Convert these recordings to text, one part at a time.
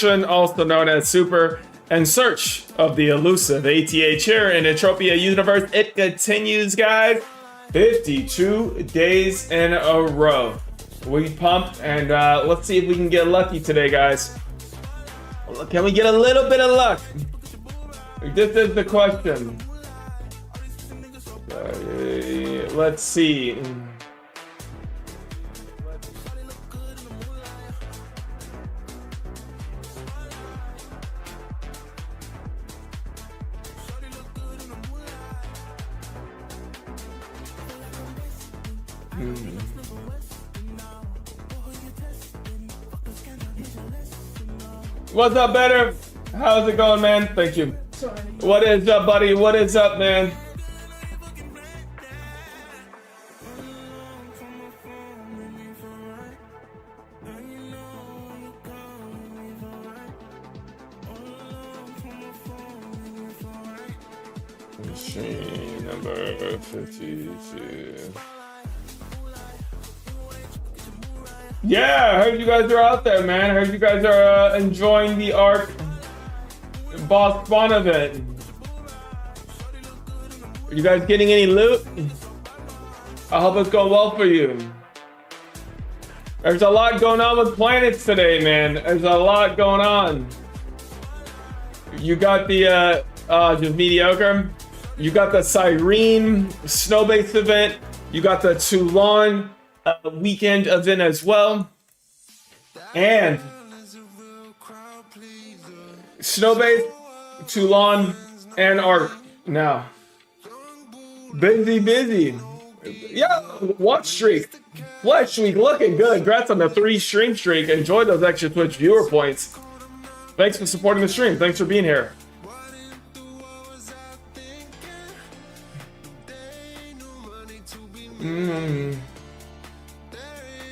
also known as Super, in search of the elusive ATH here in Entropia universe. It continues, guys. 52 days in a row. We pumped, and let's see if we can get lucky today, guys. Can we get a little bit of luck? This is the question. Let's see. What's up, Better? How's it going, man? Thank you. Sorry. What is up, buddy? What is up, man? Machine number 52. Yeah, I heard you guys are out there, man. I heard you guys are enjoying the Ark boss spawn event. Are you guys getting any loot? I hope it's going well for you. There's a lot going on with planets today, man. There's a lot going on. You got the just mediocre. You got the Cyrene snow-based event. You got the Toulon weekend event as well. And snow-based, Toulon, and Ark now. Busy. Yeah, watch streak. Flesh streak looking good. Congrats on the 3 stream streak. Enjoy those extra Twitch viewer points. Thanks for supporting the stream. Thanks for being here.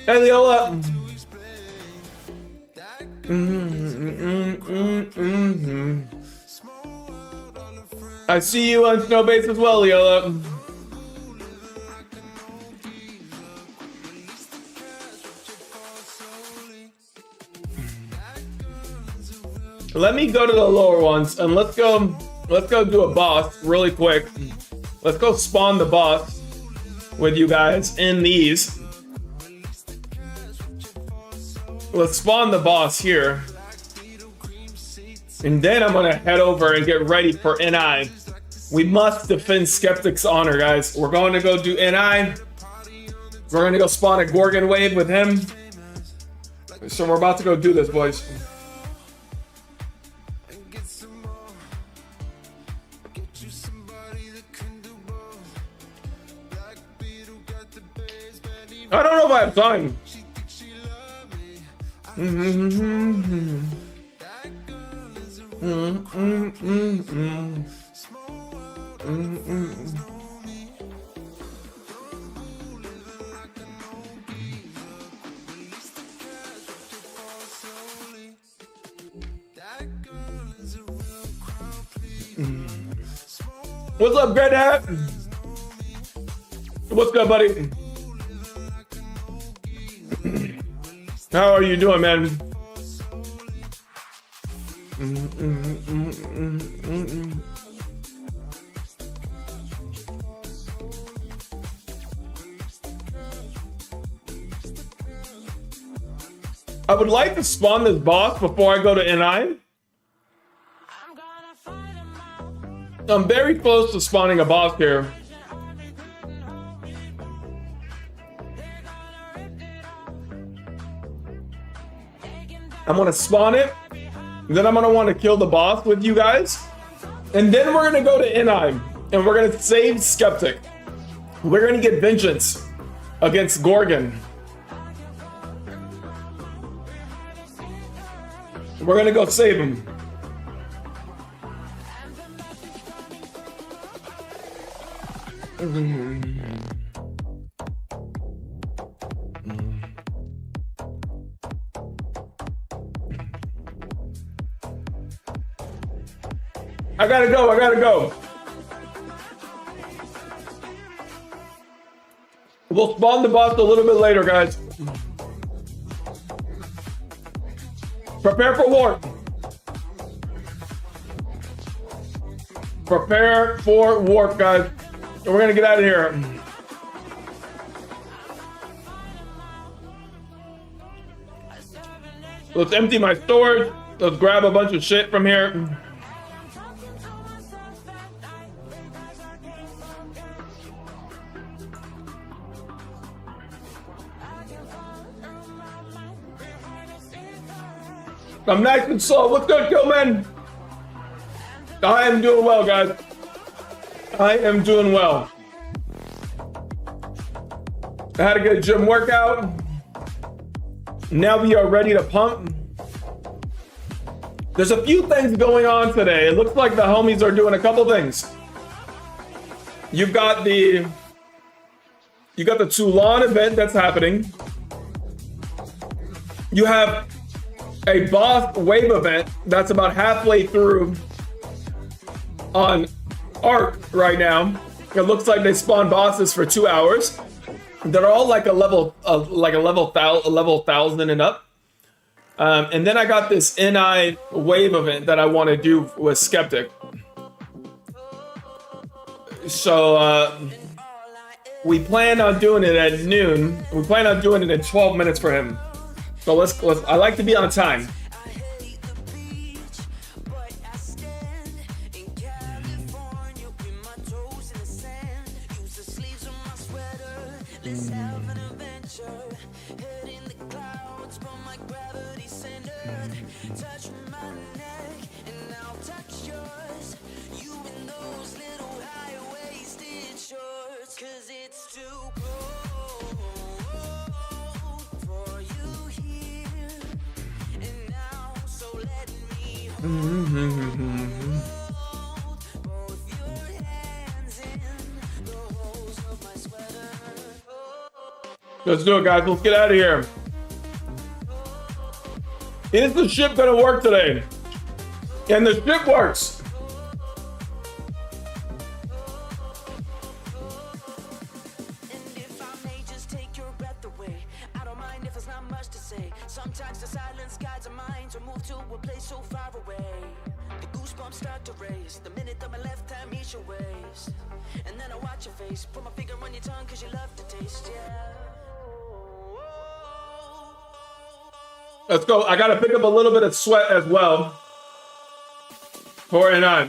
Eliola. I see you on Snowbase as well, Leola. Let me go to the lower ones and let's go do a boss really quick. Let's go spawn the boss with you guys in these. Let's spawn the boss here. And then I'm gonna head over and get ready for NI. We must defend Skeptic's honor, guys. We're going to go do NI. We're gonna go spawn a Gorgon wave with him. So we're about to go do this, boys. I don't know if I have time. What's up, Great Hat? What's good, buddy? How are you doing, man? I would like to spawn this boss before I go to NI. I'm very close to spawning a boss here. I'm gonna spawn it, then I'm gonna want to kill the boss with you guys, and then we're gonna go to NI, and we're gonna save Skeptic. We're gonna get vengeance against Gorgon. We're gonna go save him. I gotta go. We'll spawn the boss a little bit later, guys. Prepare for war. Prepare for warp, guys. And we're gonna get out of here. Let's empty my storage. Let's grab a bunch of shit from here. I'm nice and slow. What's good, Killman? I am doing well, guys. I am doing well. I had a good gym workout. Now we are ready to pump. There's a few things going on today. It looks like the homies are doing a couple things. You've got the Toulon event that's happening. You have a boss wave event that's about halfway through on Arc right now. It looks like they spawn bosses for 2 hours. They're all like a level 1,000 and up. And then I got this NI wave event that I want to do with Skeptic. So we plan on doing it at noon. We plan on doing it in 12 minutes for him. So let's I like to be on time. Let's do it, guys. Let's get out of here. Is the ship gonna work today? And the ship works. Sometimes the silence guides our mind to move to a place so far away. The goosebumps start to race the minute that my left hand meets your waist. And then I watch your face, put my finger on your tongue cause you love to taste, yeah. Let's go. I gotta pick up a little bit of sweat as well. Pour it on.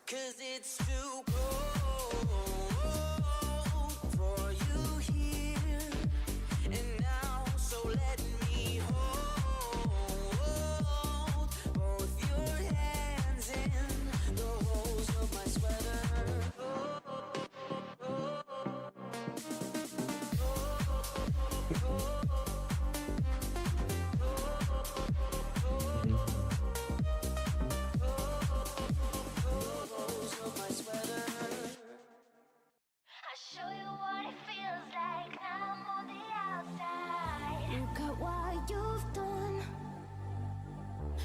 Cause it's too cold for you here and now, so let me hold both your hands in the holes of my sweater.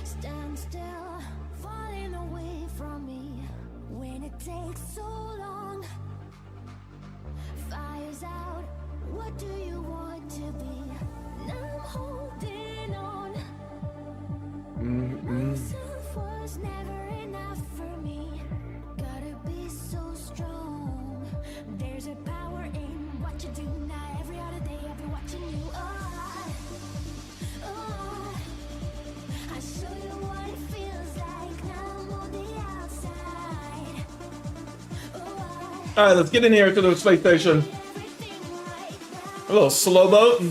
Stand still, falling away from me. When it takes so long, fire's out. What do you want to be? Now I'm holding on. Myself was never enough for me. Gotta be so strong. There's a power in what you do now. Every other day I've been watching you. I'll show you what it feels like now I'm on the outside. All right, let's get in here to the space station. A little slow boat.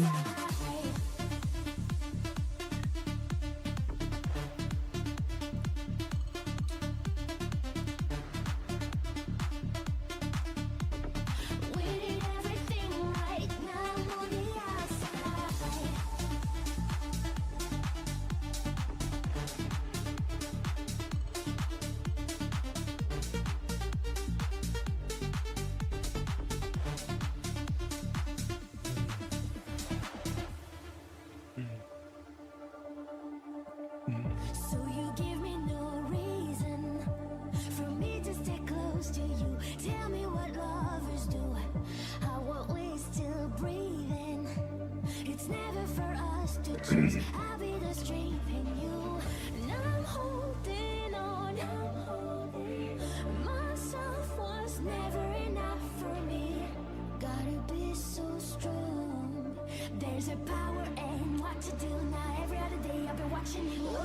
I'll be the strength in you, and I'm holding on. Myself was never enough for me. Gotta be so strong. There's a power in what to do now. Every other day I've been watching you.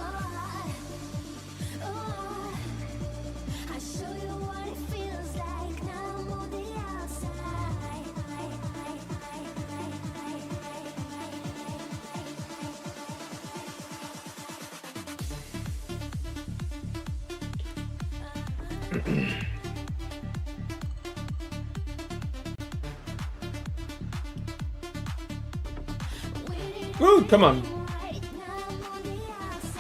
I show you what it feels like now I'm on the outside. Ooh, come on. Right now I'm on the outside.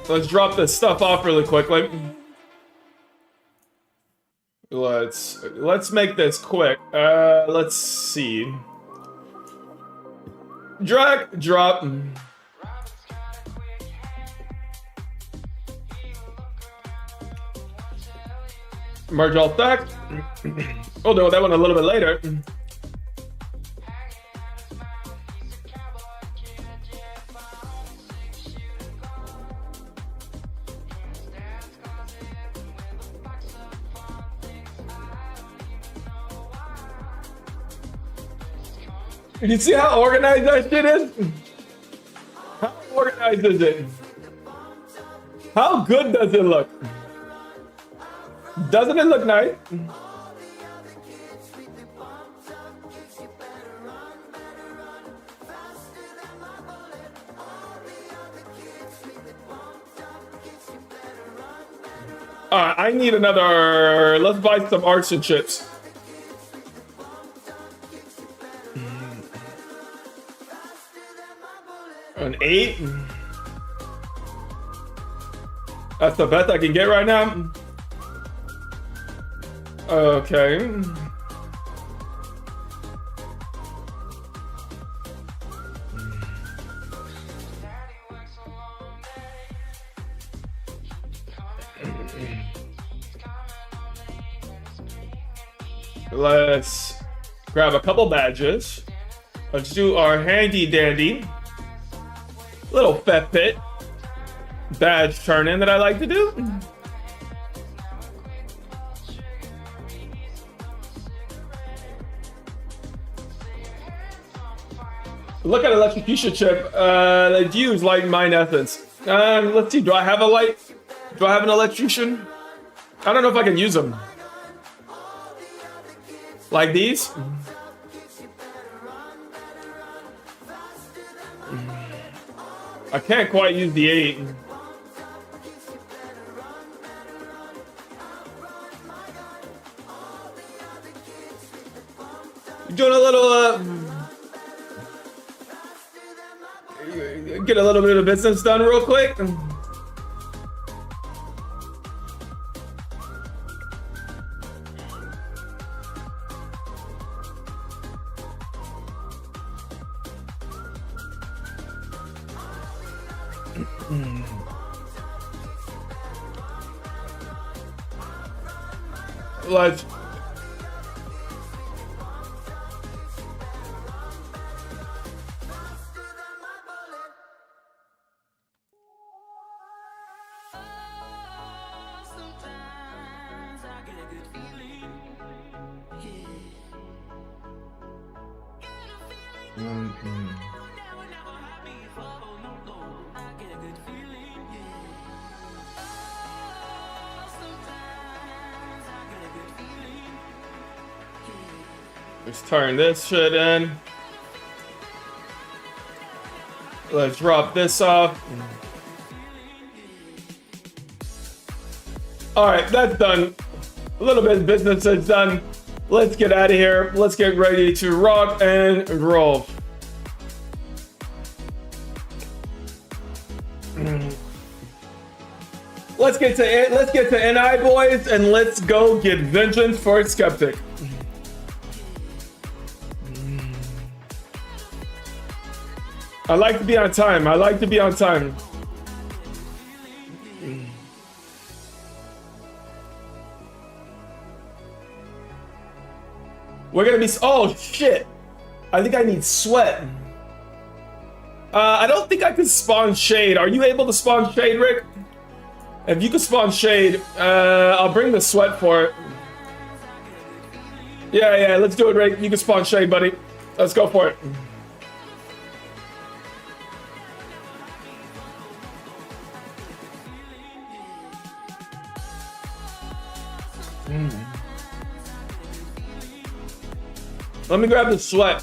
Let's drop this stuff off really quickly. Let's make this quick. Let's see. Drag, drop. Merge all stacks. Oh no, that one a little bit later. You see how organized that shit is? How organized is it? How good does it look? Doesn't it look nice? I need another. Let's buy some arts and chips. An 8. That's the best I can get right now. Okay. Let's grab a couple badges. Let's do our handy dandy little Fat Pit badge turn in that I like to do. Look at electrocution chip. Let's use light mine essence. Let's see. Do I have a light? Do I have an electrocution? I don't know if I can use them. Like these? I can't quite use the 8. You're doing a little, get a little bit of business done real quick. Let's turn this shit in. Let's drop this off. All right, that's done. A little bit of business is done. Let's get out of here. Let's get ready to rock and roll. Let's get to NI, boys, and let's go get vengeance for Skeptic. I like to be on time. We're gonna be. Oh shit! I think I need sweat. I don't think I can spawn shade. Are you able to spawn shade, Rick? If you can spawn shade, I'll bring the sweat for it. Yeah, let's do it, Rick. You can spawn shade, buddy. Let's go for it. Let me grab the sweat.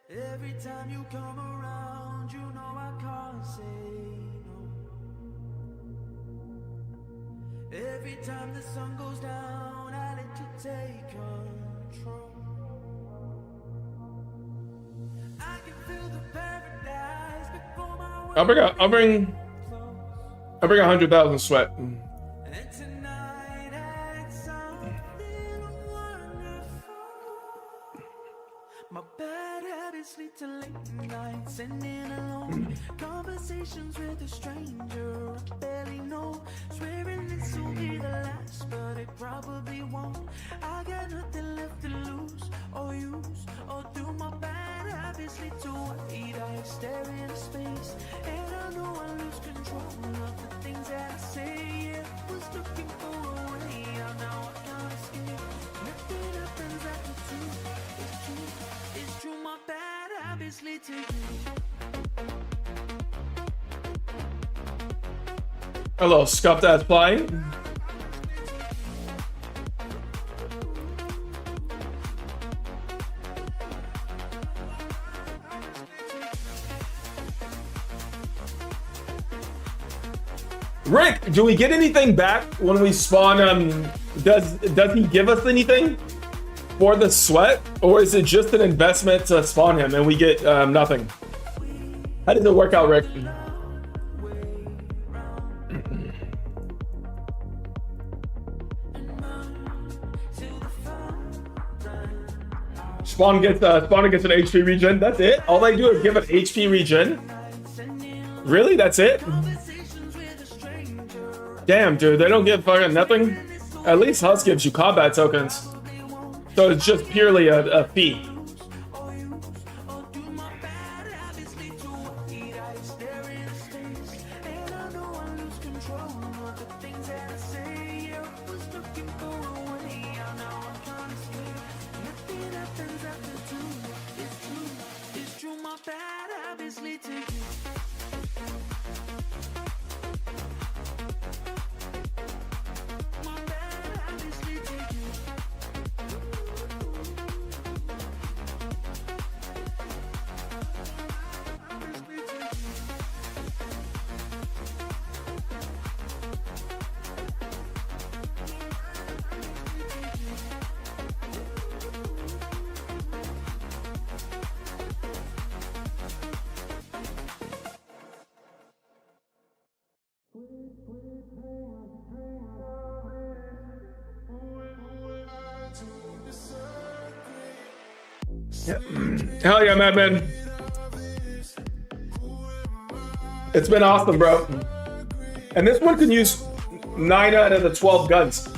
Every time you come around, you know I can't say no. Every time the sun goes down, I let you take control. I can feel the paradise before my world. I'll bring 100,000 sweat. And tonight I something wonderful. My bad habits lead to late nights, sending alone conversations with a stranger I barely know. Swearing this will be the last, but it probably won't. I got nothing left to lose or use, or do my bad habits lead to white eyes stare into space, and I know I lose control of the things that I say. Yeah, was looking for a way out, now I can't escape. Nothing happens after two. It's true, it's true, my bad habits lead to you. Hello, scuffed ass flying. Rick, do we get anything back when we spawn? Does he give us anything for the sweat, or is it just an investment to spawn him and we get nothing? How does it work out, Rick? Spawn gets an HP regen. That's it. All they do is give an HP regen. Really? That's it? Damn, dude. They don't give fucking nothing. At least Husk gives you combat tokens. So it's just purely a fee. Yeah. Hell yeah, Madman. It's been awesome, bro. And this one can use 9 out of the 12 guns.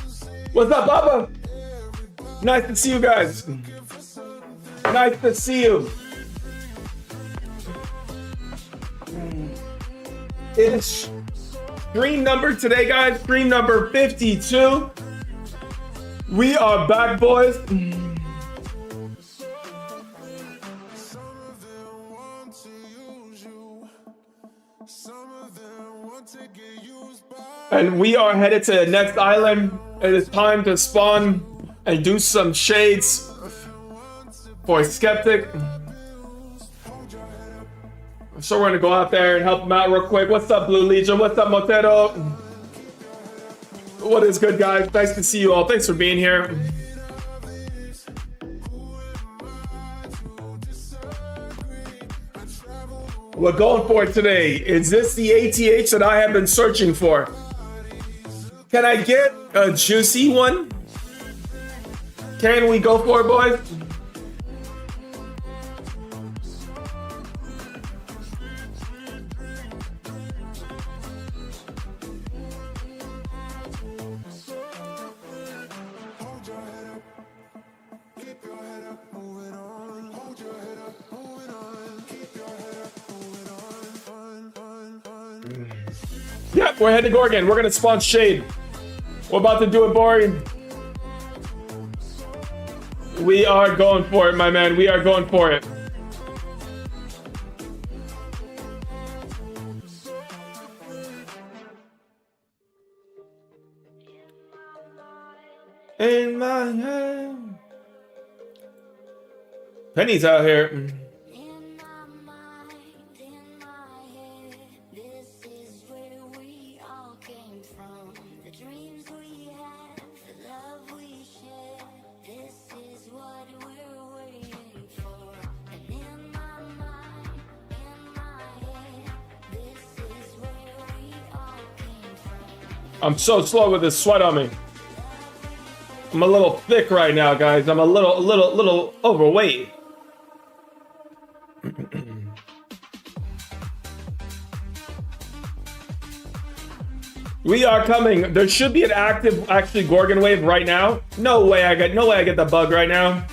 What's up, Baba? Nice to see you guys. Nice to see you. It's stream number today, guys. Stream number 52. We are back, boys. And we are headed to the next island. It is time to spawn and do some shades for Skeptic. So we're gonna go out there and help him out real quick. What's up, Blue Legion? What's up, Motero? What is good, guys? Nice to see you all. Thanks for being here. We're going for it today. Is this the ATH that I have been searching for? Can I get a juicy one? Can we go for it, boys? Yep, we're heading to Gorgon. We're gonna spawn Shade. We're about to do it, boring. We are going for it, my man. We are going for it. In my hand. Penny's out here. In my mind, in my head, this is where we all came from. The dreams we had, the love we shared, this is what we're waiting for. And in my mind, in my head, this is where we all came from. I'm so slow with this sweat on me. I'm a little thick right now, guys. I'm a little overweight. We are coming. There should be an active, actually, Gorgon wave right now. No way I get the bug right now.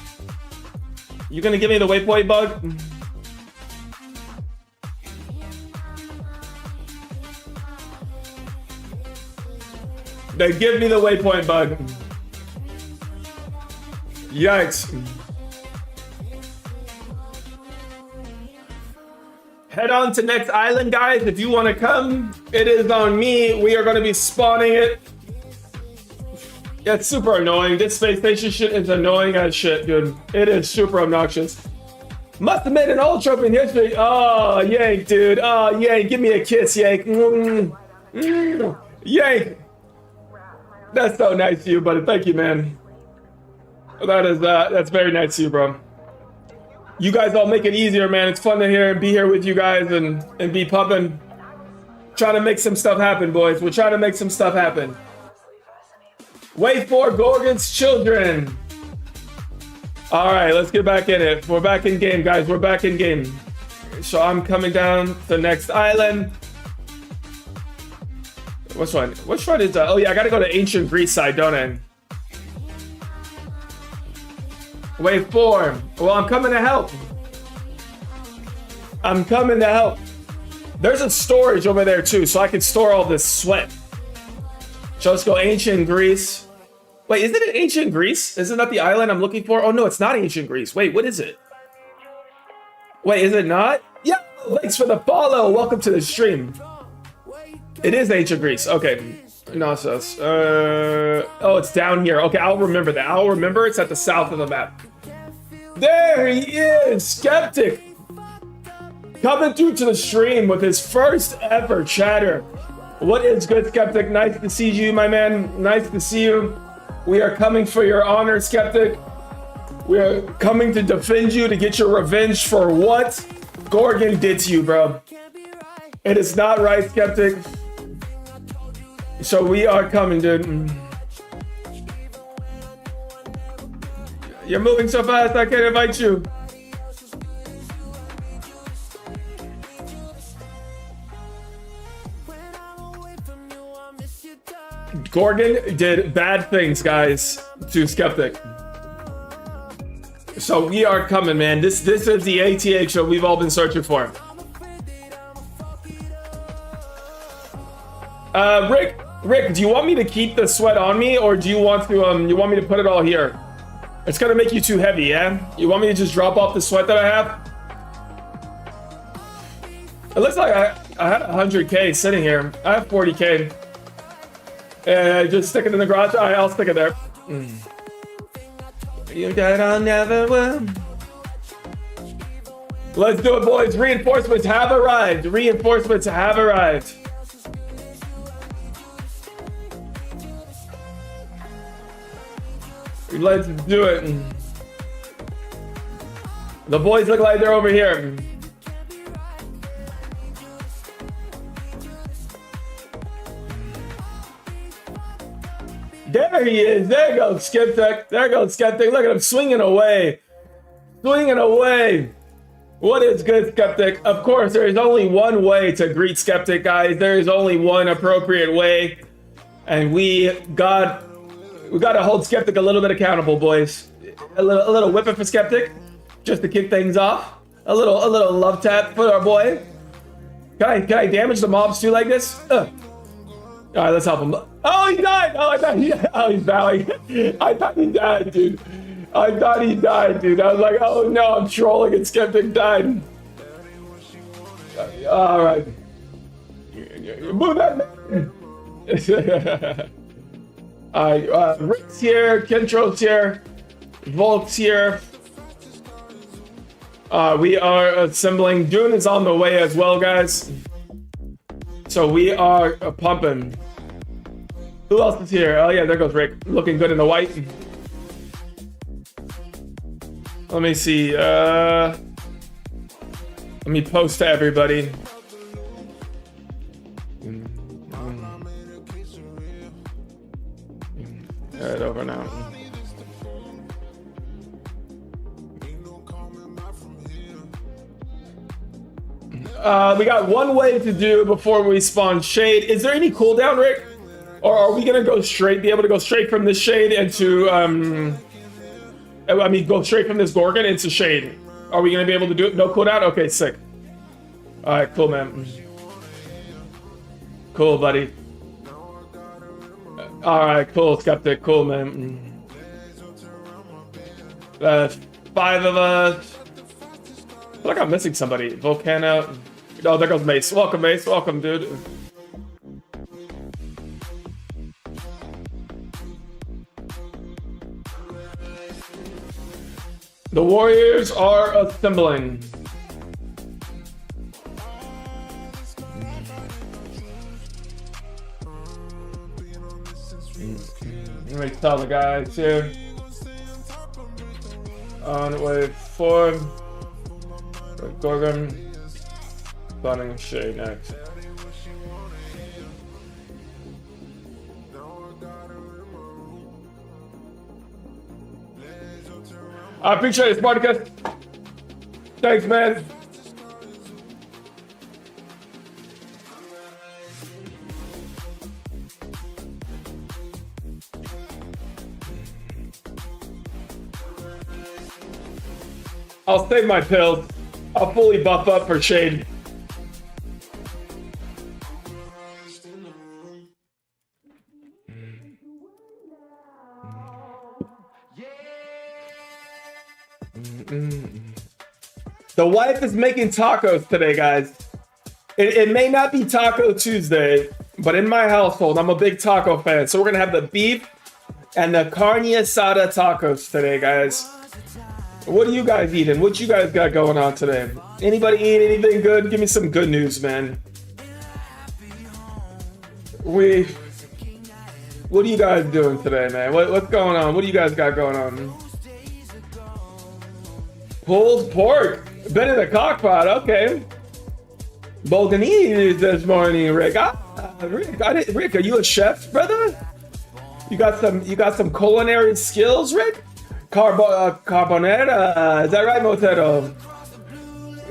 You gonna give me the waypoint bug? They give me the waypoint bug. Yikes. Head on to next island, guys. If you want to come, it is on me. We are going to be spawning it. Yeah, it's super annoying. This space station shit is annoying as shit, dude. It is super obnoxious. Must have made an ultra in history. Oh, Yank, dude. Oh, Yank. Give me a kiss, Yank. Yank. That's so nice of you, buddy. Thank you, man. That's very nice of you, bro. You guys all make it easier, man. It's fun to be here with you guys and be pumping. Trying to make some stuff happen, boys. We're trying to make some stuff happen. Wait for Gorgon's children. All right, let's get back in it. We're back in game, guys. We're back in game. So I'm coming down to the next island. Which one? Which one is that? Oh yeah, I gotta go to ancient Greece side, don't I? Wave 4. Well, I'm coming to help. I'm coming to help. There's a storage over there too, so I can store all this sweat. So let's go ancient Greece. Wait, isn't it ancient Greece? Isn't that the island I'm looking for? Oh no, it's not ancient Greece. Wait, what is it? Wait, is it not? Yeah, thanks for the follow. Welcome to the stream. It is ancient Greece. Okay. Knossos. Oh, it's down here. Okay, I'll remember that. I'll remember it's at the south of the map. There he is, Skeptic. Coming through to the stream with his first ever chatter. What is good, Skeptic? Nice to see you, my man. Nice to see you. We are coming for your honor, Skeptic. We are coming to defend you, to get your revenge for what Gorgon did to you, bro. It is not right, Skeptic. So we are coming, dude. You're moving so fast, I can't invite you. Gorgon did bad things, guys, to Skeptic. So we are coming, man. This is the ATH show we've all been searching for. Rick, do you want me to keep the sweat on me, or do you want me to put it all here? It's gonna make you too heavy, yeah? You want me to just drop off the sweat that I have? It looks like I had 100K sitting here. I have 40K. Just stick it in the garage. All right, I'll stick it there. You that I'll never will. Let's do it, boys. Reinforcements have arrived. Reinforcements have arrived. Let's do it. The boys look like they're over here. There he is. There goes Skeptic. There goes Skeptic. Look at him swinging away. Swinging away. What is good, Skeptic? Of course, there is only one way to greet Skeptic, guys. There is only one appropriate way. And we got to hold Skeptic a little bit accountable, boys. A little whipping for Skeptic, just to kick things off. A little love tap for our boy. Can I damage the mobs too like this? All right, let's help him. Oh, he died. Oh, he's bowing. I thought he died, dude. I thought he died, dude. I was like, oh no, I'm trolling and Skeptic died. All right. Move that man. All right, Rick's here, Kentro's here, Volk's here. We are assembling. Dune is on the way as well, guys. So we are pumping. Who else is here? Oh yeah, there goes Rick, looking good in the white. Let me see. Let me post to everybody. Head over now. We got one way to do before we spawn shade. Is there any cooldown, Rick? Or are we gonna go straight, be able to go straight from this shade into, go straight from this Gorgon into shade? Are we gonna be able to do it? No cooldown? Okay, sick. All right, cool, man. Cool, buddy. All right, cool, Skeptic. Cool, man. 5 of us. I feel like I'm missing somebody. Volcano. Oh, there goes Mace. Welcome, Mace. Welcome, dude. The Warriors are assembling. Let me tell the guys here. On wave 4. Gorgon. Spawning shade next. I appreciate it, Spartacus. Thanks, man. I'll save my pills. I'll fully buff up for shade. The wife is making tacos today, guys. It may not be Taco Tuesday, but in my household, I'm a big taco fan. So we're gonna have the beef and the carne asada tacos today, guys. What are you guys eating? What you guys got going on today? Anybody eat anything good? Give me some good news, man. What are you guys doing today, man? What's going on? What do you guys got going on? Pulled pork. Been in the cockpot. Okay. Bolognese this morning, Rick. Rick, are you a chef, brother? You got some culinary skills, Rick? Carbonara. Is that right, Motero?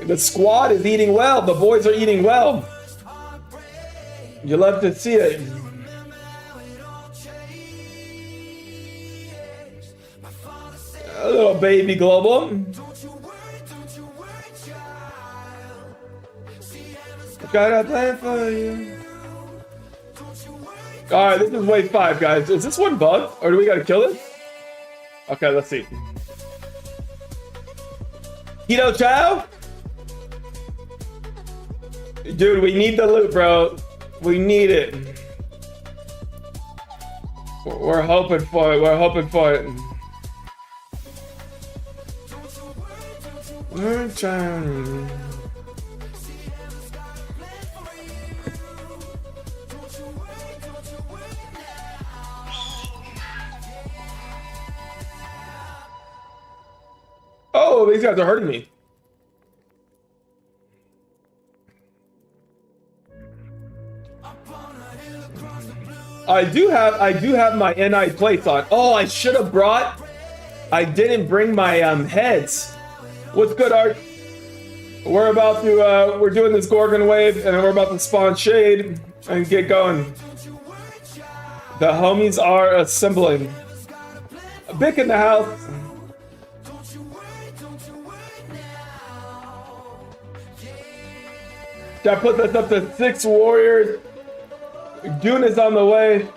The squad is eating well. The boys are eating well. You love to see it. A little baby global. Got a plan for you. Alright, this is wave 5, guys. Is this one bugged? Or do we gotta kill it? Okay, let's see. Keto Chow? Dude, we need the loot, bro. We need it. We're hoping for it. We're hoping for it. We're trying. Oh, these guys are hurting me. I do have my NI plates on. Oh, I should have brought. I didn't bring my heads. What's good, Art? We're about to we're doing this Gorgon wave, and we're about to spawn Shade and get going. The homies are assembling. Bick in the house. That puts us up to 6 warriors. Dune is on the way.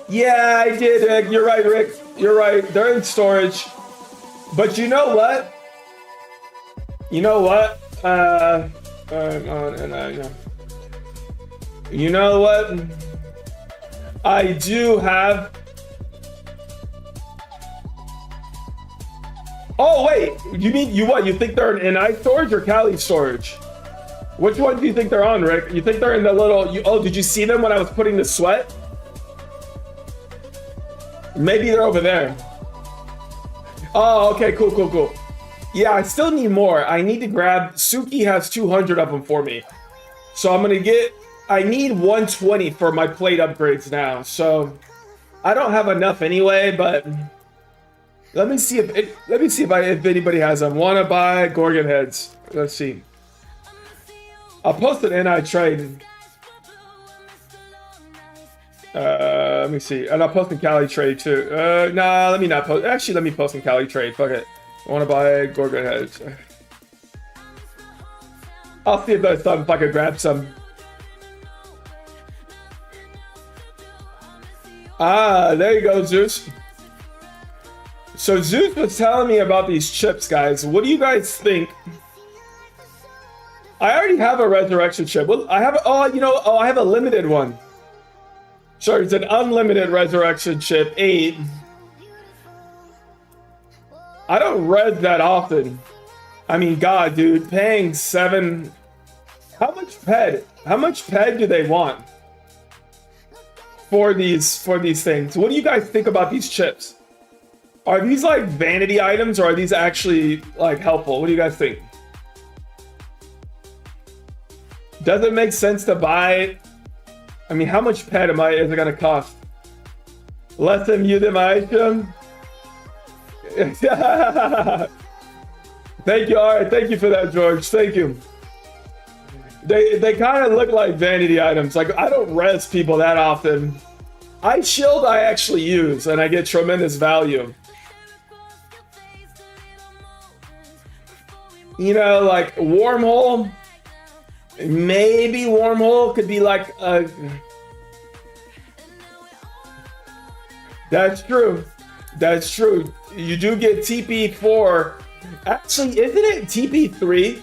Yeah, I did, Rick. You're right, Rick. You're right. They're in storage. But you know what? You know what? You know what? I do have. Oh wait, you mean you what? You think they're in NI storage or Cali storage? Which one do you think they're on, Rick? You think they're in the little? Oh, did you see them when I was putting the sweat? Maybe they're over there. Oh, okay, cool. Yeah, I still need more. I need to grab. Suki has 200 of them for me, so I'm gonna get. I need 120 for my plate upgrades now. So I don't have enough anyway, but. Let me see if anybody has them. Wanna buy Gorgon heads? Let's see. I'll post an NI trade. Let me see, and I'll post a Cali trade too. Nah, let me not post. Actually, let me post a Cali trade. Fuck it. I wanna buy Gorgon heads. I'll see if there's some. If I can grab some. Ah, there you go, Zeus. So Zeus was telling me about these chips, guys. What do you guys think? I already have a resurrection chip. Well, I have. I have a limited one. Sure, it's an unlimited resurrection chip, 8. I don't res that often. I mean, God, dude, paying 7. How much ped? How much ped do they want for these things? What do you guys think about these chips? Are these like vanity items or are these actually like helpful? What do you guys think? Does it make sense to buy? I mean, how much ped is it gonna cost? Less than you than my item? Thank you, alright, thank you for that, George. Thank you. They kind of look like vanity items. Like, I don't res people that often. Ice Shield I actually use and I get tremendous value. You know, like Wormhole, maybe Wormhole could be like a... That's true. That's true. You do get TP4. Actually, isn't it TP3?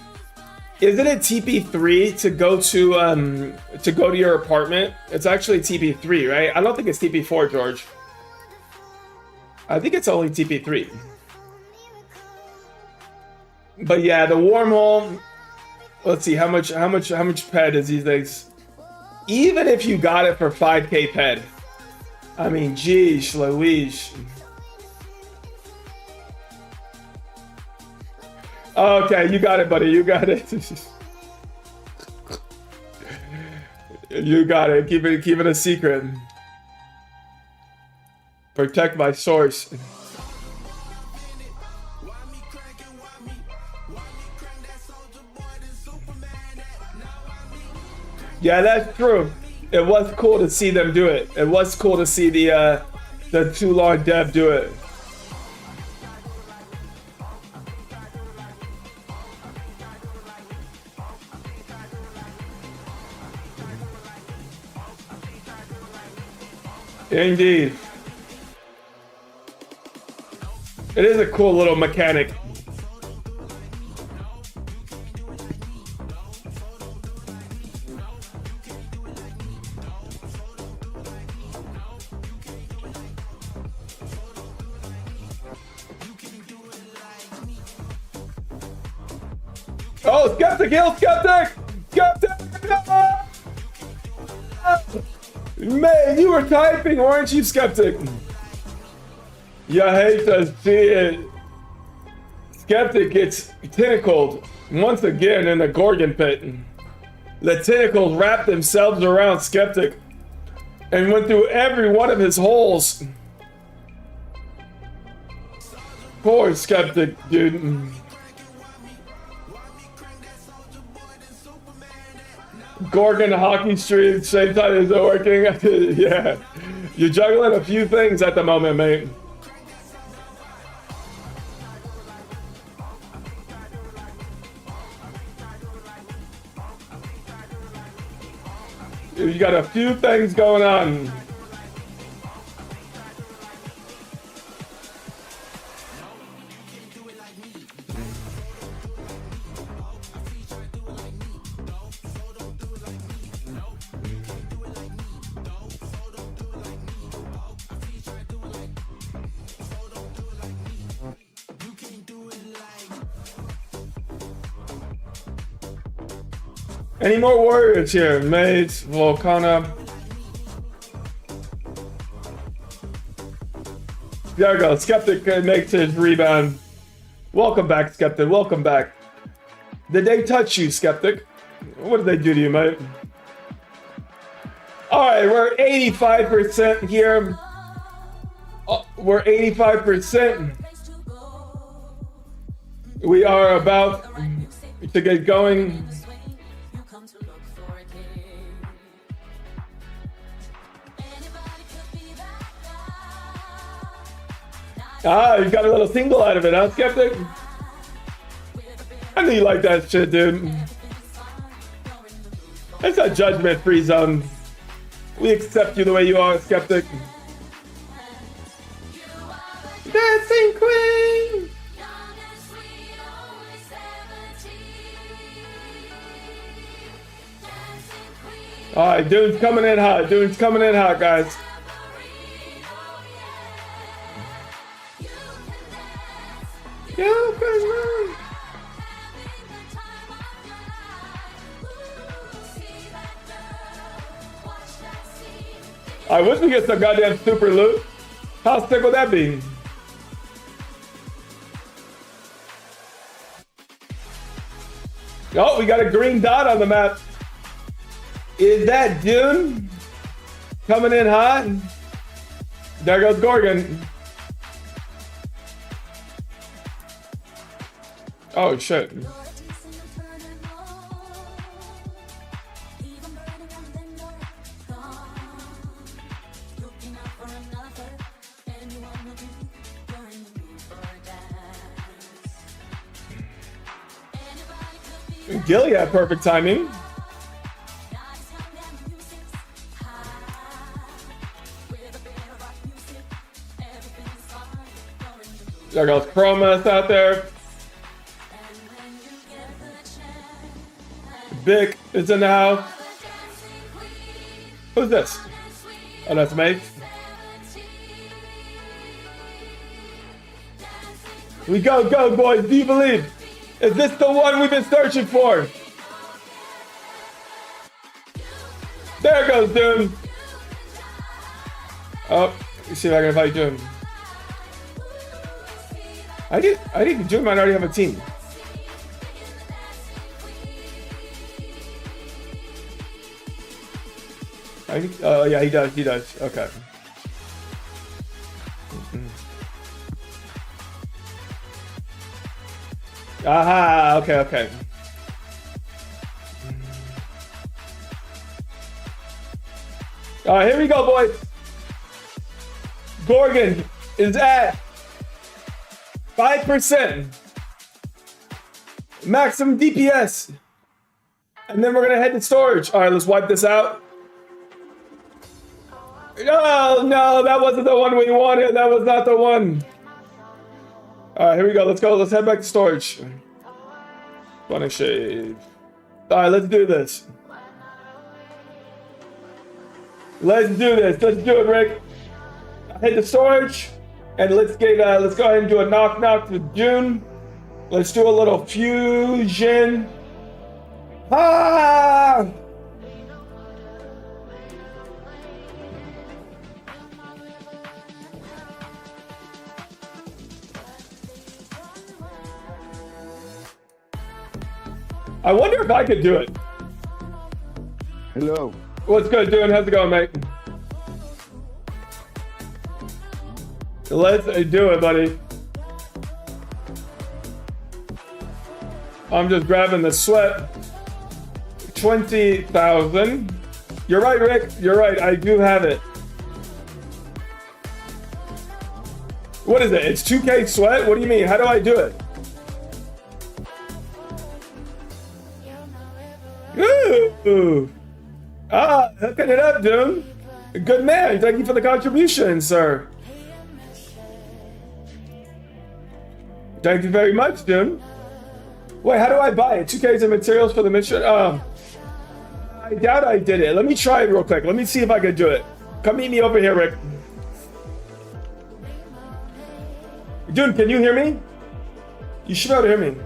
Isn't it TP3 to go to your apartment? It's actually TP3, right? I don't think it's TP4, George. I think it's only TP3. But yeah, the Wormhole. Let's see how much ped is these things. Even if you got it for 5k ped, I mean, geez, Louise. Okay, you got it, buddy. You got it. You got it. Keep it a secret. Protect my source. Yeah, that's true. It was cool to see them do it. It was cool to see the Too Long Dev do it. Indeed. It is a cool little mechanic. Oh, Skeptic, heal Skeptic! Skeptic! Man, you were typing, weren't you, Skeptic? You hate to see it. Skeptic gets tentacled once again in the Gorgon pit. The tentacles wrapped themselves around Skeptic and went through every one of his holes. Poor Skeptic, dude. Gorgon hockey streak, same time is it working? Yeah. You're juggling a few things at the moment, mate. You got a few things going on. Any more warriors here? Mage, Volcana. There we go. Skeptic makes his rebound. Welcome back, Skeptic. Welcome back. Did they touch you, Skeptic? What did they do to you, mate? Alright, we're 85% here. We're 85%. We are about to get going. Ah, you got a little single out of it, huh, Skeptic? I knew you like that shit, dude. It's a judgment-free zone. We accept you the way you are, Skeptic. Dancing Queen! Alright, Dune's coming in hot. Dune's coming in hot, guys. I wish we get some goddamn super loot. How sick would that be? Oh, we got a green dot on the map. Is that Dune? Coming in hot? There goes Gorgon. Oh shit. Gilead, perfect timing. There goes Chromas out there. Vic is in the house. Who's this? Oh, that's me. We go, boys. Do you believe? Is this the one we've been searching for? There goes Doom. Oh, let's see if I can invite Doom. I think Doom might already have a team. I think, oh yeah, he does. Okay. Aha, okay. Alright, here we go, boys. Gorgon is at 5%. Maximum DPS. And then we're gonna head to storage. Alright, let's wipe this out. No, that wasn't the one we wanted. That was not the one. Alright, here we go. Let's go. Let's head back to storage. Funny shade. Alright, let's do this. Let's do it, Rick. Head to storage. And let's go ahead and do a knock with June. Let's do a little fusion. Ah! I wonder if I could do it. Hello. What's good, dude? How's it going, mate? Let's do it, buddy. I'm just grabbing the sweat. 20,000. You're right, Rick. You're right. I do have it. What is it? It's 2K sweat? What do you mean? How do I do it? Ooh. Ah, hooking it up, dude. Good man. Thank you for the contribution, sir. Thank you very much, dude. Wait, how do I buy it? 2Ks of materials for the mission? I doubt I did it. Let me try it real quick. Let me see if I can do it. Come meet me over here, Rick. Dude, can you hear me? You should be able to hear me.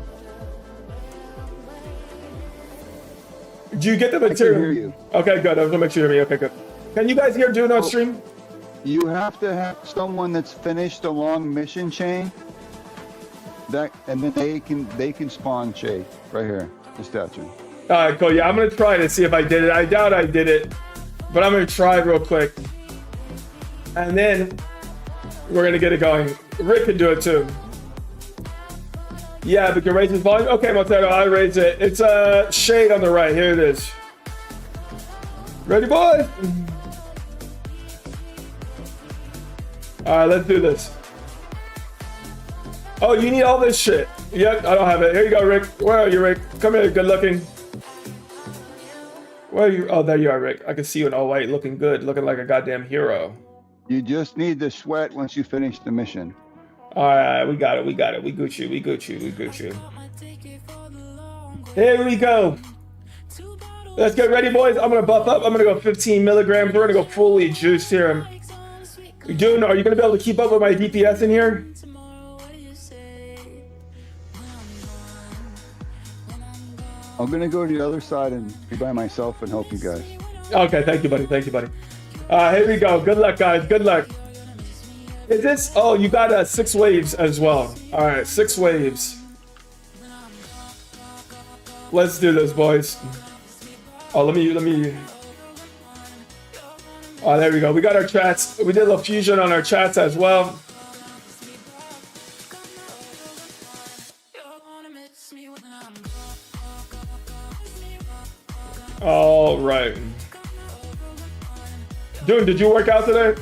Do you get the material? I can hear you. Okay, good. I was gonna make sure you hear me. Okay, good. Can you guys hear Dune on stream? You have to have someone that's finished a long mission chain. And then they can spawn Shay right here, the statue. All right, cool. Yeah, I'm gonna try to see if I did it. I doubt I did it, but I'm gonna try real quick, and then we're gonna get it going. Rick can do it too. Yeah, but you raise his volume. Okay, Montero, I raise it. It's shade on the right. Here it is. Ready, boys? All right, let's do this. Oh, you need all this shit. Yep, I don't have it. Here you go, Rick. Where are you, Rick? Come here, good looking. Where are you? Oh, there you are, Rick. I can see you in all white, looking good, looking like a goddamn hero. You just need the sweat once you finish the mission. All right, we got it. We got it. We Gucci. We Gucci. We Gucci. Here we go. Let's get ready, boys. I'm gonna buff up. I'm gonna go 15 milligrams. We're gonna go fully juiced here. Dude, are you gonna be able to keep up with my DPS in here? I'm gonna go to the other side and be by myself and help you guys. Okay, thank you, buddy. Thank you, buddy. Here we go. Good luck, guys. Good luck. Is this? Oh, you got 6 waves as well. All right, 6 waves. Let's do this, boys. Oh, let me. Oh, there we go. We got our chats. We did a little fusion on our chats as well. All right. Dude, did you work out today?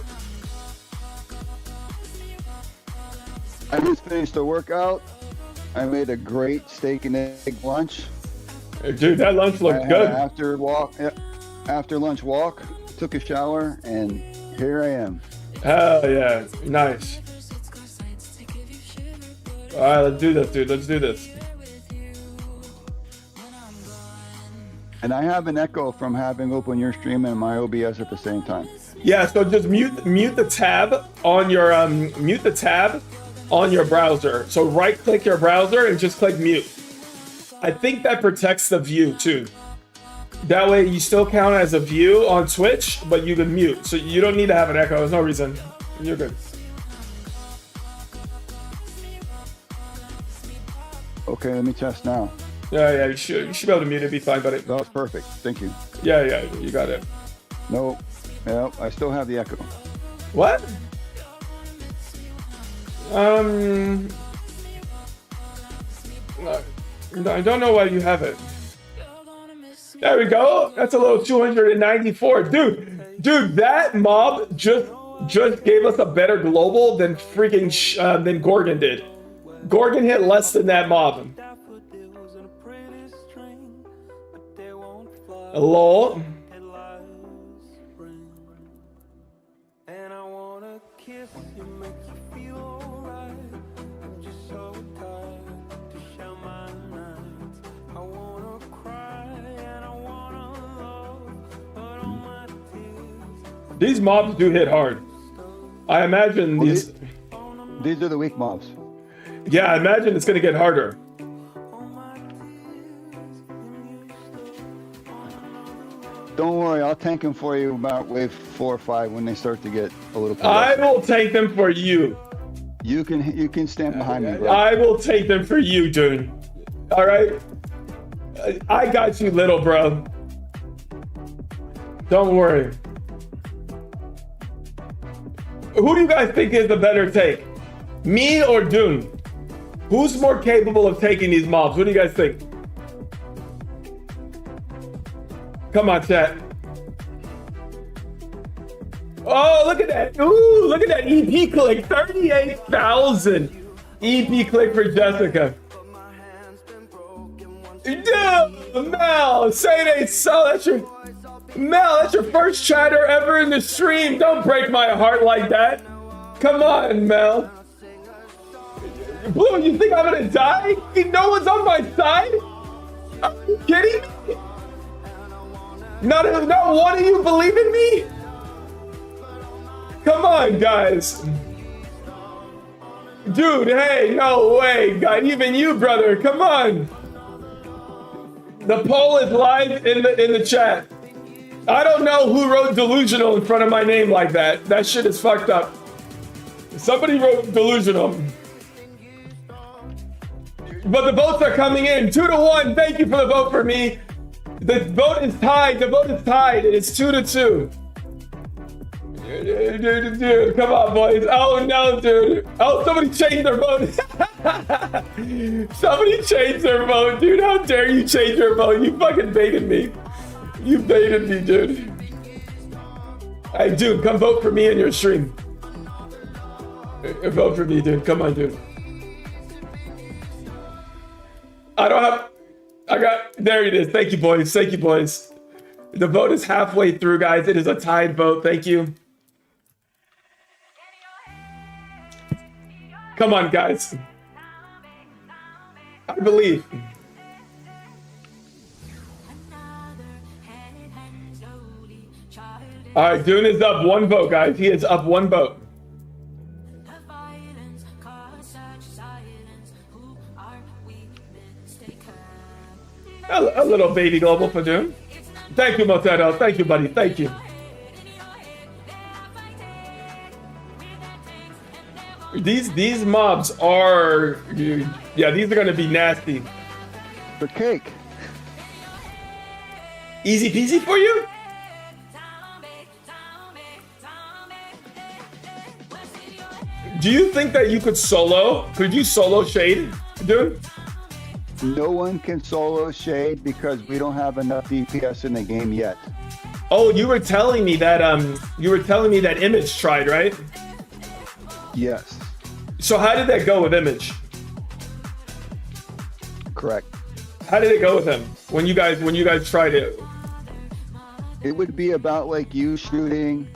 I just finished the workout. I made a great steak and egg lunch. Dude, that lunch looked good. After lunch walk, took a shower, and here I am. Hell yeah, nice. All right, let's do this, dude. Let's do this. And I have an echo from having open your stream and my OBS at the same time. Yeah, so just mute the tab on your browser. So right click your browser and just click mute. I think that protects the view too. That way you still count as a view on Twitch, but you can mute. So you don't need to have an echo. There's no reason. You're good. Okay, let me test now. Yeah, you should be able to mute it. Be fine, buddy. That was perfect. Thank you. Yeah, you got it. No, yeah, I still have the echo. What? I don't know why you have it. There we go. That's a little 294. Dude, that mob just gave us a better global than freaking than Gorgon did. Gorgon hit less than that mob. Lol. These mobs do hit hard. I imagine these are the weak mobs. Yeah, I imagine it's gonna get harder. Don't worry, I'll tank them for you about wave 4 or 5 when they start to get a little. I will take them for you. You can stand behind me, bro. I will take them for you, dude. All right, I got you, little bro. Don't worry. Who do you guys think is the better take? Me or Dune? Who's more capable of taking these mobs? What do you guys think? Come on, chat. Oh, look at that. Ooh, look at that EP click. 38,000 EP click for Jessica. Dude, Mel, say they so. That's your Mel. That's your first chatter ever in the stream. Don't break my heart like that. Come on, Mel. Blue, you think I'm gonna die? No one's on my side? Are you kidding me? Not one of you believe in me? Come on, guys. Dude, hey, no way, God. Even you, brother. Come on. The poll is live in the chat. I don't know who wrote delusional in front of my name like that. That shit is fucked up. Somebody wrote delusional. But the votes are coming in 2-1. Thank you for the vote for me. The vote is tied. The vote is tied. It's 2-2. Dude, come on, boys. Oh no, dude. Oh, somebody changed their vote. Somebody changed their vote, dude. How dare you change your vote? You fucking baited me. You baited me, dude. Hey, dude, come vote for me in your stream. Vote for me, dude. Come on, dude. There it is. Thank you, boys. Thank you, boys. The vote is halfway through, guys. It is a tied vote. Thank you. Come on, guys. I believe. All right, Dune is up 1 vote, guys. He is up 1 vote. A little baby global for Dune. Thank you, Motero. Thank you, buddy. Thank you. These mobs are, yeah, these are gonna be nasty. The cake. Easy peasy for you? Do you think that you could solo? Could you solo Shade, dude? No one can solo Shade because we don't have enough DPS in the game yet. Oh, you were telling me that Image tried, right? Yes. So how did that go with Image? Correct. How did it go with him when you guys tried it? It would be about like you shooting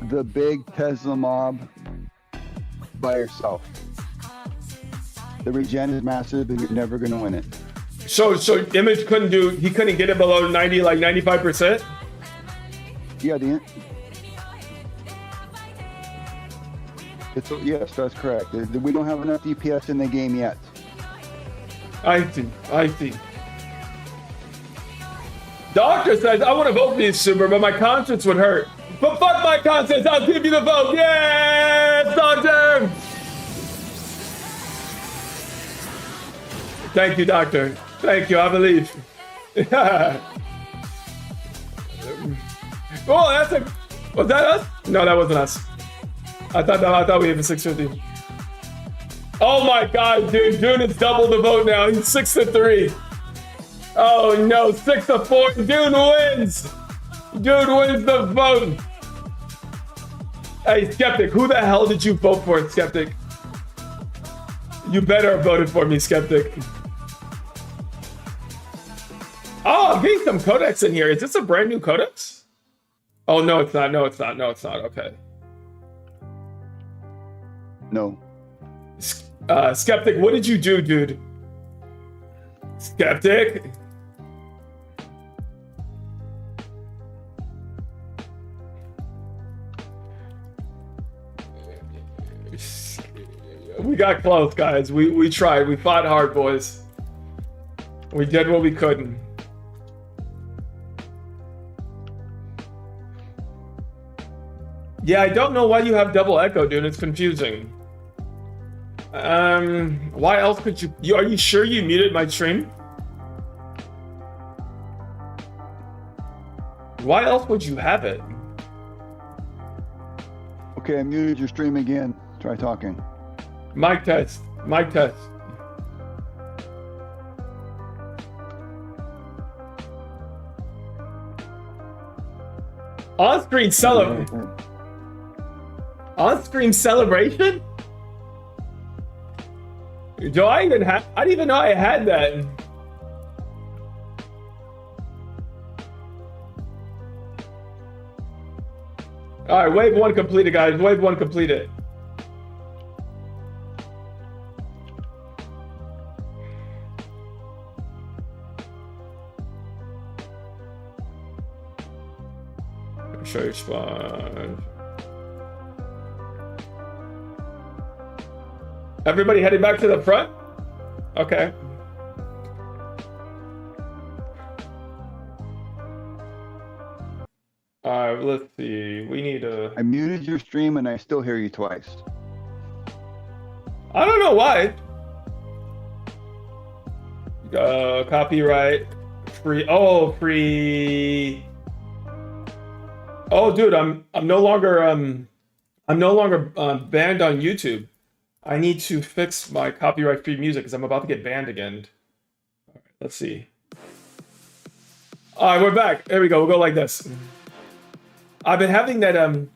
the big Tesla mob by yourself. The regen is massive and you're never gonna win it. So Image couldn't get it below 90, like 95%? Yeah, yes, that's correct. We don't have enough DPS in the game yet. I see. Doctor says, I want to vote for you, Super, but my conscience would hurt. But fuck my conscience, I'll give you the vote. Yes, Doctor! Thank you, Doctor. Thank you, I believe. Oh, was that us? No, that wasn't us. I thought we had a 650. Oh my God, dude, Dune has doubled the vote now. He's 6-3. Oh no, 6-4. Dune wins. Dune wins the vote. Hey, Skeptic, who the hell did you vote for, Skeptic? You better have voted for me, Skeptic. Oh, I'm getting some codex in here. Is this a brand new codex? Oh, no, it's not. No, it's not. No, it's not. Okay. No. Skeptic, what did you do, dude? Skeptic? We got close, guys. We tried. We fought hard, boys. We did what we couldn't. Yeah, I don't know why you have double echo, dude. It's confusing. Why else could you are you sure you muted my stream? Why else would you have it? Okay, I muted your stream again. Try talking. Mic test. Mic test. On-screen On-screen celebration? Do I even have? I didn't even know I had that. All right, wave one completed, guys. Wave one completed. Show your spawn. Everybody heading back to the front? Okay. Alright, let's see. We need a... I muted your stream and I still hear you twice. I don't know why. Copyright. Free. Oh, free. Oh, dude, I'm no longer banned on YouTube. I need to fix my copyright free music because I'm about to get banned again. All right, let's see. All right, we're back. There we go. We'll go like this. I've been having that.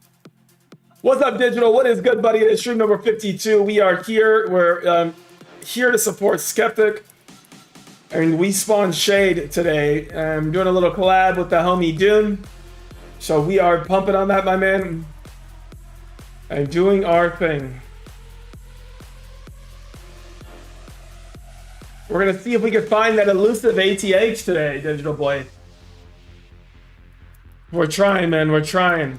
What's up, Digital? What is good, buddy? It's stream number 52. We are here. We're here to support Skeptic. And we spawned Shade today. I'm doing a little collab with the homie Dune. So we are pumping on that, my man. And doing our thing. We're gonna see if we can find that elusive ATH today, Digital Boy. We're trying, man. We're trying.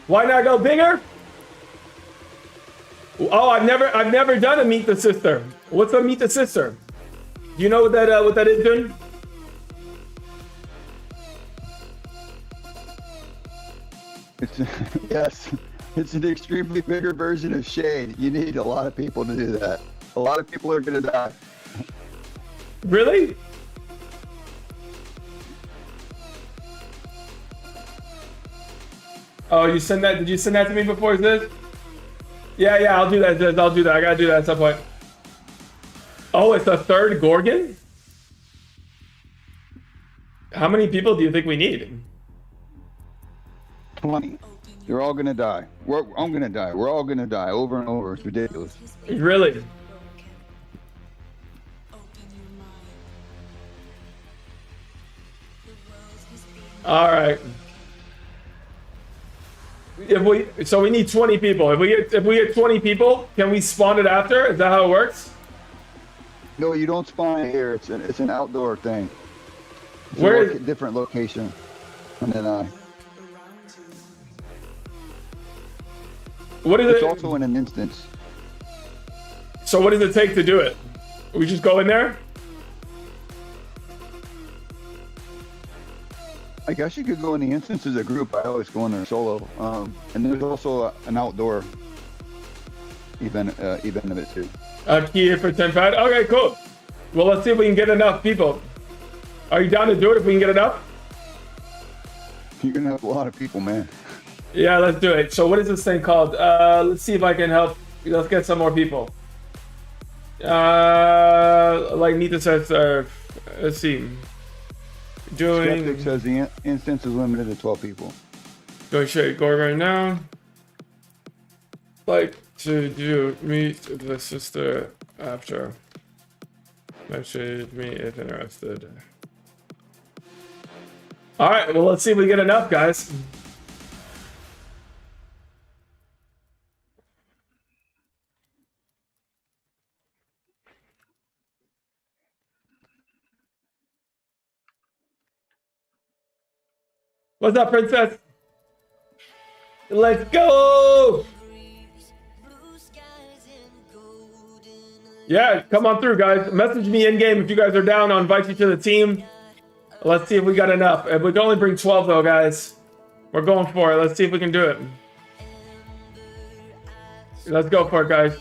Why not go bigger? Oh, I've never done a Meet the Sister. What's a Meet the Sister? Do you know what that is, doing? It's yes, it's an extremely bigger version of Shade. You need a lot of people to do that. A lot of people are gonna die. Really? Oh, you send that? Did you send that to me before this? Yeah, I'll do that. I'll do that. I gotta do that at some point. Oh, it's a third Gorgon? How many people do you think we need? 20. You're all gonna die. I'm gonna die. We're all gonna die over and over. It's ridiculous. Really? All right. So we need 20 people. If we get 20 people, can we spawn it after? Is that how it works? No, you don't spawn it here. It's an outdoor thing. It's Where a different location. And then what is it's it? also in an instance. So what does it take to do it? We just go in there? I guess you could go in the instance as a group. I always go in there solo. And there's also an outdoor event of it too. Key for 10 pad. Okay, cool. Well, let's see if we can get enough people. Are you down to do it if we can get enough? You're gonna have a lot of people, man. Yeah, let's do it. So what is this thing called? Let's see if I can help. Let's get some more people. Like need to set. Let's see. Skeptic says the instance is limited to 12 people. Doing Shade Gore right now. Like to do Meet the Sister after. Message me if interested. All right, well, let's see if we get enough, guys. What's up, princess? Let's go! Yeah, come on through, guys. Message me in game if you guys are down. I'll invite you to the team. Let's see if we got enough. If we can only bring 12 though, guys. We're going for it. Let's see if we can do it. Let's go for it, guys.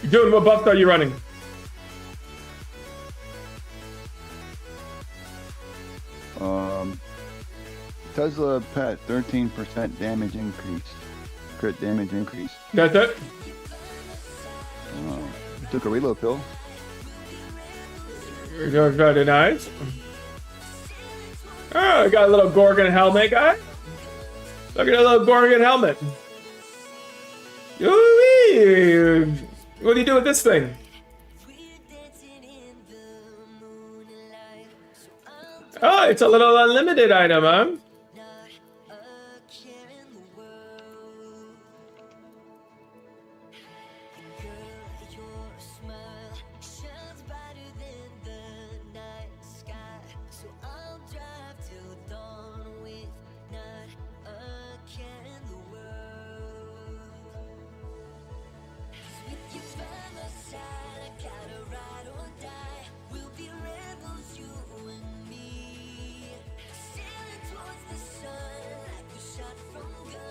Dude, what buffs are you running? Tesla pet 13% damage increase. Crit damage increase. That's it? Took a reload pill. You're very nice. Oh, I got a little Gorgon helmet, guy. Look at that little Gorgon helmet. Ooh-wee. What do you do with this thing? Oh, it's a little unlimited item, huh?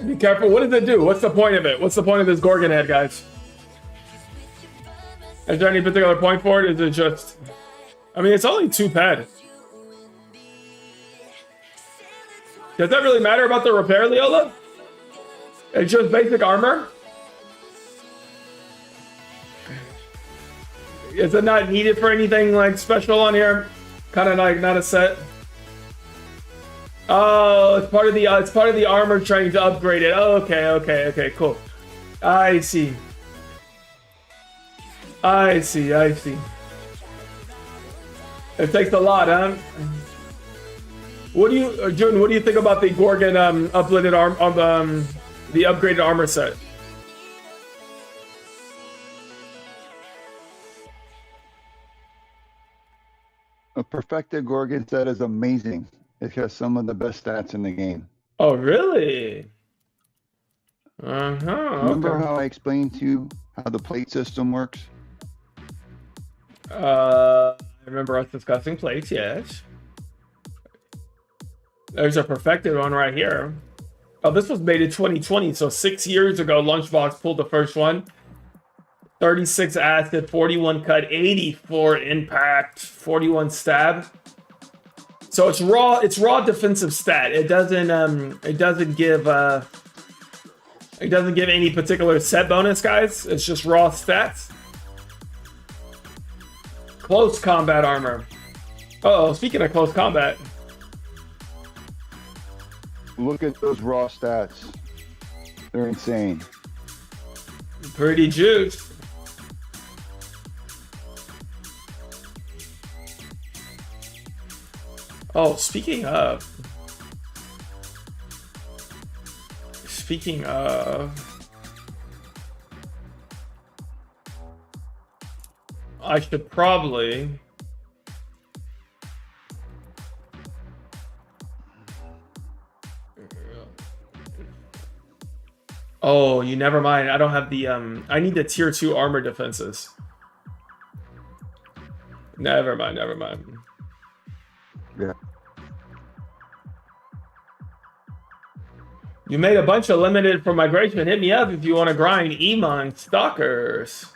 Be careful. What does it do? What's the point of it? What's the point of this Gorgon head, guys? Is there any particular point for it? Is it just... I mean, it's only 2 ped. Does that really matter about the repair, Leola? It's just basic armor? Is it not needed for anything like special on here? Kind of like not a set. Oh, it's part of the armor trying to upgrade it. Oh, okay, cool. I see. It takes a lot, huh? What do you, June? What do you think about the Gorgon upgraded the upgraded armor set? A perfected Gorgon set is amazing. It has some of the best stats in the game. Oh, really? Remember how I explained to you how the plate system works? I remember us discussing plates, yes. There's a perfected one right here. Oh, this was made in 2020, so 6 years ago, Lunchbox pulled the first one. 36 acid, 41 cut, 84 impact, 41 stab. So it's raw defensive stat. It doesn't give any particular set bonus, guys. It's just raw stats. Close combat armor. Oh, speaking of close combat. Look at those raw stats. They're insane. Pretty juiced. Oh, speaking of, I should probably oh, you never mind. I don't have the I need the tier 2 armor defenses. Never mind. Yeah. You made a bunch of limited for migration. Hit me up if you want to grind Emon Stalkers.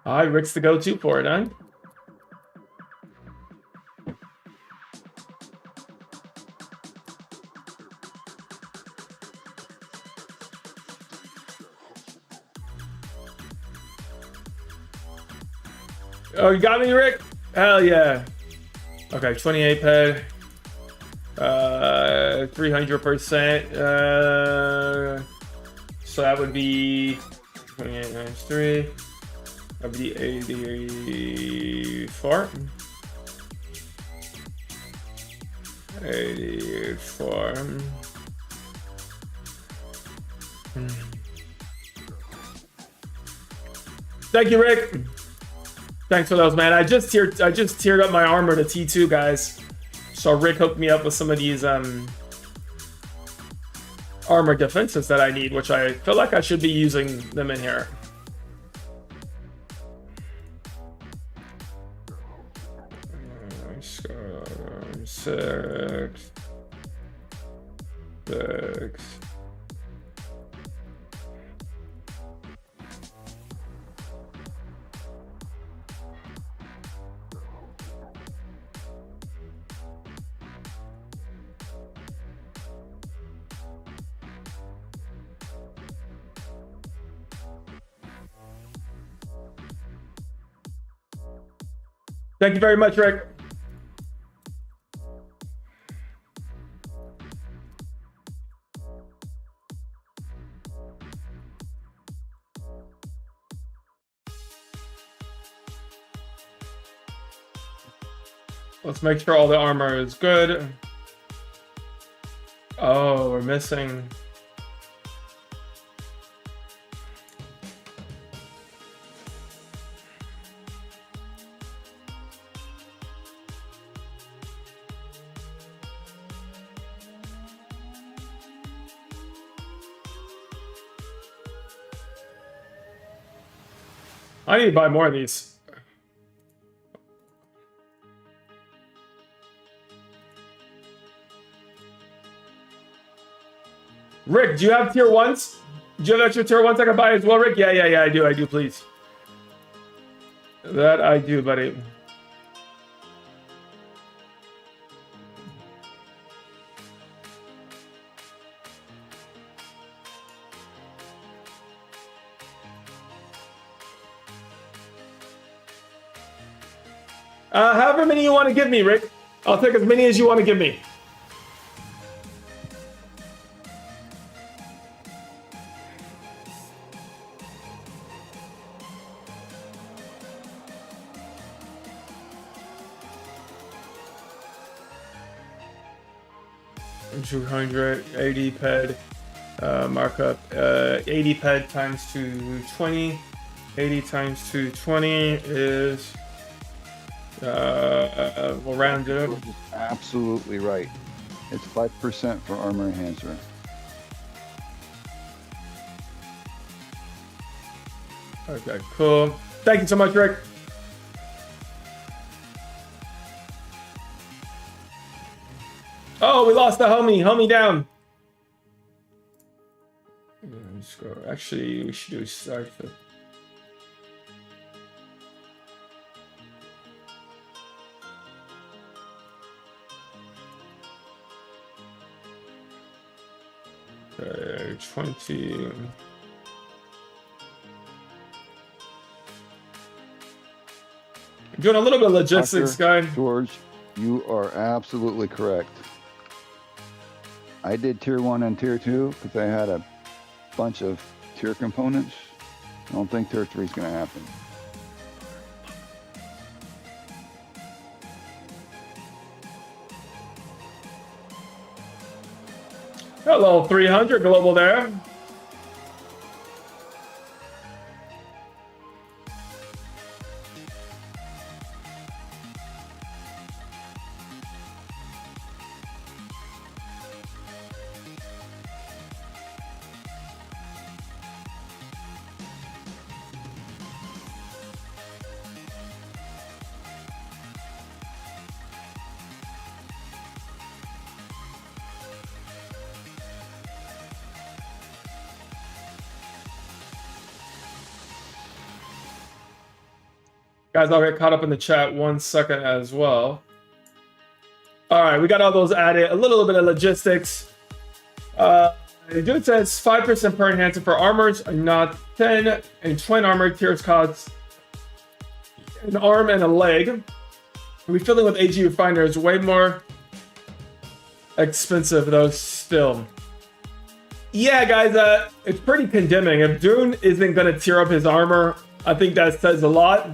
All right, Rick's the go-to for it, huh? Oh, you got me, Rick? Hell yeah. Okay, 28 ped. 300%. So that would be 28 times 3. That would be 84. 84. Thank you, Rick. Thanks for those, man. I just tiered up my armor to T2, guys. So Rick hooked me up with some of these armor defenses that I need, which I feel like I should be using them in here. Six. Thank you very much, Rick. Let's make sure all the armor is good. Oh, we're missing. I need to buy more of these. Rick, do you have tier 1s? Do you have extra tier 1s I can buy as well, Rick? Yeah, I do, please. That I do, buddy. However many you want to give me, Rick. I'll take as many as you want to give me. $280 ped markup. 80 ped times 220. 80 times 220 is we'll round it up. Absolutely right. It's 5% for armor enhancer. Okay, cool. Thank you so much, Rick. Oh, we lost the homie. Homie down. Let's go. Actually, we should do start the. Okay, 20. Doing a little bit of logistics, guy. George, you are absolutely correct. I did tier 1 and tier 2 because I had a bunch of tier components. I don't think tier 3 is going to happen. Hello, 300 global there. Guys, I'll get caught up in the chat 1 second as well. All right, we got all those added. A little bit of logistics. Dude says 5% per enhancer for armors, not 10, and twin armor tiers costs an arm and a leg. Refilling with AG refiners way more expensive though still. Yeah, guys, it's pretty condemning. If Dune isn't gonna tear up his armor, I think that says a lot.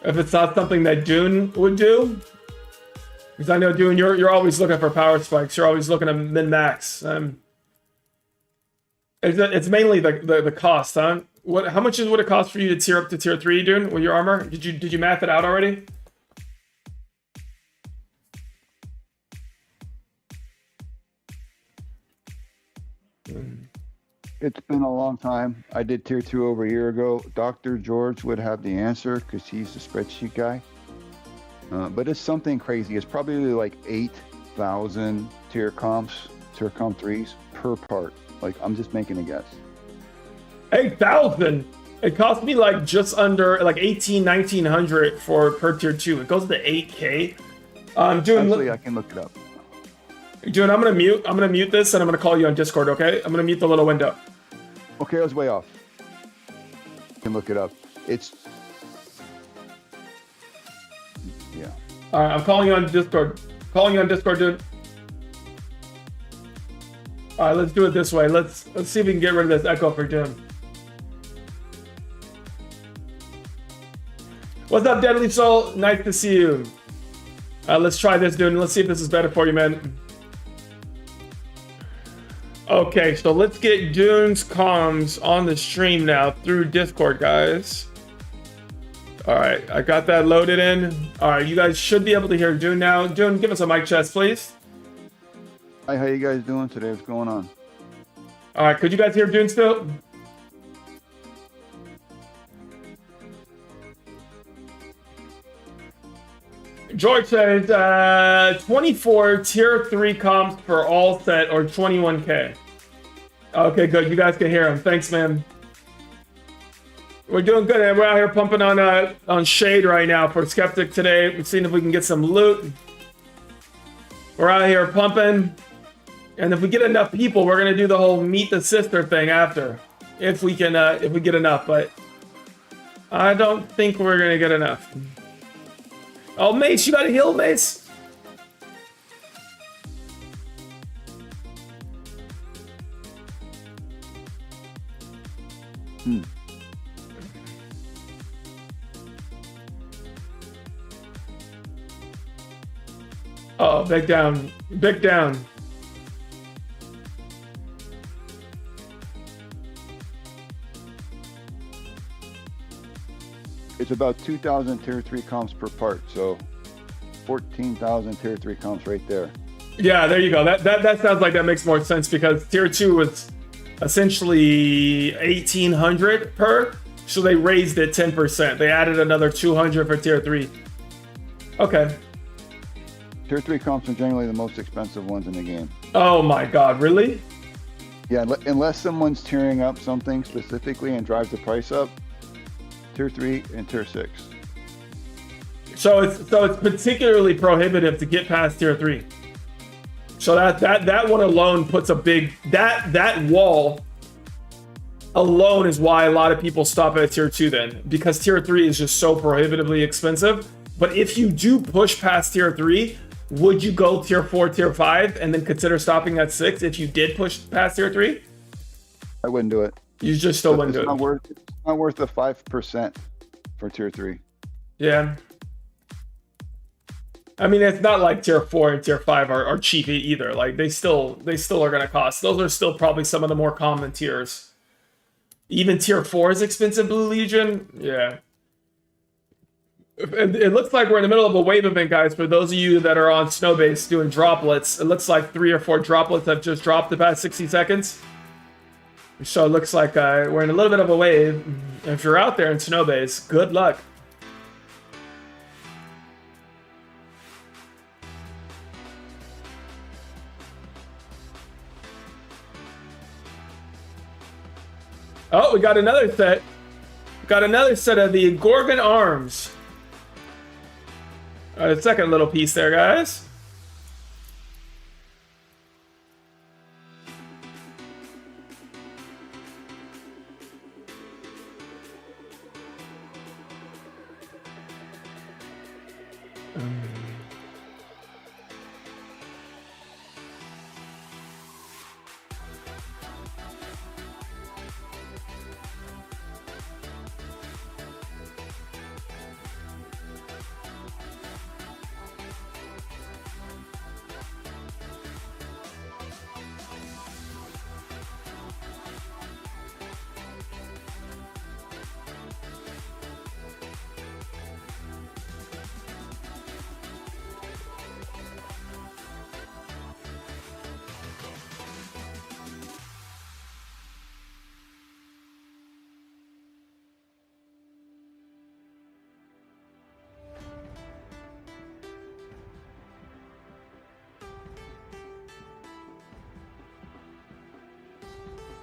If it's not something that Dune would do. Because I know Dune, you're always looking for power spikes. You're always looking to min-max. It's mainly the cost, huh? How much would it cost for you to tier up to tier 3, Dune, with your armor? Did you math it out already? It's been a long time. I did tier 2 over a year ago. Dr. George would have the answer because he's the spreadsheet guy. But it's something crazy. It's probably like 8,000 tier comp 3s per part. Like, I'm just making a guess. 8,000. It cost me like just under like 1900 for per tier 2. It goes to 8K. Actually, I can look it up. Dune, I'm gonna mute this and I'm gonna call you on Discord, okay? I'm gonna mute the little window. Okay, I was way off. You can look it up. It's yeah. Alright, I'm calling you on Discord. Calling you on Discord, dude. Alright, let's do it this way. Let's see if we can get rid of this echo for Dune. What's up, Deadly Soul? Nice to see you. Let's try this, dude. Let's see if this is better for you, man. Okay, so let's get Dune's comms on the stream now through Discord, guys. Alright, I got that loaded in. Alright, you guys should be able to hear Dune now. Dune, give us a mic check, please. Hi, how you guys doing today? What's going on? Alright, could you guys hear Dune still? George says 24 tier 3 comps for all set or 21k. Okay, good. You guys can hear him. Thanks, man. We're doing good. We're out here pumping on Shade right now for Skeptic today. We're seeing if we can get some loot. We're out here pumping. And if we get enough people, we're gonna do the whole meet the sister thing after. If we can if we get enough, but I don't think we're gonna get enough. Oh, Mace, you got a heal, Mace? Oh, back down. Back down. It's about 2,000 tier 3 comps per part, so 14,000 tier 3 comps right there. Yeah, there you go. That sounds like that makes more sense because tier 2 was essentially 1,800 per, so they raised it 10%. They added another 200 for tier 3. Okay. Tier 3 comps are generally the most expensive ones in the game. Oh my god, really? Yeah, unless someone's tiering up something specifically and drives the price up, tier 3 and tier 6. So it's particularly prohibitive to get past tier 3. So that one alone puts a big that wall alone is why a lot of people stop at tier 2 then, because tier 3 is just so prohibitively expensive. But if you do push past tier 3, would you go tier 4, tier 5 and then consider stopping at 6 if you did push past tier 3? I wouldn't do it. You just still wouldn't do it. It's not worth the 5% for tier 3. Yeah. I mean, it's not like tier 4 and tier 5 are cheap either. Like they still are gonna cost. Those are still probably some of the more common tiers. Even tier 4 is expensive, Blue Legion. Yeah. It looks like we're in the middle of a wave event, guys. For those of you that are on Snowbase doing droplets, it looks like 3 or 4 droplets have just dropped the past 60 seconds. So it looks like we're in a little bit of a wave. If you're out there in Snowbase, good luck. Oh, we got another set. Got another set of the Gorgon arms. A second little piece there, guys.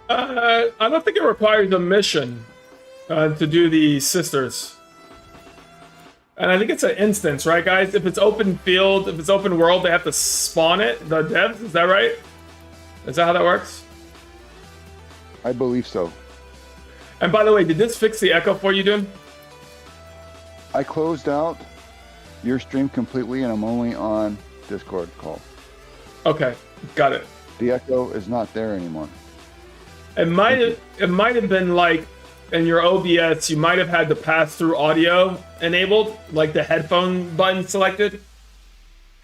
I don't think it requires a mission to do the sisters. And I think it's an instance, right, guys? If it's open field, if it's open world, they have to spawn it, the devs. Is that right? Is that how that works? I believe so. And by the way, did this fix the echo for you, dude? I closed out your stream completely, and I'm only on Discord call. Okay, got it. The echo is not there anymore. It might have been like in your OBS, you might have had the pass-through audio enabled, like the headphone button selected,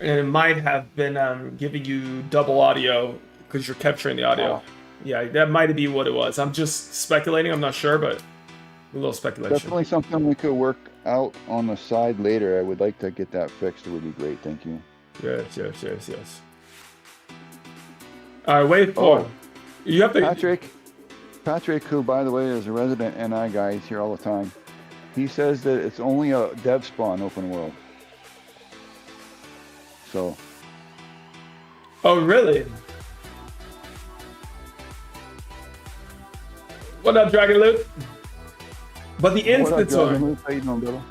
and it might have been giving you double audio because you're capturing the audio. Oh. Yeah, that might be what it was. I'm just speculating. I'm not sure, but a little speculation. Definitely something we could work out on the side later. I would like to get that fixed. It would be great. Thank you. Yes. All right, wait for Oh. you have to. Patrick, who by the way is a resident NI guy, he's here all the time. He says that it's only a dev spawn open world. So Oh, really? What up, Dragon Loot? But the what up, instance Dragon one, Loot? How you doing, brother?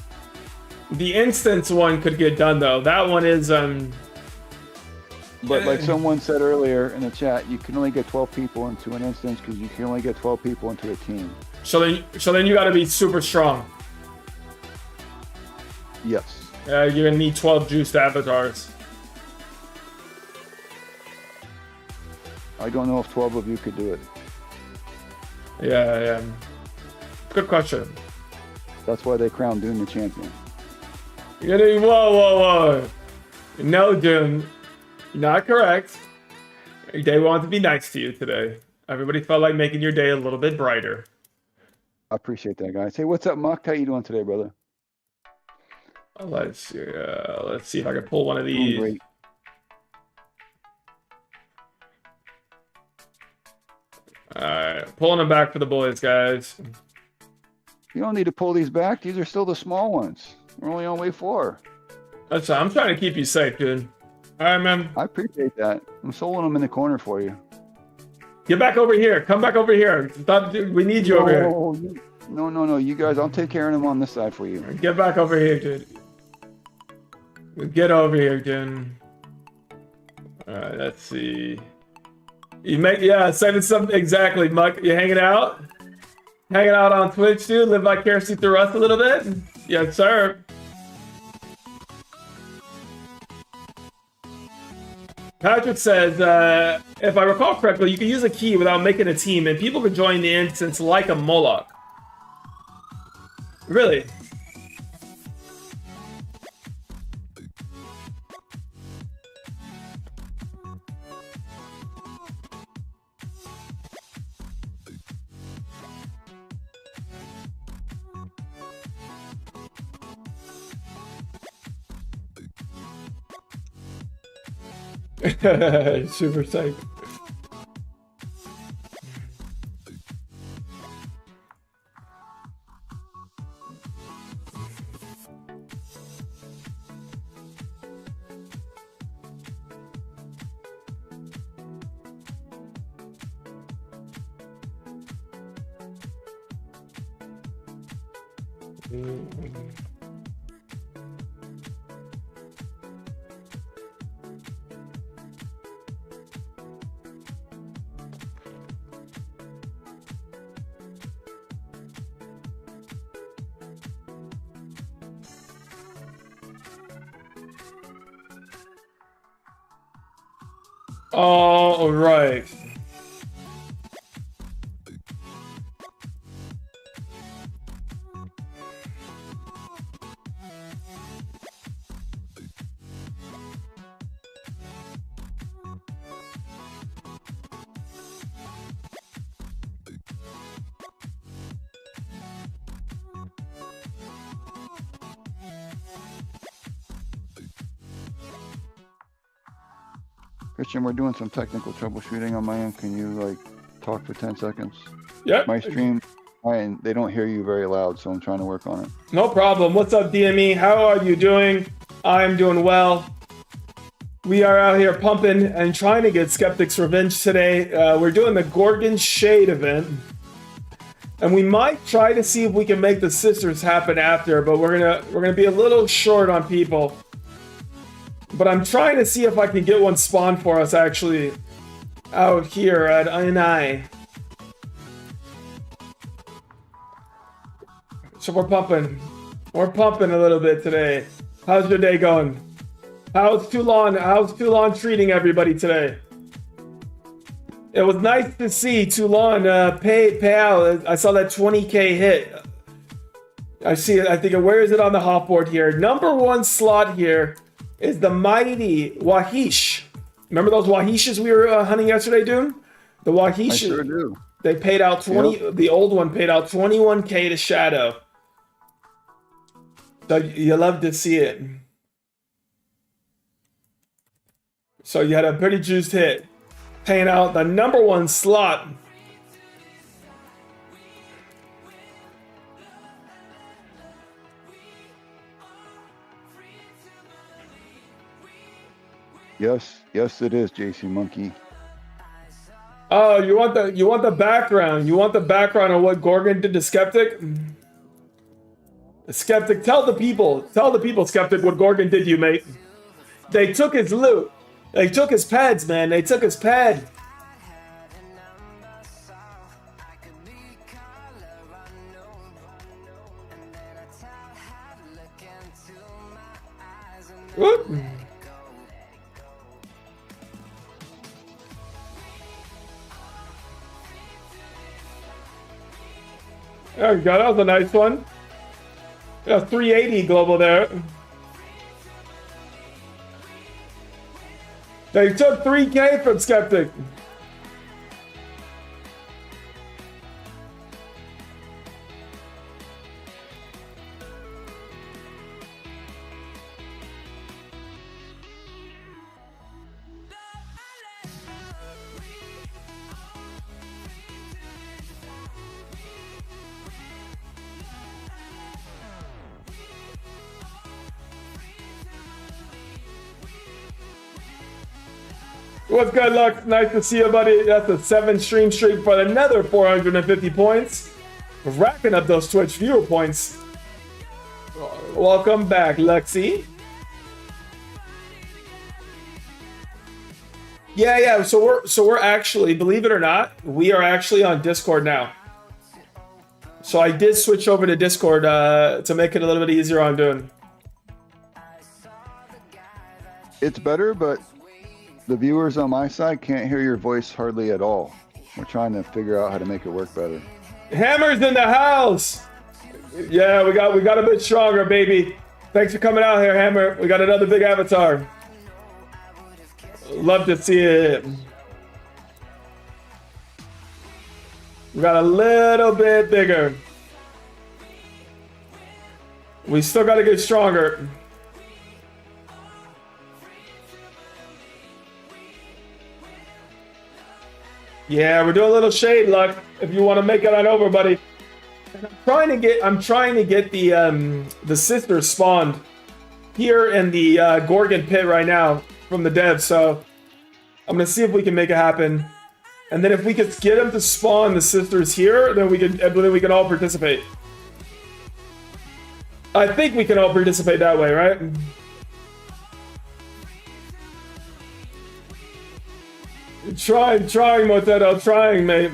the instance one could get done though. That one is But like someone said earlier in the chat, you can only get 12 people into an instance because you can only get 12 people into a team. So then you got to be super strong. Yes. You're gonna need 12 juiced avatars. I don't know if 12 of you could do it. Yeah. Good question. That's why they crowned Doom the champion. You're gonna whoa. No, Doom. Not correct. They want to be nice to you today. Everybody felt like making your day a little bit brighter. I appreciate that, guys. Hey, what's up, Muck? How you doing today, brother? Let's see if I can pull one of Doing these. great. Alright, pulling them back for the boys, guys. You don't need to pull these back. These are still the small ones. We're only on wave 4. I'm trying to keep you safe, dude. Alright, man. I appreciate that. I'm soling them in the corner for you. Get back over here. Come back over here. Stop, dude. We need you over here. No. You guys, I'll take care of them on this side for you. Get back over here, dude. Get over here, dude. Alright, let's see. Sending something exactly, Muck. You hanging out? Hanging out on Twitch, dude? Live vicariously through us a little bit? Yes, sir. Patrick says, if I recall correctly, you can use a key without making a team, and people can join the instance like a Moloch. Really? Super psyched. All right. Christian, we're doing some technical troubleshooting on my end. Can you like talk for 10 seconds? Yep. My stream, and they don't hear you very loud, so I'm trying to work on it. No problem. What's up, DME? How are you doing? I'm doing well. We are out here pumping and trying to get Skeptic's Revenge today. We're doing the Gorgon Shade event. And we might try to see if we can make the sisters happen after, but we're gonna be a little short on people. But I'm trying to see if I can get one spawned for us actually out here at INI. So we're pumping. We're pumping a little bit today. How's your day going? How's Toulon treating everybody today? It was nice to see Toulon pay out. I saw that 20K hit. I see it. I think, where is it on the hot board here? Number one slot here is the mighty Wahish. Remember those Wahishes we were hunting yesterday, Dune? The Wahish. I sure do. They paid out 20. Yep. The old one paid out 21K to Shadow. So you love to see it. So you had a pretty juiced hit, paying out the number one slot. Yes, it is, JC Monkey. Oh, you want the background. You want the background of what Gorgon did to Skeptic? Skeptic, tell the people, Skeptic, what Gorgon did to you, mate. They took his loot. They took his pads, man. They took his pad. Whoop. There we go. That was a nice one. Yeah, 380 global there. They took 3K from Skeptic. What's good, Lux? Nice to see you, buddy. That's a 7 stream streak for another 450 points. Racking up those Twitch viewer points. Welcome back, Lexi. Yeah. So we're actually, believe it or not, we are actually on Discord now. So I did switch over to Discord to make it a little bit easier on doing. It's better, but the viewers on my side can't hear your voice hardly at all. We're trying to figure out how to make it work better. Hammer's in the house. Yeah, we got a bit stronger, baby. Thanks for coming out here, Hammer. We got another big avatar. Love to see it. We got a little bit bigger. We still got to get stronger. Yeah, we're doing a little shade, Luck. If you want to make it on over, buddy. And I'm trying to get the sisters spawned here in the Gorgon pit right now from the dev. So I'm gonna see if we can make it happen. And then if we could get them to spawn the sisters here, then we can all participate. I think we can all participate that way, right? Trying, Moteto, trying, mate.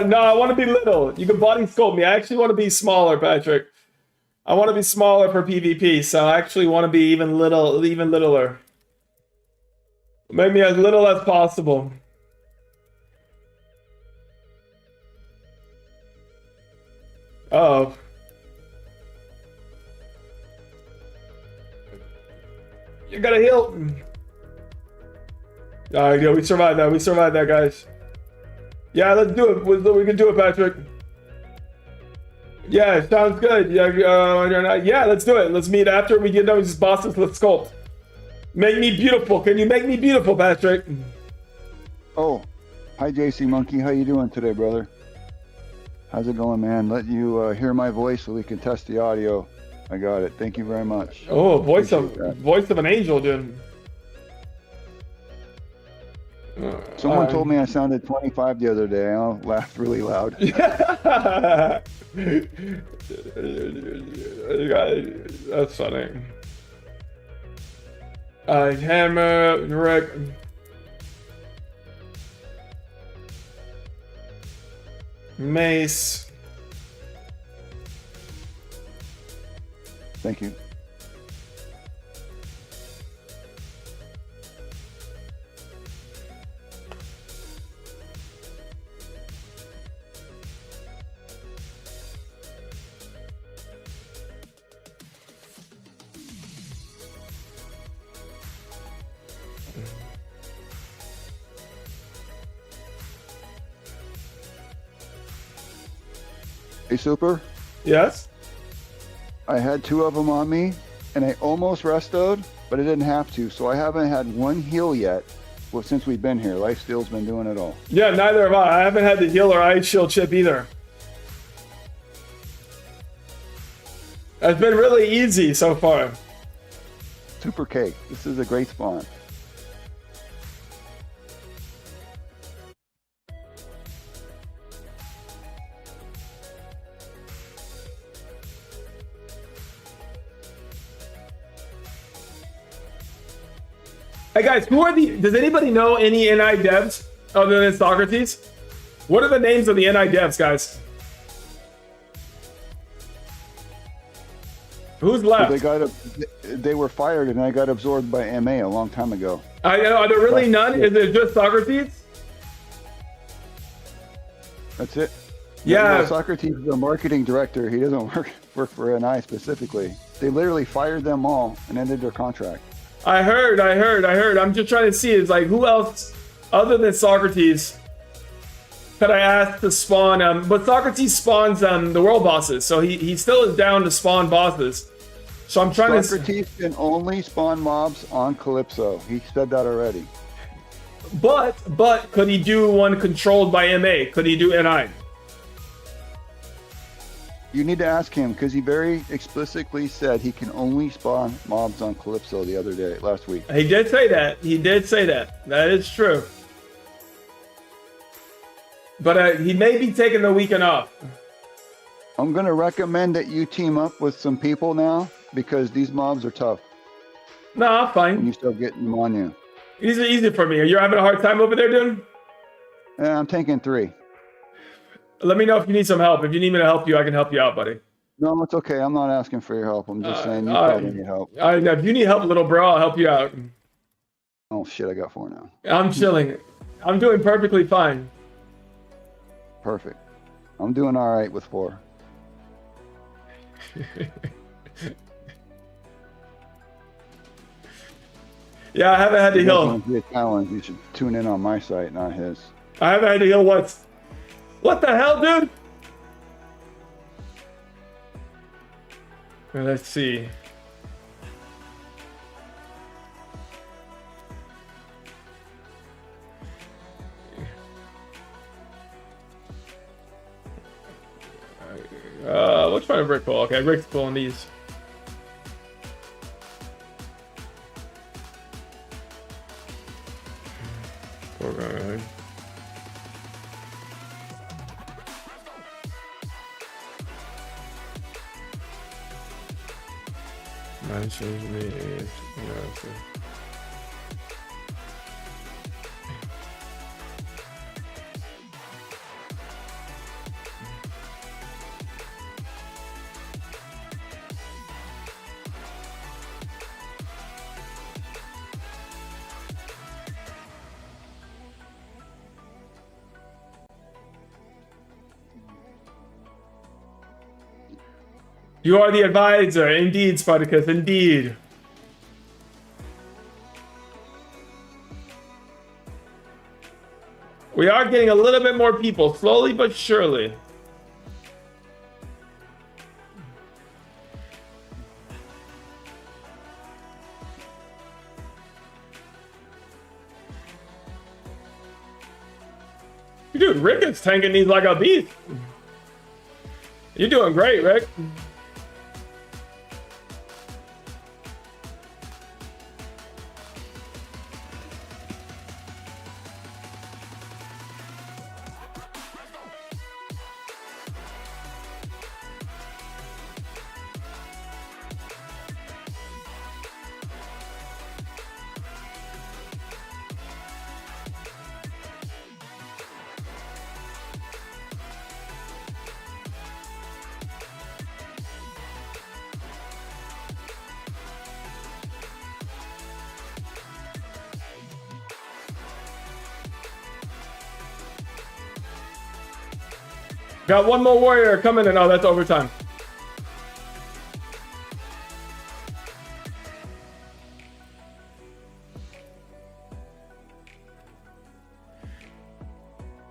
No, I want to be little. You can body sculpt me. I actually want to be smaller, Patrick. I want to be smaller for PvP, so I actually want to be even littler. Make me as little as possible. Uh-oh. You gotta heal. Yeah, we survived that. We survived that, guys. Yeah, let's do it. We can do it, Patrick. Yeah, sounds good. Yeah, let's do it. Let's meet after we get done with these bosses. Let's sculpt. Make me beautiful. Can you make me beautiful, Patrick? Oh, hi JC Monkey. How you doing today, brother? How's it going, man? Let you hear my voice so we can test the audio. I got it. Thank you very much. Oh, voice Appreciate of an angel, dude. Someone told me I sounded 25 the other day. I laughed really loud. That's funny. Hammer, Rick. Mace. Thank you. Hey, Super. Yes? I had 2 of them on me, and I almost restoed, but I didn't have to, so I haven't had one heal yet. Well, since we've been here, Lifesteal's been doing it all. Yeah, neither have I. I haven't had the heal or ice shield chip either. It's been really easy so far. Super cake. This is a great spawn. Hey guys, does anybody know any NI devs other than Socrates? What are the names of the NI devs, guys? Who's left? They were fired and I got absorbed by MA a long time ago. I know. Are there really none? Is it just Socrates? That's it. Yeah. Well, Socrates is a marketing director. He doesn't work for NI specifically. They literally fired them all and ended their contract. I heard. I'm just trying to see, is like, who else other than Socrates could I ask to spawn? But Socrates spawns the world bosses, so he still is down to spawn bosses. So I'm trying Socrates can only spawn mobs on Calypso. He said that already. But could he do one controlled by MA? Could he do NI? You need to ask him because he very explicitly said he can only spawn mobs on Calypso the other day, last week. He did say that. That is true. But he may be taking the weekend off. I'm going to recommend that you team up with some people now because these mobs are tough No, I'm when fine. you start getting them on you. Easy for me. You're having a hard time over there, dude? Yeah, I'm taking 3. Let me know if you need some help. If you need me to help you, I can help you out, buddy. No, it's okay. I'm not asking for your help. I'm just saying you probably need help. If you need help, little bro, I'll help you out. Oh, shit. I got 4 now. I'm chilling. I'm doing perfectly fine. Perfect. I'm doing all right with 4. Yeah, I haven't had to If you guys heal. want to be a challenge, you should tune in on my site, not his. I haven't had to heal once. What the hell, dude? Well, let's see. Which one did Rick pull? Okay, Rick's pulling these. Alright. Mentions me. You are the advisor, indeed, Spartacus, indeed. We are getting a little bit more people, slowly but surely. Dude, Rick is tanking these like a beast. You're doing great, Rick. Got one more warrior coming in. Oh, that's overtime.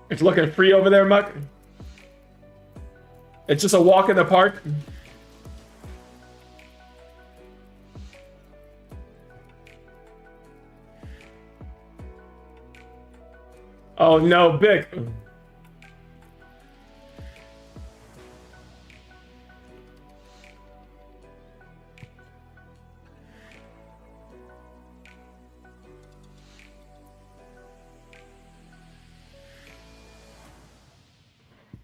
It's looking free over there, Muck. It's just a walk in the park. Oh no, Big.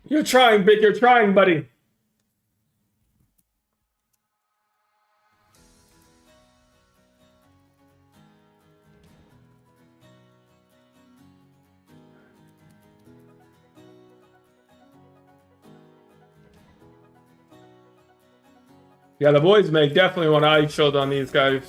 You're trying, Big. You're trying, buddy. Yeah, the boys may definitely want eye shield on these guys.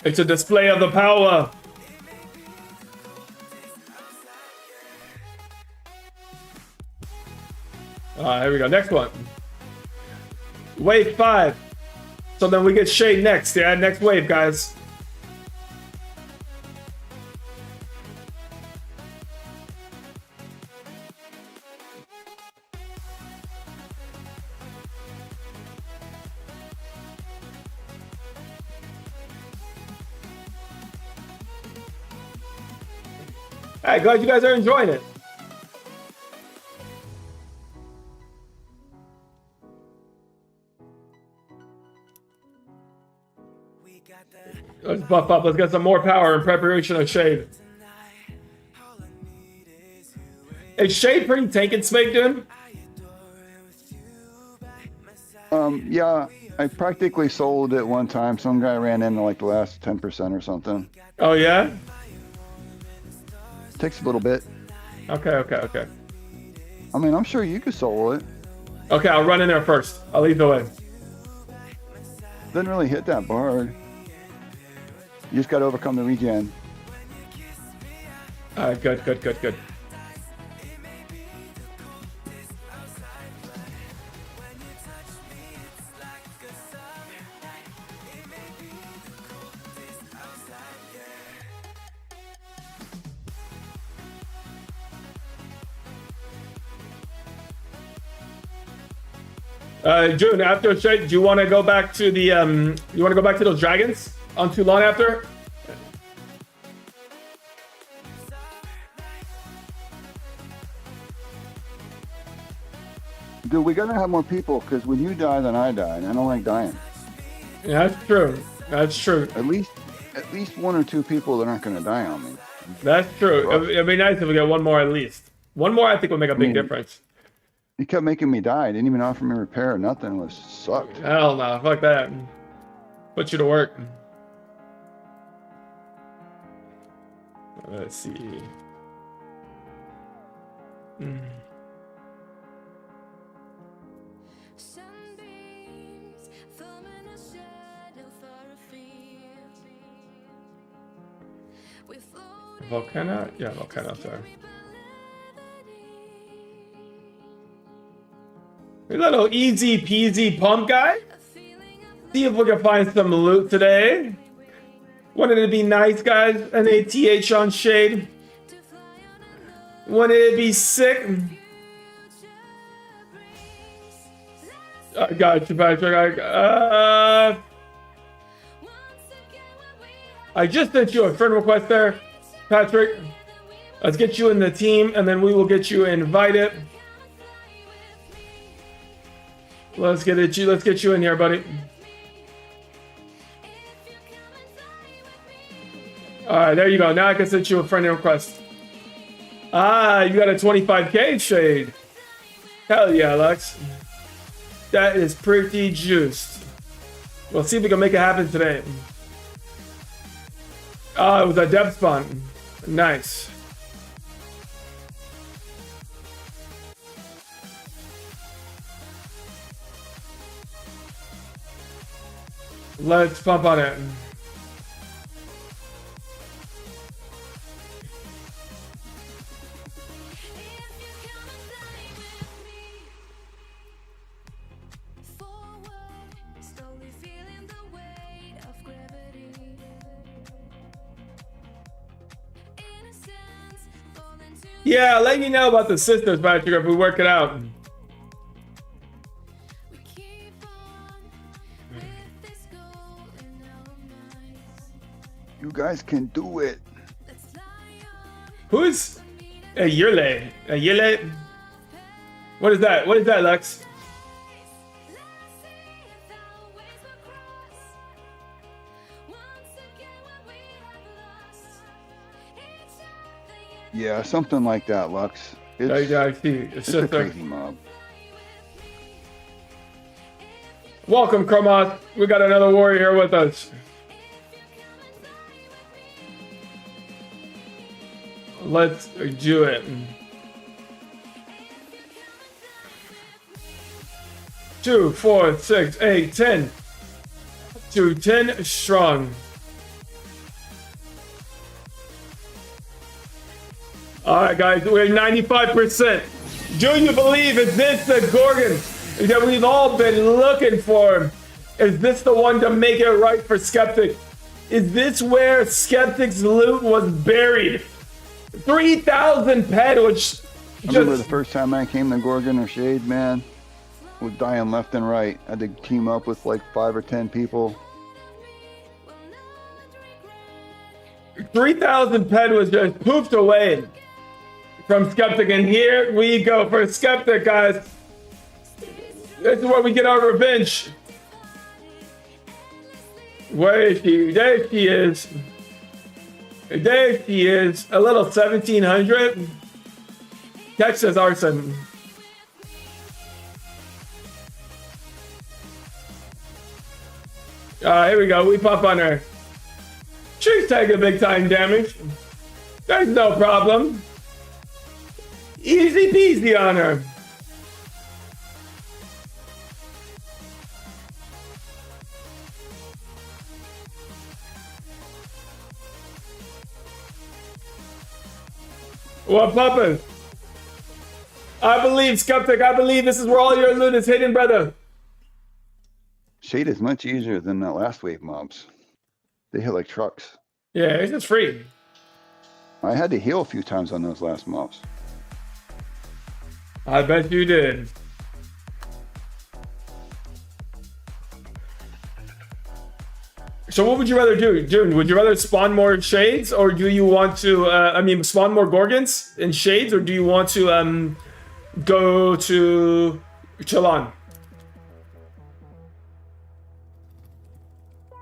It's a display of the power. Here we go. Next one. Wave 5. So then we get Shade next. Yeah, next wave, guys. All right, glad you guys are enjoying it. Let's buff up. Let's get some more power in preparation of Shade. Is Shade pretty tank and Smake, dude? Yeah, I practically sold it one time. Some guy ran into like the last 10% or something. Oh, yeah? Takes a little bit. Okay. I mean, I'm sure you could solo it. Okay, I'll run in there first. I'll lead the way. Didn't really hit that hard. You just got to overcome the regen. All right, good. June, after Shade, do you want to go back to the you want to go back to those dragons on Toulon after? Dude, we gotta have more people because when you die, then I die, and I don't like dying. Yeah, that's true. At least one or two people that aren't gonna die on me. That's true. It'd be nice if we get one more at least. One more, I think, would make a big difference. He kept making me die. Didn't even offer me repair or nothing. It was sucked. Hell no, fuck that. Put you to work. Let's see. Sunbeams forming a shadow for a field. We float Volcano? Yeah, Volcano, sorry. A little easy peasy pump guy. See if we can find some loot today. Wanted to be nice, guys. An ATH on Shade. Wanted to be sick. I got you, Patrick. I just sent you a friend request there, Patrick. Let's get you in the team, and then we will get you invited. Let's get you in here, buddy. All right, there you go. Now I can send you a friend request. Ah, you got a 25K Shade. Hell yeah, Lex. That is pretty juiced. We'll see if we can make it happen today. Oh, it was a depth spawn. Nice. Let's pump on it. Yeah, let me know about the sisters, Patrick, if we work it out. You guys can do it. Who's a Yirle? A Yirle? What is that? What is that, Lex? Yeah, something like that, Lux. I see. It's a crazy mob. Welcome, Kromas. We got another warrior here with us. Let's do it. 2, 4, 6, 8, 10. 210 strong. All right, guys, we're 95%. Do you believe is this the Gorgon that we've all been looking for? Is this the one to make it right for Skeptic? Is this where Skeptic's loot was buried? 3,000 ped, which I remember the first time I came to Gorgon or Shade, man, was dying left and right. I had to team up with like 5 or 10 people. 3,000 ped was just poofed away from Skeptic, and here we go for Skeptic, guys. This is where we get our revenge. Where is she? There she is. There she is. A little 1,700. Catch this arson. Here we go. We pop on her. She's taking big time damage. There's no problem. Easy peasy on her. What poppin'? I believe, Skeptic. I believe this is where all your loot is hidden, brother. Shade is much easier than that last wave mobs. They hit like trucks. Yeah, it's just free. I had to heal a few times on those last mobs. I bet you did. So what would you rather do? Dude, would you rather spawn more Shades, or do you want to, spawn more Gorgons in Shades, or do you want to go to Chelan?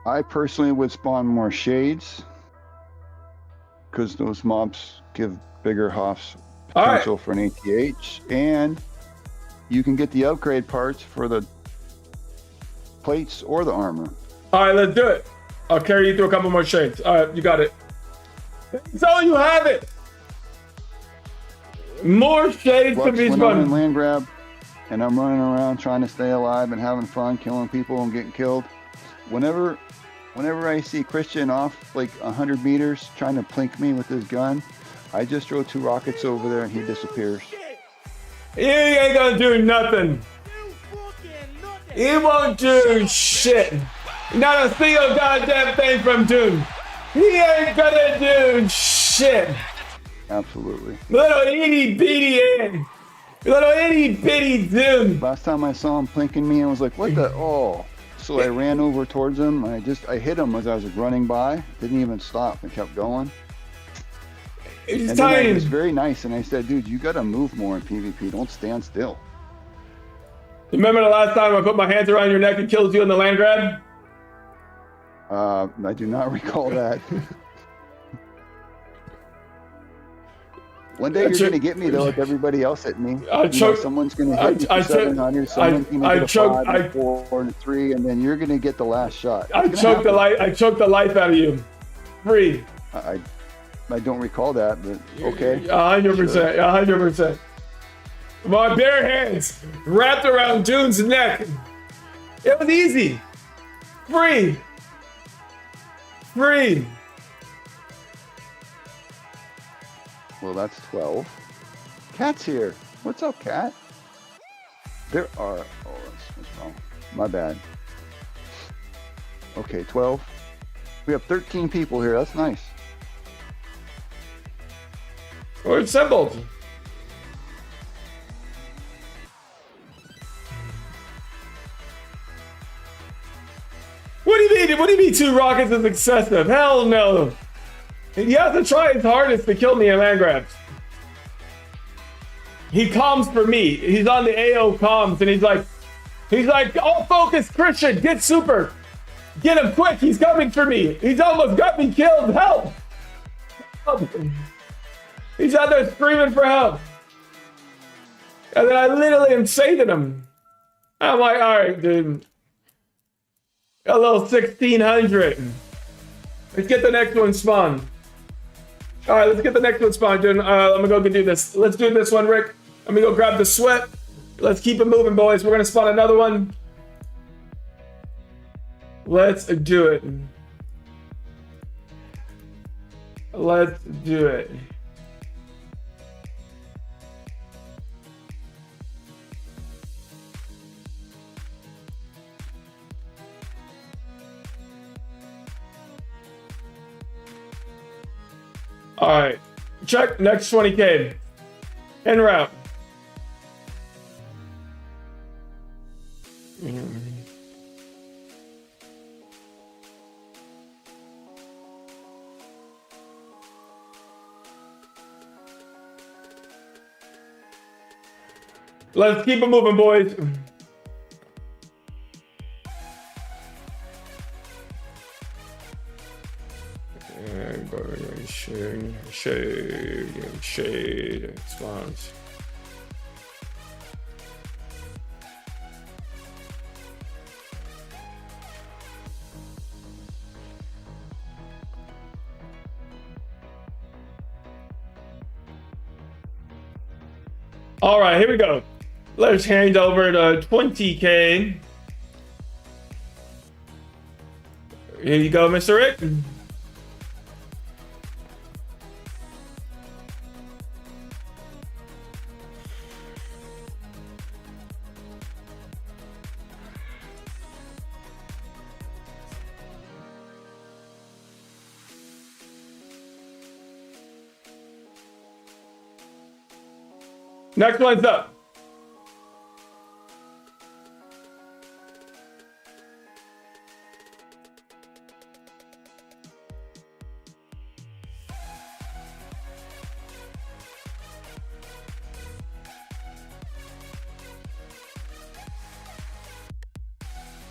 I personally would spawn more Shades because those mobs give bigger hops potential for an ATH, and you can get the upgrade parts for the plates or the armor. All right, let's do it. I'll carry you through a couple more shades. All right, you got it. So you have it. More shades to Flux, be when I'm in spun. land grab and I'm running around trying to stay alive and having fun, killing people and getting killed, whenever I see Christian off like 100 meters trying to plink me with his gun, I just throw 2 rockets over there and he disappears. He ain't gonna do nothing. He won't do shit. Not a single goddamn thing from Dune. He ain't gonna do shit. Absolutely. Little itty bitty Dune. Last time I saw him plinking me, I was like, what the? Oh. So I ran over towards him. I hit him as I was running by. Didn't even stop and kept going. He's And then I tiny. was very nice and I said, dude, you gotta move more in PvP. Don't stand still. Remember the last time I put my hands around your neck and killed you in the land grab? I do not recall that. One day you're gonna get me though, with everybody else hitting me. Someone's gonna hit me for 700. Someone's gonna get a 5, a 4, and a 3, and then you're gonna get the last shot. I choked the life out of you. Free. I don't recall that, but okay. 100%. 100%. My bare hands wrapped around Dune's neck. It was easy. Free. Free. Well, that's 12. Cat's here. What's up, Cat? There are. Oh, that's wrong. My bad. Okay, 12. We have 13 people here. That's nice. We're assembled. What do you mean? What do you mean 2 rockets is excessive? Hell no. He has to try his hardest to kill me in land grabs. He comms for me. He's on the AO comms and he's like, all focus, Christian, get super. Get him quick, he's coming for me. He's almost got me killed, help. Help. He's out there screaming for help. And then I literally am saving him. I'm like, all right, dude. A little 1600. Let's get the next one spawned. All right, let's get the next one spawned, dude. Let me go do this. Let's do this one, Rick. Let me go grab the sweat. Let's keep it moving, boys. We're gonna spawn another one. Let's do it. Let's do it. All right, check next 20K. En route. Let's keep it moving, boys. Shade, spawns. All right, here we go. Let's hand over to 20K. Here you go, Mr. Rick. Next one's up.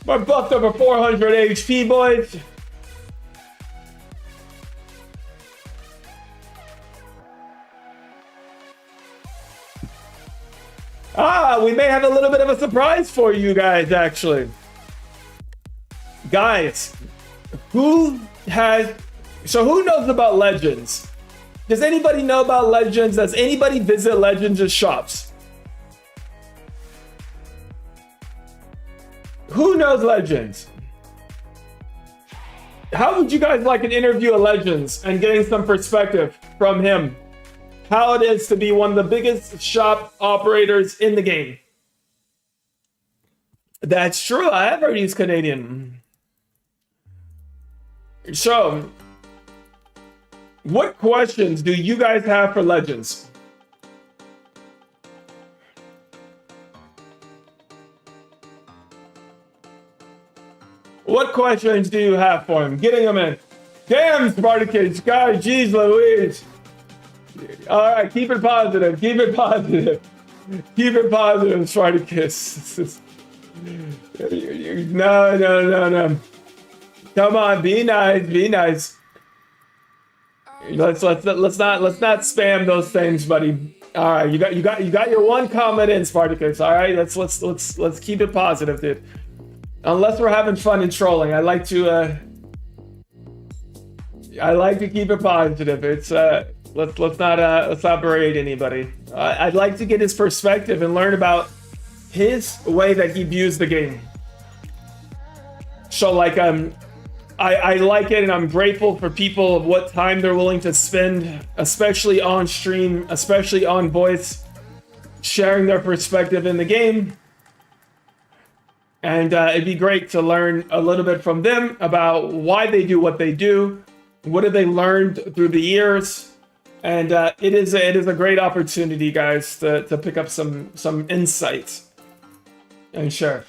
We're buffed over 400 HP, boys. We may have a little bit of a surprise for you guys, actually. Guys, who knows about Legends? Does anybody know about Legends? Does anybody visit Legends' shops? Who knows Legends? How would you guys like an interview of Legends and getting some perspective from him? How it is to be one of the biggest shop operators in the game. That's true. I have heard he's Canadian. So, what questions do you guys have for Legends? What questions do you have for him? Getting them in. Damn, Spartacus. God, jeez Louise. All right, keep it positive. Keep it positive. Keep it positive, Spartacus. No. Come on, be nice. Be nice. Let's not spam those things, buddy. All right, you got your one comment in, Spartacus. All right, let's keep it positive, dude. Unless we're having fun and trolling, I like to keep it positive. It's let's not berate anybody. I'd like to get his perspective and learn about his way that he views the game. So like I like it, and I'm grateful for people of what time they're willing to spend, especially on stream, especially on voice, sharing their perspective in the game. And it'd be great to learn a little bit from them about why they do what they do, what have they learned through the years, and it is a great opportunity, guys, to pick up some insights and share.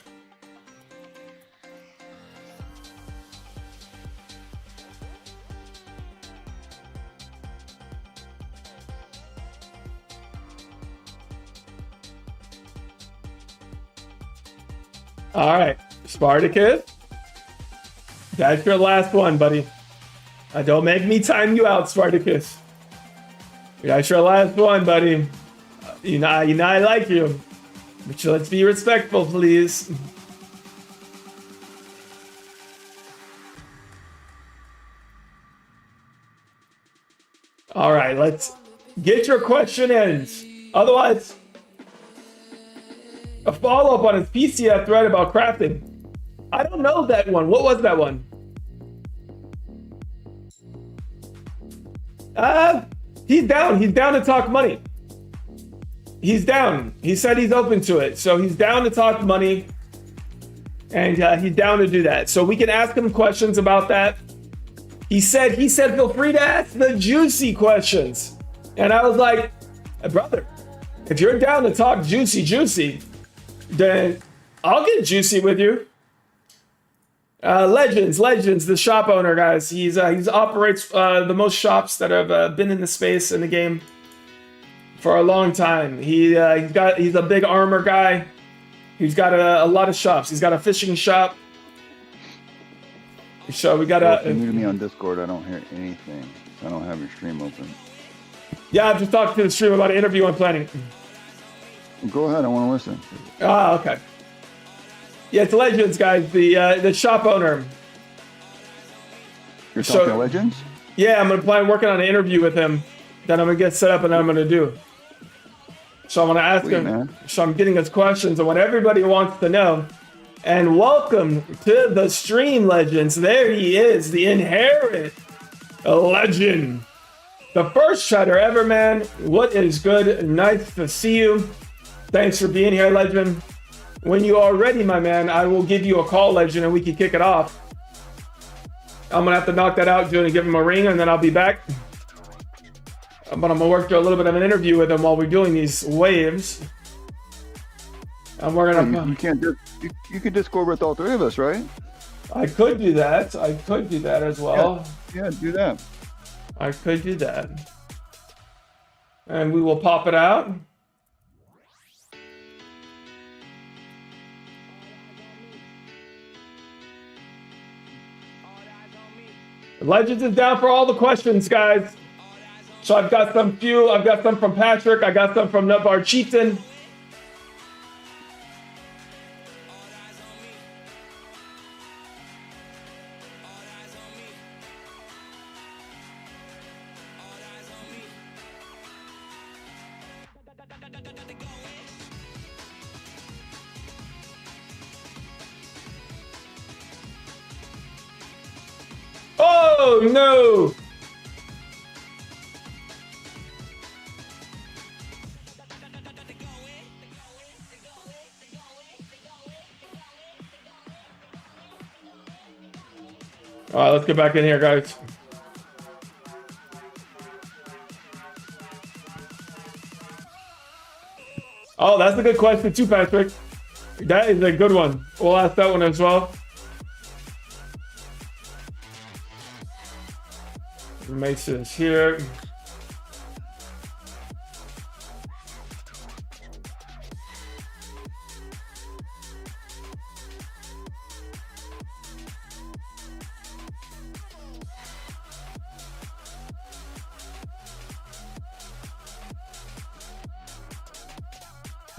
All right, Spartacus, that's your last one, buddy. Don't make me time you out, Spartacus. That's your last one, buddy. You know I like you, but let's be respectful, please. All right, let's get your question in. Otherwise, a follow-up on his PCF thread about crafting. I don't know that one. What was that one? He's down. He's down to talk money. He's down. He said he's open to it. So he's down to talk money. And he's down to do that. So we can ask him questions about that. He said feel free to ask the juicy questions. And I was like, brother, if you're down to talk juicy, then I'll get juicy with you. Legends, the shop owner, guys. He operates the most shops that have been in the space in the game for a long time. He's a big armor guy. He's got a lot of shops. He's got a fishing shop. So we got If you mute me on Discord, I don't hear anything. I don't have your stream open. Yeah, I've just talked to the stream about an interview I'm planning. Go ahead, I want to listen. Okay. Yeah, it's Legends, guys. The shop owner. You're talking Legends? Yeah, I'm gonna plan working on an interview with him that I'm gonna get set up and I'm gonna do. So I'm gonna ask him. Man. So I'm getting his questions and what everybody wants to know. And welcome to the stream, Legends. There he is, the inherent legend, the first chatter ever, man. What is good? Nice to see you. Thanks for being here, Legend. When you are ready, my man, I will give you a call, Legend, and we can kick it off. I'm gonna have to knock that out, June, and give him a ring, and then I'll be back. But I'm gonna work through a little bit of an interview with him while we're doing these waves. And we're gonna. You could Discord with all three of us, right? I could do that. I could do that as well. Yeah, do that. I could do that. And we will pop it out. Legends is down for all the questions, guys. So I've got some from Patrick. I got some from Nutbar Chieftain. Oh no! All right, let's get back in here, guys. Oh, that's a good question too, Patrick. That is a good one. We'll ask that one as well. Mason's here.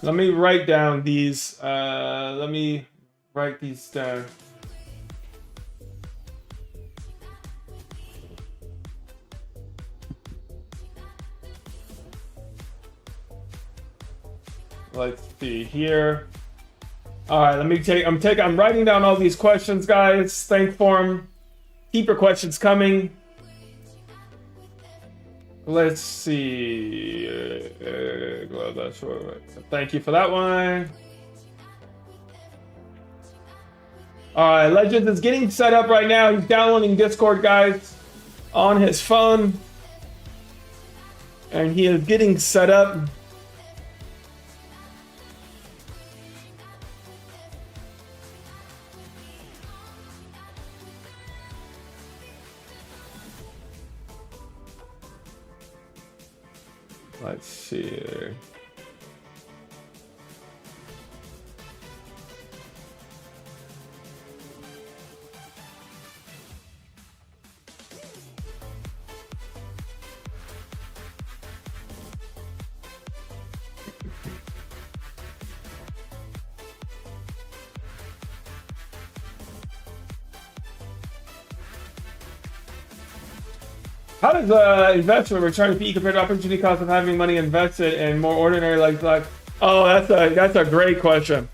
Let me write down these. Let me write these down. Let's see here. All right, let me take. I'm writing down all these questions, guys. Thank form. Keep your questions coming. Let's see. Well, that's what. Thank you for that one. All right, Legends is getting set up right now. He's downloading Discord, guys, on his phone, and he is getting set up. Let's see here. How does investment return fee compared to opportunity cost of having money invested in more ordinary like? Oh, that's a great question.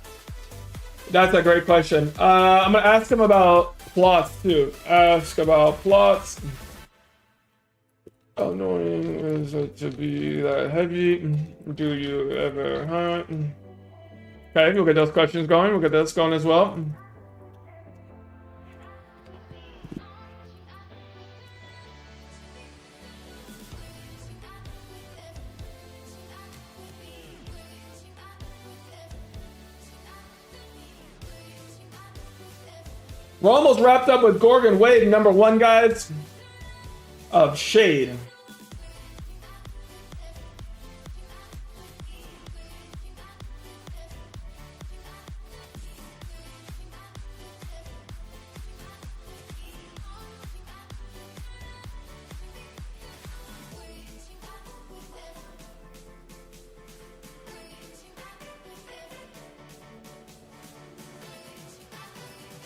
That's a great question. I'm gonna ask him about plots too. Ask about plots. How annoying is it to be that heavy? Do you ever hunt? Okay, we'll get those questions going. We'll get this going as well. We're almost wrapped up with Gorgon Wave number 1, guys, of Shade.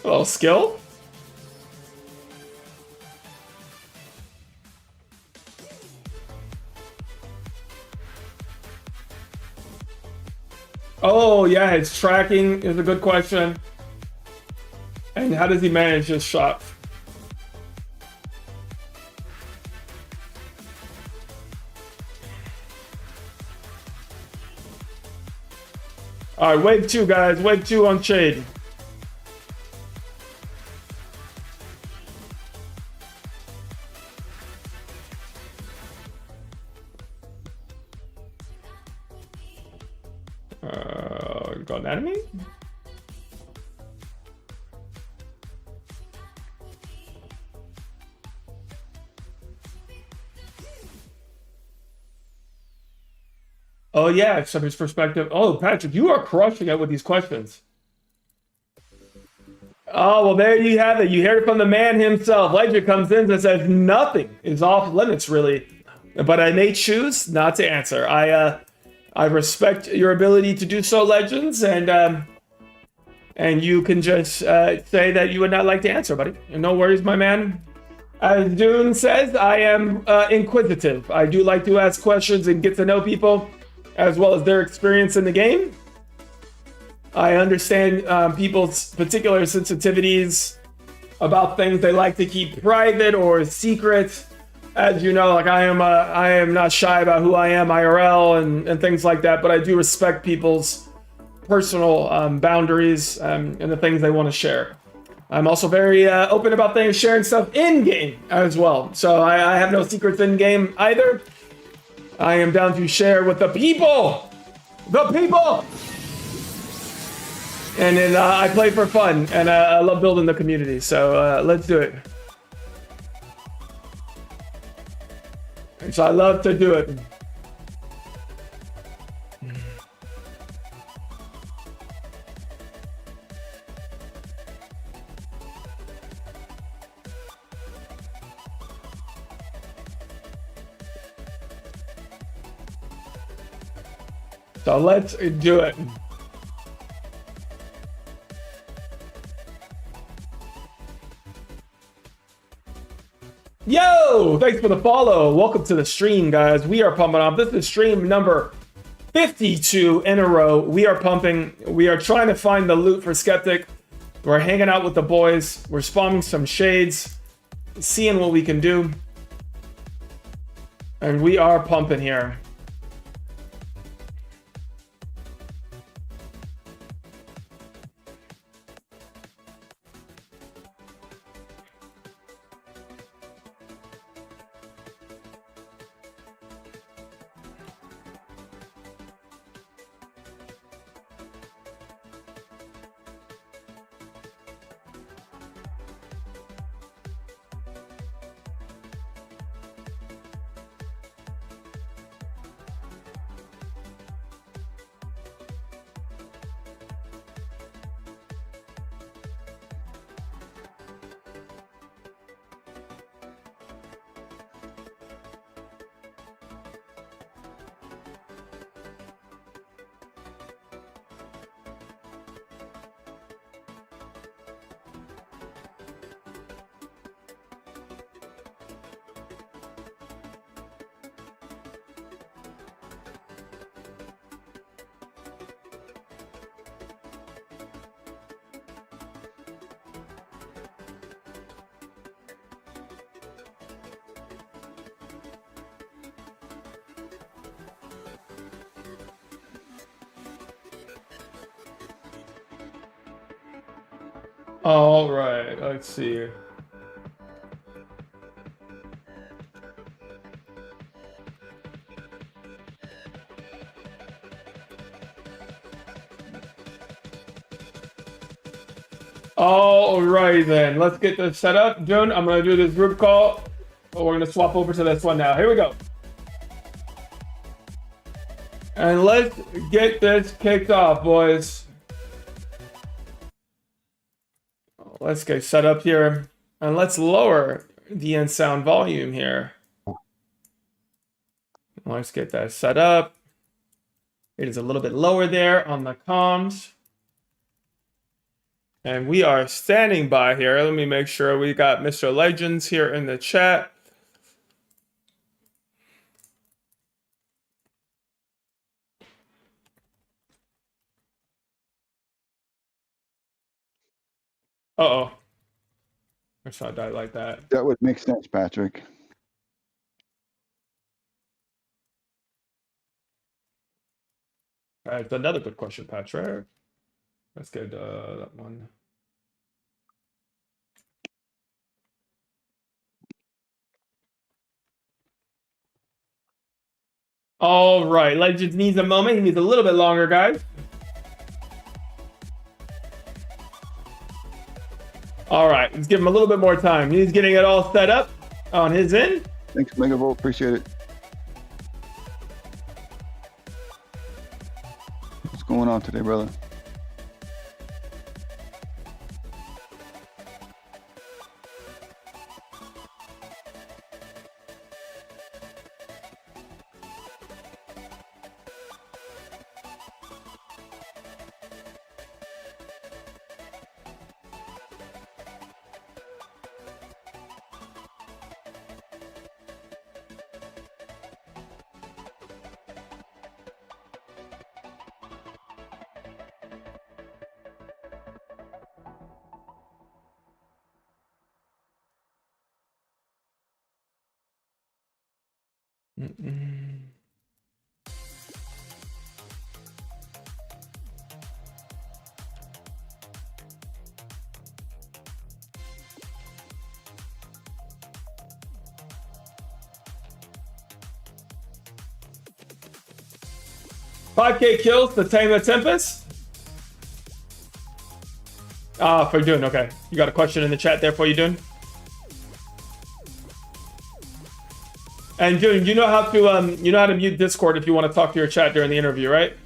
A little skill. Oh, yeah, his tracking is a good question. And how does he manage his shots? All right, wave 2, guys. Wave 2 on Shade. Got enemy? Oh yeah, accept his perspective. Oh, Patrick, you are crushing it with these questions. Oh, well, there you have it. You heard it from the man himself. Ledger comes in and says nothing is off limits, really. But I may choose not to answer. I respect your ability to do so, Legends, and you can just say that you would not like to answer, buddy. No worries, my man. As Dune says, I am inquisitive. I do like to ask questions and get to know people, as well as their experience in the game. I understand people's particular sensitivities about things they like to keep private or secret. As you know, like I am not shy about who I am IRL and things like that, but I do respect people's personal boundaries and the things they want to share. I'm also very open about things, sharing stuff in game as well. So I have no secrets in game either. I am down to share with the people. The people! And then I play for fun, and I love building the community. So let's do it. And so I love to do it. So let's do it. Yo, thanks for the follow. Welcome to the stream, guys. We are pumping up. This is stream number 52 in a row. We are pumping. We are trying to find the loot for Skeptic. We're hanging out with the boys. We're spawning some shades, seeing what we can do. And we are pumping here. All right, let's see. All right, then. Let's get this set up. June, I'm going to do this group call. Oh, we're going to swap over to this one now. Here we go. And let's get this kicked off, boys. Let's get set up here. And let's lower the end sound volume here. Let's get that set up. It is a little bit lower there on the comms. And we are standing by here. Let me make sure we got Mr. Legends here in the chat. Uh-oh. I saw it die like that. That would make sense, Patrick. That's another good question, Patrick. Let's get that one. All right, Legends needs a moment. He needs a little bit longer, guys. All right, let's give him a little bit more time. He's getting it all set up on his end. Thanks, Megavolt. Appreciate it. What's going on today, brother? $5K kills to tame the Tempest? Ah, for Dune, okay. You got a question in the chat there for you, Dune? And Dune, you know how to mute Discord if you want to talk to your chat during the interview, right?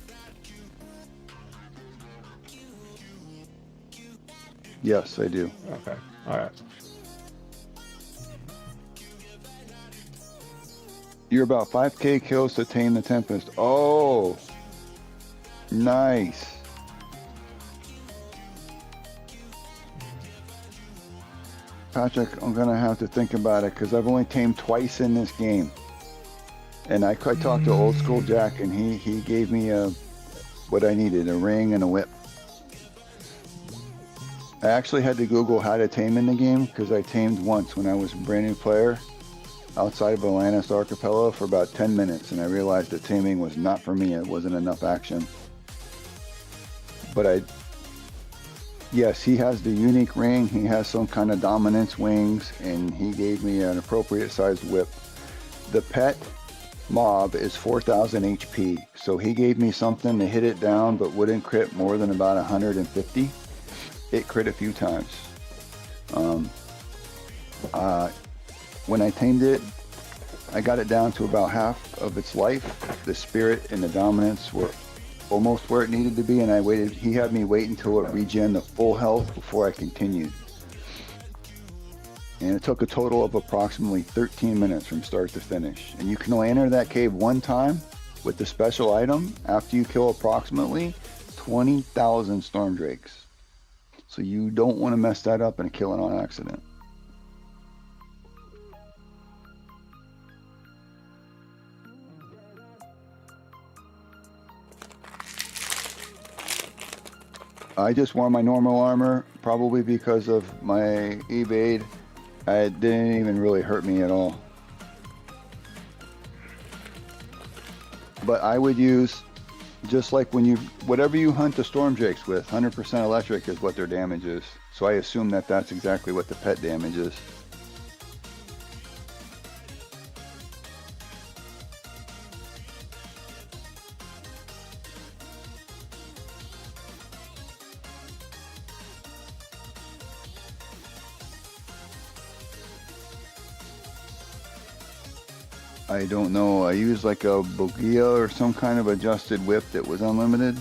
Yes, I do. Okay. All right. You're about 5K kills to tame the Tempest. Oh, nice. Patrick, I'm gonna have to think about it because I've only tamed twice in this game, and I talked to Old School Jack, and he gave me what I needed, a ring and a whip. I actually had to Google how to tame in the game because I tamed once when I was a brand new player outside of Atlantis Archipelago for about 10 minutes, and I realized that taming was not for me. It wasn't enough action. But yes, he has the unique ring. He has some kind of dominance wings, and he gave me an appropriate sized whip. The pet mob is 4,000 HP, so he gave me something to hit it down, but wouldn't crit more than about 150. It crit a few times. When I tamed it, I got it down to about half of its life. The spirit and the dominance were almost where it needed to be, and I waited. He had me wait until it regen to full health before I continued. And it took a total of approximately 13 minutes from start to finish. And you can only enter that cave one time with the special item after you kill approximately 20,000 storm drakes. So you don't want to mess that up and kill it on accident. I just wore my normal armor, probably because of my evade. It didn't even really hurt me at all. But I would use, just like when whatever you hunt the storm drakes with, 100% electric is what their damage is. So I assume that that's exactly what the pet damage is. I don't know. I used like a Bogia or some kind of adjusted whip that was unlimited.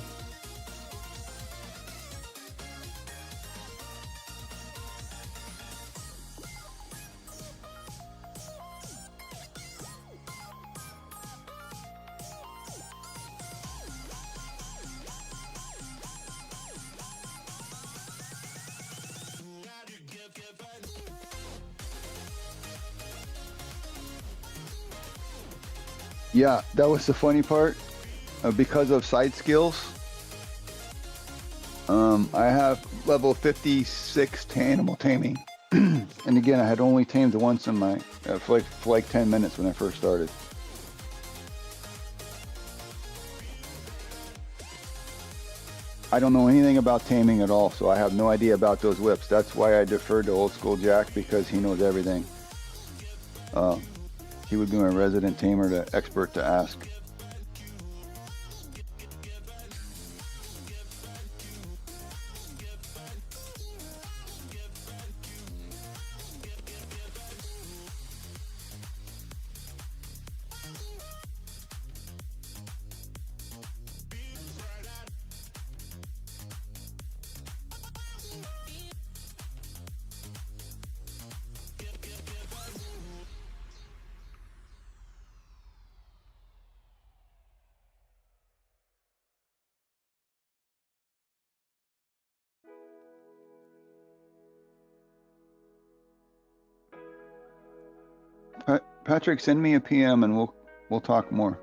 Yeah, that was the funny part. Because of side skills, I have level 56 to animal taming. And again, I had only tamed once in my for like 10 minutes when I first started. I don't know anything about taming at all, so I have no idea about those whips. That's why I deferred to Old School Jack, because he knows everything. He would be my resident tamer, the expert to ask. Patrick, send me a PM and we'll talk more.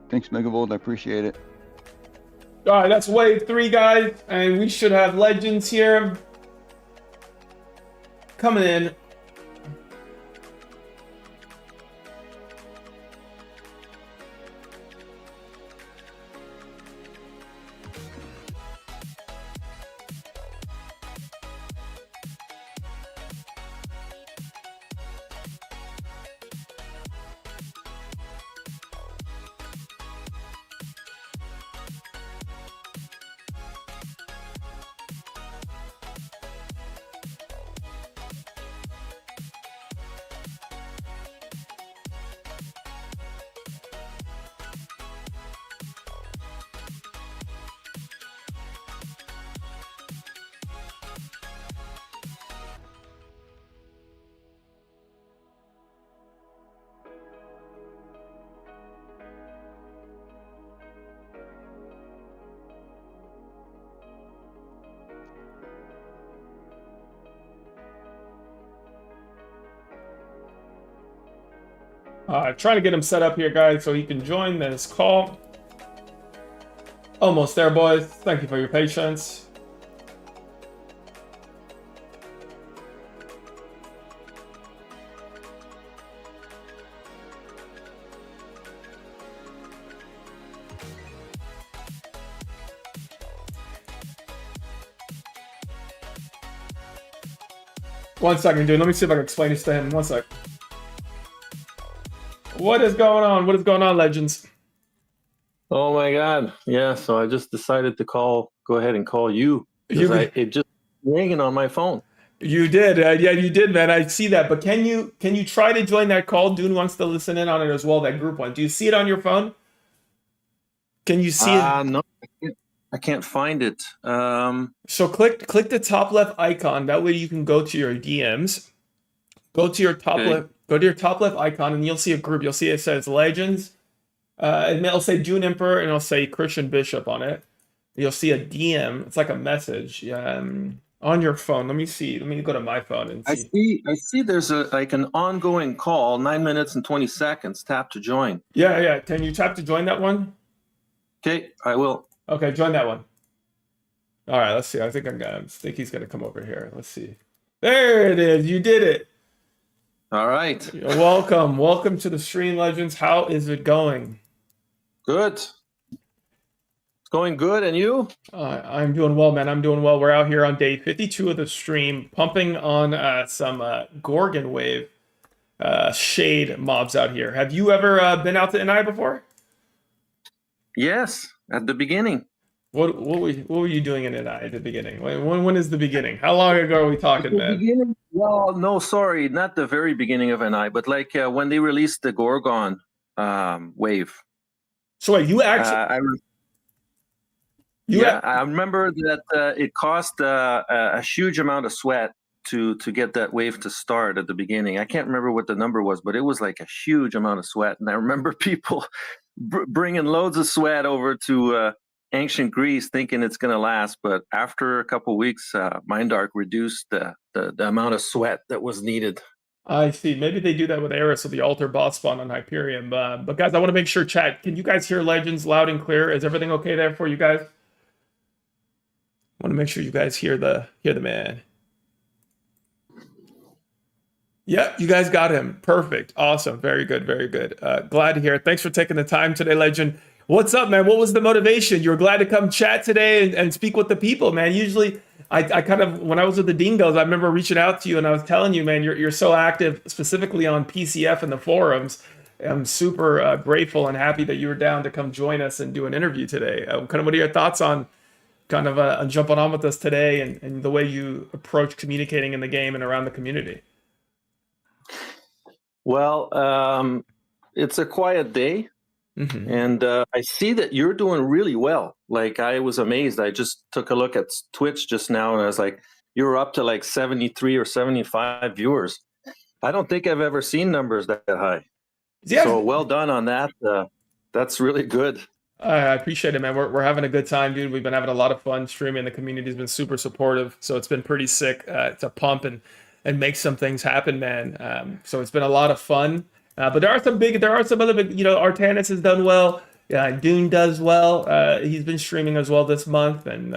Thanks, Megavolt. I appreciate it. All right, that's wave 3, guys, and we should have legends here coming in. Trying to get him set up here, guys, so he can join this call. Almost there, boys. Thank you for your patience. One second, dude. Let me see if I can explain this to him. One sec. What is going on? What is going on, legends? Oh my God! Yeah, so I just decided to go ahead and call you. It just ringing on my phone. You did, yeah, you did, man. I see that. But can you try to join that call? Dune wants to listen in on it as well. That group one. Do you see it on your phone? Can you see it? No, I can't find it. So click the top left icon. That way you can go to your DMs. Go to your top left. Go to your top left icon, and you'll see a group. You'll see it says Legends. And it'll say Dune Emperor, and it'll say Christian Bishop on it. You'll see a DM. It's like a message on your phone. Let me see. Let me go to my phone and see. I see. There's an ongoing call, 9 minutes and 20 seconds. Tap to join. Yeah. Can you tap to join that one? Okay, I will. Okay, join that one. All right, let's see. I think he's gonna come over here. Let's see. There it is. You did it. All right. Welcome to the stream, Legends. How is it going? Good. It's going good, and you? I'm doing well, man. I'm doing well. We're out here on day 52 of the stream, pumping on some Gorgon Wave shade mobs out here. Have you ever been out to NI before? Yes, at the beginning. What were you doing in NI at the beginning? When is the beginning? How long ago are we talking, man? Beginning? Well, no, sorry, not the very beginning of NI, but like when they released the Gorgon wave. So wait, you actually? I remember that it cost a huge amount of sweat to get that wave to start at the beginning. I can't remember what the number was, but it was like a huge amount of sweat. And I remember people bringing loads of sweat over to ancient Greece thinking it's going to last. But after a couple of weeks, Mindark reduced the amount of sweat that was needed. I see. Maybe they do that with Eris or the altar boss spawn on Hyperion. But guys, I want to make sure, chat, can you guys hear Legends loud and clear? Is everything okay there for you guys? I want to make sure you guys hear the man. Yeah, you guys got him. Perfect. Awesome. Very good. Very good. Glad to hear it. Thanks for taking the time today, Legend. What's up, man? What was the motivation? You were glad to come chat today and speak with the people, man. Usually, I kind of, when I was with the Dingoes, I remember reaching out to you and I was telling you, man, you're so active, specifically on PCF and the forums. I'm super grateful and happy that you were down to come join us and do an interview today. Kind of what are your thoughts on kind of jumping on with us today and the way you approach communicating in the game and around the community? Well, it's a quiet day. Mm-hmm. And I see that you're doing really well. Like, I was amazed. I just took a look at Twitch just now, and I was like, you're up to like 73 or 75 viewers. I don't think I've ever seen numbers that high. Yeah. So well done on that. That's really good. I appreciate it, man. We're having a good time, dude. We've been having a lot of fun streaming. The community's been super supportive, so it's been pretty sick to pump and make some things happen, man. So it's been a lot of fun. But there are some other big, Artanis has done well. Yeah, Dune does well. He's been streaming as well this month, and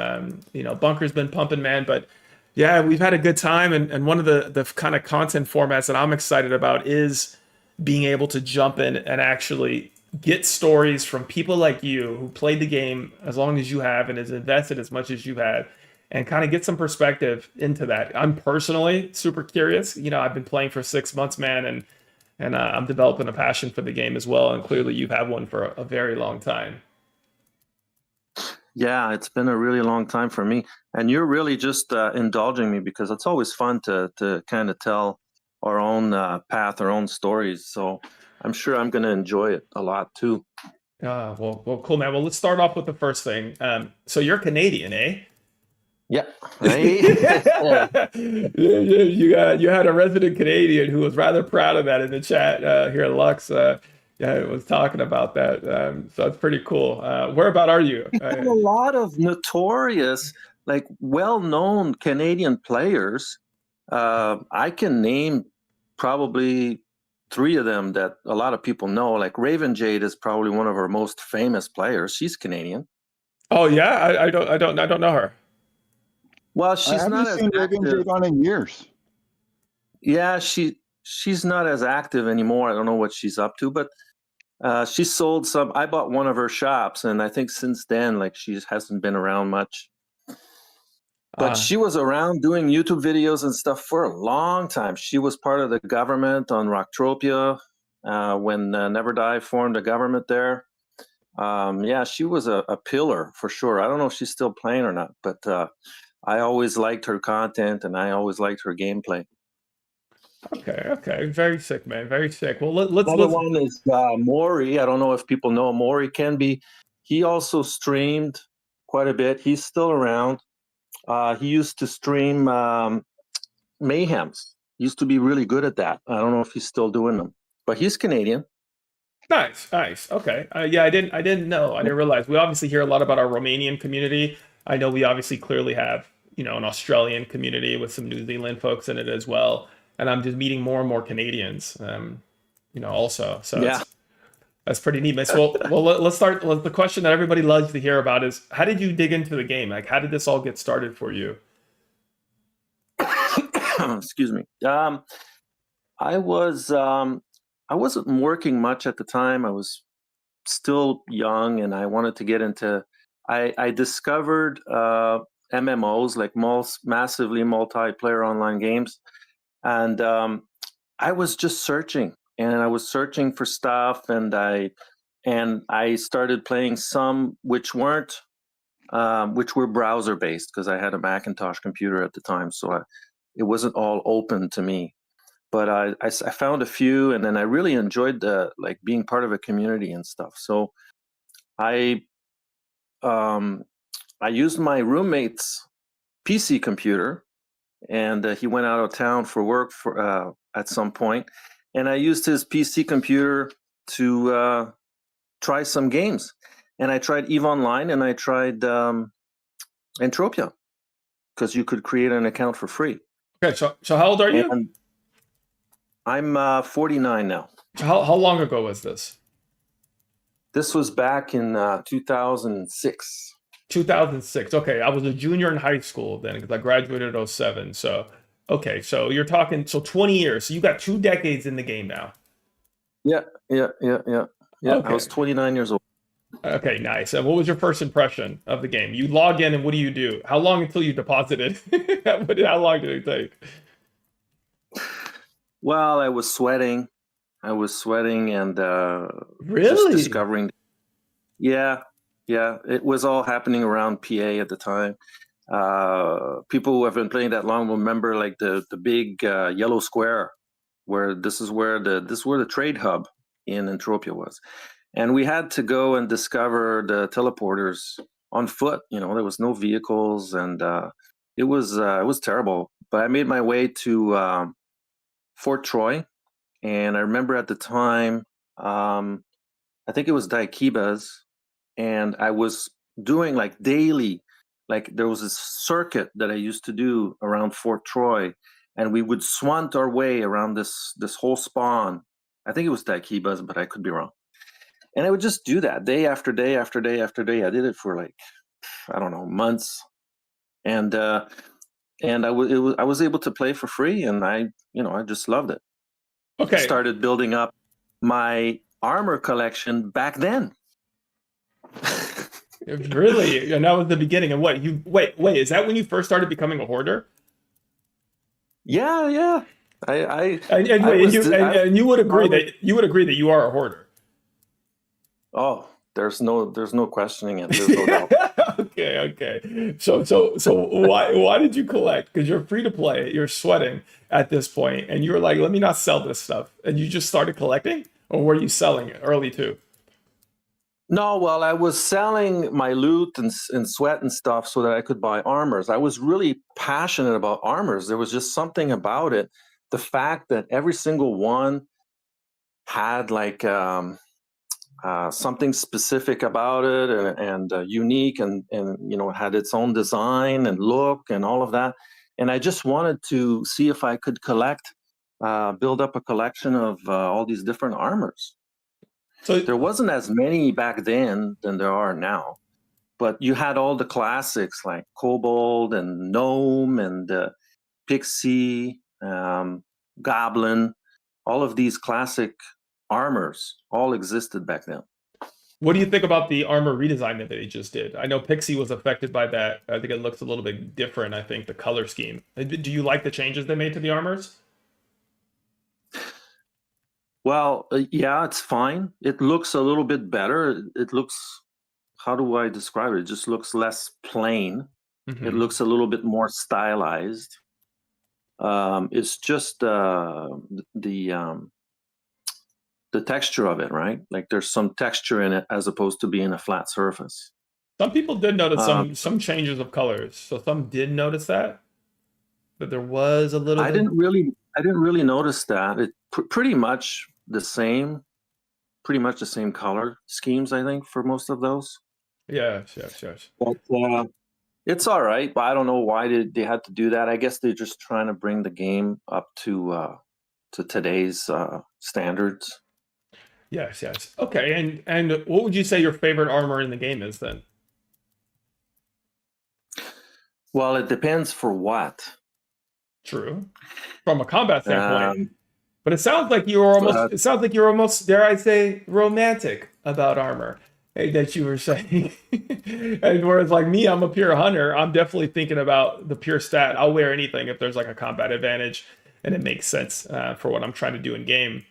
Bunker's been pumping, man. But yeah, we've had a good time, and one of the kind of content formats that I'm excited about is being able to jump in and actually get stories from people like you who played the game as long as you have and has invested as much as you have, and kind of get some perspective into that. I'm personally super curious. I've been playing for 6 months, man, and I'm developing a passion for the game as well. And clearly, you've had one for a very long time. Yeah, it's been a really long time for me, and you're really just indulging me because it's always fun to kind of tell our own path, our own stories. So I'm sure I'm going to enjoy it a lot too. Well, cool, man. Well, let's start off with the first thing. So you're Canadian, eh? Yeah, right. You had a resident Canadian who was rather proud of that in the chat here. Lux, was talking about that. So it's pretty cool. Where about are you? A lot of notorious, like well-known Canadian players. I can name probably 3 of them that a lot of people know. Like Raven Jade is probably one of our most famous players. She's Canadian. Oh yeah, I don't know her. Well, I she's haven't not as seen Raven active. Jade on in years. Yeah, she's not as active anymore. I don't know what she's up to, but she sold some. I bought one of her shops, and I think since then, like she hasn't been around much. But she was around doing YouTube videos and stuff for a long time. She was part of the government on Rocktropia when Never Die formed a government there. Yeah, she was a pillar for sure. I don't know if she's still playing or not, but I always liked her content and I always liked her gameplay. Okay, very sick, man, very sick. Well, let's. Another one is Maury. I don't know if people know Maury Kenby. He also streamed quite a bit. He's still around. He used to stream Mayhems. He used to be really good at that. I don't know if he's still doing them, but he's Canadian. Nice. Okay. Yeah, I didn't know. I didn't realize. We obviously hear a lot about our Romanian community. I know we obviously clearly have, an Australian community with some New Zealand folks in it as well. And I'm just meeting more and more Canadians, also. So Yeah. that's pretty neat. Well, let's start. The question that everybody loves to hear about is, how did you dig into the game? Like, how did this all get started for you? Excuse me. I wasn't working much at the time. I was still young, and I wanted to get into. I discovered MMOs, like massively multiplayer online games, and I was just searching, and I was searching for stuff, and I started playing some which were browser based because I had a Macintosh computer at the time, so it wasn't all open to me. But I found a few, and then I really enjoyed being part of a community and stuff. So I used my roommate's PC computer, and he went out of town for work at some point, and I used his PC computer to try some games. And I tried EVE Online, and I tried Entropia, because you could create an account for free. Okay, so how old are you? And I'm 49 now. How long ago was this? This was back in 2006. 2006. Okay, I was a junior in high school then because I graduated in 07. So, okay, so you're talking 20 years. So you got 2 decades in the game now. Yeah. Okay. I was 29 years old. Okay, nice. And what was your first impression of the game? You log in and what do you do? How long until you deposited? How long did it take? Well, I was sweating and Really? just discovering. Yeah. It was all happening around PA at the time. People who have been playing that long will remember like the big yellow square where this is where the trade hub in Entropia was. And we had to go and discover the teleporters on foot. There was no vehicles, and it was terrible. But I made my way to Fort Troy, and I remember at the time, I think it was Daikibas, and I was doing like daily, like there was this circuit that I used to do around Fort Troy, and we would swant our way around this whole spawn. I think it was Daikibas, but I could be wrong. And I would just do that day after day after day after day. I did it for like, I don't know, months. And I was able to play for free, and I just loved it. Okay. Started building up my armor collection back then. Really? And that was the beginning. And what you wait, is that when you first started becoming a hoarder? Yeah. I And you would agree that you are a hoarder. Oh, there's no questioning it. There's no doubt. Okay. So why did you collect? Because you're free to play, you're sweating at this point, and you were like, let me not sell this stuff. And you just started collecting? Or were you selling it early too? No, well, I was selling my loot and sweat and stuff so that I could buy armors. I was really passionate about armors. There was just something about it. The fact that every single one had like something specific about it and unique and had its own design and look and all of that. And I just wanted to see if I could build up a collection of all these different armors. So there wasn't as many back then than there are now, but you had all the classics like Kobold and Gnome and Pixie, Goblin. All of these classic armors all existed back then. What do you think about the armor redesign that they just did? I know Pixie was affected by that. I think it looks a little bit different. I think the color scheme. Do you like the changes they made to the armors? Well, yeah, it's fine. It looks a little bit better. It looks, how do I describe it? It just looks less plain. Mm-hmm. It looks a little bit more stylized. It's just the texture of it, right? Like there's some texture in it as opposed to being a flat surface. Some people did notice some changes of colors. So some did notice that there was a little. I didn't really notice that. It pretty much the same color schemes, I think, for most of those. Yes. But it's all right. But I don't know why they had to do that. I guess they're just trying to bring the game up to today's standards. Yes. Okay, and what would you say your favorite armor in the game is then? Well, it depends for what. True, from a combat standpoint. But it sounds like you're almost, dare I say, romantic about armor that you were saying. And whereas like me, I'm a pure hunter. I'm definitely thinking about the pure stat. I'll wear anything if there's like a combat advantage and it makes sense for what I'm trying to do in game.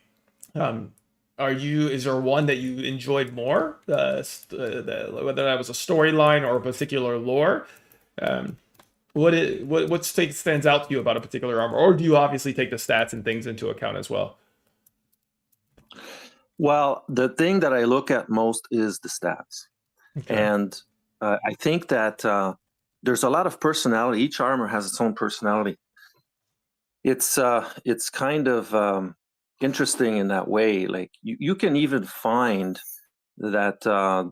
Is there one that you enjoyed more? Whether that was a storyline or a particular lore? What stands out to you about a particular armor, or do you obviously take the stats and things into account as well? Well, the thing that I look at most is the stats, and I think that there's a lot of personality. Each armor has its own personality. It's kind of interesting in that way. Like you can even find that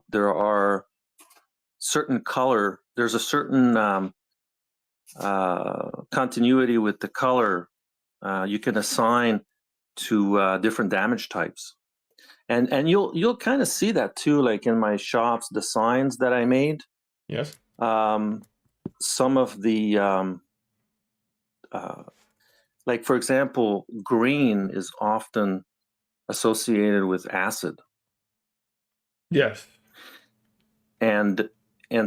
there are certain color. There's a certain continuity with the color you can assign to different damage types, and you'll kind of see that too, like in my shops, the signs that I made. Yes. Some of the like for example, green is often associated with acid. Yes. And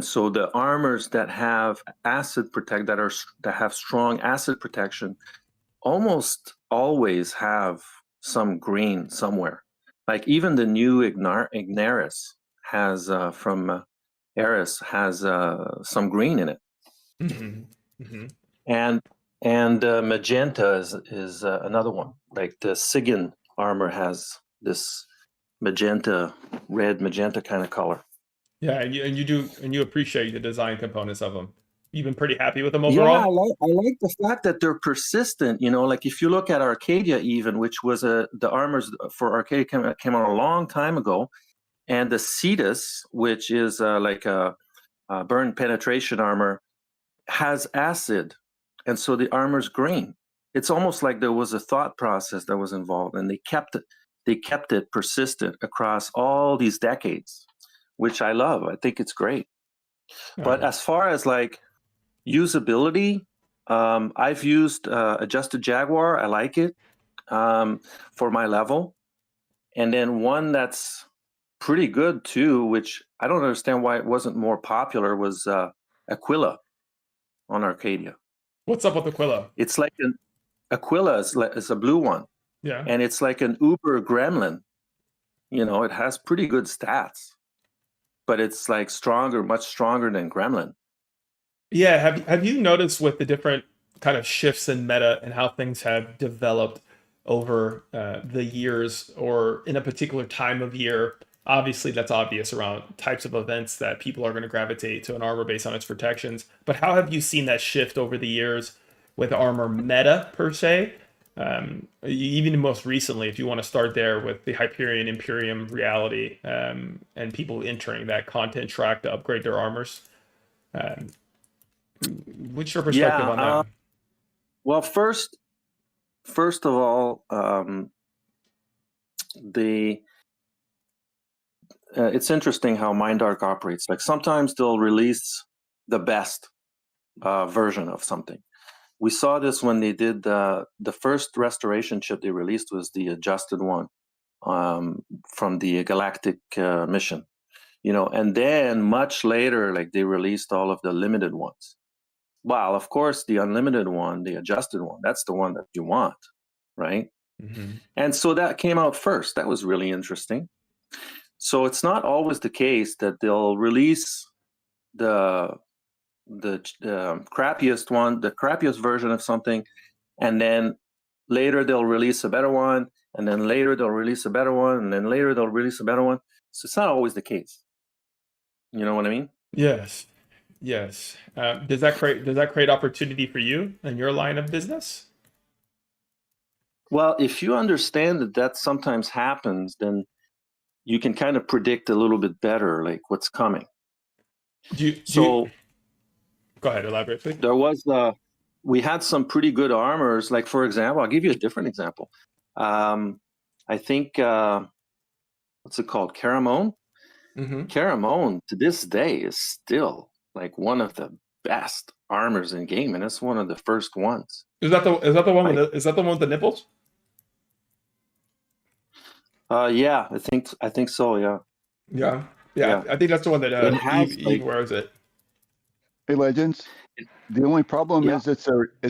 so the armors that have that have strong acid protection almost always have some green somewhere. Like even the new Ignaris has from Eris has some green in it. Mm-hmm. Mm-hmm. And magenta is another one. Like the Sigyn armor has this red magenta kind of color. Yeah, and you appreciate the design components of them. You've been pretty happy with them overall? Yeah, I like the fact that they're persistent. Like if you look at Arcadia even, which was the armors for Arcadia came out a long time ago, and the Cetus, which is like a burn penetration armor, has acid, and so the armor's green. It's almost like there was a thought process that was involved, and they kept they kept it persistent across all these decades, which I love. I think it's great. But as far as like usability, I've used Adjusted Jaguar. I like it for my level. And then one that's pretty good too, which I don't understand why it wasn't more popular, was Aquila on Arcadia. What's up with Aquila? It's like an Aquila is a blue one, Yeah. and it's like an Uber Gremlin. You know, it has pretty good stats, but it's like stronger, much stronger than Gremlin. Yeah, have you noticed with the different kind of shifts in meta and how things have developed over the years or in a particular time of year? Obviously, that's obvious around types of events that people are going to gravitate to an armor based on its protections. But how have you seen that shift over the years with armor meta per se? Even most recently, if you want to start there with the Hyperion Imperium reality and people entering that content track to upgrade their armors. What's your perspective on that? Well, first of all, it's interesting how Mindark operates. Like sometimes they'll release the best version of something. We saw this when they did the first restoration chip they released was the adjusted one from the Galactic mission, you know, and then much later, like they released all of the limited ones. Well, of course, the unlimited one, the adjusted one, that's the one that you want, right? Mm-hmm. And so that came out first. That was really interesting. So it's not always the case that they'll release the crappiest one, the crappiest version of something, and then later they'll release a better one, and then later they'll release a better one, and then later they'll release a better one. So it's not always the case. You know what I mean? Yes. Yes. Does that create opportunity for you in your line of business? Well, if you understand that sometimes happens, then you can kind of predict a little bit better, like what's coming. Go ahead, elaborate, please. There was we had some pretty good armors. Like for example, I'll give you a different example. I think what's it called, Caramon? Mm-hmm. Caramon to this day is still like one of the best armors in game, and it's one of the first ones. Is that the one with the one with the nipples? Yeah, I think so. Yeah. Yeah. I think that's the one that Eve wears it. Hey, Legends. The only problem is it's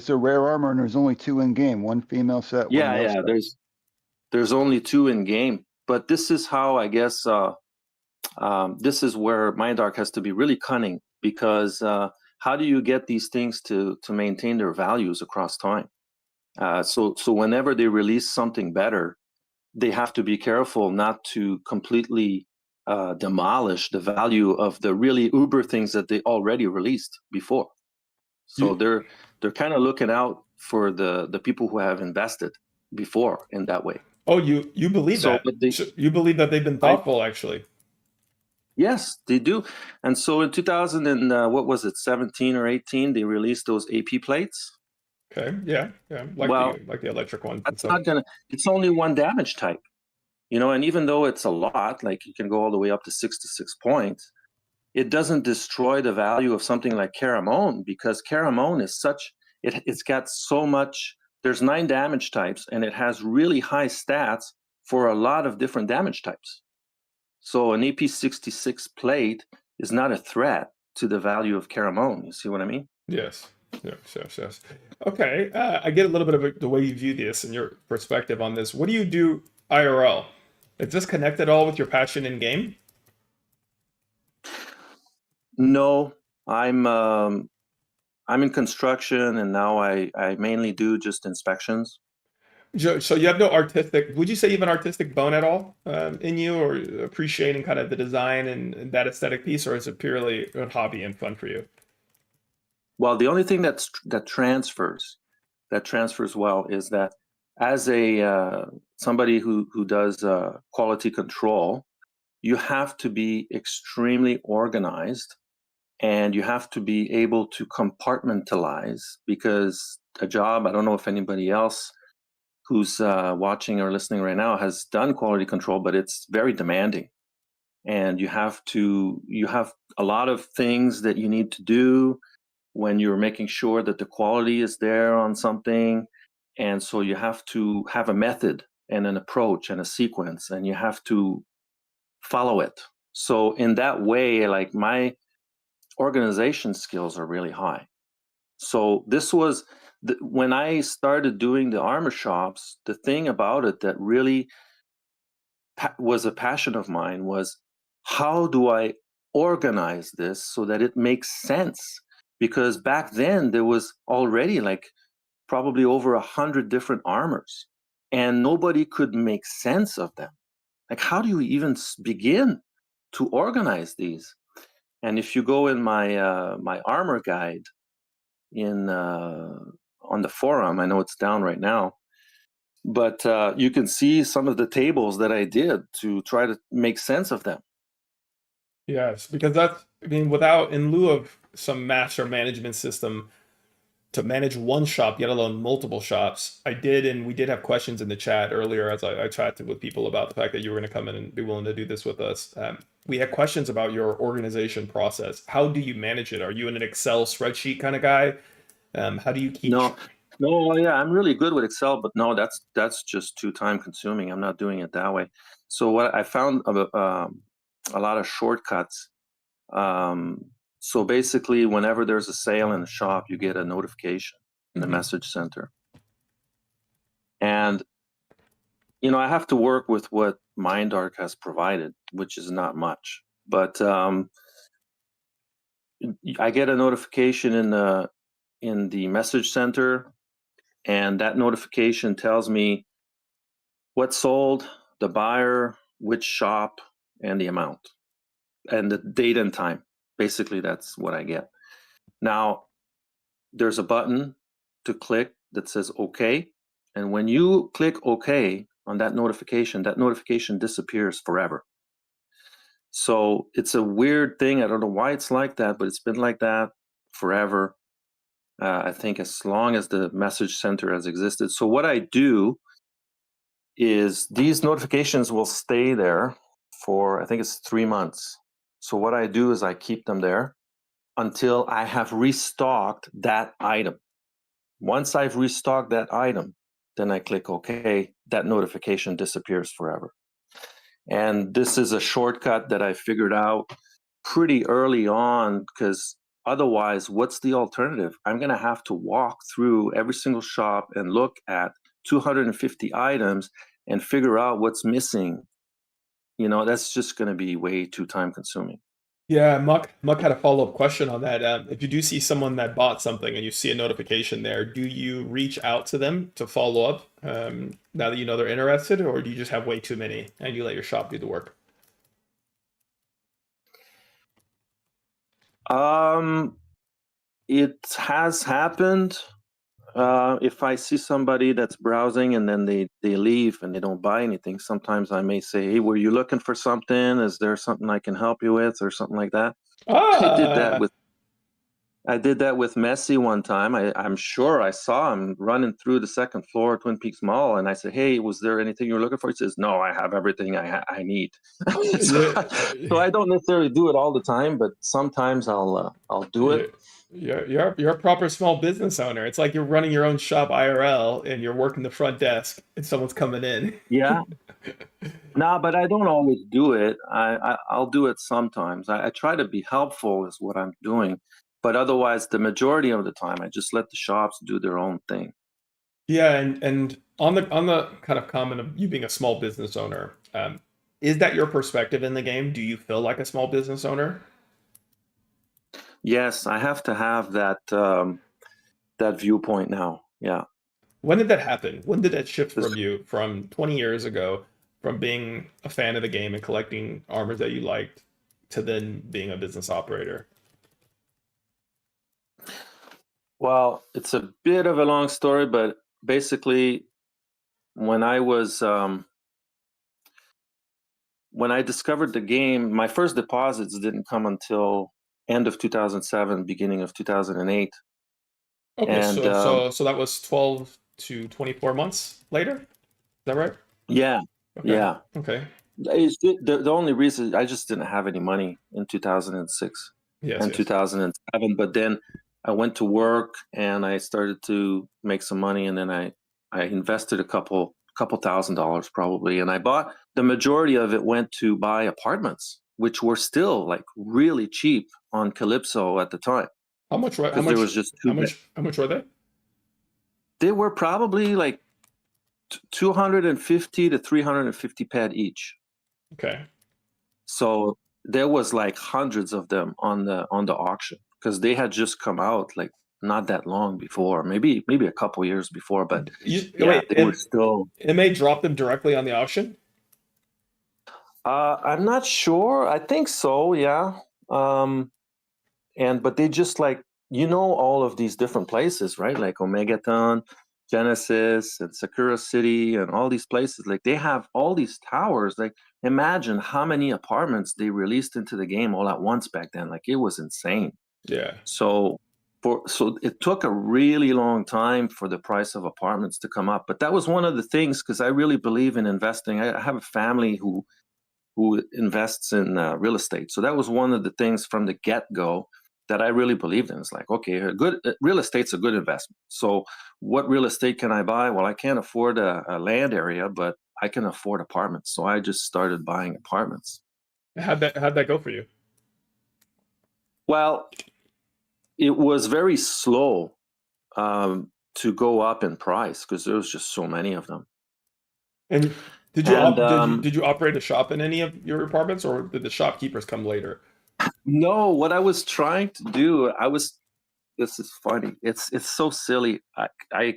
a rare armor, and there's only 2 in game. One female set. One male set. There's only 2 in game, but this is how I guess this is where Mindark has to be really cunning, because how do you get these things to maintain their values across time? So whenever they release something better, they have to be careful not to completely demolish the value of the really uber things that they already released before. So they're kind of looking out for the people who have invested before in that way. Oh, you believe that? You believe that they've been thoughtful, actually? Yes, they do. And so in 2000 and what was it, 17 or 18, they released those AP plates. Okay, yeah, like the electric one. That's not gonna. It's only 1 damage type, you know. And even though it's a lot, like you can go all the way up to 66 points, it doesn't destroy the value of something like Caramon, because Caramon is such. It's got so much. There's 9 damage types, and it has really high stats for a lot of different damage types. So an AP 66 plate is not a threat to the value of Caramon. You see what I mean? Yes. Okay, I get a little bit of the way you view this and your perspective on this. What do you do IRL? Is this connected at all with your passion in game? No, I'm in construction, and now I mainly do just inspections. So you have no artistic, would you say you have an artistic bone at all in you, or appreciating kind of the design and that aesthetic piece, or is it purely a hobby and fun for you? Well, the only thing that transfers well is that as a somebody who does quality control, you have to be extremely organized, and you have to be able to compartmentalize, because a job, I don't know if anybody else who's watching or listening right now has done quality control, but it's very demanding. And you have a lot of things that you need to do when you're making sure that the quality is there on something. And so you have to have a method and an approach and a sequence, and you have to follow it. So in that way, like, my organization skills are really high. So this was when I started doing the armor shops, the thing about it that really was a passion of mine was, how do I organize this so that it makes sense? Because back then there was already like probably over 100 different armors, and nobody could make sense of them. Like, how do you even begin to organize these? And if you go in my my armor guide in on the forum, I know it's down right now, but you can see some of the tables that I did to try to make sense of them. Yes, because that's, I mean, without, in lieu of some master management system to manage one shop, yet alone multiple shops, I did, and we did have questions in the chat earlier as I chatted with people about the fact that you were going to come in and be willing to do this with us. We had questions about your organization process. How do you manage it? Are you in an Excel spreadsheet kind of guy? How do you keep? No, yeah, I'm really good with Excel, but no, that's just too time consuming. I'm not doing it that way. So what I found a lot of shortcuts. So basically, whenever there's a sale in the shop, you get a notification in the message center. And, you know, I have to work with what MindArc has provided, which is not much. But I get a notification in the message center, and that notification tells me what sold, the buyer, which shop, and the amount, and the date and time. Basically, that's what I get. Now, there's a button to click that says OK. And when you click OK on that notification disappears forever. So it's a weird thing. I don't know why it's like that, but it's been like that forever. I think as long as the message center has existed. So what I do is these notifications will stay there for, I think it's 3 months. So what I do is I keep them there until I have restocked that item. Once I've restocked that item, then I click OK. That notification disappears forever. And this is a shortcut that I figured out pretty early on, because otherwise, what's the alternative? I'm going to have to walk through every single shop and look at 250 items and figure out what's missing. You know, that's just going to be way too time consuming. Yeah, Muck had a follow-up question on that. If you do see someone that bought something and you see a notification there, do you reach out to them to follow up now that you know they're interested, or do you just have way too many and you let your shop do the work? It has happened. If I see somebody that's browsing and then they leave and they don't buy anything, sometimes I may say, hey, were you looking for something? Is there something I can help you with, or something like that? I did that with Messi one time. I'm sure I saw him running through the second floor of Twin Peaks Mall, and I said, hey, was there anything you were looking for? He says, no, I have everything I need. So I don't necessarily do it all the time, but sometimes I'll do it. You're a proper small business owner. It's like you're running your own shop IRL and you're working the front desk and someone's coming in. Yeah. No, but I don't always do it. I'll do it sometimes. I try to be helpful is what I'm doing. But otherwise, the majority of the time, I just let the shops do their own thing. Yeah, and on the kind of comment of you being a small business owner, is that your perspective in the game? Do you feel like a small business owner? Yes, I have to have that that viewpoint now. Yeah. When did that happen? When did that shift from you from 20 years ago, from being a fan of the game and collecting armors that you liked, to then being a business operator? Well, it's a bit of a long story, but basically, when I discovered the game, my first deposits didn't come until end of 2007, beginning of 2008. Okay, And, so that was 12 to 24 months later. Is that right? Yeah, Okay. yeah. Okay. It's the only reason I just didn't have any money in 2006 Yes. and Yes. 2007, but then I went to work and I started to make some money, and then I invested a couple $1,000 probably, and I bought the majority of it went to buy apartments, which were still like really cheap on Calypso at the time How much? How because there much? was just How too much? How much were they? they were probably like 250 to 350 pad each. Okay. So there was like hundreds of them on the auction because they had just come out like not that long before, maybe a couple years before, but yeah, Wait. they were still. MA dropped them directly on the auction. I'm not sure. I think so, yeah. But they just like all of these different places, right? Like Omegaton, Genesis, and Sakura City, and all these places. Like they have all these towers. Like imagine how many apartments they released into the game all at once back then. Like it was insane. Yeah. So it took a really long time for the price of apartments to come up. But that was one of the things because I really believe in investing. I have a family who invests in real estate. So that was one of the things from the get-go that I really believed in. It's like, okay, real estate's a good investment. So what real estate can I buy? Well, I can't afford a land area, but I can afford apartments. So I just started buying apartments. How'd that go for you? Well, it was very slow to go up in price because there was just so many of them. And did you operate a shop in any of your apartments, or did the shopkeepers come later? No, what I was trying to do, this is funny. It's so silly. I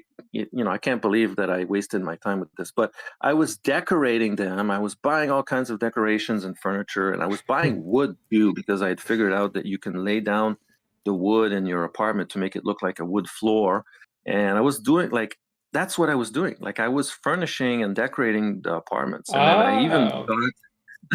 can't believe that I wasted my time with this, but I was decorating them. I was buying all kinds of decorations and furniture, and I was buying wood too because I had figured out that you can lay down the wood in your apartment to make it look like a wood floor. And I was doing like that's what I was doing. Like I was furnishing and decorating the apartments, and then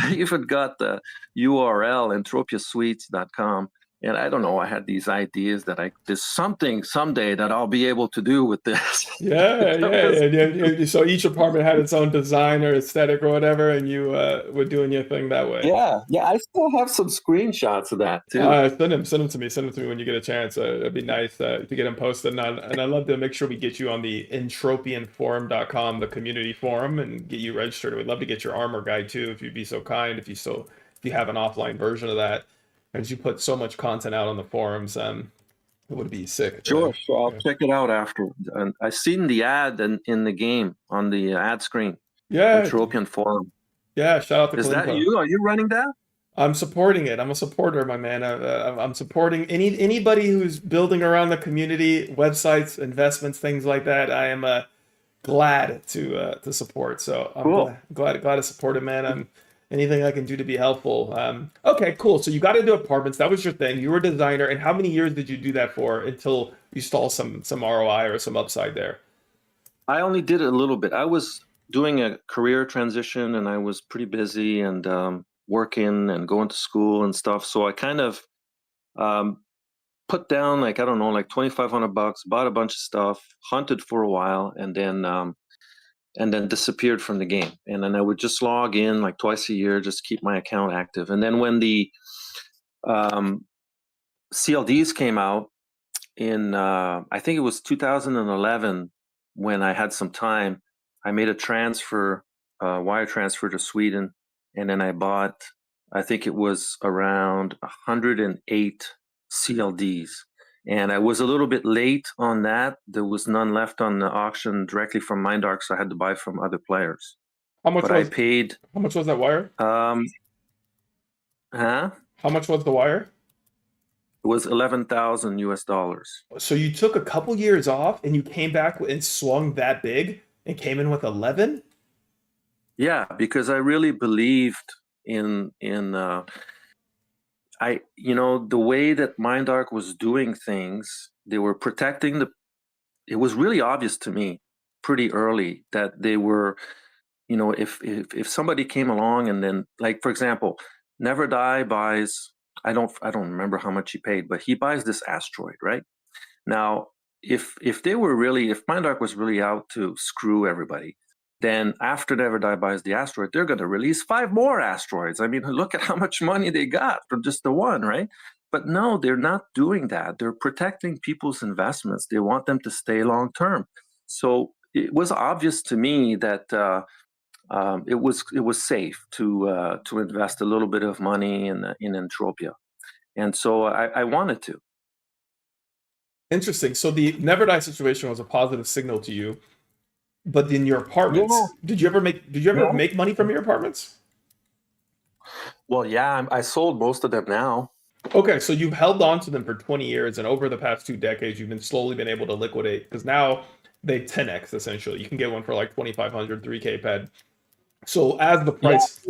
I even got the URL entropiasuites.com. And I don't know, I had these ideas that there's something someday that I'll be able to do with this. Yeah. So each apartment had its own design or aesthetic or whatever, and you were doing your thing that way. Yeah. I still have some screenshots of that too. Send them to me. Send them to me when you get a chance. It'd be nice to get them posted. And I'd love to make sure we get you on the entropianforum.com, the community forum, and get you registered. We'd love to get your armor guide too, if you'd be so kind. If you have an offline version of that. As you put so much content out on the forums, it would be sick. Sure. I'll check it out after. And I seen the ad in the game on the ad screen. Yeah. Entropian Forum. Yeah. Shout out to Is Kalimpo. that you? Are you running that? I'm supporting it. I'm a supporter, my man. I'm supporting anybody who's building around the community, websites, investments, things like that. I am glad to support. So I'm cool. glad to support it, man. Anything I can do to be helpful. Okay, cool. So you got into apartments. That was your thing. You were a designer. And how many years did you do that for until you saw some ROI or some upside there? I only did it a little bit. I was doing a career transition, and I was pretty busy and working and going to school and stuff. So I kind of put down like $2,500, bought a bunch of stuff, hunted for a while, and then disappeared from the game. And then I would just log in like twice a year, just keep my account active. And then when the CLDs came out in, I think it was 2011, when I had some time, I made a transfer, wire transfer to Sweden. And then I bought, I think it was around 108 CLDs. And I was a little bit late on that. There was none left on the auction directly from Mindark, so I had to buy from other players. How much I paid? How much was that wire? Huh? How much was the wire? It was $11,000. So you took a couple years off, and you came back and swung that big, and came in with 11. Yeah, because I really believed in the way that Mindark was doing things. They were protecting it was really obvious to me pretty early that they were, if somebody came along and then, like, for example, Never Die buys, I don't remember how much he paid, but he buys this asteroid, right? Now, if they were really, if Mindark was really out to screw everybody, then after Never Die buys the asteroid, they're going to release 5 more asteroids. I mean, look at how much money they got from just the one, right? But no, they're not doing that. They're protecting people's investments. They want them to stay long term. So it was obvious to me that it was safe to invest a little bit of money in Entropia, and so I wanted to. Interesting. So the Never Die situation was a positive signal to you, but in your apartments, Yeah. did you ever make money from your apartments? Well, yeah, I sold most of them now. Okay, so you've held on to them for 20 years, and over the past 2 decades, you've been slowly been able to liquidate because now they 10x essentially. You can get one for like 2,500, 3K ped. So as the price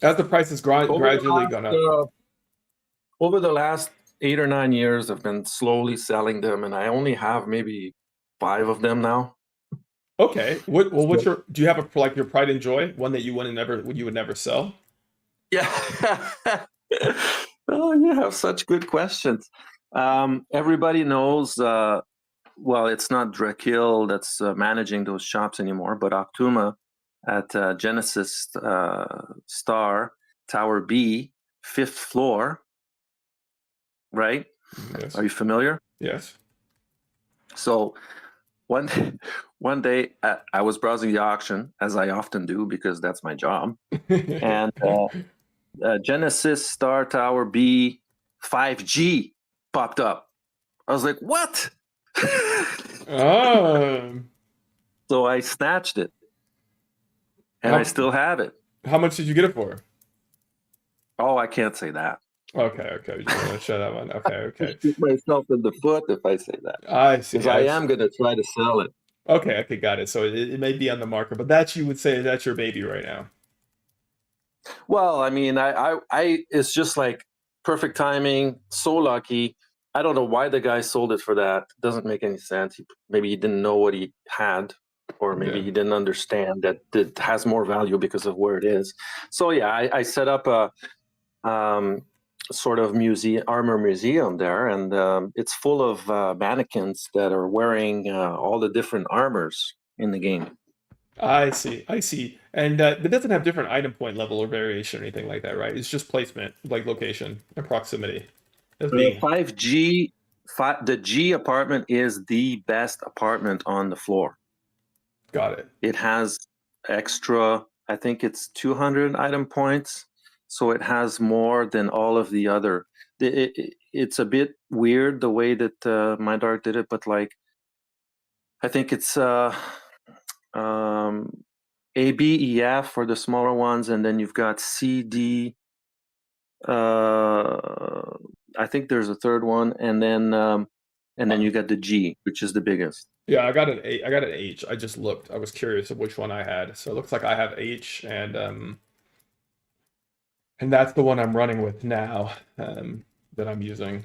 as the price has gradually gone up. Over the last 8 or 9 years, I've been slowly selling them, and I only have maybe 5 of them now. Okay, what's your? Do you have a like your pride and joy one that you would never sell? Yeah. Oh, you have such good questions. Everybody knows. Well, it's not Drakil that's managing those shops anymore, but Octuma at Genesis Star Tower B, 5th floor. Right? Yes. Are you familiar? Yes. So one day I was browsing the auction, as I often do because that's my job, and Genesis Star Tower B 5G popped up. I was like, what? Oh. So I snatched it, and I still have it. How much did you get it for? Oh, I can't say that. Okay. You just want to show that one. Okay. Shoot myself in the foot if I say that. I see. Because I am going to try to sell it. Okay, got it. So it may be on the market, but that you would say that's your baby right now. Well, I mean, I it's just like perfect timing. So lucky. I don't know why the guy sold it for that. It doesn't make any sense. Maybe he didn't know what he had, or maybe he didn't understand that it has more value because of where it is. So yeah, I set up a sort of armor museum there, and it's full of mannequins that are wearing all the different armors in the game. I see. And it doesn't have different item point level or variation or anything like that, right? It's just placement, like location and proximity. The 5G, the G apartment is the best apartment on the floor. Got it. It has extra, I think it's 200 item points. So it has more than all of the other. It's a bit weird the way that Mindark did it, but like, I think it's A, B, E, F for the smaller ones, and then you've got C, D. I think there's a third one, and then you got the G, which is the biggest. Yeah, I got an H. I just looked. I was curious of which one I had. So it looks like I have H, and that's the one I'm running with now, that I'm using.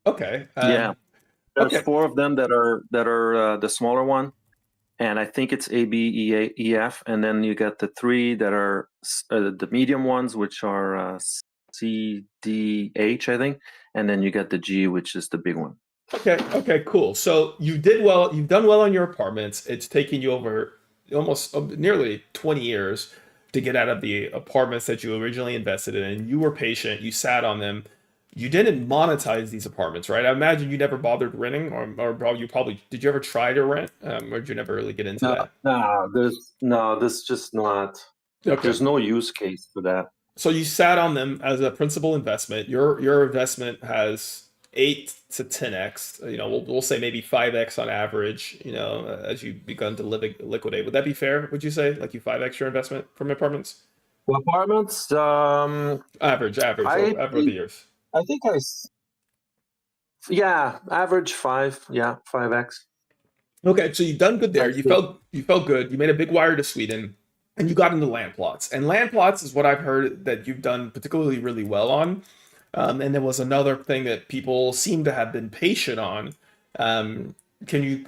Okay. Yeah, there's 4 of them that are the smaller one, and I think it's A, B, E, F, and then you got the 3 that are the medium ones, which are C, D, H, I think, and then you got the G, which is the big one. Okay, cool. So you did well. You've done well on your apartments. It's taken you over almost nearly 20 years to get out of the apartments that you originally invested in. You were patient. You sat on them. You didn't monetize these apartments, right? I imagine you never bothered renting, or you probably did. You ever try to rent, or did you never really get into that? There's just not. Okay. There's no use case for that. So you sat on them as a principal investment. Your investment has 8 to 10x. You know, we'll say maybe 5x on average. You know, as you begun to liquidate. Would that be fair? Would you say like you 5x your investment from apartments? Well, apartments, average over the years. I think average 5. Yeah, 5x. Okay, so you've done good there. You felt good. You made a big wire to Sweden, and you got into land plots. And land plots is what I've heard that you've done particularly really well on. And there was another thing that people seem to have been patient on. Can you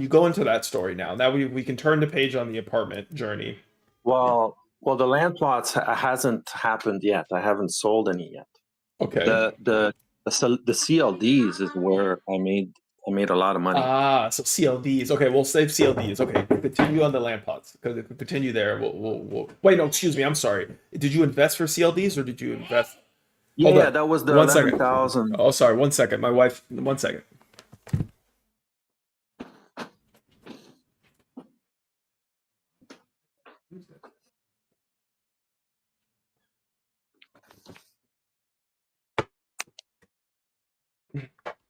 go into that story now? Now we can turn the page on the apartment journey. Well, the land plots hasn't happened yet. I haven't sold any yet. Okay. The CLDs is where I made made a lot of money. Ah, so CLDs. Okay, we'll save CLDs. Okay, continue on the land pots because if we continue there, we'll. Wait, no, excuse me. I'm sorry. Did you invest for CLDs or did you invest? Yeah, Hold yeah, on. that was the 1 second. 11,000. Oh, sorry. 1 second. My wife. 1 second.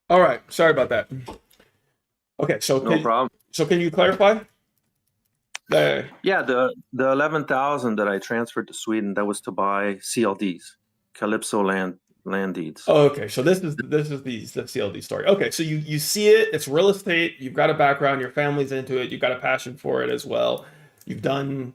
All right. Sorry about that. Okay, so No problem. can you clarify? The Yeah, the 11,000 that I transferred to Sweden, that was to buy CLDs, Calypso land deeds. Oh, okay, so this is the CLD story. Okay, so you see it, it's real estate, you've got a background, your family's into it, you've got a passion for it as well. You've done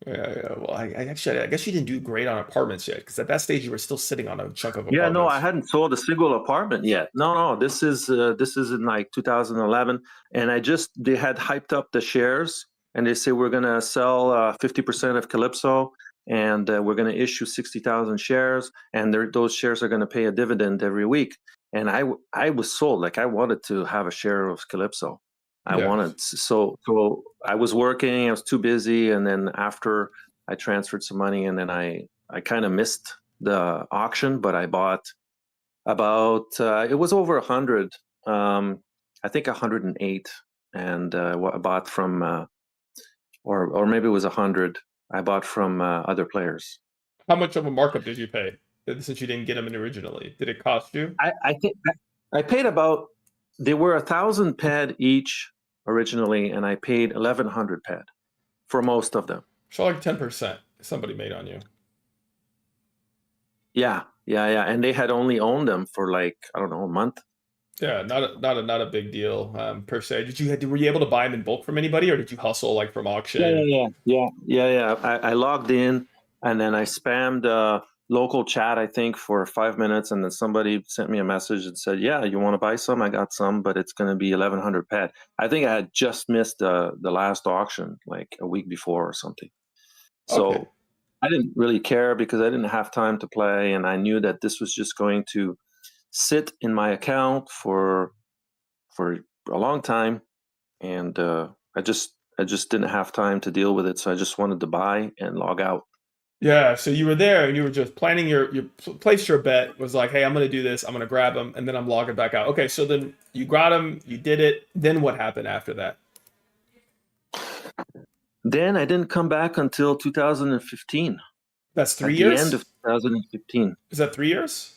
well, I guess you didn't do great on apartments yet, because at that stage you were still sitting on a chunk of Yeah, no, I apartments. hadn't sold a single apartment yet. No, this is in like 2011, and they had hyped up the shares, and they say we're gonna sell 50% of Calypso, and we're gonna issue 60,000 shares, and those shares are gonna pay a dividend every week. And I was sold. Like I wanted to have a share of Calypso. I Yeah. wanted so I was working. I was too busy, and then after I transferred some money, and then I kind of missed the auction, but I bought about it was over 100, I think 108, and what I bought from or maybe it was 100. I bought from other players. How much of a markup did you pay since you didn't get them in originally? Did it cost you? I think I paid about, they were 1,000 ped each originally, and I paid 1,100 ped for most of them. So like 10% somebody made on you. Yeah, and they had only owned them for like, I don't know, a month. Yeah, not a big deal per se. Were you able to buy them in bulk from anybody, or did you hustle like from auction? Yeah. I logged in, and then I spammed local chat, I think, for 5 minutes, and then somebody sent me a message and said, "Yeah, you want to buy some? I got some, but it's going to be 1,100 ped." I think I had just missed the last auction like a week before or something. So Okay. I didn't really care because I didn't have time to play, and I knew that this was just going to sit in my account for a long time, and I just didn't have time to deal with it. So I just wanted to buy and log out. Yeah, so you were there and you were just planning placed your bet, was like, hey, I'm gonna do this, I'm gonna grab them, and then I'm logging back out. Okay, so then you got them, you did it. Then what happened after that? Then I didn't come back until 2015. That's 3 At years. the end of 2015. Is that 3 years?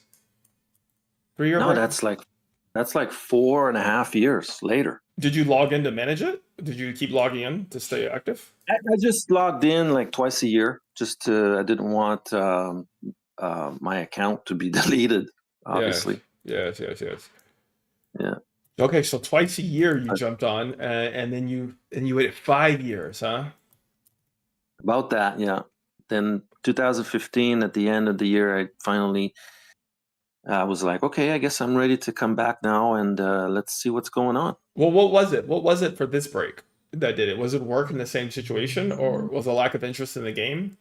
3 year No, break? that's like 4.5 years later. Did you log in to manage it? Did you keep logging in to stay active? I just logged in like twice a year. Just I didn't want my account to be deleted, obviously. Yes. Yeah. Okay, so twice a year you jumped on, and then you waited 5 years, huh? About that, yeah. Then 2015, at the end of the year, I finally was like, okay, I guess I'm ready to come back now, and let's see what's going on. Well, what was it? What was it for this break that did it? Was it work in the same situation, or was a lack of interest in the game?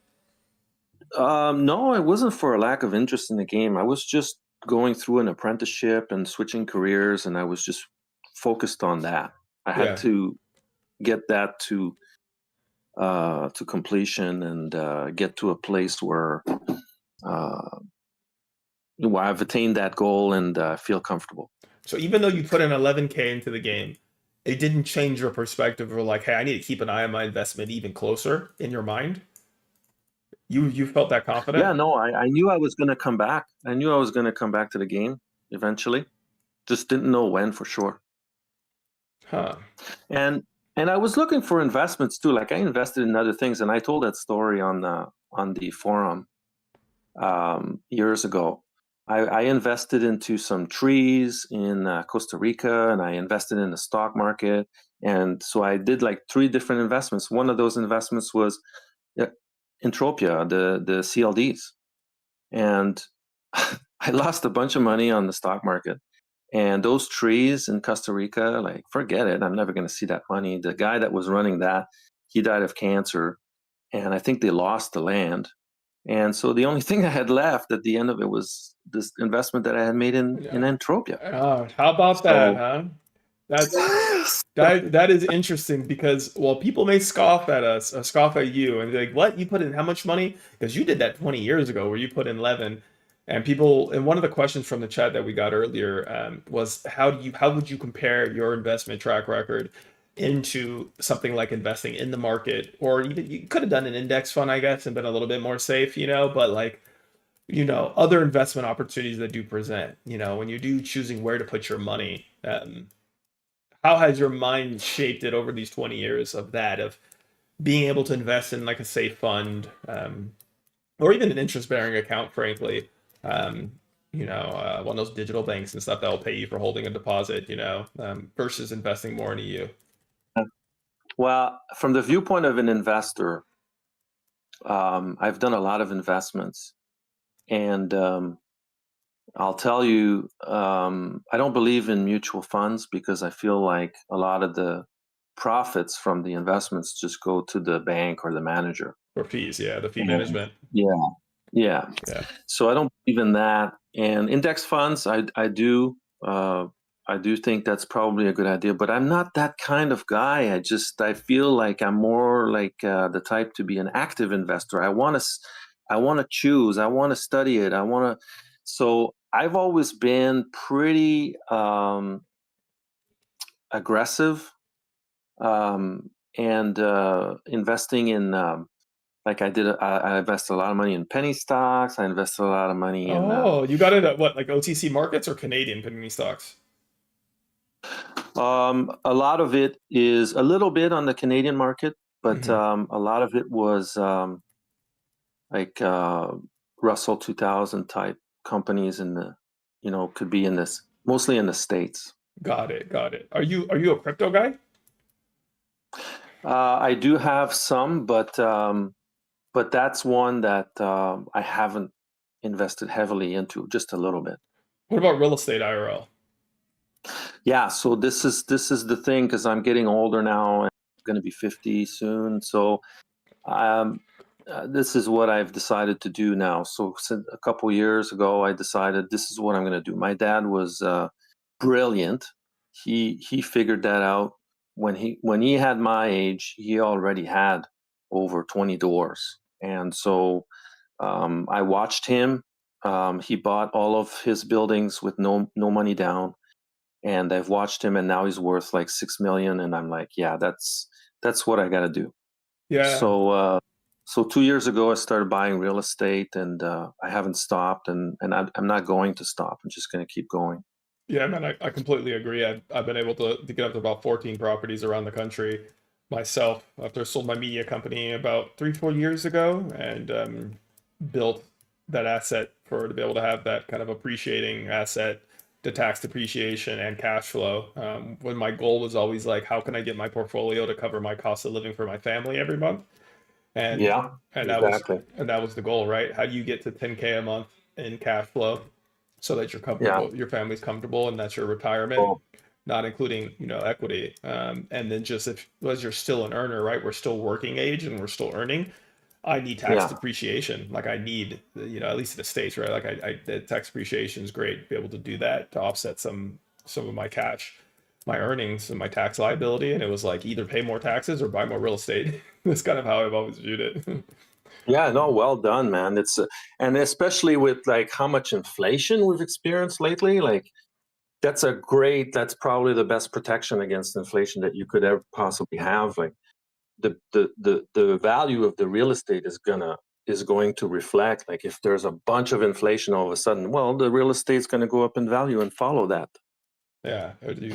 No, it wasn't for a lack of interest in the game. I was just going through an apprenticeship and switching careers, and I was just focused on that. I had Yeah. to get that to completion and get to a place where I've attained that goal and feel comfortable. So even though you put an 11K into the game, it didn't change your perspective of like, hey, I need to keep an eye on my investment even closer in your mind. You felt that confident? Yeah, no, I knew I was going to come back. I knew I was going to come back to the game eventually. Just didn't know when for sure. Huh. And I was looking for investments too. Like I invested in other things, and I told that story on the forum years ago. I invested into some trees in Costa Rica, and I invested in the stock market. And so I did like 3 different investments. One of those investments was Entropia, the CLDs. And I lost a bunch of money on the stock market. And those trees in Costa Rica, like, forget it. I'm never going to see that money. The guy that was running that, he died of cancer. And I think they lost the land. And so the only thing I had left at the end of it was this investment that I had made in Entropia. How about that, huh? That is interesting because well, people may scoff at us, scoff at you, and be like, "What? You put in how much money?" Because you did that 20 years ago, where you put in 11. And people, and one of the questions from the chat that we got earlier was, how would you compare your investment track record into something like investing in the market, or even you could have done an index fund, I guess, and been a little bit more safe, but like other investment opportunities that do present, when you do choosing where to put your money. How has your mind shaped it over these 20 years of being able to invest in like a safe fund, or even an interest bearing account, frankly, one of those digital banks and stuff that will pay you for holding a deposit, versus investing more in EU? Well, from the viewpoint of an investor, I've done a lot of investments, and I'll tell you, I don't believe in mutual funds because I feel like a lot of the profits from the investments just go to the bank or the manager. Or fees, yeah, the fee Mhm. management. Yeah, yeah. Yeah. So I don't believe in that. And index funds, I do think that's probably a good idea, but I'm not that kind of guy. I feel like I'm more like the type to be an active investor. I want to choose. I want to study it. So I've always been pretty aggressive, and investing in, like I invested a lot of money in penny stocks. I invested a lot of money in. Oh, you got it at what, like OTC markets or Canadian penny stocks? A lot of it is a little bit on the Canadian market, but Mhm. a lot of it was like Russell 2000 type companies could be in this, mostly in the States. Got it. Got it. Are you a crypto guy? I do have some, but that's one that I haven't invested heavily into, just a little bit. What about real estate IRL? Yeah, so this is the thing, because I'm getting older now and I'm going to be 50 soon. So um, this is what I've decided to do now. So since a couple years ago, I decided this is what I'm going to do. My dad was brilliant. He figured that out when he had my age. He already had over 20 doors, and so I watched him. He bought all of his buildings with no money down, and I've watched him, and now he's worth like 6 million. And I'm like, yeah, that's what I got to do. Yeah. So 2 years ago, I started buying real estate, and I haven't stopped, and I'm not going to stop. I'm just going to keep going. Yeah, man, I completely agree. I've been able to get up to about 14 properties around the country myself after I sold my media company about 3, 4 years ago, and built that asset to be able to have that kind of appreciating asset to tax depreciation and cash flow. When my goal was always like, how can I get my portfolio to cover my cost of living for my family every month? And Yeah, and that was exactly. and that was the goal, right? How do you get to 10K a month in cash flow so that you're Yeah. comfortable, your family's comfortable, and that's your retirement, Well, not including equity. And then just if as you're still an earner, right? We're still working age and we're still earning. I need tax yeah. depreciation. Like I need, at least in the States, right? Like the tax depreciation is great to be able to do that to offset some of my cash, my earnings and my tax liability. And it was like either pay more taxes or buy more real estate. That's kind of how I've always viewed it. Yeah, no, well done, man. And especially with like how much inflation we've experienced lately, like that's probably the best protection against inflation that you could ever possibly have. Like the value of the real estate is going to reflect, like if there's a bunch of inflation all of a sudden, well, the real estate's going to go up in value and follow that. Yeah,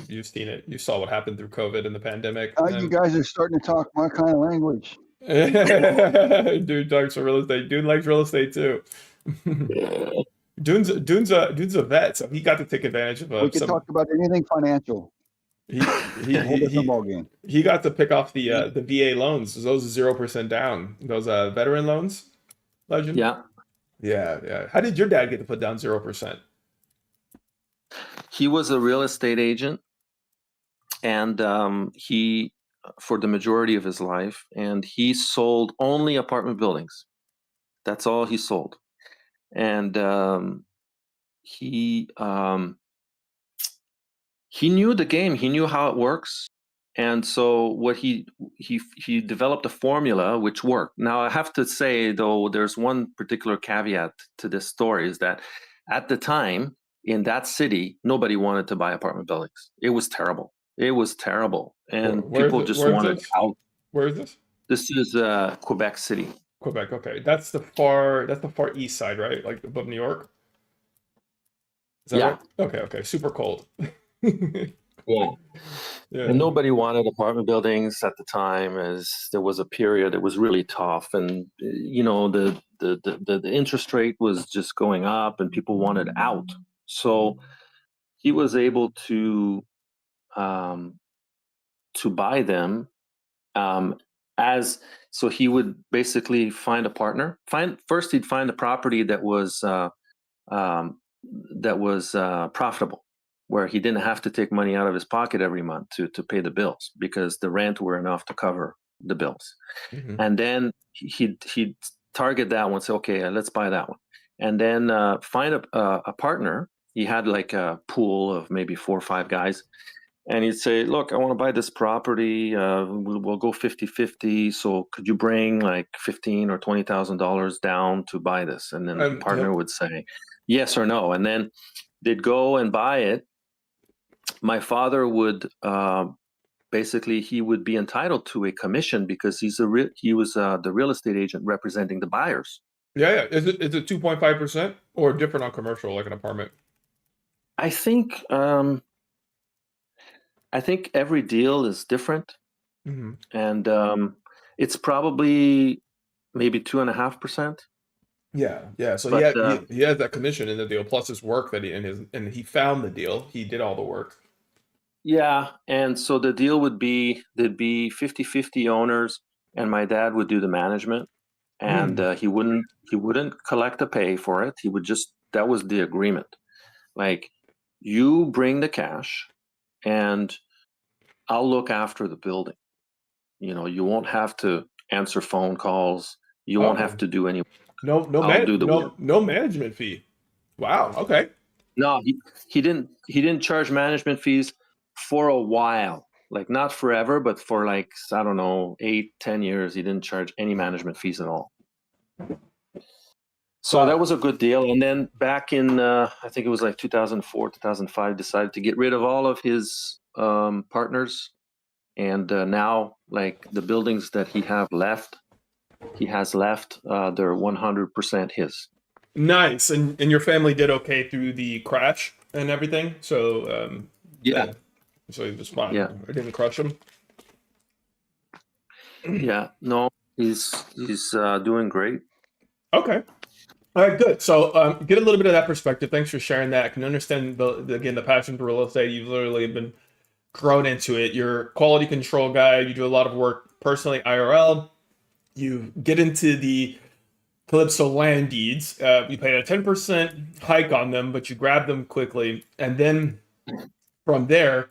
you've seen it. You saw what happened through COVID and the pandemic. Now you guys are starting to talk my kind of language. Dude talks for real estate. Dude likes real estate too. Dune's a vet, so he got to take advantage of We could some. talk about anything financial. He he Whole he different he ballgame. he got to pick off the VA loans. Those 0% down. Those veteran loans. Legend. Yeah, Yeah, yeah. How did your dad get to put down 0%? he was a real estate agent, and he for the majority of his life, and he sold only apartment buildings. That's all he sold. And he he knew the game. He knew how it works, and so what he developed a formula which worked. Now I have to say though, there's one particular caveat to this story, is that at the time in that city, nobody wanted to buy apartment buildings. It was terrible. It was terrible, and people just wanted out. Where is this? This is Quebec City. Quebec. Okay, that's the far east side, right? Like above New York. Is that Yeah. right? Okay. Okay. Super cold. Yeah. Yeah. And nobody wanted apartment buildings at the time, as there was a period it was really tough, and you know the interest rate was just going up, and people wanted out. So he was able to buy them, as so he would basically find a partner. First he'd find a property that was profitable, where he didn't have to take money out of his pocket every month to pay the bills, because the rent were enough to cover the bills. Mhm. And then he'd target that one, say, okay, let's buy that one. And then find a partner. He had like a pool of maybe 4 or 5 guys. And he'd say, look, I want to buy this property. We'll go 50-50. So could you bring like $15,000 or $20,000 down to buy this? And then the partner would say yes or no. And then they'd go and buy it. My father would basically, he would be entitled to a commission, because he was the real estate agent representing the buyers. Yeah. Is it 2.5% or different on commercial, like an apartment? I think every deal is different, Mm-hmm. and it's probably maybe 2.5%. Yeah. So But he has that commission in the deal, plus his work that he found the deal. He did all the work. yeah, and so the deal would be, there'd be 50-50 owners, and my dad would do the management, and he wouldn't collect a pay for it. He would just, that was the agreement. Like, you bring the cash, and I'll look after the building. You know, you won't have to answer phone calls. You won't have to do any. No I'll do the work. no management fee. Wow. Okay. No, he didn't charge management fees for a while. Like, not forever, but for like, I don't know, 8-10 years, he didn't charge any management fees at all. So that was a good deal. And then back in I think it was like 2004, 2005, decided to get rid of all of his partners, and now, like, the buildings that he has left, they're 100% his. Nice. And your family did okay through the crash and everything. So Yeah. So he was fine. Yeah. It didn't crush him. Yeah, no, he's doing great. Okay. All right, good. So get a little bit of that perspective. Thanks for sharing that. I can understand the passion for real estate. You've literally been grown into it. You're a quality control guy. You do a lot of work personally, IRL. You get into the Calypso land deeds. You paid a 10% hike on them, but you grabbed them quickly. And then from there,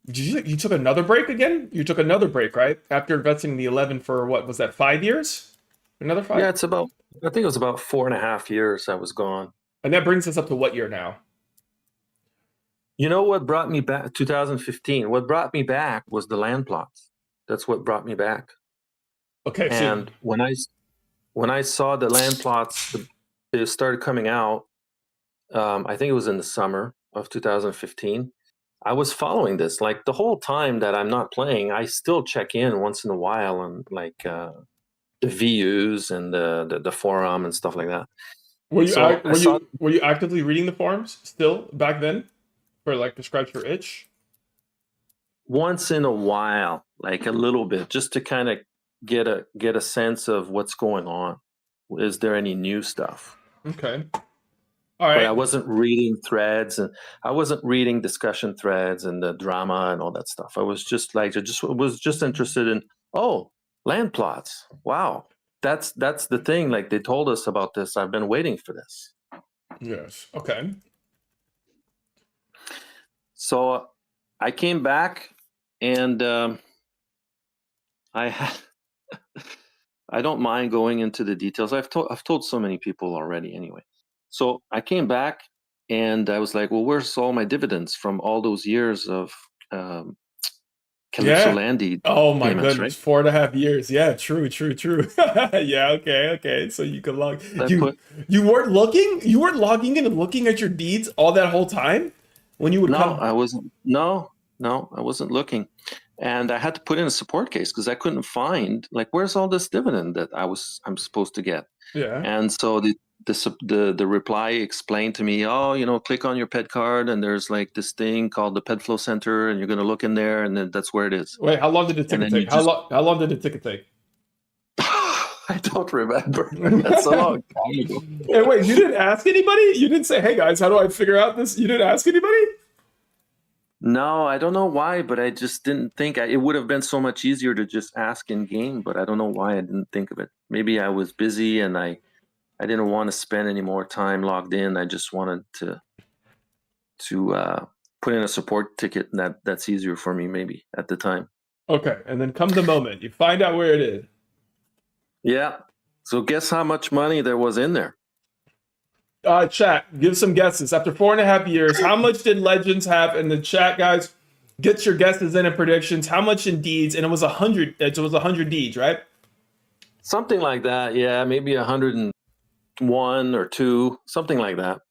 you took another break again? You took another break, right? After investing in the 11 for what was that, 5 years? Another 5? Yeah, I think it was about 4.5 years I was gone. And that brings us up to what year now? You know what brought me back? 2015. What brought me back was the land plots. That's what brought me back. Okay. And when I saw the land plots, they started coming out. I think it was in the summer of 2015. I was following this, like, the whole time that I'm not playing. I still check in once in a while on, like, the VUs and the forum and stuff like that. Were you actively reading the forums still back then, for like to scratch your itch? Once in a while, like a little bit, just to kind of get a sense of what's going on. Is there any new stuff? Okay. All right. But I wasn't reading threads, and I wasn't reading discussion threads and the drama and all that stuff. I was just interested in, land plots. Wow. That's the thing. Like, they told us about this. I've been waiting for this. Yes. Okay. So I came back, and I don't mind going into the details. I've told so many people already anyway. So I came back, And I was like, well, where's all my dividends from all those years of Calypso Yeah. land deed Oh my payments, goodness, right? 4.5 years. Yeah, true, true, true. Yeah, okay, okay. So you could log I you put you weren't looking? You weren't logging in and looking at your deeds all that whole time when you would no, come. I wasn't. No, no, I wasn't looking, and I had to put in a support case because I couldn't find like where's all this dividend that I'm supposed to get. Yeah. And so the reply explained to me, oh, click on your ped card, and there's like this thing called the Ped Flow Center, and you're going to look in there, and then that's where it is. Wait, how long did the And ticket then you take? How just long how long did the ticket take? I don't remember. That's a long time ago. Hey, wait, you didn't ask anybody? You didn't say, "Hey guys, how do I figure out this?" You didn't ask anybody? No, I don't know why, but I just didn't think it would have been so much easier to just ask in game, but I don't know why I didn't think of it. Maybe I was busy and I didn't want to spend any more time logged in. I just wanted to put in a support ticket, and that's easier for me maybe at the time. Okay, and then come the moment. You find out where it is. Yeah. So guess how much money there was in there? Chat, give some guesses. After 4.5 years, how much did Legends have in the chat, guys? Get your guesses in and predictions. How much in deeds? And it was 100. It was 100 deeds, right? Something like that. Yeah, maybe 101 or 2, something like that.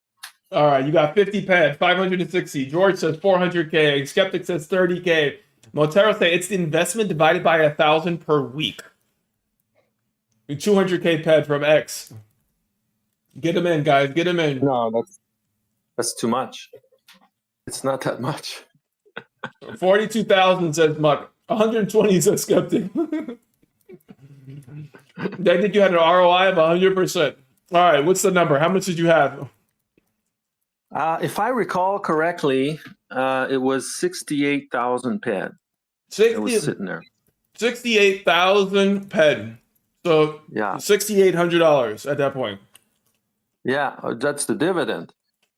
All right, you got 50 ped, 560. George says 400K. Skeptic says 30K. Montero say it's the investment divided by 1,000 per week. 200K ped from X. Get him in, guys. Get him in. No, that's too much. It's not that much. 42,000 says Muck. 120 says Skeptic. I think you had an ROI of 100%. All right, what's the number? How much did you have? If I recall correctly, it was 68,000 ped. It 60, was sitting there. 68,000 ped. So Yeah. $6,800 at that point. Yeah, that's the dividend.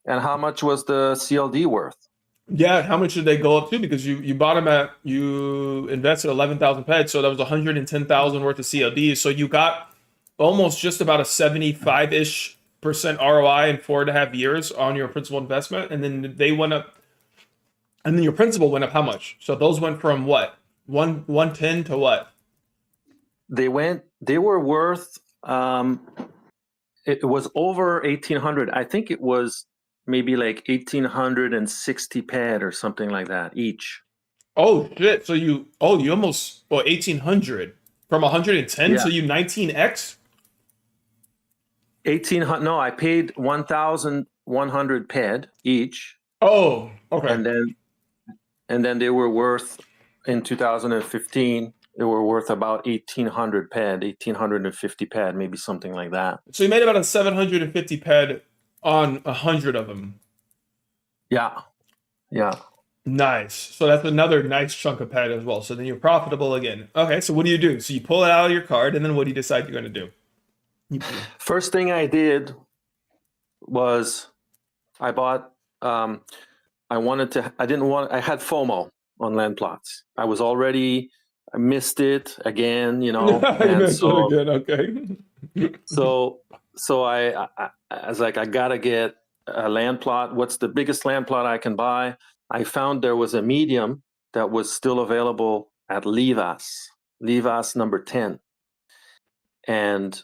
And how much was the CLD worth? Yeah, how much did they go up to? Because you bought them at, you invested 11,000 ped, so that was 110,000 worth of CLDs. So you got almost just about a 75-ish% ROI in 4.5 years on your principal investment, and then they went up, and then your principal went up how much? So those went from what, 110 to what? They were worth. It was over 1,800. I think it was maybe like 1,860 ped or something like that each. Oh shit! So you almost 1,800 from 110. Yeah. So you 19x. 1,800. No, I paid 1,100 ped each, Oh, okay. and then they were worth in 2015. They were worth about 1,800 ped, 1,850 ped, maybe something like that. So you made about a 750 ped on 100 of them. Yeah, yeah. Nice. So that's another nice chunk of ped as well. So then you're profitable again. Okay. So what do you do? So you pull it out of your card, and then what do you decide you're going to do? First thing I did was I bought. I had FOMO on land plots. I missed it again, and so Good. Okay. so I was like, I gotta get a land plot. What's the biggest land plot I can buy? I found there was a medium that was still available at Livas number 10. And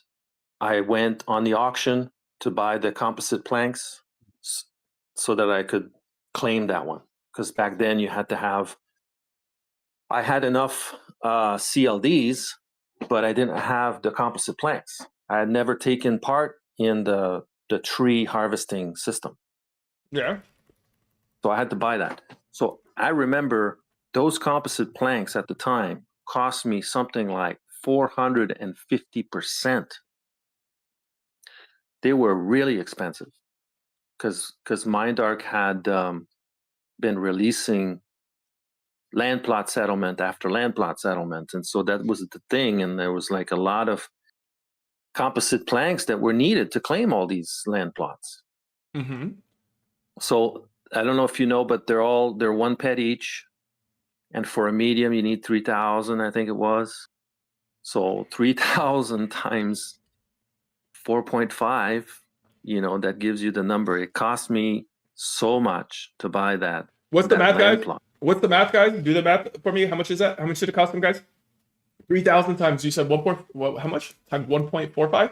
I went on the auction to buy the composite planks so that I could claim that one. Because back then you had to have, I had enough CLDs, but I didn't have the composite planks. I had never taken part in the tree harvesting system. Yeah. So I had to buy that. So I remember those composite planks at the time cost me something like 450%. They were really expensive because Mindark had been releasing land plot settlement after land plot settlement. And so that was the thing. And there was like a lot of composite planks that were needed to claim all these land plots. Mm-hmm. So I don't know if you know, but they're 1 ped each. And for a medium, you need 3,000, I think it was. So 3,000 times 4.5, that gives you the number. It cost me so much to buy that. What's the that math, land guys? plot. What's the math, guys? Do the math for me. How much is that? How much did it cost them, guys? 3,000 times. You said 1 point. What? How much? Times 1.45.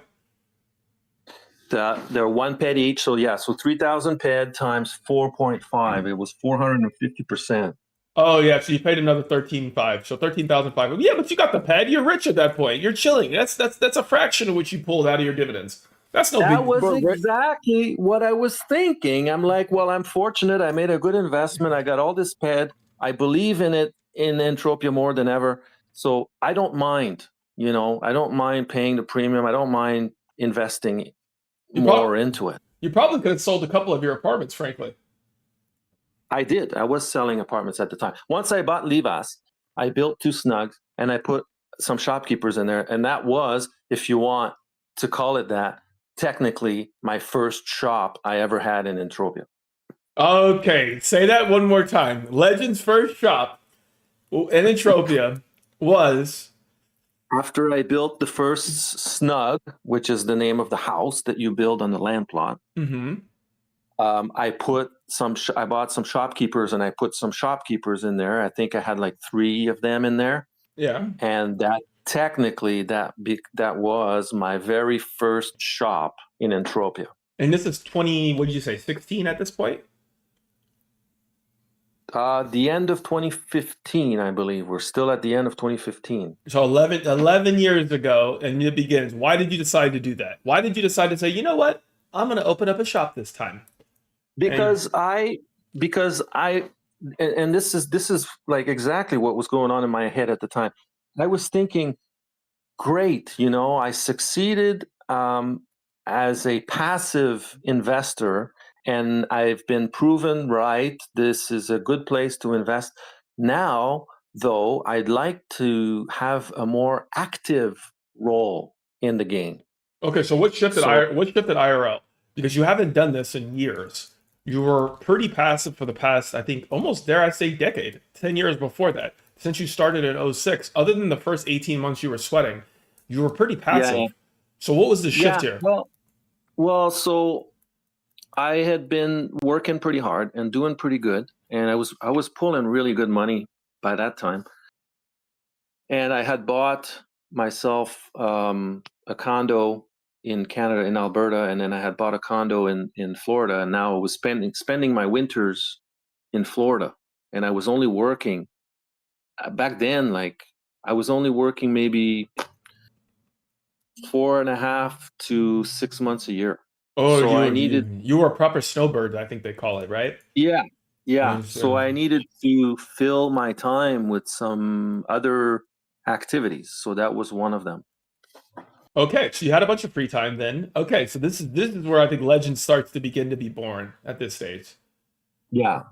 They're 1 ped each, so yeah, so 3,000 ped times 4.5. It was 450%. Oh yeah, so you paid another 13,500. So 13,500. Yeah, but you got the ped. You're rich at that point. You're chilling. That's a fraction of what you pulled out of your dividends. That's no That big. was But- exactly what I was thinking. I'm like, well, I'm fortunate. I made a good investment. I got all this ped. I believe in it, in Entropia more than ever. So I don't mind. I don't mind paying the premium. I don't mind investing You more into it. You probably could have sold a couple of your apartments, frankly. I did. I was selling apartments at the time. Once I bought Livas, I built 2 snugs and I put some shopkeepers in there. And that was, if you want to call it that, technically my first shop I ever had in Entropia. Okay, say that one more time. Legend's first shop in Entropia was. After I built the first snug, which is the name of the house that you build on the land plot, Mm-hmm. I put I bought some shopkeepers and I put some shopkeepers in there. I think I had like 3 of them in there. Yeah. And that technically that was my very first shop in Entropia. And this is 20, what did you say, 16 at this point? The end of 2015, I believe. We're still at the end of 2015. So 11 years ago, and it begins. Why did you decide to do that? Why did you decide to say, you know what? I'm going to open up a shop this time. Because I and this is like exactly what was going on in my head at the time. I was thinking, great, I succeeded as a passive investor, and I've been proven right. This is a good place to invest. Now, though, I'd like to have a more active role in the game. Okay, so what shifted IRL? Because you haven't done this in years. You were pretty passive for the past, I think, almost, dare I say, decade. 10 years before that. Since you started in 06, other than the first 18 months you were sweating, you were pretty passive. Yeah. So what was the shift here? Well, so I had been working pretty hard and doing pretty good, and I was pulling really good money by that time. And I had bought myself a condo in Canada, in Alberta, and then I had bought a condo in Florida, and now I was spending my winters in Florida, and I was only working back then. Like I was only working maybe 4.5 to 6 months a year. Oh, so you were a proper snowbird, I think they call it, right? Yeah. Yes, So I needed to fill my time with some other activities. So that was one of them. Okay, so you had a bunch of free time then. Okay, so this is where I think Legend starts to begin to be born at this stage. Yeah.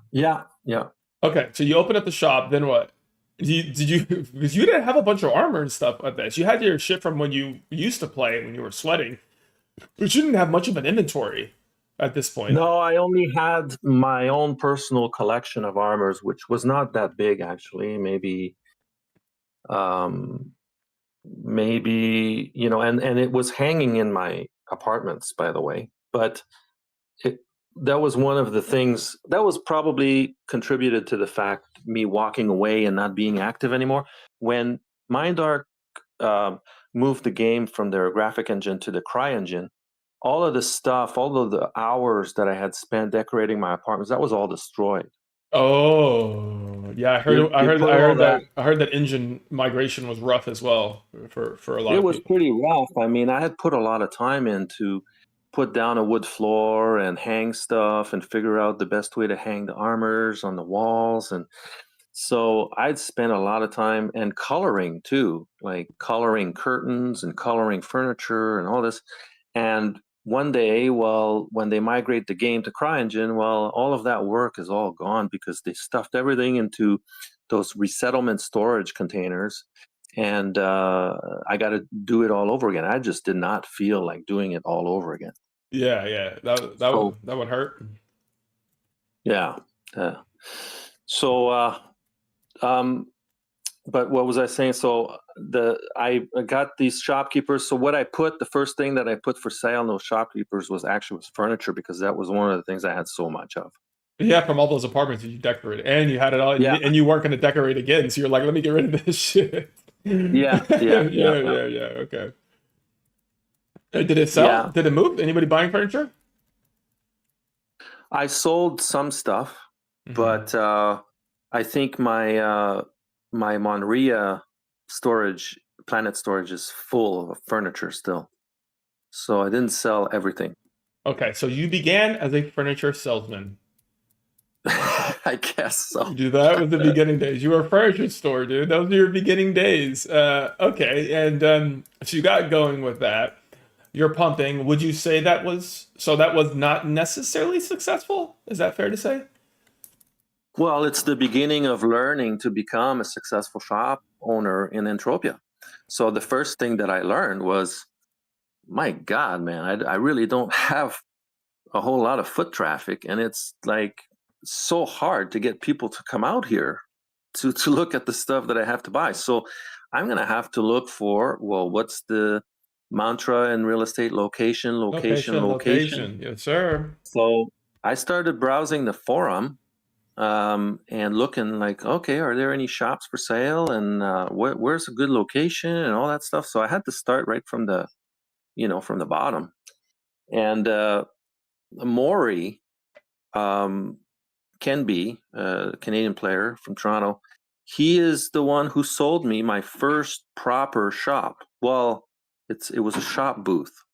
Okay, so you open up the shop, then what? Did you because you didn't have a bunch of armor and stuff like that. You had your shit from when you used to play when you were sweating, but you didn't have much of an inventory at this point. No, I only had my own personal collection of armors, which was not that big actually. Maybe and it was hanging in my apartments, by the way. But that was one of the things that was probably contributed to the fact me walking away and not being active anymore. When Mindarc moved the game from their graphic engine to the CryEngine, all of the stuff, all of the hours that I had spent decorating my apartments, that was all destroyed. Oh, yeah, I heard that engine migration was rough as well for a lot of people. It was pretty rough. I mean, I had put a lot of time in to put down a wood floor and hang stuff and figure out the best way to hang the armors on the walls. And so I'd spent a lot of time and coloring too, like coloring curtains and coloring furniture and all this. And one day, when they migrate the game to CryEngine, all of that work is all gone because they stuffed everything into those resettlement storage containers. And I got to do it all over again. I just did not feel like doing it all over again. Yeah, that would hurt. Yeah. But what was I saying? So I got these shopkeepers. So what the first thing that I put for sale in those shopkeepers was furniture, because that was one of the things I had so much of. Yeah, from all those apartments that you decorated, and you had it all, and, Yeah. you weren't going to decorate again, so you're like, let me get rid of this shit. Yeah. Yeah. Okay. Did it sell? Yeah. Did it move? Anybody buying furniture? I sold some stuff, Mhm. but I think my Monria Planet Storage is full of furniture still. So I didn't sell everything. Okay, so you began as a furniture salesman. I guess so. Dude, that was the beginning days. You were a furniture store, dude. Those were your beginning days. Okay, and so you got going with that. You're pumping. Would you say that was not necessarily successful? Is that fair to say? Well, it's the beginning of learning to become a successful shop owner in Entropia. So the first thing that I learned was, my God, man, I really don't have a whole lot of foot traffic, and it's like so hard to get people to come out here to look at the stuff that I have to buy. So I'm going to have to look for, well, what's the mantra in real estate? Location. Yes, sir. So I started browsing the forum and looking like, okay, are there any shops for sale, and where's a good location and all that stuff. So I had to start right from the bottom. And Maury Kenby, a Canadian player from Toronto, he is the one who sold me my first proper shop. Well, it was a shop booth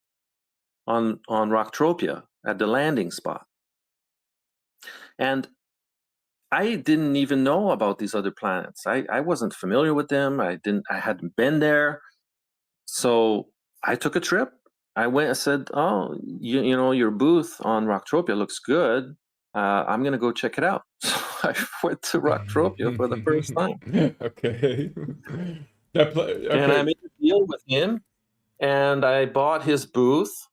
on Rocktropia at the landing spot. And I didn't even know about these other planets. I wasn't familiar with them. I hadn't been there. So I took a trip. I went and said, oh, you know, your booth on Rocktropia looks good. I'm going to go check it out. So I went to Rocktropia for the first time. Okay. And I made a deal with him, and I bought his booth.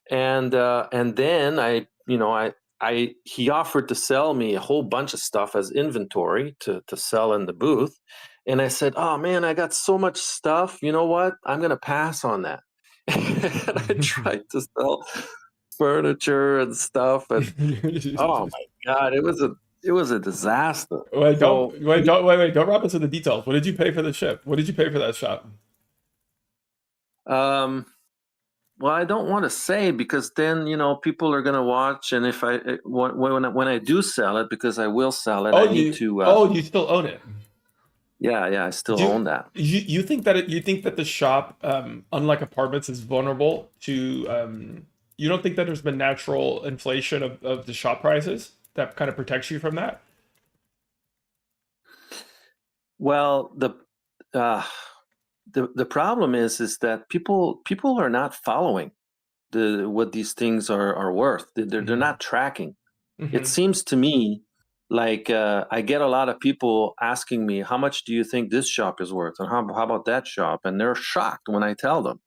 And then he offered to sell me a whole bunch of stuff as inventory to sell in the booth. And I said, oh man, I got so much stuff. You know what? I'm going to pass on that. And I tried to sell furniture and stuff. And oh my God, it was a disaster. Wait, don't wrap us in the details. What did you pay for the ship? What did you pay for that shop? Well, I don't want to say, because then, you know, people are going to watch. And if when I do sell it, because I will sell it, you still own it? Yeah, I still own that. You think that the shop, unlike apartments, is vulnerable to? You don't think that there's been natural inflation of the shop prices that kind of protects you from that? Well, the problem is that people are not following what these things are worth. They're not tracking. Mm-hmm. It seems to me like I get a lot of people asking me, how much do you think this shop is worth, and how about that shop? And they're shocked when I tell them.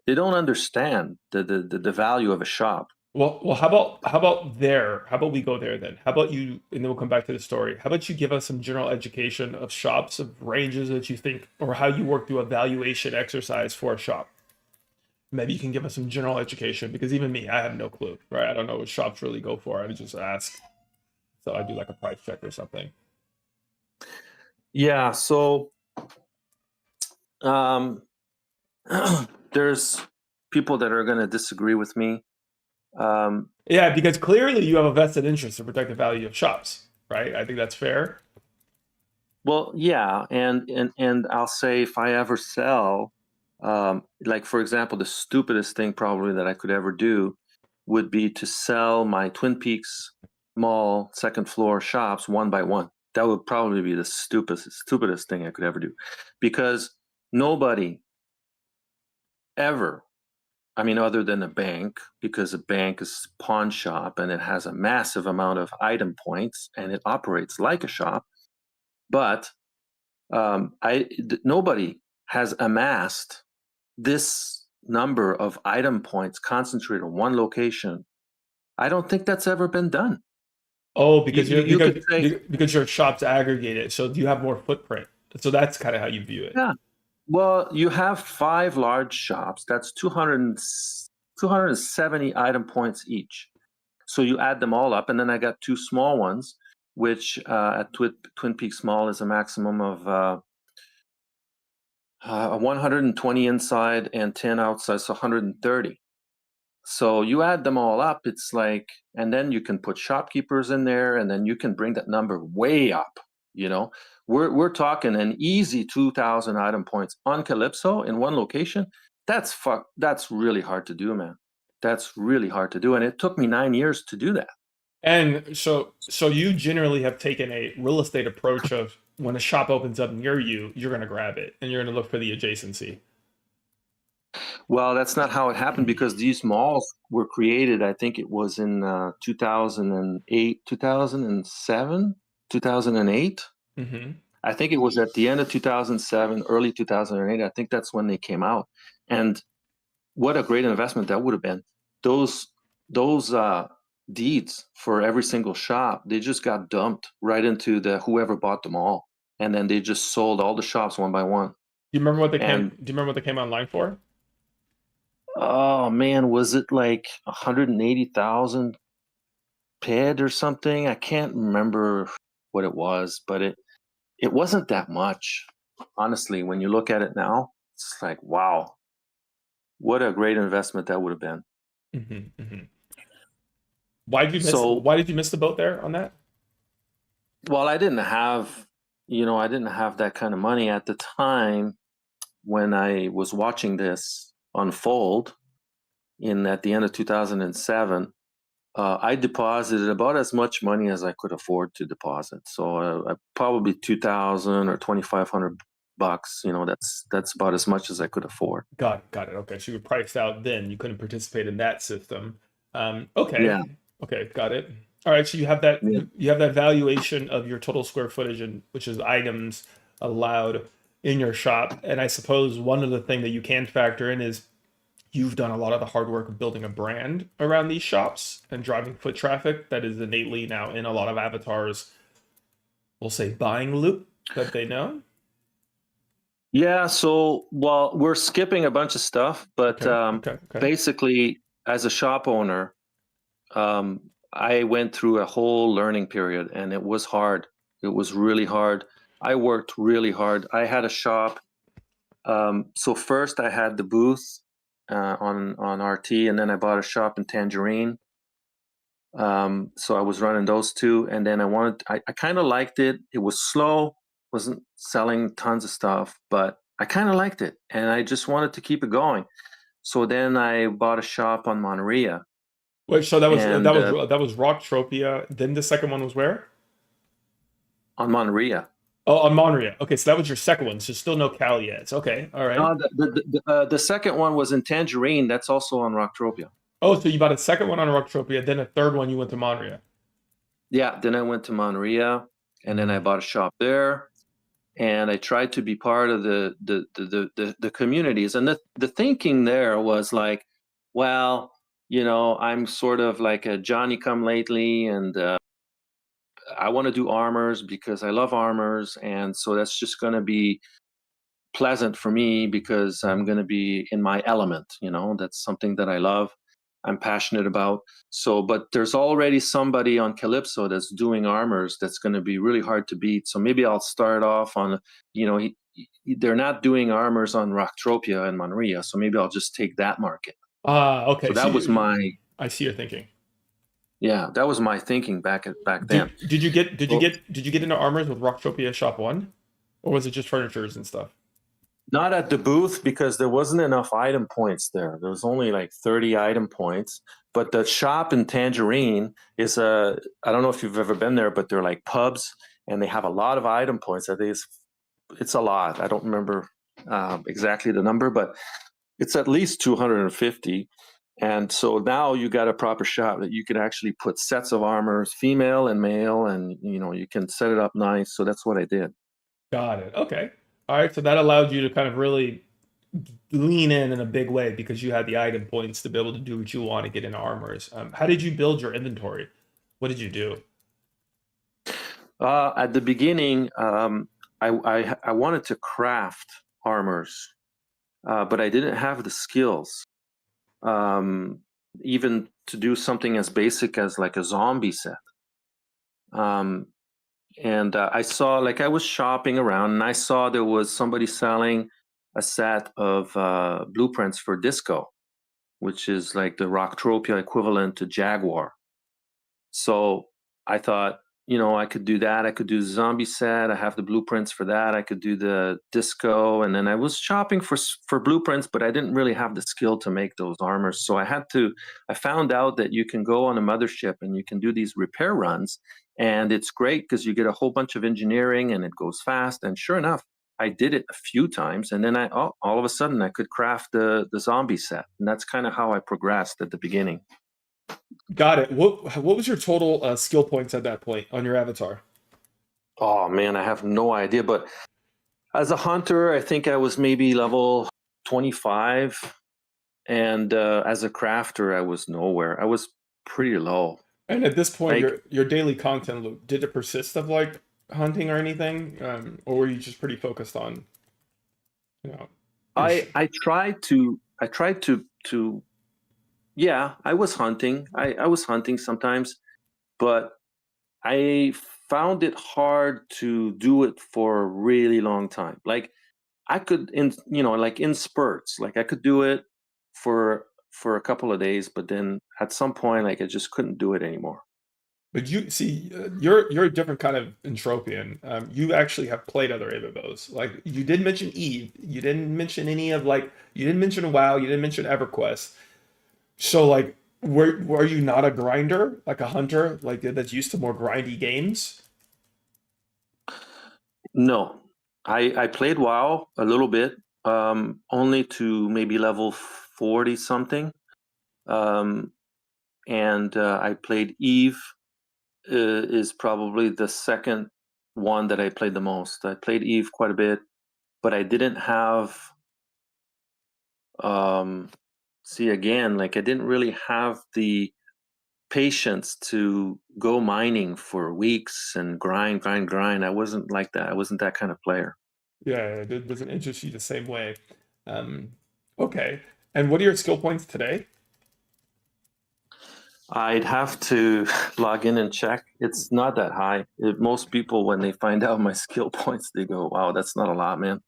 They don't understand the value of a shop. Well, how about there? How about we go there then? How about you, and then we'll come back to the story. How about you give us some general education of shops, of ranges that you think, or how you work through a valuation exercise for a shop? Maybe you can give us some general education, because even me, I have no clue, right? I don't know what shops really go for. I would just ask. So I do like a price check or something. Yeah. So there's people that are going to disagree with me. Yeah, because clearly you have a vested interest to protect the value of shops, right? I think that's fair. Well, yeah, and I'll say, if I ever sell, like for example, the stupidest thing probably that I could ever do would be to sell my Twin Peaks Mall second floor shops one by one. That would probably be the stupidest thing I could ever do, because nobody ever, I mean, other than a bank, because a bank is a pawn shop and it has a massive amount of item points and it operates like a shop. But nobody has amassed this number of item points concentrated on one location. I don't think that's ever been done. Oh, because because your shop's aggregated, so you have more footprint. So that's kind of how you view it. Yeah. Well, you have 5 large shops. That's 270 item points each. So you add them all up, and then I got 2 small ones, which at Twin Peaks Mall is a maximum of 120 inside and 10 outside, so 130. So you add them all up, it's like, and then you can put shopkeepers in there, and then you can bring that number way up. You know, we're talking an easy 2,000 item points on Calypso in one location. That's really hard to do, man. That's really hard to do, and it took me 9 years to do that. And so you generally have taken a real estate approach of when a shop opens up near you, you're going to grab it and you're going to look for the adjacency. Well, that's not how it happened, because these malls were created, I think it was in 2008, 2007, 2008. Mm-hmm. I think it was at the end of 2007, early 2008. I think that's when they came out. And what a great investment that would have been. Those deeds for every single shop, they just got dumped right into whoever bought them all. And then they just sold all the shops one by one. Do you remember what they And- do you remember what they came online for? Oh man, was it like 180,000 PED or something? I can't remember what it was, but it wasn't that much. Honestly, when you look at it now, it's like, wow, what a great investment that would have been. Mm-hmm, mm-hmm. Why did you miss the boat there on that? Well, I didn't have that kind of money at the time when I was watching this unfold at the end of 2007. I deposited about as much money as I could afford to deposit. So probably 2,000 or 2,500 bucks. You know, that's about as much as I could afford. Got it. Okay, so you were priced out then. You couldn't participate in that system. Okay. Yeah. Okay, got it. All right, so you have that Yeah. you have that valuation of your total square footage, and which is items allowed in your shop. And I suppose one of the thing that you can factor in is you've done a lot of the hard work of building a brand around these shops and driving foot traffic that is innately now in a lot of avatars, we'll say, buying loop that they know. Yeah. So, well, we're skipping a bunch of stuff, but Okay. basically, as a shop owner, I went through a whole learning period, and it was hard. It was really hard. I worked really hard. I had a shop. So first I had the booth on RT, and then I bought a shop in Tangerine. So I was running those two, and then I kind of liked it. It was slow, wasn't selling tons of stuff, but I kind of liked it, and I just wanted to keep it going. So then I bought a shop on Monteria. Wait, so that was And, that was Rocktropia. Then the second one was where? On Monteria. Oh, on Monteria. Okay, so that was your second one. So still no Cal yet. Okay, all right. The second one was in Tangerine. That's also on Rocktropia. Oh, so you bought a second one on Rocktropia, then a third one you went to Monteria. Yeah, then I went to Monteria, and then I bought a shop there, and I tried to be part of the communities. And the thinking there was like, well, you know, I'm sort of like a Johnny come lately, and I want to do armors because I love armors, and so that's just going to be pleasant for me because I'm going to be in my element. You know, that's something that I love, I'm passionate about. So, but there's already somebody on Calypso that's doing armors that's going to be really hard to beat. So maybe I'll start off on, you know, they're not doing armors on Rocktropia and Monteria, so maybe I'll just take that market. Okay. So that was I see your thinking. Yeah, that was my thinking back then. Did you get into armors with Rocktropia Shop 1? Or was it just furnitures and stuff? Not at the booth, because there wasn't enough item points there. There was only like 30 item points. But the shop in Tangerine is I don't know if you've ever been there, but they're like pubs, and they have a lot of item points. I think it's a lot. I don't remember exactly the number, but it's at least 250. And so now you got a proper shop that you can actually put sets of armors, female and male, and you know, you can set it up nice. So that's what I did. Got it. Okay. All right. So that allowed you to kind of really lean in a big way because you had the item points to be able to do what you want to get into armors. How did you build your inventory? What did you do? At the beginning, I wanted to craft armors, but I didn't have the skills, um, even to do something as basic as like a zombie set. Um, and I saw, like, I was shopping around and I saw there was somebody selling a set of blueprints for Disco, which is like the Rocktropia equivalent to Jaguar. So I thought, I could do that. I could do the zombie set. I have the blueprints for that. I could do the Disco, and then I was shopping for blueprints, but I didn't really have the skill to make those armors. So I found out that you can go on a mothership and you can do these repair runs, and it's great because you get a whole bunch of engineering and it goes fast. And sure enough, I did it a few times, and then all of a sudden I could craft the zombie set, and that's kind of how I progressed at the beginning. Got it. What was your total skill points at that point on your avatar? Oh man, I have no idea. But as a hunter, I think I was maybe level 25, and as a crafter, I was nowhere. I was pretty low. And at this point, Like your daily content loop, did it persist of like hunting or anything, or were you just pretty focused on, you know? I tried to yeah, I was hunting. I was hunting sometimes, but I found it hard to do it for a really long time. Like I could like in spurts, like I could do it for a couple of days, but then at some point like I just couldn't do it anymore. But you see, you're a different kind of entropian. You actually have played other MMOs. Like you did mention Eve. You didn't mention any of like you didn't mention WoW. You didn't mention EverQuest. So like, were you not a grinder, like a hunter, like that's used to more grindy games? No. I played WoW a little bit, only to maybe level 40 something. Um, and I played Eve, is probably the second one that I played the most. I played Eve quite a bit, but I didn't have see again, like I didn't really have the patience to go mining for weeks and grind. I wasn't like that. I wasn't that kind of player. Yeah, it doesn't interest you the same way. Um, okay. And what are your skill points today? I'd have to log in and check. It's not that high. Most people, when they find out my skill points, they go, "Wow, that's not a lot, man."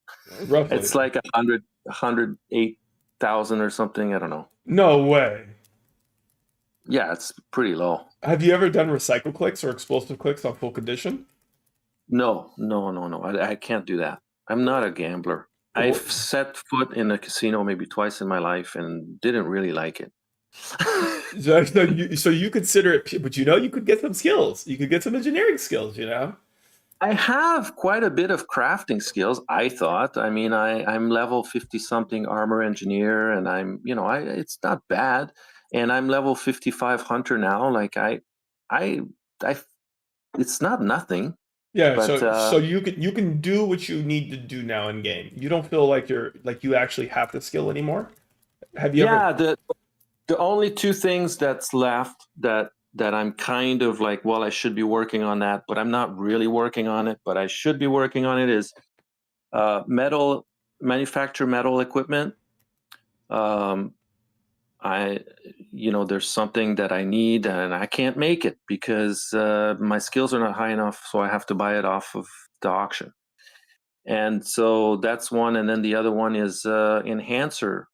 Roughly. It's like 108,000 or something. I don't know. No way. Yeah, it's pretty low. Have you ever done recycle clicks or explosive clicks on full condition? No. I can't do that. I'm not a gambler. I've Well, set foot in a casino maybe twice in my life and didn't really like it. so you consider it, but you could get some skills. You could get some engineering skills, you know? I have quite a bit of crafting skills, I thought. I mean, I'm level 50 something armor engineer, and it's not bad. And I'm level 55 hunter now. Like I it's not nothing, Yeah, but so you can do what you need to do now in game. You don't feel like you actually have the skill anymore. Have you ever? yeah, the only two things that's left that I'm kind of like, well, I should be working on that, but I'm not really working on it, but I should be working on it is metal manufacture metal equipment. Um, I, there's something that I need and I can't make it because my skills are not high enough, so I have to buy it off of the auction. And so that's one, and then the other one is enhancer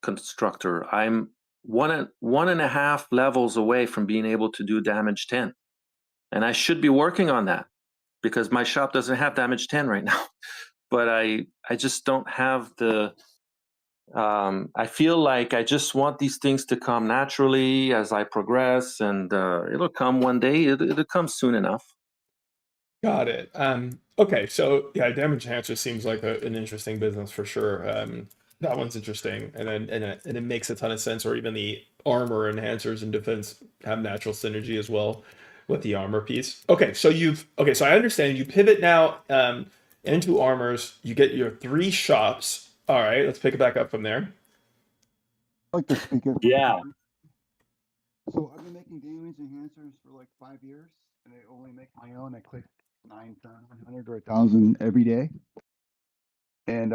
constructor. I'm one and a half levels away from being able to do damage 10, and I should be working on that because my shop doesn't have damage 10 right now. But I just don't have the I feel like I just want these things to come naturally as I progress, and it'll come one day. It'll come soon enough. Got it. Okay, so yeah, damage enhancer seems like an interesting business for sure. That one's interesting, and it makes a ton of sense. Or even the armor enhancers and defense have natural synergy as well with the armor piece. Okay, so I understand you pivot now into armors. You get your three shops. All right, let's pick it back up from there. I like to speak of. Yeah. So I've been making damage enhancers for like 5 years, and I only make my own. I click 900 or 1,000 every day, and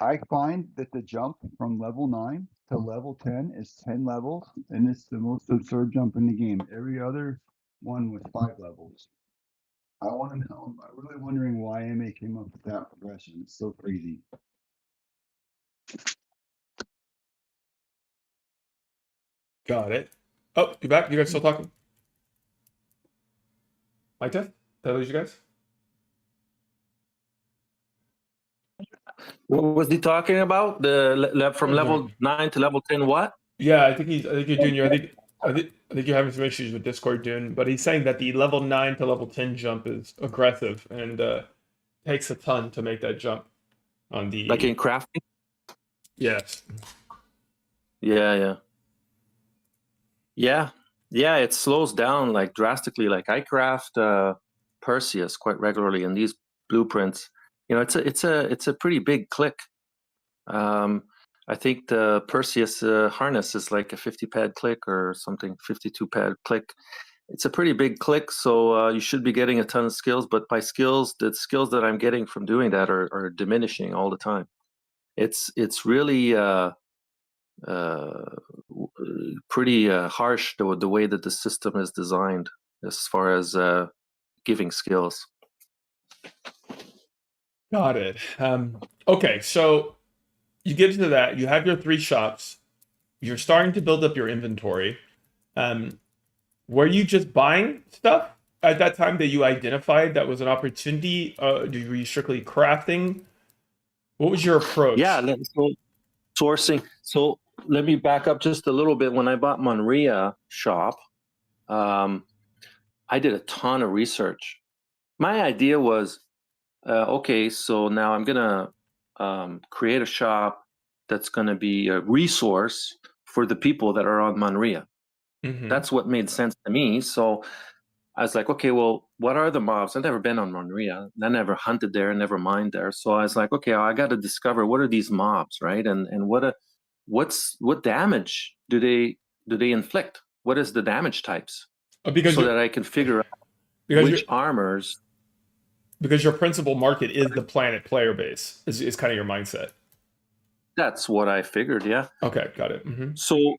I find that the jump from level 9 to level 10 is 10 levels, and it's the most absurd jump in the game. Every other one was 5 levels. I want to know. I'm really wondering why MA came up with that progression. It's so crazy. Got it. Oh, you back? You guys still talking? Mic test? Did I lose you guys? What was he talking about? From level 9 to level 10, what? Yeah, I think you're doing your. I think you're having some issues with Discord, Dune. But he's saying that the level 9 to level 10 jump is aggressive and takes a ton to make that jump. On the Like in crafting? yes. Yeah. It slows down like drastically. Like I craft Perseus quite regularly in these blueprints. You know, it's a pretty big click. I think the Perseus harness is like a 50 pad click or something, 52 pad click. It's a pretty big click, so you should be getting a ton of skills. But by skills, the skills that I'm getting from doing that are diminishing all the time. It's really pretty harsh the way that the system is designed as far as giving skills. Got it. Okay, so you get into that. You have your 3 shops. You're starting to build up your inventory. Were you just buying stuff at that time that you identified that was an opportunity? Were you strictly crafting? What was your approach? Yeah, so sourcing. So let me back up just a little bit. When I bought Monria shop, I did a ton of research. My idea was, okay, so now I'm gonna create a shop that's gonna be a resource for the people that are on Monria. Mhm. That's what made sense to me. So I was like, okay, well, what are the mobs? I've never been on Monria. I never hunted there, never mined there. So I was like, okay, I got to discover what are these mobs, right? And what damage do they inflict? What is the damage types? Because so that I can figure out which armors. Because your principal market is the planet player base, is kind of your mindset. That's what I figured, yeah. Okay, got it. Mm-hmm. So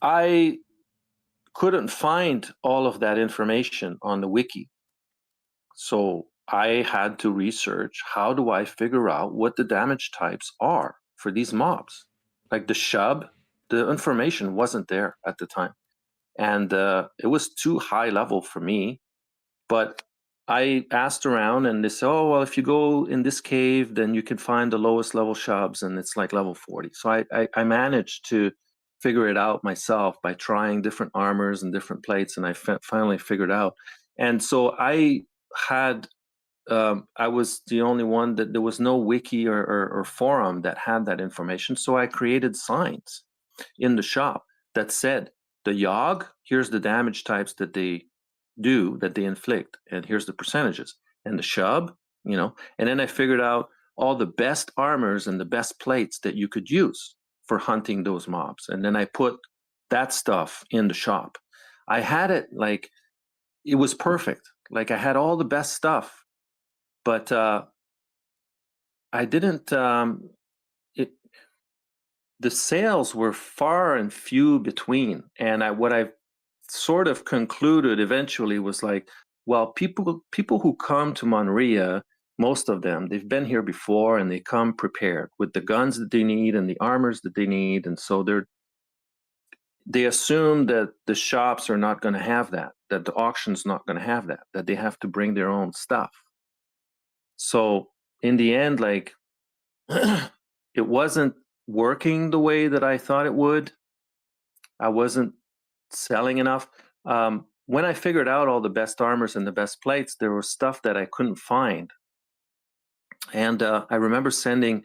I couldn't find all of that information on the wiki. So I had to research, how do I figure out what the damage types are for these mobs? Like the shub, the information wasn't there at the time. And it was too high level for me. But I asked around and they said, oh, well, if you go in this cave, then you can find the lowest level shubs and it's like level 40. So I managed to figure it out myself by trying different armors and different plates, and I finally figured out. And so I had, I was the only one that there was no wiki or forum that had that information. So I created signs in the shop that said, the Yogg, here's the damage types that they do, that they inflict, and here's the percentages. And the shub, you know, and then I figured out all the best armors and the best plates that you could use for hunting those mobs. And then I put that stuff in the shop. I had it like, it was perfect. Like I had all the best stuff, but I didn't, the sales were far and few between. And what I sort of concluded eventually was like, well, people who come to Monria, most of them, they've been here before and they come prepared with the guns that they need and the armors that they need. And so they assume that the shops are not going to have that the auction's not going to have that they have to bring their own stuff. So in the end, like, it wasn't working the way that I thought it would. I wasn't selling enough. When I figured out all the best armors and the best plates, there was stuff that I couldn't find. And I remember sending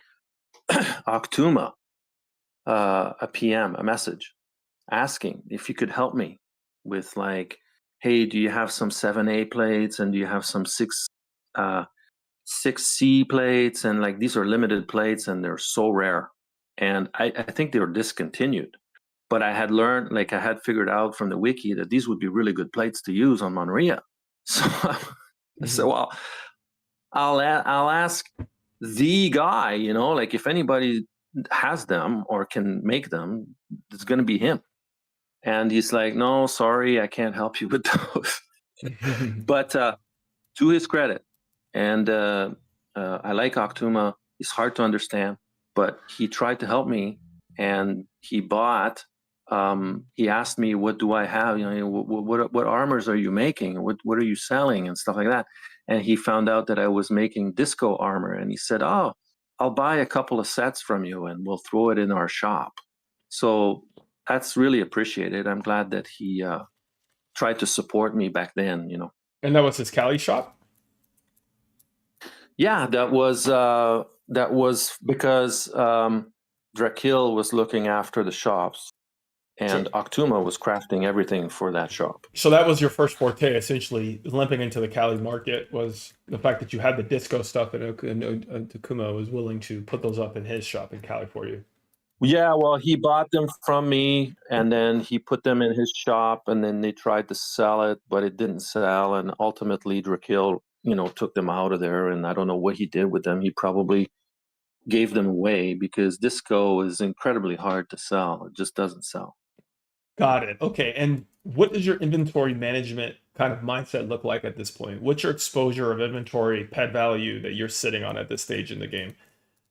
Octuma a PM, a message, asking if you could help me with, like, hey, do you have some 7A plates, and do you have some 6C plates? And like, these are limited plates and they're so rare. And I think they were discontinued. But I had learned, like I had figured out from the wiki that these would be really good plates to use on Monria. So I said, well, I'll ask the guy, you know, like if anybody has them or can make them, it's going to be him. And he's like, no, sorry, I can't help you with those. But to his credit, and I like Octuma. He's hard to understand, but he tried to help me, and he bought. He asked me, "What do I have? You know, what armors are you making? What are you selling and stuff like that?" And he found out that I was making disco armor, and he said, "Oh, I'll buy a couple of sets from you, and we'll throw it in our shop." So that's really appreciated. I'm glad that he tried to support me back then. You know. And that was his Cali shop? Yeah, that was because Drakil was looking after the shops, and Octuma was crafting everything for that shop. So that was your first forte, essentially, limping into the Cali market, was the fact that you had the disco stuff, and Takuma was willing to put those up in his shop in Cali for you. Yeah, well, he bought them from me, and then he put them in his shop, and then they tried to sell it, but it didn't sell, and ultimately Drakil, you know, took them out of there, and I don't know what he did with them. He probably gave them away because disco is incredibly hard to sell. It just doesn't sell. Got it. Okay. And what does your inventory management kind of mindset look like at this point? What's your exposure of inventory pet value that you're sitting on at this stage in the game?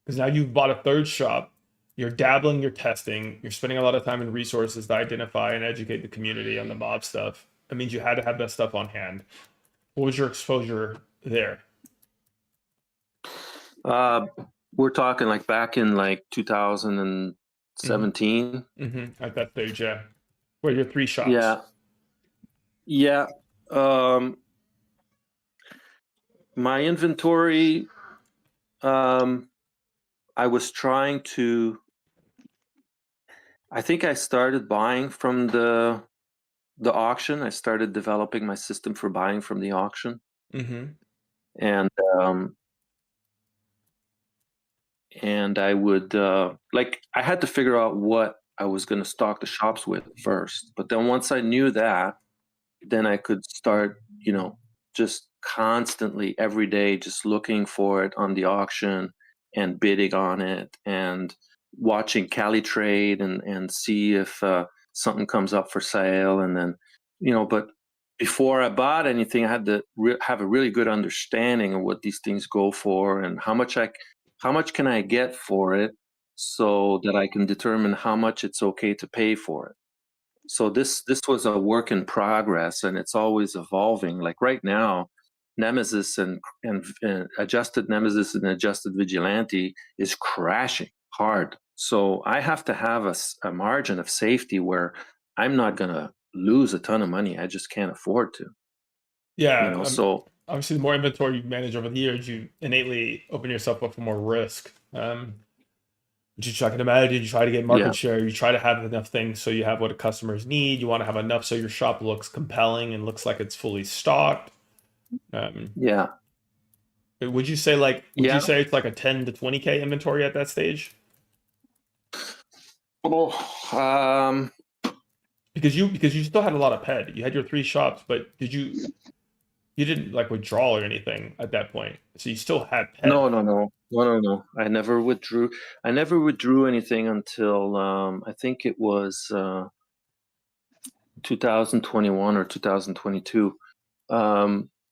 Because now you've bought a third shop, you're dabbling, you're testing, you're spending a lot of time and resources to identify and educate the community on the mob stuff. That means you had to have that stuff on hand. What was your exposure there? We're talking like back in like 2017. At that stage, yeah. Where your three shops. Yeah. My inventory, I was trying to, I think I started buying from the auction. I started developing my system for buying from the auction. And I would like, I had to figure out what I was going to stock the shops with first. But then once I knew that, then I could start, you know, just constantly every day just looking for it on the auction and bidding on it and watching Cali Trade and see if something comes up for sale. And then, you know, but before I bought anything, I had to have a really good understanding of what these things go for and how much can I get for it, so that I can determine how much it's okay to pay for it. So this was a work in progress, and it's always evolving. Like right now, Nemesis and adjusted Nemesis and adjusted Vigilante is crashing hard. So I have to have a margin of safety where I'm not going to lose a ton of money. I just can't afford to. Yeah. You know, so obviously, the more inventory you manage over the years, you innately open yourself up for more risk. But you try to imagine, you try to get market share, you try to have enough things so you have what customers need. You want to have enough so your shop looks compelling and looks like it's fully stocked. Yeah. Would you say you say it's like a 10 to 20K inventory at that stage? Oh, because you still had a lot of ped. You had your three shops, but you didn't like withdraw or anything at that point. So you still had ped. No. I never withdrew anything until I think it was 2021 or 2022. Maybe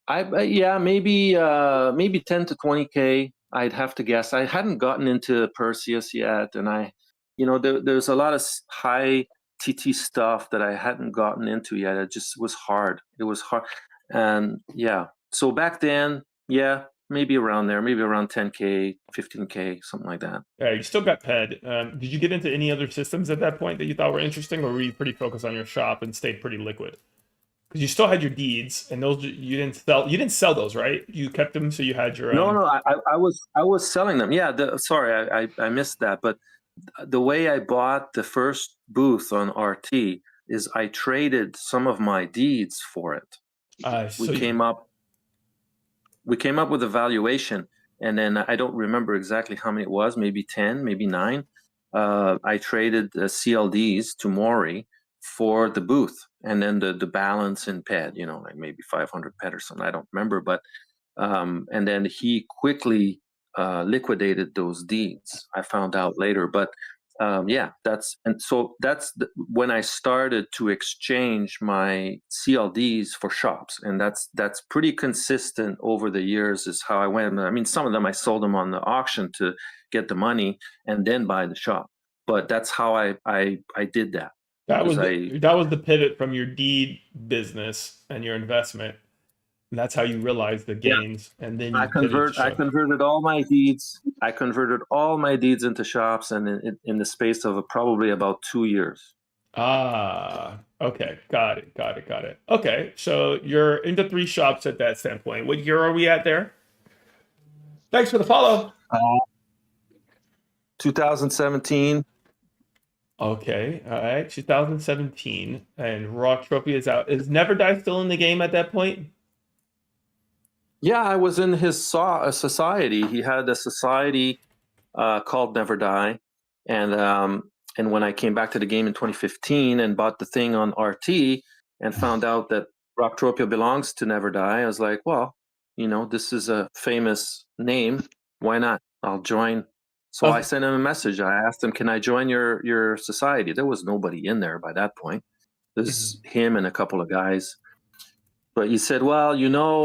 10 to 20K. I'd have to guess. I hadn't gotten into Perseus yet, and there's a lot of high TT stuff that I hadn't gotten into yet. It just was hard. It was hard, and yeah. So back then, yeah, maybe around there, maybe around 10K, 15K, something like that. Yeah, you still got ped. Did you get into any other systems at that point that you thought were interesting, or were you pretty focused on your shop and stayed pretty liquid? Because you still had your deeds, and those you didn't sell. You didn't sell those, right? You kept them, so you had your. No, I was selling them. Yeah, sorry, I missed that. But the way I bought the first booth on RT is I traded some of my deeds for it. We came up with a valuation, and then I don't remember exactly how many it was. Maybe 10, maybe 9. I traded CLDs to Maury for the booth, and then the balance in ped, like maybe 500 ped or something. I don't remember, but and then he quickly liquidated those deeds. I found out later, but that's when I started to exchange my CLDs for shops, and that's pretty consistent over the years. Is how I went. I mean, some of them I sold them on the auction to get the money and then buy the shop, but that's how I did that. That was Because that was the pivot from your deed business and your investment. And that's how you realized the Yeah. gains, and then you I converted all my deeds. I converted all my deeds into shops, and in the space of probably about 2 years. Ah, okay, got it. Okay, so you're into 3 shops at that standpoint. What year are we at there? Thanks for the follow. 2017. Okay, all right, 2017, and Rocktropia is out. Is Never Die still in the game at that point? Yeah, I was in his society. He had a society called Never Die, and when I came back to the game in 2015 and bought the thing on RT and found out that Rocktropia belongs to Never Die, I was like, well, this is a famous name. Why not? I'll join. So I sent him a message. I asked him, can I join your society? There was nobody in there by that point. There's him and a couple of guys. But he said, well,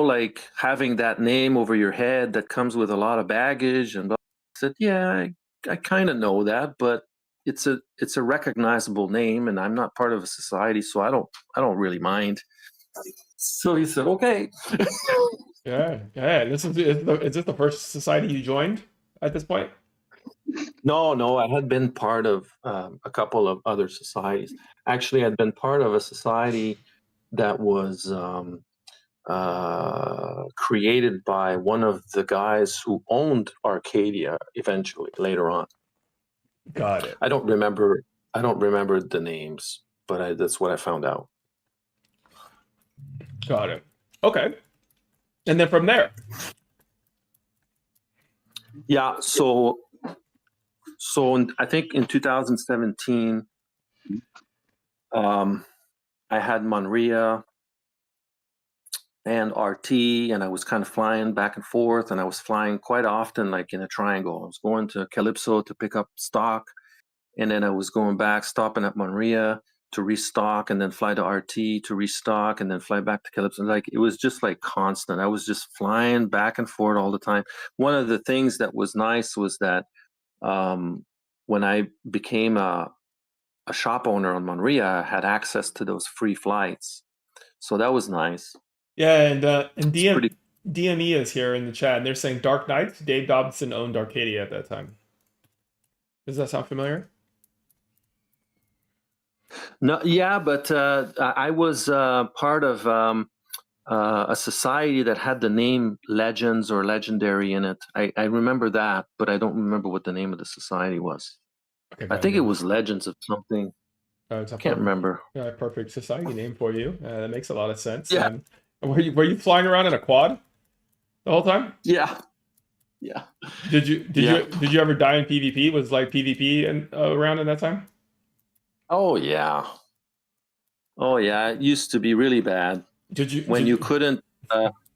like having that name over your head, that comes with a lot of baggage. And I said, yeah, I kind of know that, but it's a recognizable name, and I'm not part of a society, so I don't really mind. So he said, okay. Yeah. Is this the first society you joined at this point? No, I had been part of a couple of other societies. Actually, I'd been part of a society that was created by one of the guys who owned Arcadia eventually later on. Got it. I don't remember the names, but that's what I found out. Got it. Okay. And then from there. Yeah, so I think in 2017, I had Monria and RT, and I was kind of flying back and forth, and I was flying quite often, like in a triangle. I was going to Calypso to pick up stock, and then I was going back, stopping at Monria to restock, and then fly to RT to restock, and then fly back to Calypso. Like, it was just like constant. I was just flying back and forth all the time. One of the things that was nice was that when I became a shop owner on Monria, I had access to those free flights. So that was nice. Yeah, and DME is here in the chat, and they're saying Dark Knights, Dave Dobson owned Arcadia at that time. Does that sound familiar? No, yeah, but I was part of a society that had the name Legends or Legendary in it. I remember that, but I don't remember what the name of the society was. Okay, I think it was Legends of something. I can't remember. Perfect society name for you. That makes a lot of sense. Yeah. Were you flying around in a quad the whole time? Yeah. Did you ever die in PvP? Was like PvP around in that time? Oh yeah. It used to be really bad. You couldn't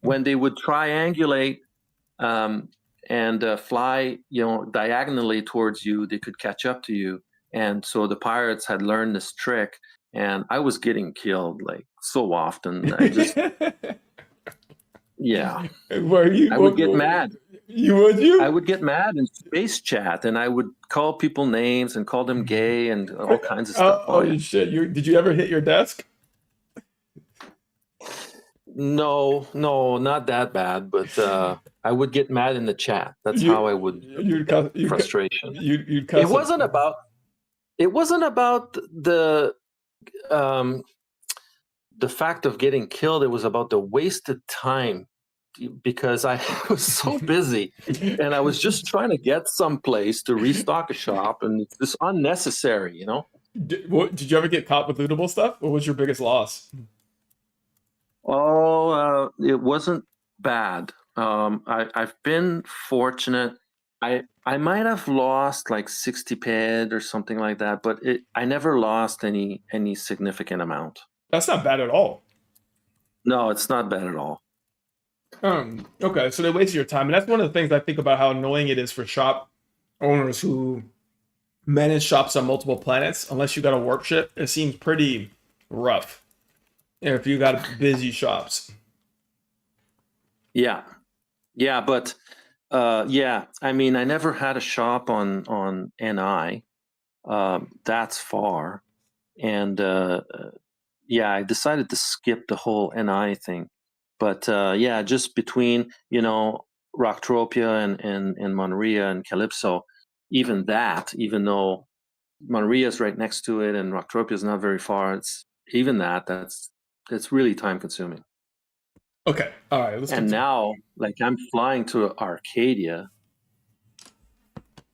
when they would triangulate and fly, diagonally towards you, they could catch up to you. And so the pirates had learned this trick, and I was getting killed like so often. I just yeah. I would get mad. I would get mad in space chat, and I would call people names and call them gay and all kinds of stuff. Oh shit! Did you ever hit your desk? No, not that bad, but I would get mad in the chat. That's how I would frustration. It wasn't about the fact of getting killed. It was about the wasted time, because I was so busy and I was just trying to get someplace to restock a shop, and it's just unnecessary, Did you ever get caught with lootable stuff? What was your biggest loss? Oh, it wasn't bad. I've been fortunate. I might have lost like 60 ped or something like that, but I never lost any significant amount. That's not bad at all. No, it's not bad at all. Okay, so they waste your time, and that's one of the things I think about how annoying it is for shop owners who manage shops on multiple planets. Unless you got a warp ship, it seems pretty rough if you got busy shops. Yeah, yeah, but yeah, I mean, I never had a shop on NI. That's far, and yeah, I decided to skip the whole NI thing. But yeah, just between Rocktropia and Monria and Calypso, even that, even though Monria is right next to it and Rocktropia is not very far, it's really time consuming. Okay, all right. Let's And continue. now, like, I'm flying to Arcadia,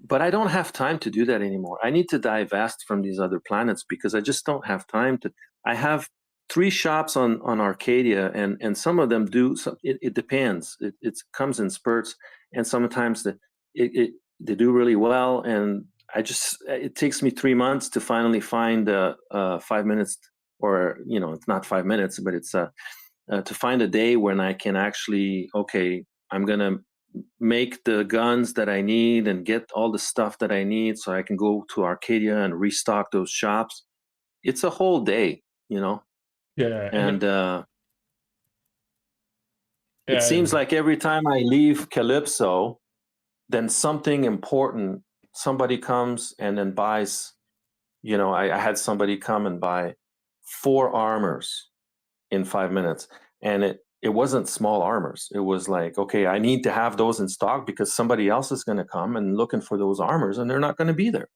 but I don't have time to do that anymore. I need to divest from these other planets because I just don't have time to. I have 3 shops on Arcadia, and some of them do. It depends. It comes in spurts, and sometimes they do really well. And it takes me 3 months to finally find 5 minutes, or it's not 5 minutes, but it's to find a day when I can actually, okay, I'm gonna make the guns that I need and get all the stuff that I need so I can go to Arcadia and restock those shops. It's a whole day, Yeah, and it yeah. seems like every time I leave Calypso, then something important, somebody comes and then buys, I had somebody come and buy 4 armors in 5 minutes, and it wasn't small armors. It was like, okay, I need to have those in stock because somebody else is going to come and looking for those armors, and they're not going to be there.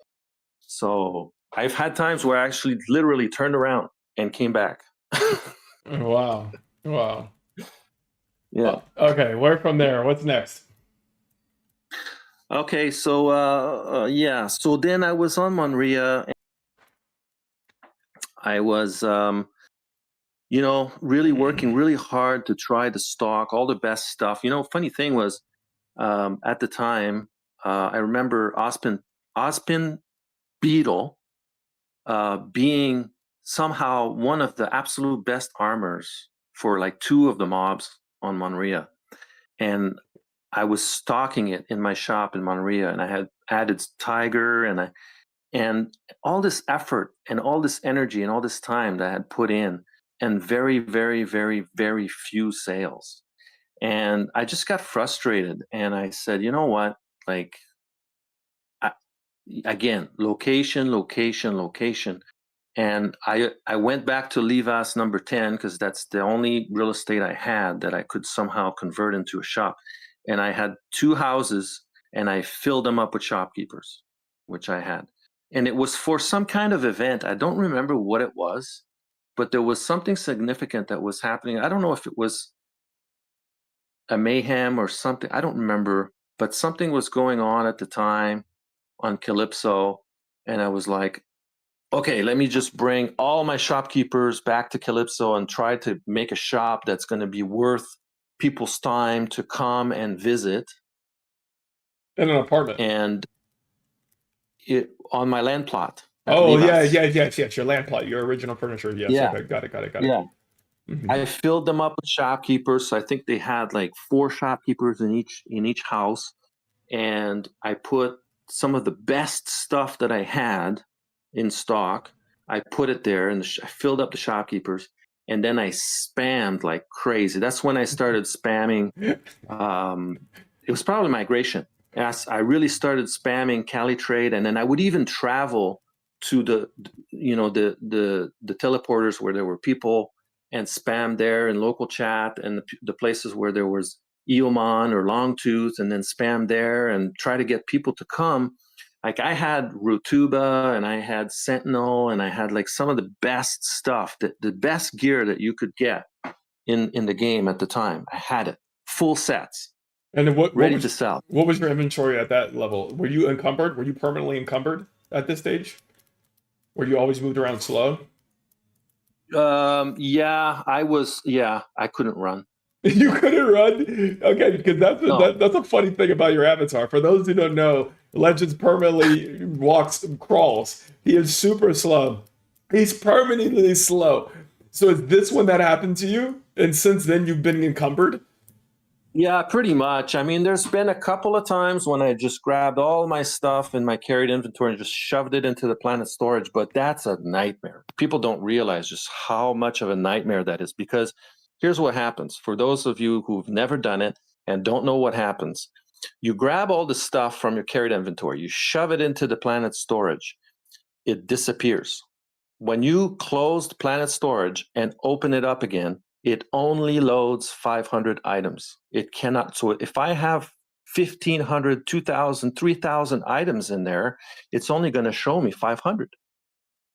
So I've had times where I actually literally turned around and came back. Wow. Wow. Yeah. Okay, where from there? What's next? Okay, so yeah, so then I was on Monria. I was really working really hard to try to stock all the best stuff. Funny thing was, at the time, I remember Ozpin Beetle being somehow one of the absolute best armors for like 2 of the mobs on Monria. And I was stocking it in my shop in Monria, and I had added Tiger and all this effort and all this energy and all this time that I had put in, and very, very, very, very few sales. And I just got frustrated, and I said, you know what? Like, again, location. And I went back to Livas number 10 because that's the only real estate I had that I could somehow convert into a shop. And I had 2 houses, and I filled them up with shopkeepers, which I had. And it was for some kind of event. I don't remember what it was, but there was something significant that was happening. I don't know if it was a mayhem or something. I don't remember, but something was going on at the time on Calypso. And I was like, okay, let me just bring all my shopkeepers back to Calypso and try to make a shop that's going to be worth people's time to come and visit. In an apartment. And on my land plot. Oh, Livas. yes. Your land plot, your original furniture. Yes. Yeah. Okay, got it. Yeah. Mhm. I filled them up with shopkeepers. So I think they had like 4 shopkeepers in each house. And I put some of the best stuff that I had in stock. I put it there, and I filled up the shopkeepers. And then I spammed like crazy. That's when I started spamming. It was probably migration. As I really started spamming CaliTrade, and then I would even travel to the teleporters where there were people, and spam there in local chat, and the places where there was Eomon or Longtooth, and then spam there and try to get people to come. Like, I had Rutuba, and I had Sentinel, and I had like some of the best stuff, the best gear that you could get in the game at the time. I had it, full sets. And then ready to sell. What was your inventory at that level? Were you encumbered? Were you permanently encumbered at this stage? Were you always moved around slow? Yeah, I was. Yeah, I couldn't run. You couldn't run? Okay, because that's a funny thing about your avatar. For those who don't know, Legends permanently crawls. He is super slow. He's permanently slow. So is this when that happened to you? And since then you've been encumbered? Yeah, pretty much. I mean, there's been a couple of times when I just grabbed all my stuff in my carried inventory and just shoved it into the Planet storage, but that's a nightmare. People don't realize just how much of a nightmare that is, because here's what happens. For those of you who've never done it and don't know what happens, you grab all the stuff from your carried inventory, you shove it into the Planet storage, it disappears. When you close the Planet storage and open it up again, it only loads 500 items. It cannot. So if I have 1,500, 2,000, 3,000 items in there, it's only going to show me 500.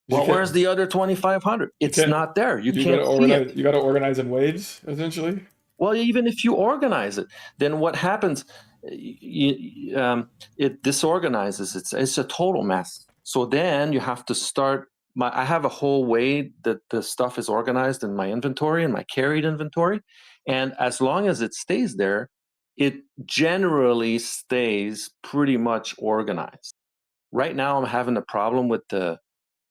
You Well, can't, where's the other 2,500? you It's can't, not there. You you can't gotta see organize, it. you gotta organize in waves, essentially. Well, even if you organize it, then what happens? It disorganizes. It's a total mess. So then you have to start. I have a whole way that the stuff is organized in my inventory, in my carried inventory, and as long as it stays there, it generally stays pretty much organized. Right now, I'm having a problem with the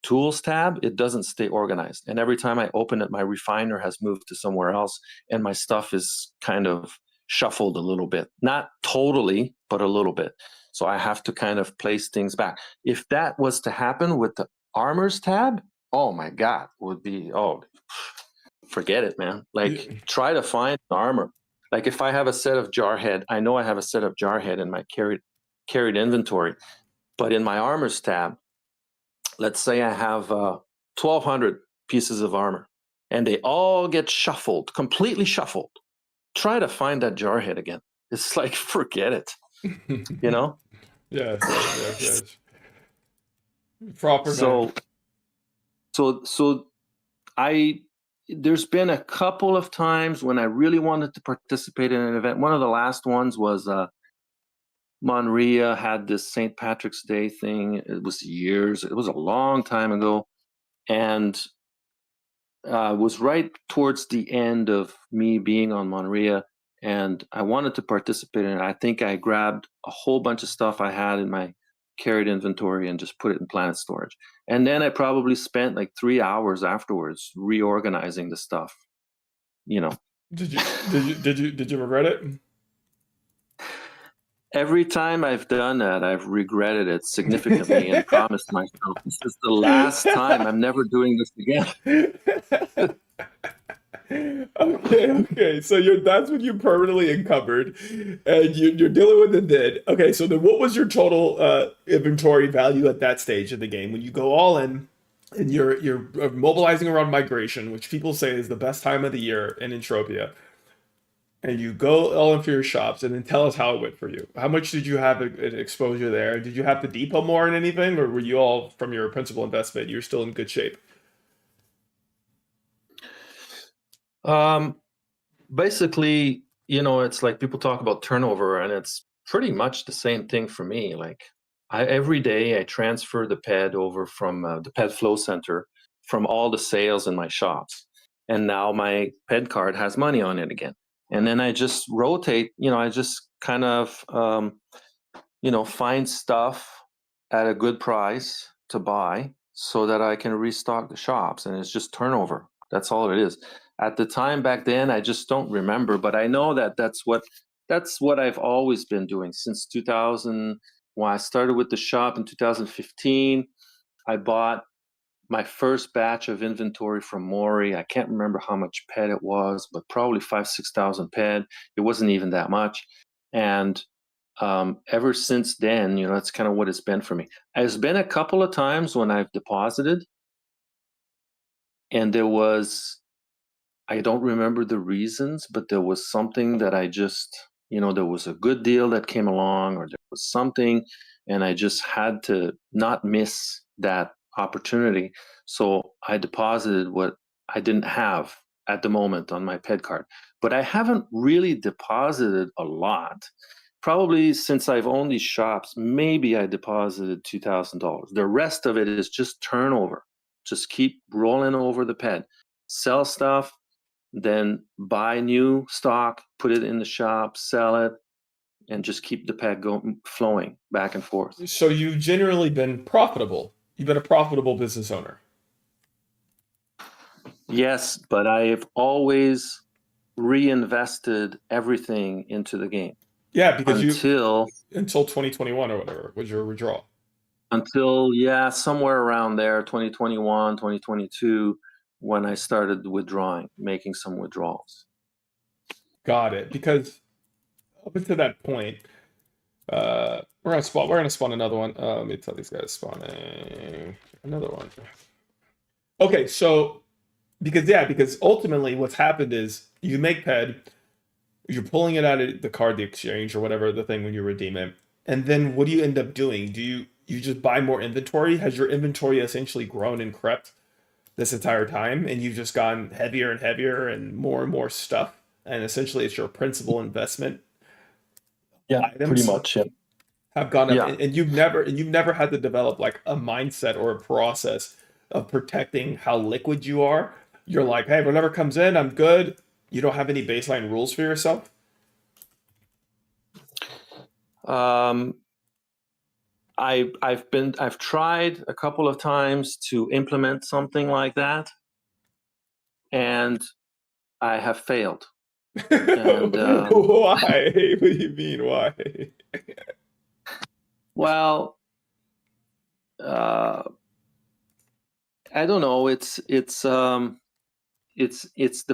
tools tab. It doesn't stay organized, and every time I open it, my refiner has moved to somewhere else, and my stuff is kind of shuffled a little bit, not totally, but a little bit. So I have to kind of place things back. If that was to happen with the armors tab, oh my god, would be, oh, forget it, man. Like, Yeah. try to find armor. Like, if I have a set of Jarhead, I know I have a set of Jarhead in my carried inventory, but in my armors tab, let's say I have 1,200 pieces of armor and they all get shuffled, completely shuffled. Try to find that Jarhead again. It's like, forget it, you know? Yes, yes, yes. Proper So, man. so I, there's been a couple of times when I really wanted to participate in an event. One of the last ones was Monria had this St. Patrick's Day thing. It was a long time ago. And was right towards the end of me being on Monria, and I wanted to participate in it. I think I grabbed a whole bunch of stuff I had in my carried inventory and just put it in Planet storage. And then I probably spent like 3 hours afterwards reorganizing the stuff. You know, Did you regret it? every time I've done that, I've regretted it significantly and promised myself, this is the last time. I'm never doing this again. Okay. So that's when you permanently encumbered, and you're dealing with the dead. Okay, so then what was your total inventory value at that stage of the game when you go all in, and you're mobilizing around migration, which people say is the best time of the year in Entropia, and you go all in for your shops, and then tell us how it went for you. How much did you have an exposure there? Did you have to depot more in anything, or were you all from your principal investment? You're still in good shape. Um, Basically, it's like people talk about turnover, and it's pretty much the same thing for me. Like, every day I transfer the ped over from the ped flow center from all the sales in my shops, and now my ped card has money on it again. And then I just rotate. I just kind of find stuff at a good price to buy so that I can restock the shops, and it's just turnover. That's all it is. At the time back then, I just don't remember, but I know that that's what I've always been doing since 2000. When I started with the shop in 2015, I bought my first batch of inventory from Mori. I can't remember how much ped it was, but probably 5,000-6,000 ped. It wasn't even that much. And ever since then, that's kind of what it's been for me. There's been a couple of times when I've deposited, and I don't remember the reasons, but there was something that I just, there was a good deal that came along, or there was something, and I just had to not miss that opportunity. So I deposited what I didn't have at the moment on my ped card. But I haven't really deposited a lot. Probably since I've owned these shops, maybe I deposited $2,000. The rest of it is just turnover. Just keep rolling over the ped. Sell stuff, then buy new stock, put it in the shop, sell it, and just keep the ped flowing back and forth. So you've generally been profitable. You've been a profitable business owner. Yes, but I've always reinvested everything into the game Yeah, because until 2021 or whatever was your withdrawal. yeah, somewhere around there, 2021, 2022, when I started withdrawing, making some withdrawals. Got it. Because up until that point, we're gonna spawn another one. Let me tell these guys spawning another one. Okay, so because ultimately what's happened is you make PED, you're pulling it out of the card, the exchange or whatever the thing when you redeem it, and then what do you end up doing? Do you just buy more inventory? Has your inventory essentially grown and crept this entire time, and you've just gone heavier and heavier and more stuff, and essentially it's your principal investment Yeah, items pretty much. Yeah. have gone up, Yeah. and you've never had to develop like a mindset or a process of protecting how liquid you are. You're like, hey, whatever comes in, I'm good. You don't have any baseline rules for yourself. I've tried a couple of times to implement something like that, and I have failed. And, Why? What do you mean? Why? Well, I don't know. It's the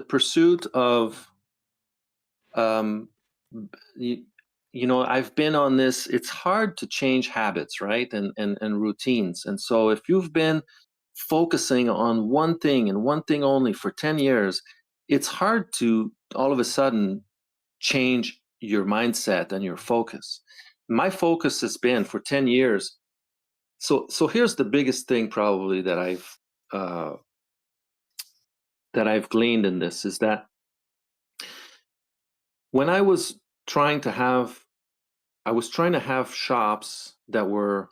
pursuit of you know, I've been on this. It's hard to change habits, right? And routines. And so if you've been focusing on one thing and one thing only for 10 years, it's hard to all of a sudden change your mindset and your focus. My focus has been for 10 years. So here's the biggest thing probably that I've gleaned in this is that when I was trying to have shops that were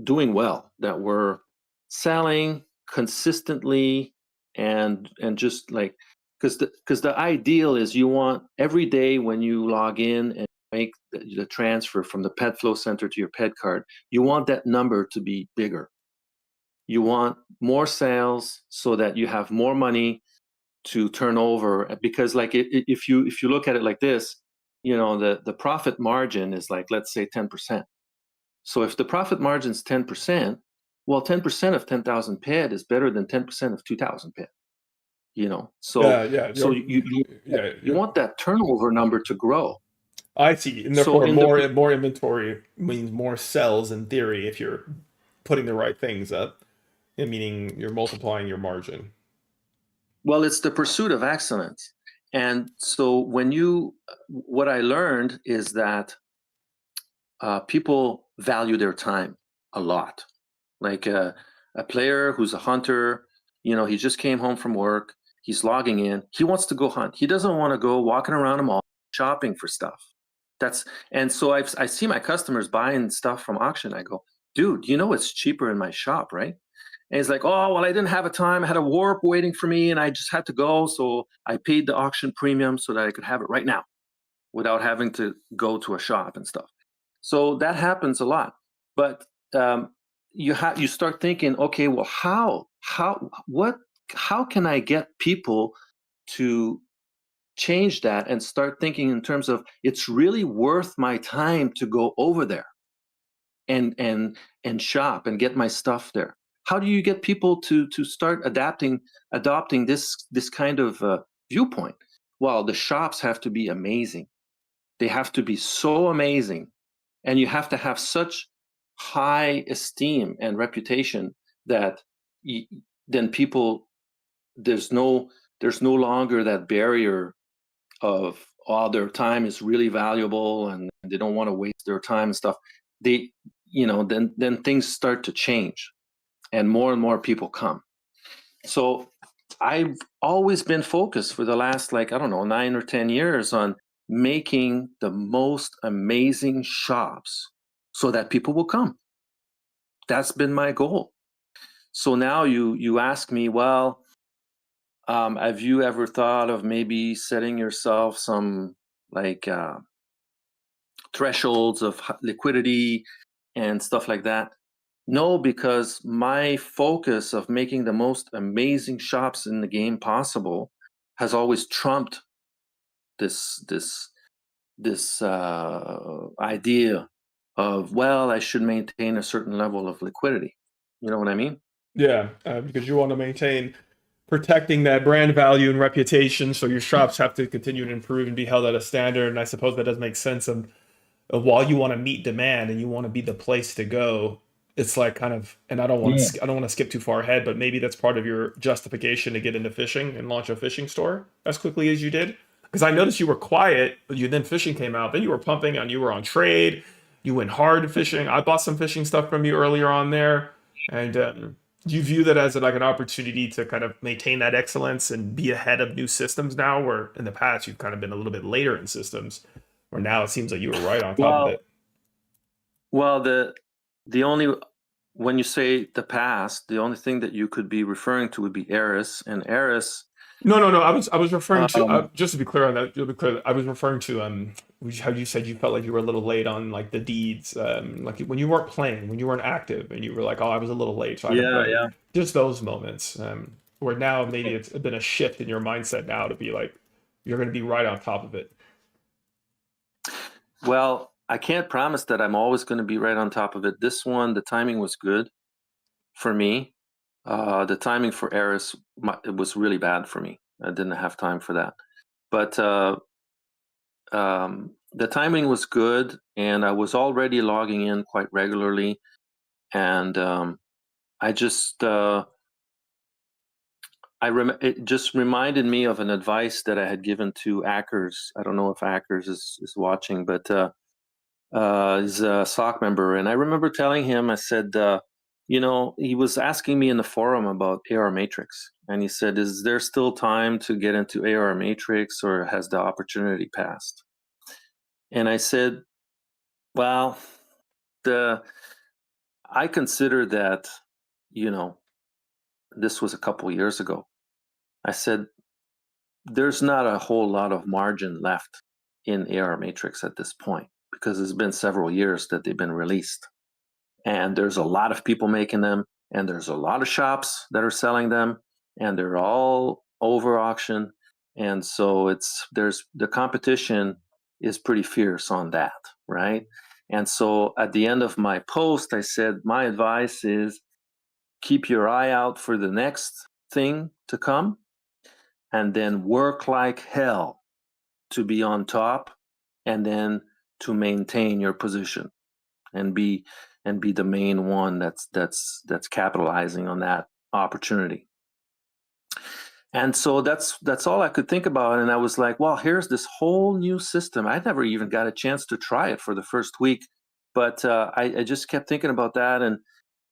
doing well, that were selling consistently, and just like, because the ideal is you want every day when you log in and make the transfer from the PedFlow Center to your Ped card, you want that number to be bigger. You want more sales so that you have more money to turn over, because like if you look at it like this, you know, the profit margin is like, let's say 10%. So if the profit margin is 10%, well, 10% of 10,000 PED is better than 10% of 2,000 PED. You know, so you want that turnover number to grow. I see, and therefore more inventory means more sales in theory if you're putting the right things up, and meaning you're multiplying your margin. Well, it's the pursuit of excellence. And so what I learned is that people value their time a lot. Like a player who's a hunter, you know, he just came home from work, he's logging in, he wants to go hunt. He doesn't want to go walking around a mall shopping for stuff. And so I see my customers buying stuff from auction. I go, dude, you know it's cheaper in my shop, right? And he's like, oh, well, I didn't have a time. I had a warp waiting for me and I just had to go. So I paid the auction premium so that I could have it right now without having to go to a shop and stuff. So that happens a lot. But you start thinking, okay, well, how can I get people to change that and start thinking in terms of it's really worth my time to go over there and shop and get my stuff there. How do you get people to start adopting this kind of viewpoint? Well, the shops have to be amazing. They have to be so amazing, and you have to have such high esteem and reputation that then people, there's no longer that barrier of, oh, their time is really valuable and they don't want to waste their time and stuff. They, you know, then things start to change and more people come. So I've always been focused for the last, like, I don't know, 9 or 10 years on making the most amazing shops so that people will come. That's been my goal. So now you ask me, well, have you ever thought of maybe setting yourself some like thresholds of liquidity and stuff like that? No, because my focus of making the most amazing shops in the game possible has always trumped this idea of, well, I should maintain a certain level of liquidity. You know what I mean? Yeah, because you want to maintain protecting that brand value and reputation, so your shops have to continue to improve and be held at a standard. And I suppose that does make sense. Of while you want to meet demand and you want to be the place to go, it's like kind of. And Yeah. I don't want to skip too far ahead, but maybe that's part of your justification to get into fishing and launch a fishing store as quickly as you did. Because I noticed you were quiet, but you then fishing came out. Then you were pumping and you were on trade. You went hard fishing. I bought some fishing stuff from you earlier on there, and do you view that as like an opportunity to kind of maintain that excellence and be ahead of new systems now, where in the past you've kind of been a little bit later in systems, where now it seems like you were right on top of Well, it? well, the only when you say the past, the only thing that you could be referring to would be Eris, and Eris. No, no, no. I was referring to Um, just to be clear on that. To be clear, I was referring to how you said you felt like you were a little late on like the deeds, like when you weren't playing, when you weren't active, and you were like, oh, I was a little late, so I had to yeah, play. yeah. Just those moments, where now maybe it's been a shift in your mindset now to be like you're going to be right on top of it. Well, I can't promise that I'm always going to be right on top of it. This one, the timing was good for me. The timing for Eris, it was really bad for me. I didn't have time for that. But the timing was good, and I was already logging in quite regularly. And I just, it just reminded me of an advice that I had given to Ackers. I don't know if Ackers is watching, but he's a SOC member. And I remember telling him, I said, he was asking me in the forum about AR Matrix. And he said, is there still time to get into AR Matrix, or has the opportunity passed? And I said, well, I consider that, this was a couple years ago. I said, there's not a whole lot of margin left in AR Matrix at this point, because it's been several years that they've been released. And there's a lot of people making them, and there's a lot of shops that are selling them, and they're all over auction. And so there's the competition is pretty fierce on that, right? And so at the end of my post, I said, my advice is keep your eye out for the next thing to come, and then work like hell to be on top, and then to maintain your position and be the main one that's capitalizing on that opportunity. And so that's all I could think about. And I was like, well, here's this whole new system. I never even got a chance to try it for the first week, but I just kept thinking about that. And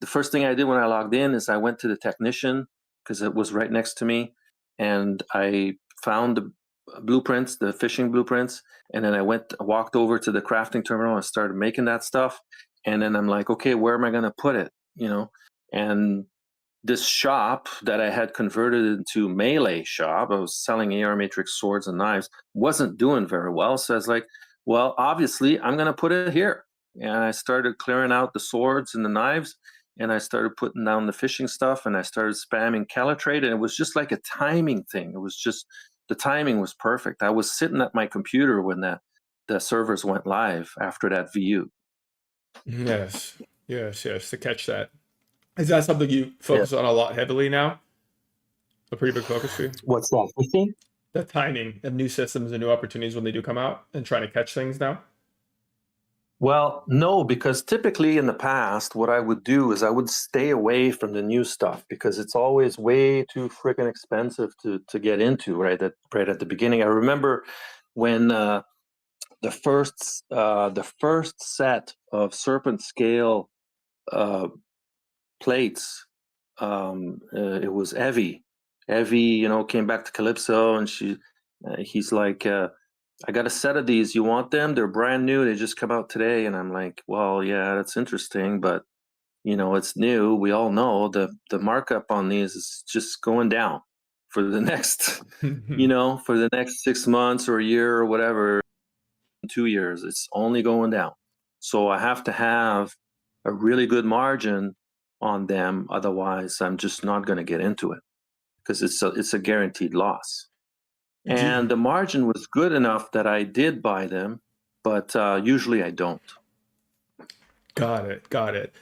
the first thing I did when I logged in is I went to the technician, because it was right next to me, and I found the blueprints, the fishing blueprints, and then I walked over to the crafting terminal and started making that stuff. And then I'm like, okay, where am I going to put it? And this shop that I had converted into melee shop, I was selling AR Matrix swords and knives, wasn't doing very well. So I was like, well, obviously I'm going to put it here. And I started clearing out the swords and the knives, and I started putting down the fishing stuff, and I started spamming Calitrade, and it was just like a timing thing. It was just, the timing was perfect. I was sitting at my computer when the servers went live after that VU. Yes, yes, yes. To catch that, is that something you Yeah. focus on a lot heavily now? A pretty big focus for you? What's that? Fishing? The timing of new systems and new opportunities when they do come out, and trying to catch things now. Well, no, because typically in the past, what I would do is I would stay away from the new stuff, because it's always way too freaking expensive to get into right at the beginning. I remember when the first set of serpent scale plates, it was Evie. Evie, came back to Calypso, and he's like, I got a set of these. You want them? They're brand new. They just come out today. And I'm like, well, yeah, that's interesting, but it's new. We all know the markup on these is just going down for the next, for the next 6 months or a year or whatever, 2 years. It's only going down. So I have to have a really good margin on them. Otherwise, I'm just not going to get into it because it's a guaranteed loss. And the margin was good enough that I did buy them, but usually I don't. Got it. Got it.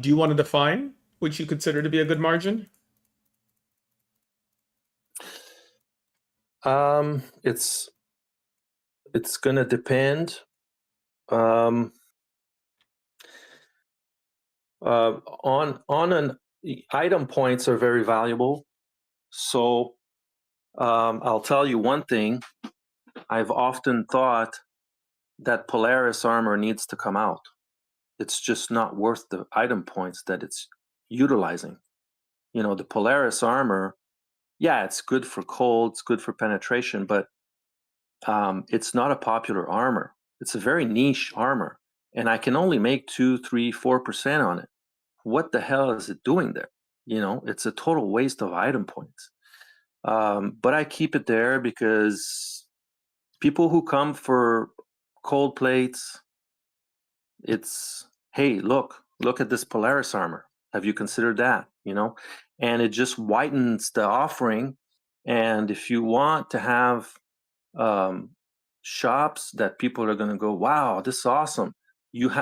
Do you want to define what you consider to be a good margin? It's going to depend. On an item, points are very valuable. So I'll tell you one thing. I've often thought that Polaris armor needs to come out. It's just not worth the item points that it's utilizing. You know, the Polaris armor, yeah, it's good for cold, it's good for penetration, but it's not a popular armor. It's a very niche armor, and I can only make 2, 3, 4% on it. What the hell is it doing there? You know, it's a total waste of item points. But I keep it there because people who come for cold plates, it's, hey, look at this Polaris armor. Have you considered that? You know, and it just widens the offering. And if you want to have shops that people are going to go, wow, this is awesome.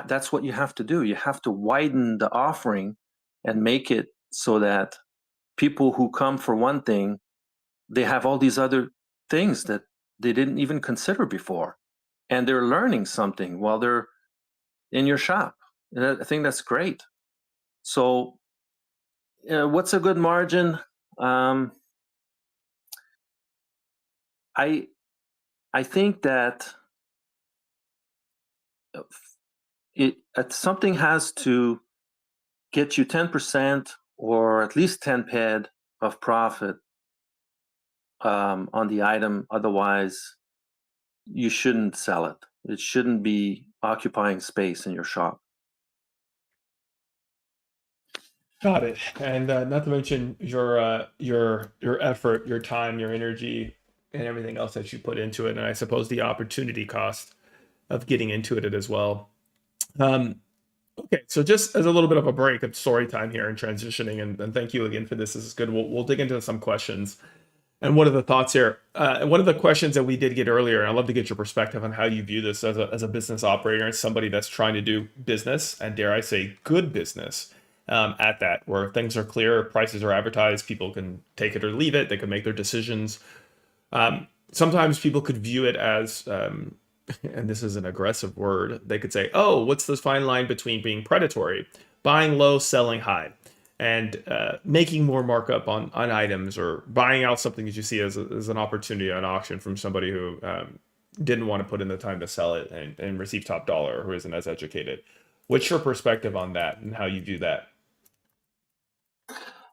That's what you have to do. You have to widen the offering and make it so that people who come for one thing, they have all these other things that they didn't even consider before, and they're learning something while they're in your shop. And I think that's great. So what's a good margin? I think that something has to get you 10% or at least 10 PED of profit on the item. Otherwise, you shouldn't sell it. It shouldn't be occupying space in your shop. Got it. And not to mention your effort, your time, your energy, and everything else that you put into it, and I suppose the opportunity cost of getting into it as well. Okay, so just as a little bit of a break of story time here and transitioning, and thank you again for this. This is good. We'll dig into some questions. And what are the thoughts here? And one of the questions that we did get earlier, and I'd love to get your perspective on how you view this as a business operator and somebody that's trying to do business, and dare I say, good business at that, where things are clear, prices are advertised, people can take it or leave it, they can make their decisions. Sometimes people could view it as, and this is an aggressive word, they could say, oh, what's this fine line between being predatory, buying low, selling high, and making more markup on items, or buying out something that you see as an opportunity on auction from somebody who didn't want to put in the time to sell it and receive top dollar, or who isn't as educated. What's your perspective on that and how you view that?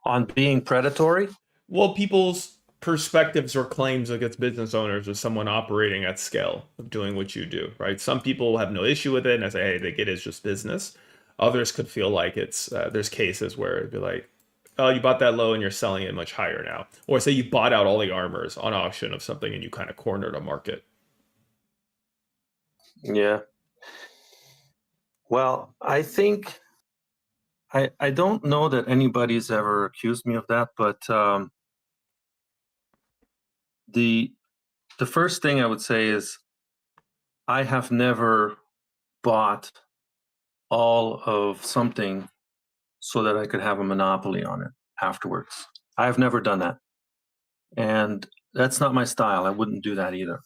On being predatory? Well, people's perspectives or claims against business owners or someone operating at scale of doing what you do, right? Some people have no issue with it and I say, hey, they get it's just business. Others could feel like it's, there's cases where it'd be like, oh, you bought that low and you're selling it much higher now. Or say you bought out all the armors on auction of something and you kind of cornered a market. Yeah. Well, I think, I don't know that anybody's ever accused me of that, but the first thing I would say is I have never bought all of something so that I could have a monopoly on it afterwards. I've never done that. And that's not my style. I wouldn't do that either.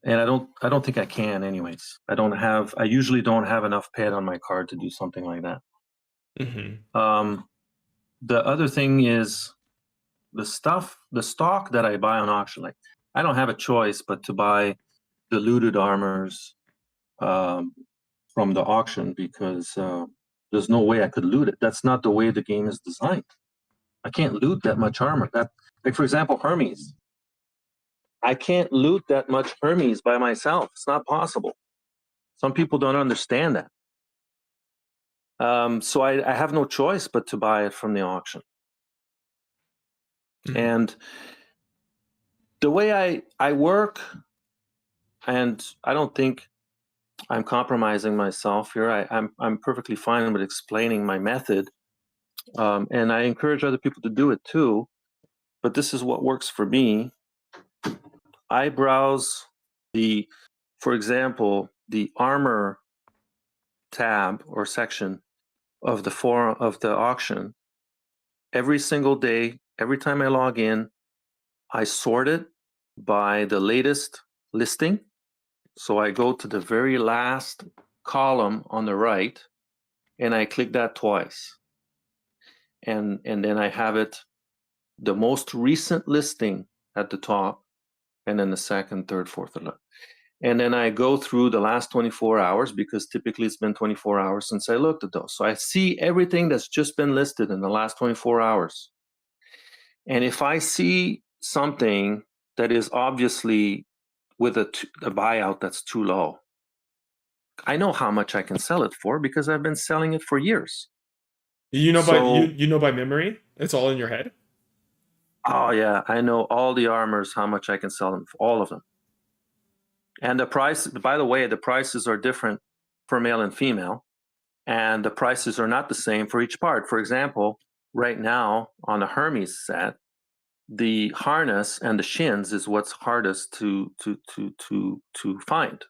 And I don't think I can anyways. I usually don't have enough PED on my card to do something like that. Mm-hmm. The other thing is the stock that I buy on auction. Like, I don't have a choice but to buy the looted armors from the auction, because there's no way I could loot it. That's not the way the game is designed. I can't loot that much armor. Like, for example, Hermes. I can't loot that much Hermes by myself. It's not possible. Some people don't understand that. So I have no choice but to buy it from the auction. Mm-hmm. And the way I work, and I don't think I'm compromising myself here. I'm perfectly fine with explaining my method, and I encourage other people to do it too. But this is what works for me. I browse for example, the armor tab or section of the forum of the auction every single day. Every time I log in, I sort it by the latest listing. So I go to the very last column on the right and I click that twice. And then I have it the most recent listing at the top, and then the second, third, fourth, and then I go through the last 24 hours because typically it's been 24 hours since I looked at those. So I see everything that's just been listed in the last 24 hours. And if I see something that is obviously with a buyout that's too low, I know how much I can sell it for because I've been selling it for years. You know So- you know by memory? It's all in your head? Oh yeah, I know all the armors, how much I can sell them for, all of them. And the price, by the way, the prices are different for male and female, and the prices are not the same for each part. For example, right now on a Hermes set, the harness and the shins is what's hardest to find.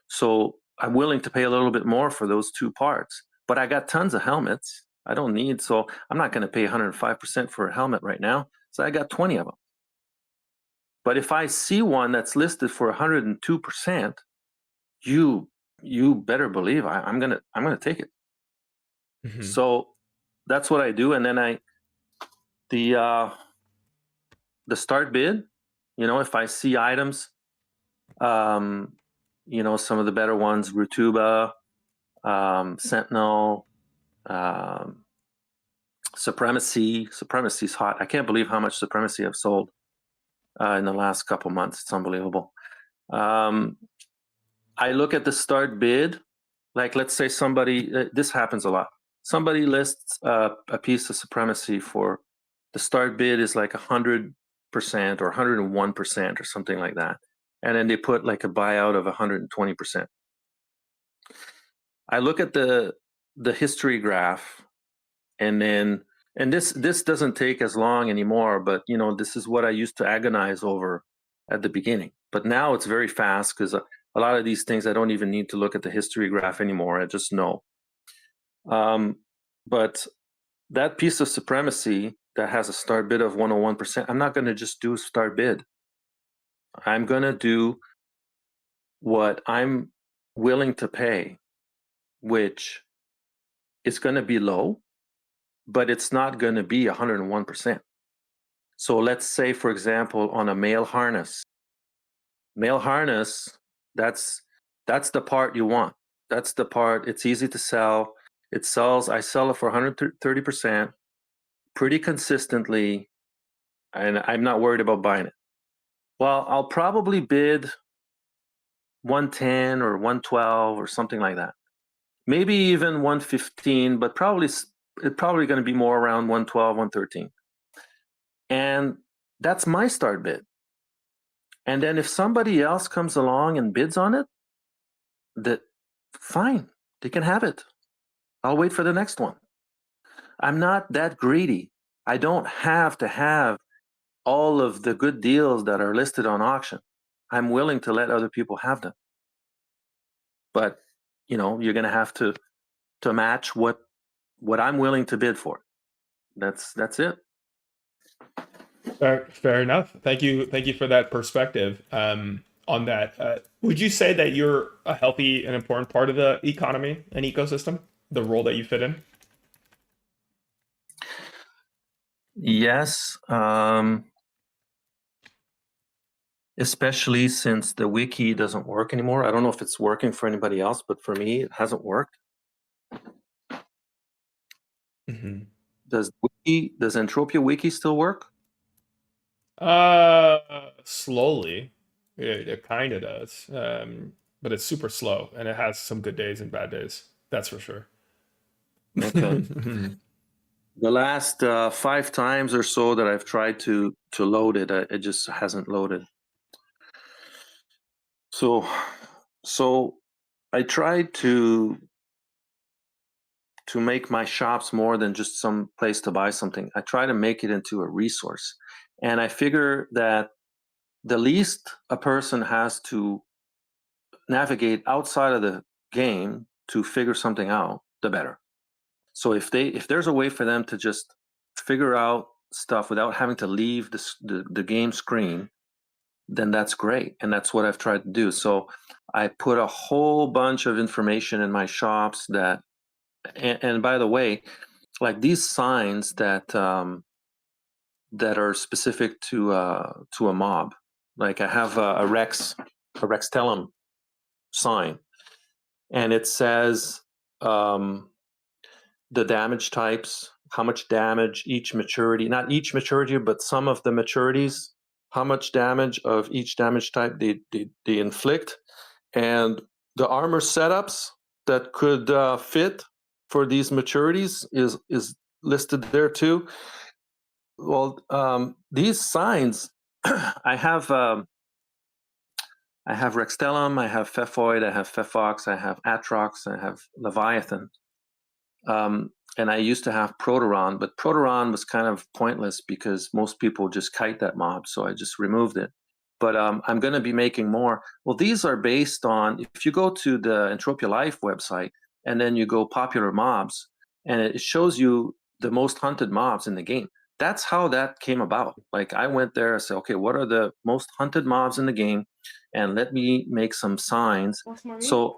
So I'm willing to pay a little bit more for those two parts, but I got tons of helmets. I don't need, so I'm not going to pay 105% for a helmet right now. So I got 20 of them. But if I see one that's listed for 102%, you better believe I'm gonna take it. Mhm. So that's what I do, and then the start bid. You know, if I see items, you know, some of the better ones, Rutuba, Sentinel, Supremacy. Supremacy's hot. I can't believe how much Supremacy I've sold in the last couple months. It's unbelievable. I look at the start bid. Like, let's say somebody, this happens a lot. Somebody lists a piece of Supremacy for the start bid is like 100% or 101% or something like that. And then they put like a buyout of 120%. I look at the history graph, and this doesn't take as long anymore, but you know, this is what I used to agonize over at the beginning. But now it's very fast because a lot of these things I don't even need to look at the history graph anymore. I just know. But that piece of Supremacy that has a start bid of 101%, I'm not going to just do a start bid. I'm going to do what I'm willing to pay, which is going to be low, but it's not going to be 101%. So let's say, for example, on a male harness, that's the part you want. That's the part, it's easy to sell. It sells, I sell it for 130% pretty consistently, and I'm not worried about buying it. Well, I'll probably bid 110 or 112 or something like that. Maybe even 115, but it's probably going to be more around 112, 113. And that's my start bid. And then if somebody else comes along and bids on it, fine, they can have it. I'll wait for the next one. I'm not that greedy. I don't have to have all of the good deals that are listed on auction. I'm willing to let other people have them. But, you know, you're going to have to match what I'm willing to bid for. That's it. Fair enough. Thank you for that perspective on that. Would you say that you're a healthy and important part of the economy and ecosystem, the role that you fit in? Yes, especially since the wiki doesn't work anymore. I don't know if it's working for anybody else, but for me, it hasn't worked. Mm-hmm. Does Entropia Wiki still work? Slowly. It kind of does, but it's super slow, and it has some good days and bad days. That's for sure. Okay. The last 5 times or so that I've tried to load it, it just hasn't loaded. So I tried to make my shops more than just some place to buy something. I try to make it into a resource. And I figure that the least a person has to navigate outside of the game to figure something out, the better. So if there's a way for them to just figure out stuff without having to leave the game screen, then that's great. And that's what I've tried to do. So I put a whole bunch of information in my shops that, and by the way, like these signs that that are specific to a mob. Like I have a Rex Tellum sign, and it says the damage types, how much damage each maturity, not each maturity, but some of the maturities, how much damage of each damage type they inflict, and the armor setups that could fit for these maturities is listed there too. Well, these signs, I have Rextellum, I have Phefoid, I have Phefox, I have Atrox, I have Leviathan. And I used to have Proteron, but Proteron was kind of pointless because most people just kite that mob, so I just removed it. But I'm going to be making more. Well, these are based on, if you go to the Entropia Life website and then you go popular mobs, and it shows you the most hunted mobs in the game. That's how that came about. Like I went there and said, okay, what are the most hunted mobs in the game? And let me make some signs. So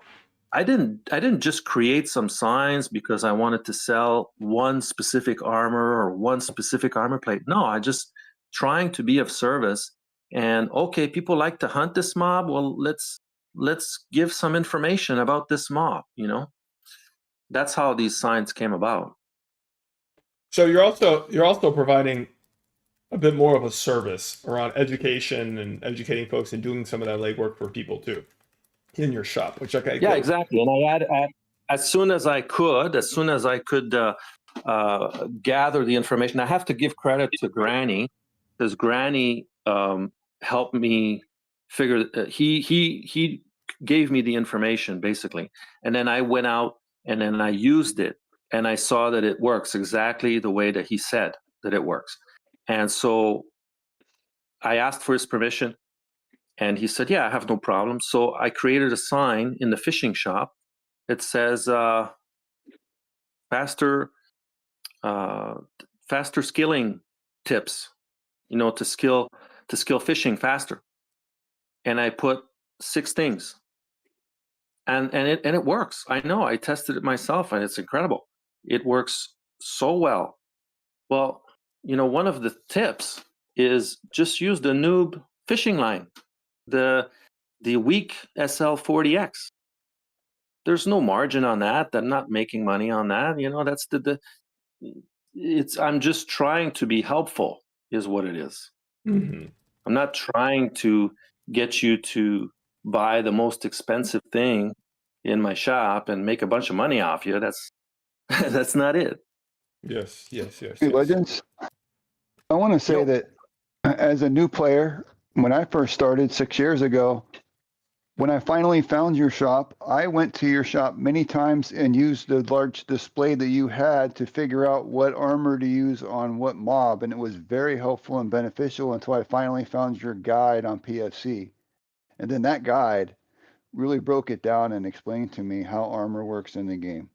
I didn't just create some signs because I wanted to sell one specific armor or one specific armor plate. No, I just trying to be of service. And okay, people like to hunt this mob. Well, let's give some information about this mob. You know, that's how these signs came about. So you're also providing a bit more of a service around education and educating folks and doing some of that legwork for people too in your shop, which yeah, exactly. And I had as soon as I could gather the information. I have to give credit to Granny, because Granny helped me figure. He gave me the information basically, and then I went out and then I used it, and I saw that it works exactly the way that he said that it works. And so I asked for his permission, and he said, yeah, I have no problem. So I created a sign in the fishing shop. It says faster skilling tips, you know, to skill fishing faster. And I put 6 things. And it works. I know, I tested it myself, and it's incredible. It works so well. Well, you know, one of the tips is just use the noob fishing line, the weak SL40X. There's no margin on that. I'm not making money on that. You know, that's I'm just trying to be helpful is what it is. Mm-hmm. I'm not trying to get you to buy the most expensive thing in my shop and make a bunch of money off you. That's not it. Yes. Hey, Legends, I want to say that as a new player, when I first started 6 years ago, when I finally found your shop, I went to your shop many times and used the large display that you had to figure out what armor to use on what mob. And it was very helpful and beneficial until I finally found your guide on PFC. And then that guide really broke it down and explained to me how armor works in the game.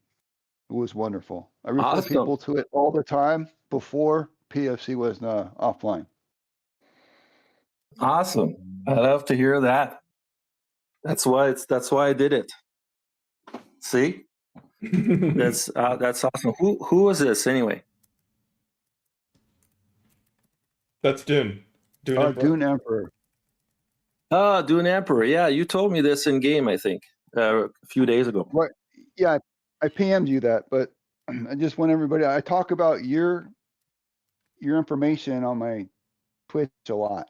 It was wonderful. I refer people to it all the time before PFC was offline. Awesome. I love to hear that. That's why I did it. See, that's awesome. Who was this anyway? That's Dune. Dune Emperor. Dune Emperor. Yeah, you told me this in game, I think, a few days ago. Right. Yeah, I PM'd you that, but I just want everybody. I talk about your information on my Twitch a lot.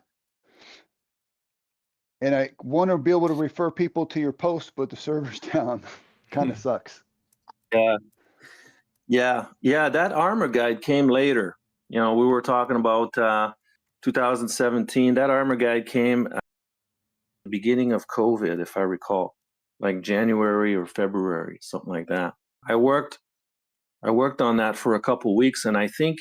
And I want to be able to refer people to your posts, but the server's down. Kind of sucks. Yeah. That armor guide came later. You know, we were talking about 2017. That armor guide came at the beginning of COVID, if I recall. like January or February, something like that. I worked on that for a couple weeks, and I think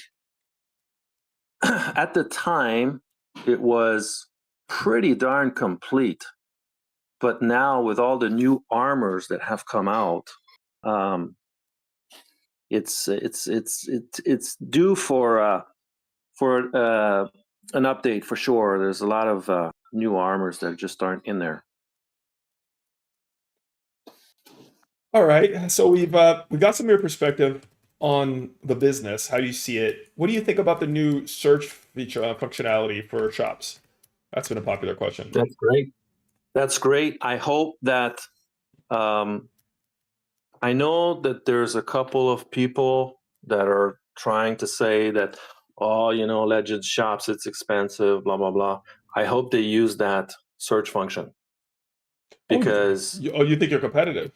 at the time it was pretty darn complete. But now with all the new armors that have come out, it's due for an update for sure. There's a lot of new armors that just aren't in there. All right. So we got some of your perspective on the business. How do you see it? What do you think about the new search feature functionality for shops? That's been a popular question. That's great. That's great. I hope that I know that there's a couple of people that are trying to say that, oh, Legend Shops, it's expensive, blah, blah, blah. I hope they use that search function because you think you're competitive?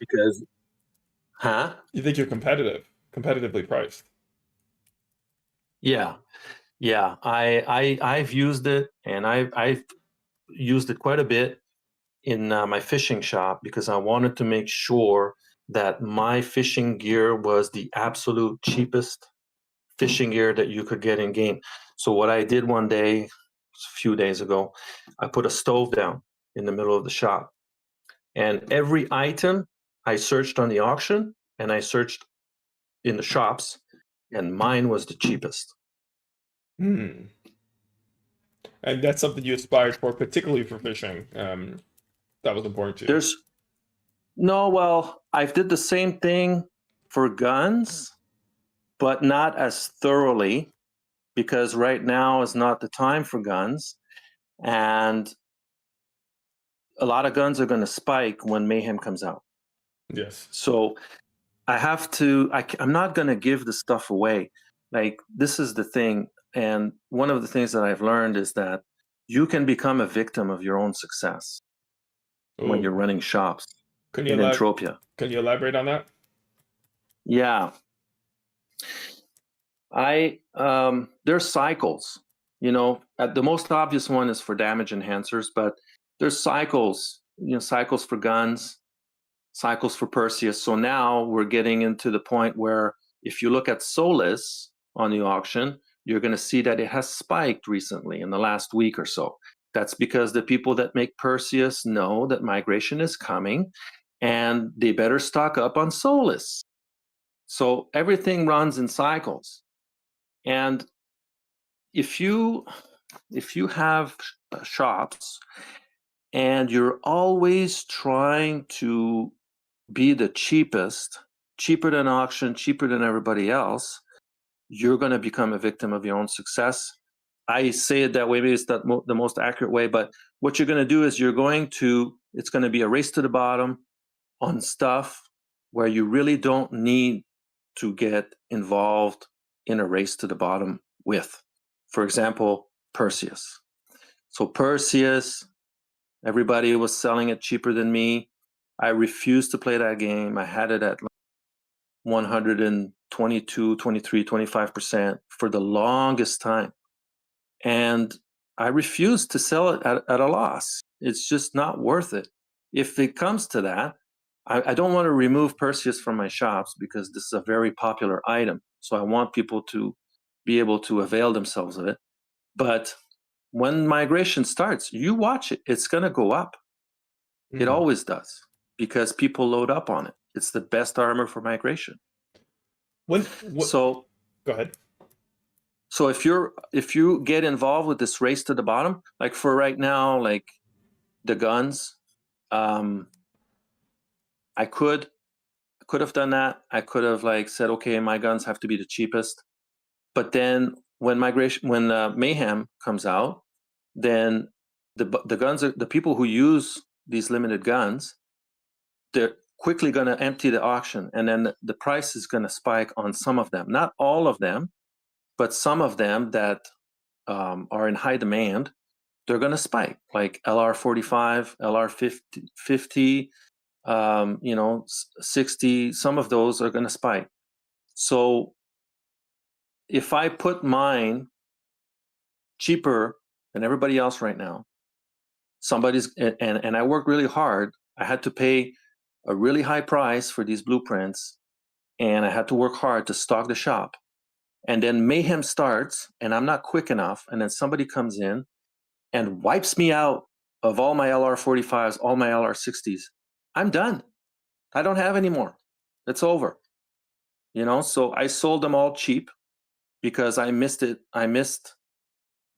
Huh? You think you're competitively priced? Yeah. I've used it, and I've used it quite a bit in my fishing shop because I wanted to make sure that my fishing gear was the absolute cheapest fishing gear that you could get in game. So what I did one day, a few days ago, I put a stove down in the middle of the shop, and every item I searched on the auction and I searched in the shops, and mine was the cheapest. And that's something you aspired for, particularly for fishing. That was important to you. Well, I did the same thing for guns, but not as thoroughly, because right now is not the time for guns, and a lot of guns are going to spike when Mayhem comes out. Yes. So I have to. I'm not going to give the stuff away. Like, this is the thing, and one of the things that I've learned is that you can become a victim of your own success when you're running shops in Entropia. Can you elaborate on that? Yeah. There's cycles. The most obvious one is for damage enhancers, but there's cycles. Cycles for guns, cycles for Perseus. So now we're getting into the point where if you look at Solis on the auction, you're going to see that it has spiked recently in the last week or so. That's because the people that make Perseus know that migration is coming, and they better stock up on Solis. So everything runs in cycles. And if you have shops and you're always trying to be the cheapest, cheaper than auction, cheaper than everybody else, you're going to become a victim of your own success. I say it that way, maybe it's not the most accurate way, but what you're going to do is it's going to be a race to the bottom on stuff where you really don't need to get involved in a race to the bottom with. For example, Perseus. So Perseus, everybody was selling it cheaper than me. I refused to play that game. I had it at 122, 23, 25% for the longest time. And I refused to sell it at a loss. It's just not worth it. If it comes to that, I don't want to remove Perseus from my shops because this is a very popular item. So I want people to be able to avail themselves of it. But when migration starts, you watch it. It's going to go up. Mm-hmm. It always does because people load up on it. It's the best armor for migration. So go ahead. So if you get involved with this race to the bottom, like for right now, like the guns, I could have done that. I could have said, okay, my guns have to be the cheapest. But then when Mayhem comes out, then the guns are the people who use these limited guns. They're quickly going to empty the auction, and then the price is going to spike on some of them. Not all of them, but some of them that are in high demand. They're going to spike, like LR45, LR50, 60. Some of those are going to spike. So if I put mine cheaper than everybody else right now, and I work really hard. I had to pay a really high price for these blueprints, and I had to work hard to stock the shop. And then mayhem starts, and I'm not quick enough, and then somebody comes in and wipes me out of all my LR45s, all my LR60s. I'm done. I don't have any more. It's over. You know, so I sold them all cheap because I missed it. I missed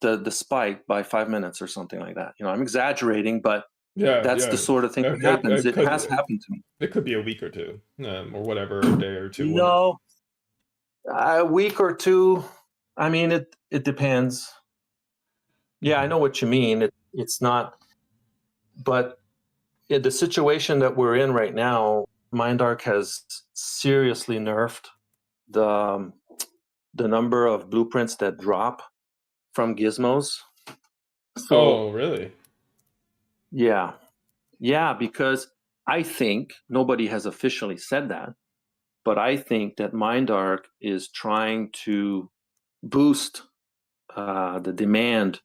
the spike by 5 minutes or something like that. You know, I'm exaggerating, but Yeah, that's yeah. the sort of thing that It happens. It could has happened to me. it could be a week or two, or whatever, a day or two. No, a week or two. I mean, it depends. Yeah, I know what you mean. It's not, but the situation that we're in right now, Mindark has seriously nerfed the number of blueprints that drop from gizmos. So Oh, really? yeah, because I think nobody has officially said that, but I think that Mindark is trying to boost the demand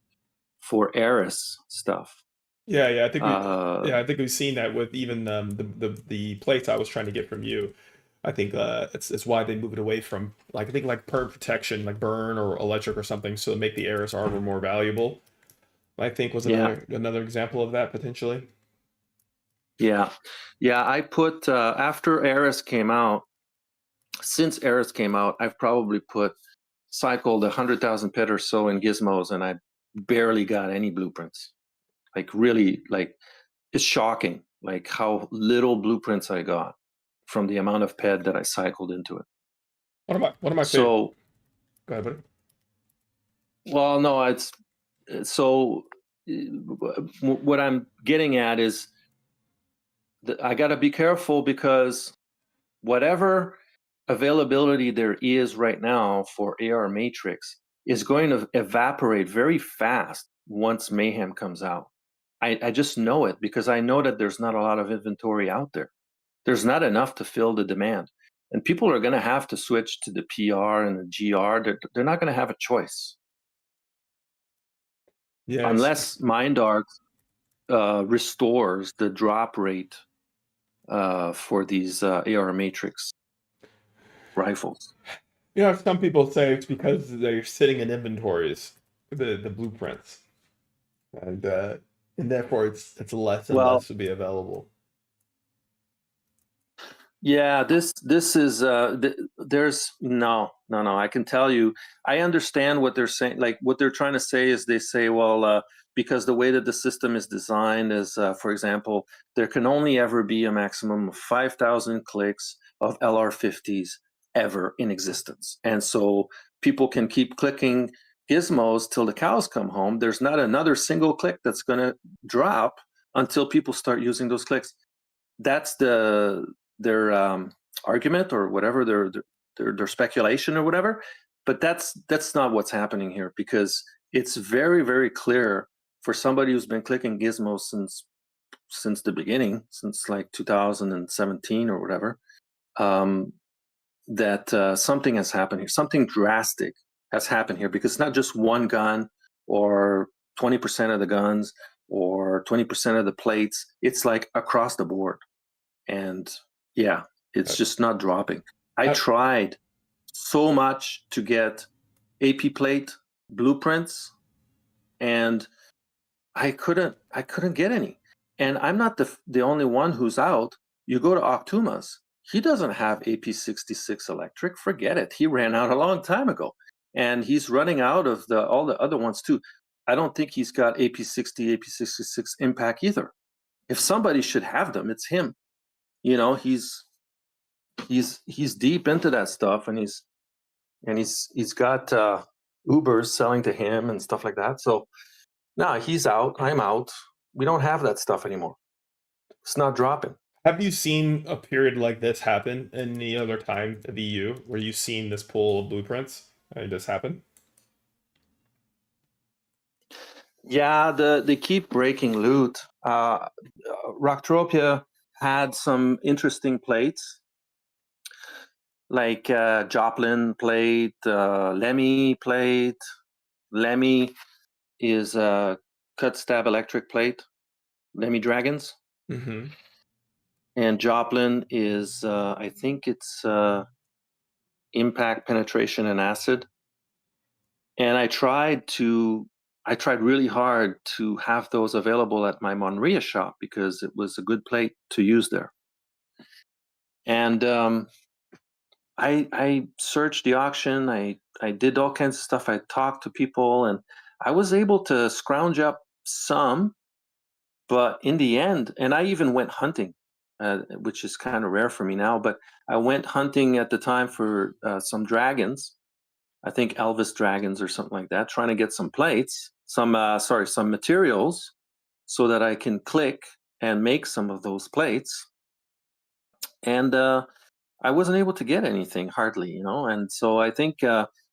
for Eris stuff. Yeah. I think we've seen that with even the plates I was trying to get from you. I think it's why they moved away from like I think like per protection, like burn or electric or something, so to make the Eris armor more valuable. I think was another example of that potentially. Yeah. I put after Eris came out. Since Eris came out, I've probably cycled 100,000 pet or so in gizmos, and I barely got any blueprints. Like really, like it's shocking, like how little blueprints I got from the amount of ped that I cycled into it. One of my favorite. So, go ahead, buddy. well, no, it's so. What I'm getting at is that I got to be careful because whatever availability there is right now for AR Matrix is going to evaporate very fast once Mayhem comes out. I just know it because I know that there's not a lot of inventory out there. There's not enough to fill the demand. And people are going to have to switch to the PR and the GR. They're not going to have a choice. Yes. Unless Mindark restores the drop rate for these AR Matrix rifles. You know, some people say it's because they're sitting in inventories, the blueprints, and therefore it's less and less to be available. Yeah, this is there's no. I can tell you, I understand what they're saying. Like what they're trying to say is they say, well, because the way that the system is designed is, for example, there can only ever be a maximum of 5,000 clicks of LR50s ever in existence, and so people can keep clicking gizmos till the cows come home. There's not another single click that's going to drop until people start using those clicks. That's their argument or whatever, their speculation or whatever, but that's not what's happening here, because it's very, very clear for somebody who's been clicking gizmos since the beginning, since like 2017 or whatever, that something has happened here. Something drastic has happened here, because it's not just one gun or 20% of the guns or 20% of the plates. It's like across the board. And yeah, it's just not dropping. I tried so much to get AP plate blueprints, and I couldn't get any. And I'm not the only one who's out. You go to Octumas, he doesn't have AP66 electric. Forget it. He ran out a long time ago, and he's running out of all the other ones too. I don't think he's got AP60, AP66 impact either. If somebody should have them, it's him. You know, he's deep into that stuff, and he's got Ubers selling to him and stuff like that. So no, he's out. I'm out. We don't have that stuff anymore. It's not dropping. Have you seen a period like this happen any other time at the EU where you've seen this pool of blueprints? This happen? Yeah, they keep breaking loot. Rocktropia had some interesting plates, like Joplin plate, Lemmy plate. Lemmy is a cut stab electric plate. Lemmy Dragons. Mm-hmm. and Joplin is I think it's impact, penetration, and acid. And I tried really hard to have those available at my Monria shop because it was a good plate to use there. And I searched the auction. I did all kinds of stuff. I talked to people, and I was able to scrounge up some. But in the end, and I even went hunting, which is kind of rare for me now. But I went hunting at the time for some dragons. I think Elvis dragons or something like that, trying to get some plates, some materials, so that I can click and make some of those plates. And I wasn't able to get anything hardly, you know. And so I think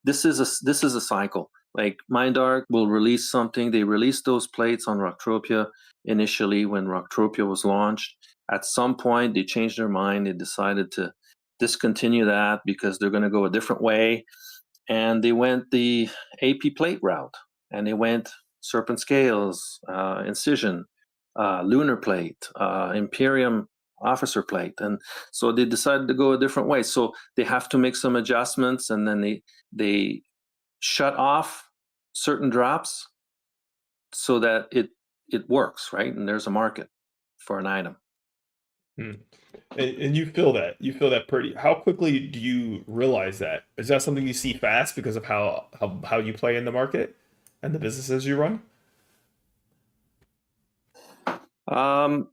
this is a cycle. Like Mindarc will release something. They released those plates on Rocktropia initially when Rocktropia was launched. At some point, they changed their mind. They decided to discontinue that because they're going to go a different way. And they went the AP plate route, and they went Serpent Scales, Incision, Lunar Plate, Imperium Officer Plate, and so they decided to go a different way. So they have to make some adjustments, and then they shut off certain drops so that it works, right? And there's a market for an item. And you feel that pretty. How quickly do you realize that? Is that something you see fast because of how you play in the market and the businesses you run? For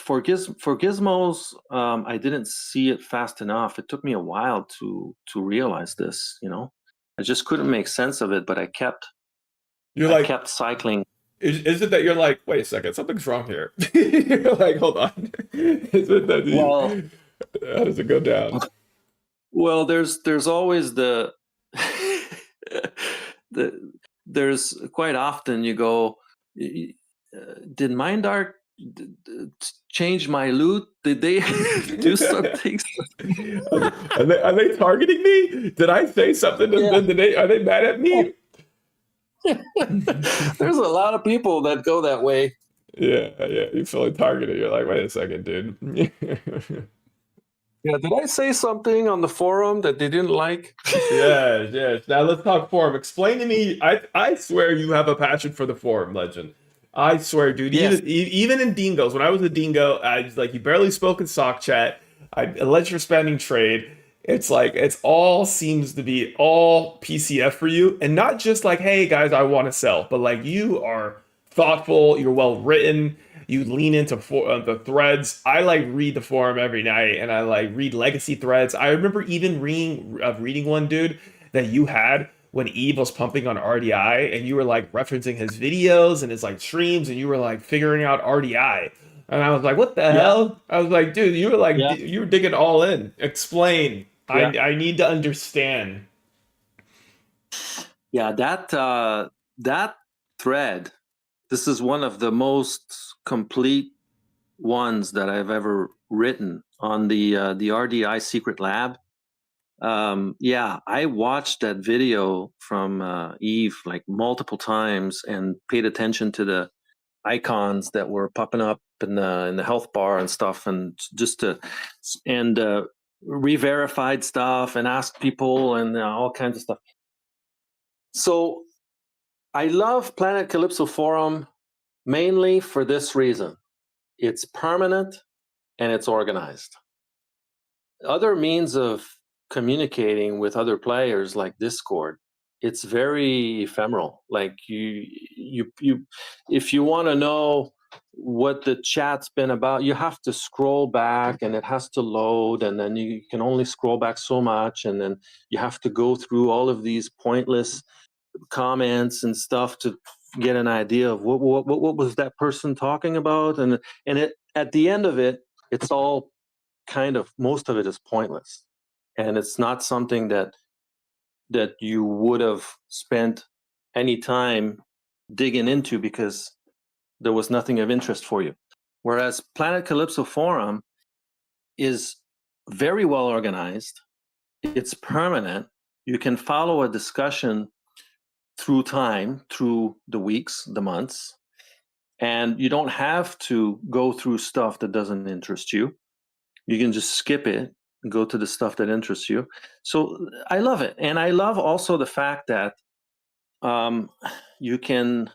gizmos, I didn't see it fast enough. It took me a while to realize this. You know, I just couldn't make sense of it. But I kept cycling. Is it that you're like, wait a second, something's wrong here? You're like, hold on. Is it that Well, how does it go down? well, there's always there's quite often you go, did Mindarc change my loot? Did they do something? Are they targeting me? Did I say something? Yeah. Are they mad at me? There's a lot of people that go that way. Yeah, you feel like targeted. You're like, wait a second, dude. Yeah, did I say something on the forum that they didn't like? Yes. Now let's talk forum. Explain to me. I swear you have a passion for the forum, Legend. I swear, dude. Yes. Even in Dingos, when I was a Dingo, I was like, you barely spoke in sock chat. I let your spending trade. It's like all seems to be all PCF for you, and not just like, hey guys, I want to sell, but like you are thoughtful, you're well written, you lean into the threads. I like read the forum every night, and I like read legacy threads. I remember even reading one, dude, that you had when Eve was pumping on RDI, and you were like referencing his videos and his like streams, and you were like figuring out RDI. And I was like, what the hell? I was like, dude, you were like, you were digging all in. Explain. Yeah. I need to understand. Yeah, that thread, this is one of the most complete ones that I've ever written on the RDI Secret Lab. I watched that video from Eve like multiple times and paid attention to the icons that were popping up in the health bar and stuff, and re-verified stuff and asked people and all kinds of stuff. So I love Planet Calypso Forum mainly for this reason. It's permanent and it's organized. Other means of communicating with other players like Discord, it's very ephemeral. Like you if you want to know what the chat's been about, you have to scroll back and it has to load, and then you can only scroll back so much, and then you have to go through all of these pointless comments and stuff to get an idea of what was that person talking about, and it at the end of it, it's all kind of, most of it is pointless, and it's not something that you would have spent any time digging into because there was nothing of interest for you. Whereas Planet Calypso Forum is very well organized. It's permanent. You can follow a discussion through time, through the weeks, the months, and you don't have to go through stuff that doesn't interest you. You can just skip it and go to the stuff that interests you. So I love it, and I love also the fact that you can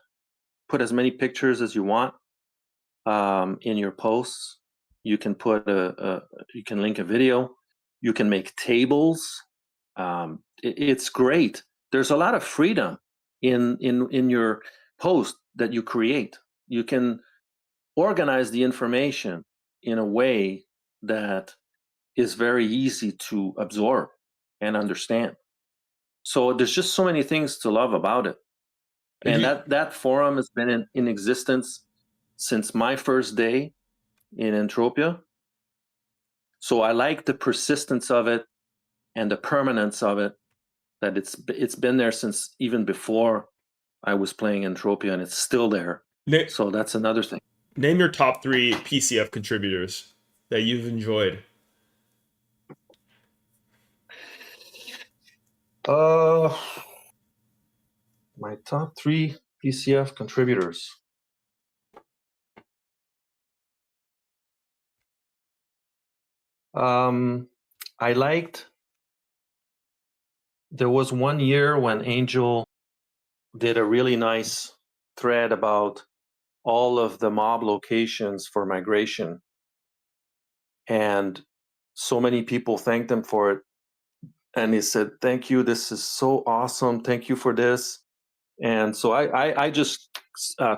put as many pictures as you want in your posts. You can put you can link a video. You can make tables. It's great. There's a lot of freedom in your post that you create. You can organize the information in a way that is very easy to absorb and understand. So there's just so many things to love about it. And that forum has been in existence since my first day in Entropia. So I like the persistence of it and the permanence of it, that it's been there since even before I was playing Entropia, and it's still there. So that's another thing. Name your top 3 PCF contributors that you've enjoyed. My top 3 PCF contributors. I liked. There was one year when Angel did a really nice thread about all of the mob locations for migration, and so many people thanked him for it. And he said, "Thank you. This is so awesome. Thank you for this." And so I just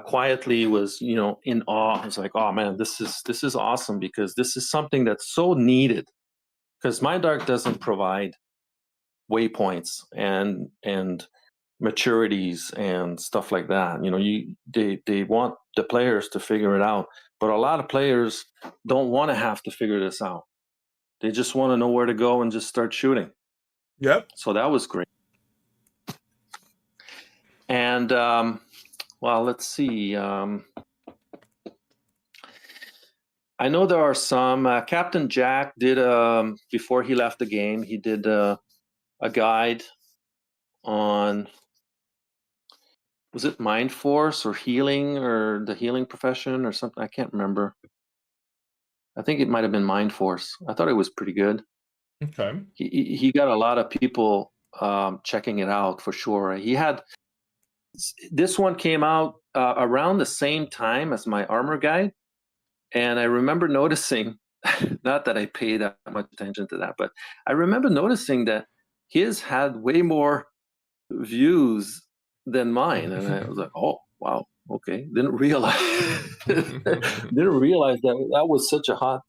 quietly was, in awe. I was like, "Oh man, this is awesome, because this is something that's so needed." Because Mind Arc doesn't provide waypoints and maturities and stuff like that. They want the players to figure it out, but a lot of players don't want to have to figure this out. They just want to know where to go and just start shooting. Yep. So that was great. And well, let's see. I know there are some. Captain Jack did before he left the game. He did a guide on, was it Mind Force or healing or the healing profession or something? I can't remember. I think it might have been Mind Force. I thought it was pretty good. Okay. He got a lot of people checking it out for sure. This one came out around the same time as my armor guide, and I remember noticing, not that I paid that much attention to that, but I remember noticing that his had way more views than mine, and I was like, "Oh, wow, okay." Didn't realize that was such a hot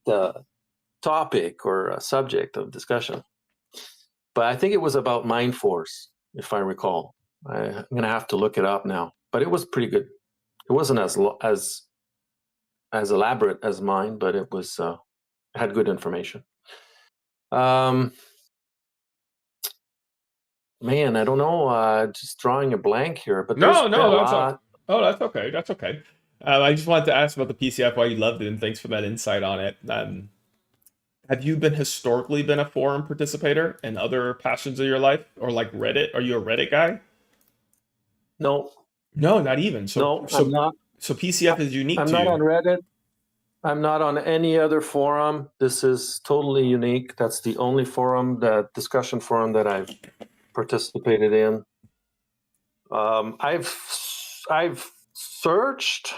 topic or a subject of discussion. But I think it was about Mind Force, if I recall. I'm gonna have to look it up now, but it was pretty good. It wasn't as elaborate as mine, but it was had good information. Man, I don't know. Just drawing a blank here, but that's okay. That's okay. I just wanted to ask about the PCF, why you loved it, and thanks for that insight on it. Have you historically been a forum participator in other passions of your life, or like Reddit? Are you a Reddit guy? No, not even. I'm not. So PCF is unique. I'm not on Reddit. I'm not on any other forum. This is totally unique. That's the only forum, that discussion forum, that I've participated in. I've searched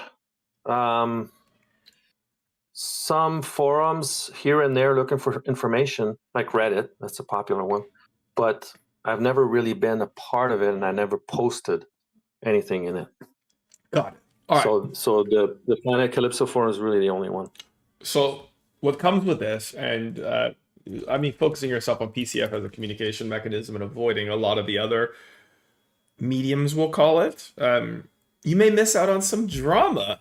some forums here and there looking for information, like Reddit. That's a popular one, but I've never really been a part of it, and I never posted anything in it. Got it. All right. So the Planet Calypso forum is really the only one. So what comes with this, and focusing yourself on PCF as a communication mechanism and avoiding a lot of the other mediums, we'll call it, you may miss out on some drama.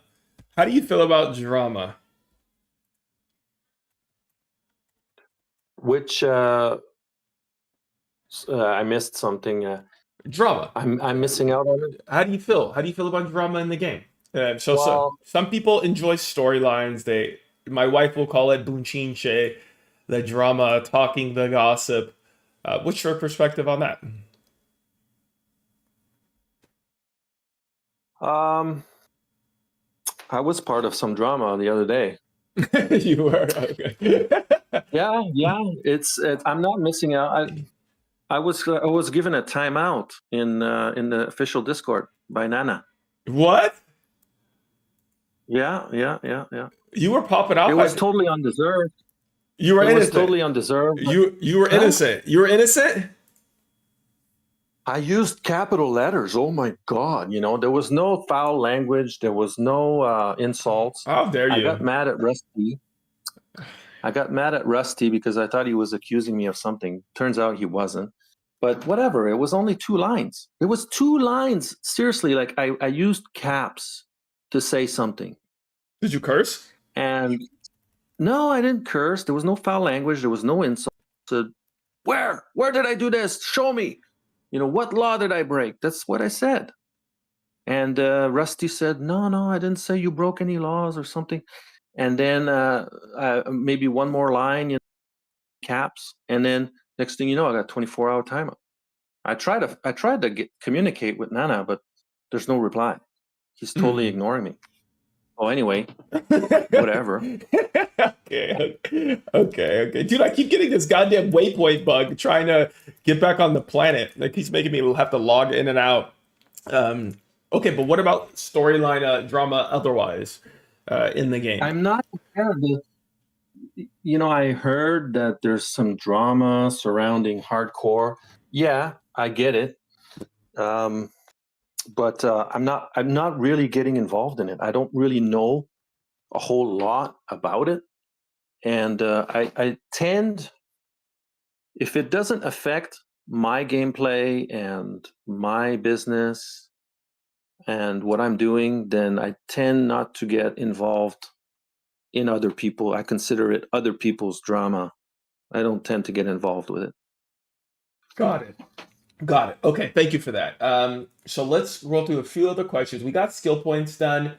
How do you feel about drama? Which I missed something. Drama. I'm missing out on it. How do you feel? How do you feel about drama in the game? So some people enjoy storylines. My wife will call it bunchinche, the drama, talking the gossip. What's your perspective on that? I was part of some drama the other day. You were okay. Yeah, I'm not missing out. I was given a timeout in the official Discord by Nana. What? Yeah. You were popping off. It was totally undeserved. You were It innocent. was totally undeserved. You were Huh? innocent. You were innocent. I used capital letters. Oh my God! You know, there was no foul language. There was no insults. How dare I you? got mad at Rusty because I thought he was accusing me of something. Turns out he wasn't. But whatever. It was only 2 lines. It was 2 lines. Seriously, like I used caps to say something. Did you curse? And no, I didn't curse. There was no foul language. There was no insult. I said, where did I do this? Show me. You know, what law did I break? That's what I said. And Rusty said, no, I didn't say you broke any laws or something. And then maybe one more line, caps. And then next thing you know, I got 24-hour timeout. I tried to communicate with Nana, but there's no reply. He's totally ignoring me. Oh, anyway, whatever. Okay. Dude, I keep getting this goddamn waypoint bug trying to get back on the planet. Like, he's making me have to log in and out. Okay, but what about storyline drama otherwise in the game? I'm not aware of the. You know, I heard that there's some drama surrounding hardcore. Yeah, I get it. But I'm not really getting involved in it. I don't really know a whole lot about it. And I tend, if it doesn't affect my gameplay and my business and what I'm doing, then I tend not to get involved in other people. I consider it other people's drama. I don't tend to get involved with it. Got it. Okay, thank you for that. So let's roll through a few other questions. We got skill points done.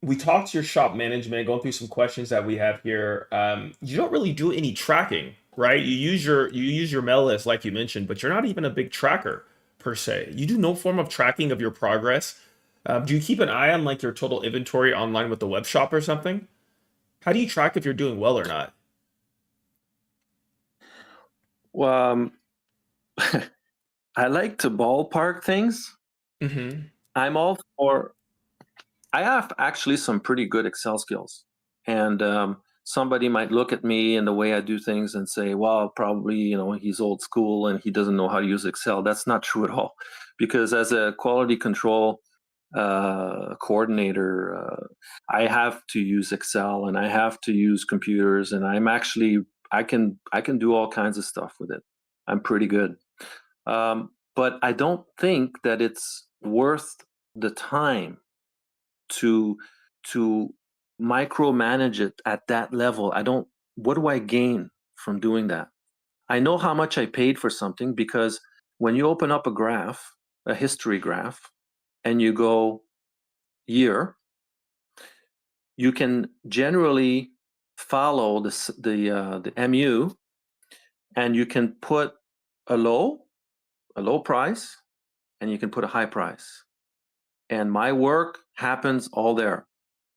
We talked to your shop management, going through some questions that we have here. You don't really do any tracking, right? You use your mail list, like you mentioned, but you're not even a big tracker per se. You do no form of tracking of your progress. Do you keep an eye on like your total inventory online with the web shop or something? How do you track if you're doing well or not? Well, I like to ballpark things. Mm-hmm. I'm all for. I have actually some pretty good Excel skills, and somebody might look at me and the way I do things and say, "Well, probably he's old school and he doesn't know how to use Excel." That's not true at all, because as a quality control coordinator, I have to use Excel and I have to use computers, and I can do all kinds of stuff with it. I'm pretty good. But I don't think that it's worth the time to micromanage it at that level. What do I gain from doing that? I know how much I paid for something, because when you open up a history graph, and you go year, you can generally follow the MU, and you can put a low price, and you can put a high price. And my work happens all there.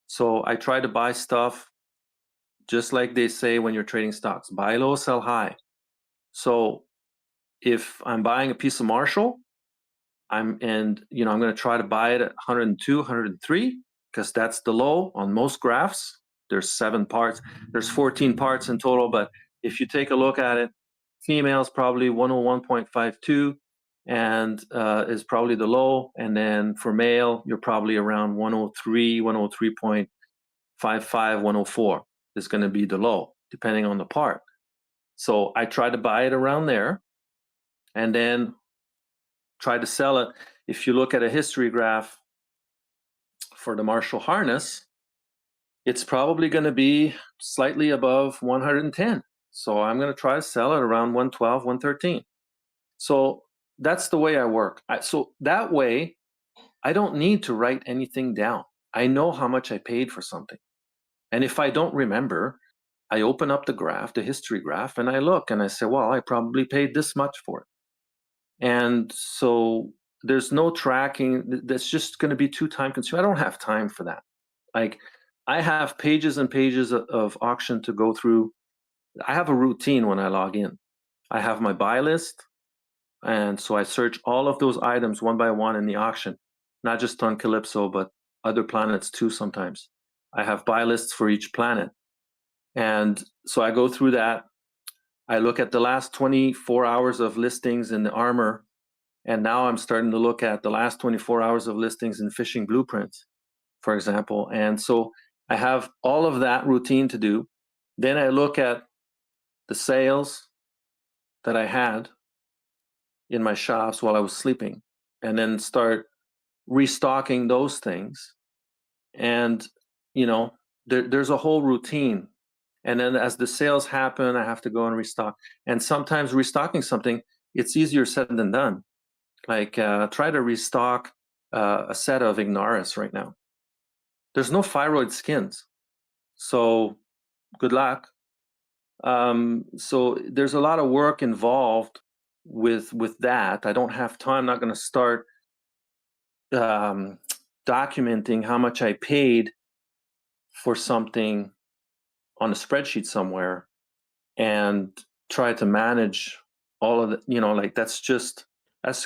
So I try to buy stuff just like they say when you're trading stocks: buy low, sell high. So if I'm buying a piece of Marshall, I'm going to try to buy it at 102, 103, because that's the low on most graphs. There's 7 parts. There's 14 parts in total, but if you take a look at it, female's probably 101.52 and is probably the low. And then for male, you're probably around 103, 103.55, 104 is going to be the low, depending on the part. So I try to buy it around there and then try to sell it. If you look at a history graph for the Marshall harness, it's probably going to be slightly above 110. So I'm going to try to sell it around 112, 113. So that's the way I work. So that way, I don't need to write anything down. I know how much I paid for something. And if I don't remember, I open up the graph, the history graph, and I look and I say, well, I probably paid this much for it. And so there's no tracking. That's just going to be too time consuming. I don't have time for that. Like, I have pages and pages of auction to go through. I have a routine when I log in. I have my buy list, and so I search all of those items one by one in the auction, not just on Calypso, but other planets too sometimes. I have buy lists for each planet. And so I go through that. I look at the last 24 hours of listings in the Armor, and now I'm starting to look at the last 24 hours of listings in Fishing Blueprints, for example. And so I have all of that routine to do. Then I look at the sales that I had in my shops while I was sleeping, and then start restocking those things. And, you know, there's a whole routine. And then as the sales happen, I have to go and restock. And sometimes restocking something, it's easier said than done. Like, try to restock a set of Ignaris right now. There's no Thyroid skins, so good luck. So there's a lot of work involved with that. I don't have time. I'm not going to start documenting how much I paid for something on a spreadsheet somewhere and try to manage all of the, you know, like that's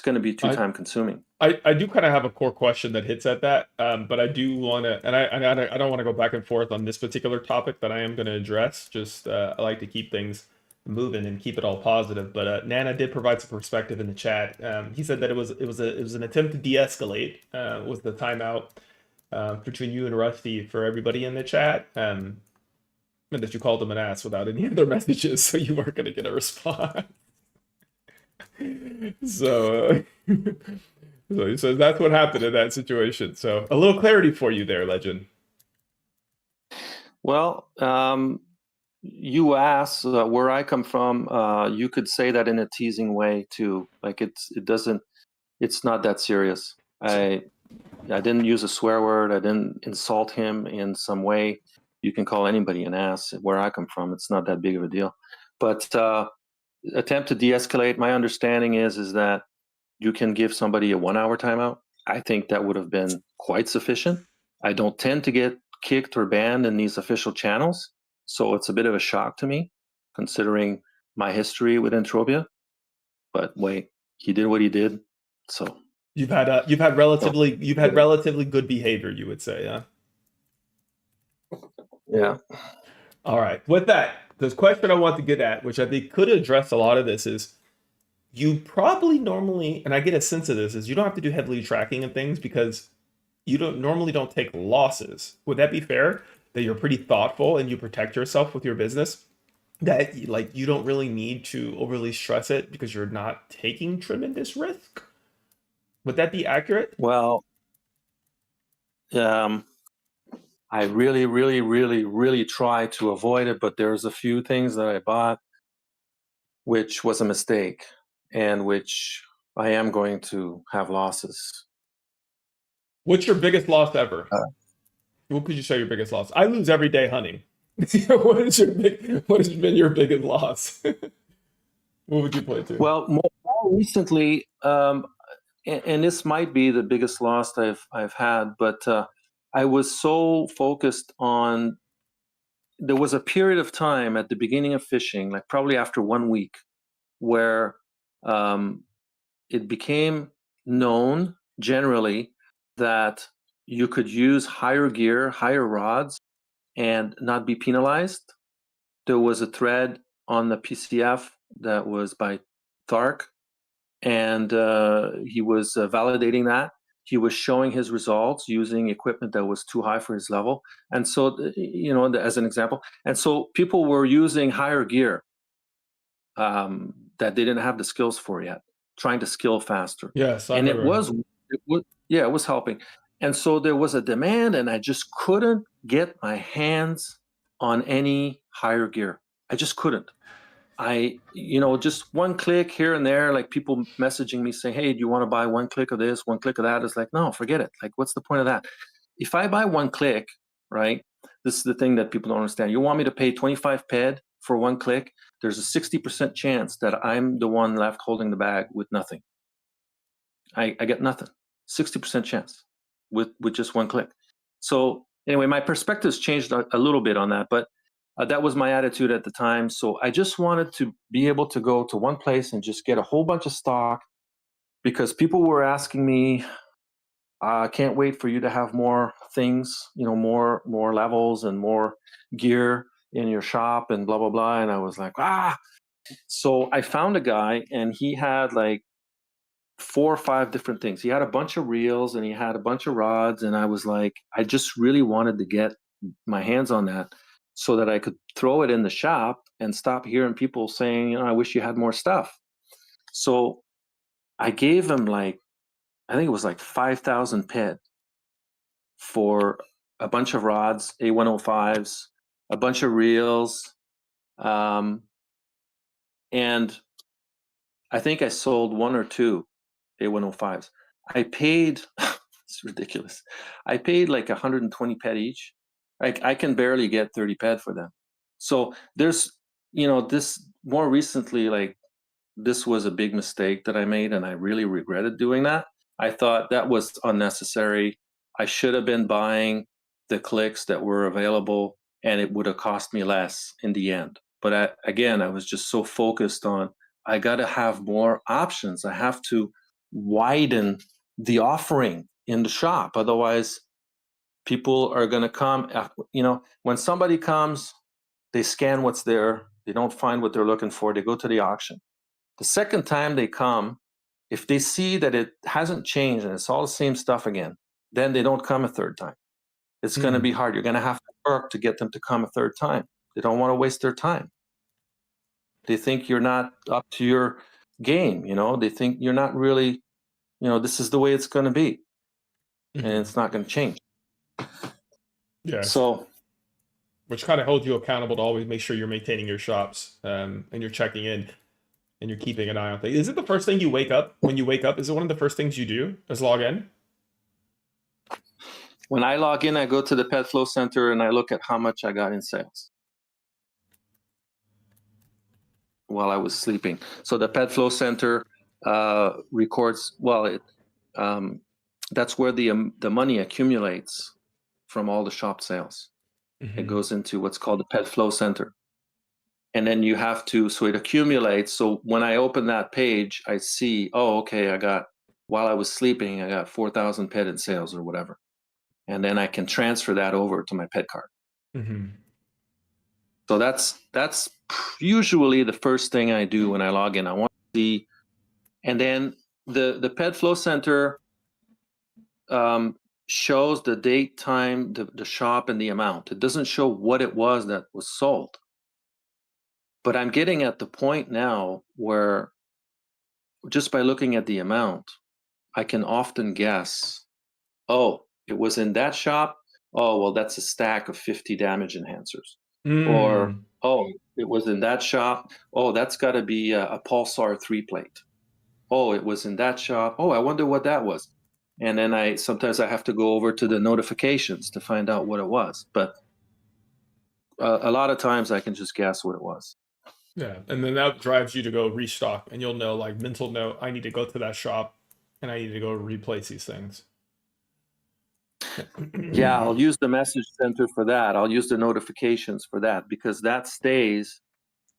going to be too time consuming. I do kind of have a core question that hits at that, but I do want to, and I don't want to go back and forth on this particular topic that I am going to address. Just I like to keep things moving and keep it all positive. But Nana did provide some perspective in the chat. He said that it was an attempt to de-escalate. Was the timeout between you and Rusty for everybody in the chat, and that you called him an ass without any other messages, so you weren't going to get a response. So he says that's what happened in that situation. So a little clarity for you there, Legend. Well, you asked where I come from. You could say that in a teasing way too. Like it's not that serious. I didn't use a swear word. I didn't insult him in some way. You can call anybody an ass. Where I come from, it's not that big of a deal. But attempt to de-escalate. My understanding is that you can give somebody a 1-hour timeout. I think that would have been quite sufficient. I don't tend to get kicked or banned in these official channels, so it's a bit of a shock to me, considering my history with Entrobia. But wait, he did what he did, so you've had relatively good behavior, you would say, huh? Yeah. All right. With that, the question I want to get at, which I think could address a lot of this, is you probably normally, and I get a sense of this, is you don't have to do heavily tracking and things because you don't take losses. Would that be fair? That you're pretty thoughtful and you protect yourself with your business? That like you don't really need to overly stress it because you're not taking tremendous risk? Would that be accurate? Well, I really, really, really, really try to avoid it, but there's a few things that I bought which was a mistake and which I am going to have losses. What's your biggest loss ever? What could you say your biggest loss? I lose every day hunting. What has been your biggest loss? What would you play to? Well, more recently, and this might be the biggest loss I've had, but I was so focused on. There was a period of time at the beginning of fishing, like probably after 1 week, where it became known generally that you could use higher gear, higher rods, and not be penalized. There was a thread on the PCF that was by Thark, and he was validating that. He was showing his results using equipment that was too high for his level. And so, you know, as an example, and so people were using higher gear that they didn't have the skills for yet, trying to skill faster. Yes, and it was helping. And so there was a demand, and I just couldn't get my hands on any higher gear. I just couldn't. Just one click here and there, like people messaging me saying, hey, do you want to buy 1 click of this, 1 click of that? It's like, no, forget it. Like, what's the point of that? If I buy 1 click, right, this is the thing that people don't understand. You want me to pay 25 PED for 1 click? There's a 60% chance that I'm the one left holding the bag with nothing. I get nothing. 60% chance with just one click. So anyway, my perspective's changed a little bit on that, but that was my attitude at the time. So I just wanted to be able to go to one place and just get a whole bunch of stock, because people were asking me, I can't wait for you to have more things, more levels and more gear in your shop and blah, blah, blah. And I was like, So I found a guy, and he had like 4 or 5 different things. He had a bunch of reels and he had a bunch of rods. And I was like, I just really wanted to get my hands on that so that I could throw it in the shop and stop hearing people saying, I wish you had more stuff. So I gave him I think it was like 5,000 PED for a bunch of rods, A105s, a bunch of reels. And I think I sold 1 or 2 A105s. I paid, it's ridiculous. I paid like 120 PED each. I can barely get 30 PED for them. So there's, this more recently, this was a big mistake that I made, and I really regretted doing that. I thought that was unnecessary. I should have been buying the clicks that were available, and it would have cost me less in the end. But I was just so focused on, I got to have more options. I have to widen the offering in the shop. Otherwise, people are going to come, when somebody comes, they scan what's there. They don't find what they're looking for. They go to the auction. The second time they come, if they see that it hasn't changed and it's all the same stuff again, then they don't come a third time. It's going to be hard. You're going to have to work to get them to come a third time. They don't want to waste their time. They think you're not up to your game. They think you're not really, this is the way it's going to be, and it's not going to change. Yeah. So, which kind of holds you accountable to always make sure you're maintaining your shops, and you're checking in and you're keeping an eye on things. Is it the first thing you wake up when you wake up? Is it one of the first things you do is log in? When I log in, I go to the Pet Flow Center and I look at how much I got in sales while I was sleeping. So the Pet Flow Center records, that's where the money accumulates from all the shop sales. It goes into what's called the Pet Flow Center. And then you have to, so it accumulates. So when I open that page, I see, while I was sleeping, I got 4,000 PED in sales or whatever. And then I can transfer that over to my pet card. So that's usually the first thing I do when I log in. I want to see, and then the Pet Flow Center shows the date, time, the shop, and the amount. It doesn't show what it was that was sold. But I'm getting at the point now where just by looking at the amount, I can often guess, it was in that shop. That's a stack of 50 damage enhancers. Or, it was in that shop. That's got to be a Pulsar 3-plate. It was in that shop. I wonder what that was. And then sometimes I have to go over to the notifications to find out what it was. But a lot of times I can just guess what it was. Yeah, and then that drives you to go restock, and you'll know, like, mental note, I need to go to that shop, and I need to go replace these things. Yeah, I'll use the message center for that. I'll use the notifications for that, because that stays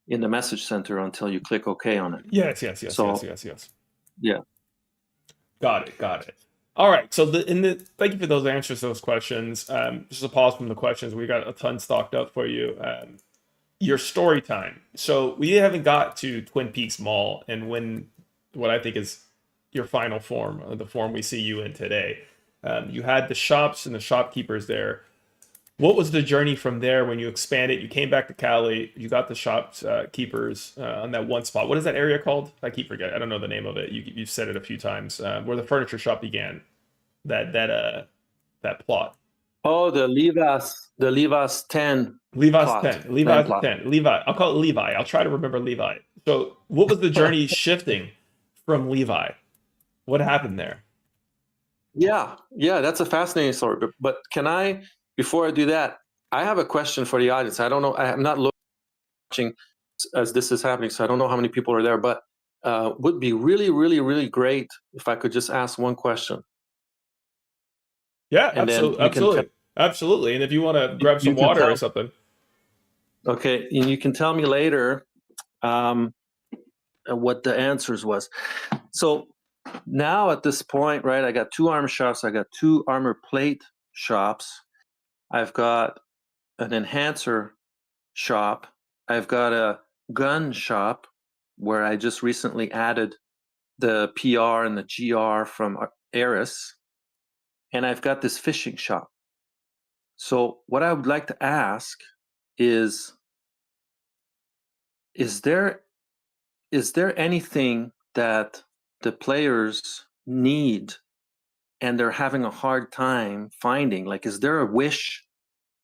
in the message center until you click OK on it. Yes. Yeah. Got it. All right. So thank you for those answers to those questions. Just a pause from the questions. We got a ton stocked up for you. Your story time. So we haven't got to Twin Peaks Mall and what I think is your final form, the form we see you in today. You had the shops and the shopkeepers there. What was the journey from there when you expanded? You came back to Cali. You got the shopkeepers on that one spot. What is that area called? I keep forgetting. I don't know the name of it. You've said it a few times. Where the furniture shop began. That plot. The Livas 10. Livas plot. 10. Livas 10. Levi. I'll call it Levi. I'll try to remember Levi. So what was the journey shifting from Levi? What happened there? Yeah, that's a fascinating story. But can I, before I do that, I have a question for the audience. I don't know. I'm not watching as this is happening, so I don't know how many people are there. But would be really, really, really great if I could just ask one question. Yeah, And then absolutely, you can absolutely, absolutely. And if you want to grab some you can water or tell, something. okay, and you can tell me later what the answers was. So now at this point, right, I got 2 armor shops, I got 2 armor plate shops, I've got an enhancer shop, I've got a gun shop where I just recently added the PR and the GR from Eris, and I've got this fishing shop. So what I would like to ask is is there is there anything that the players need and they're having a hard time finding? Like, is there a wish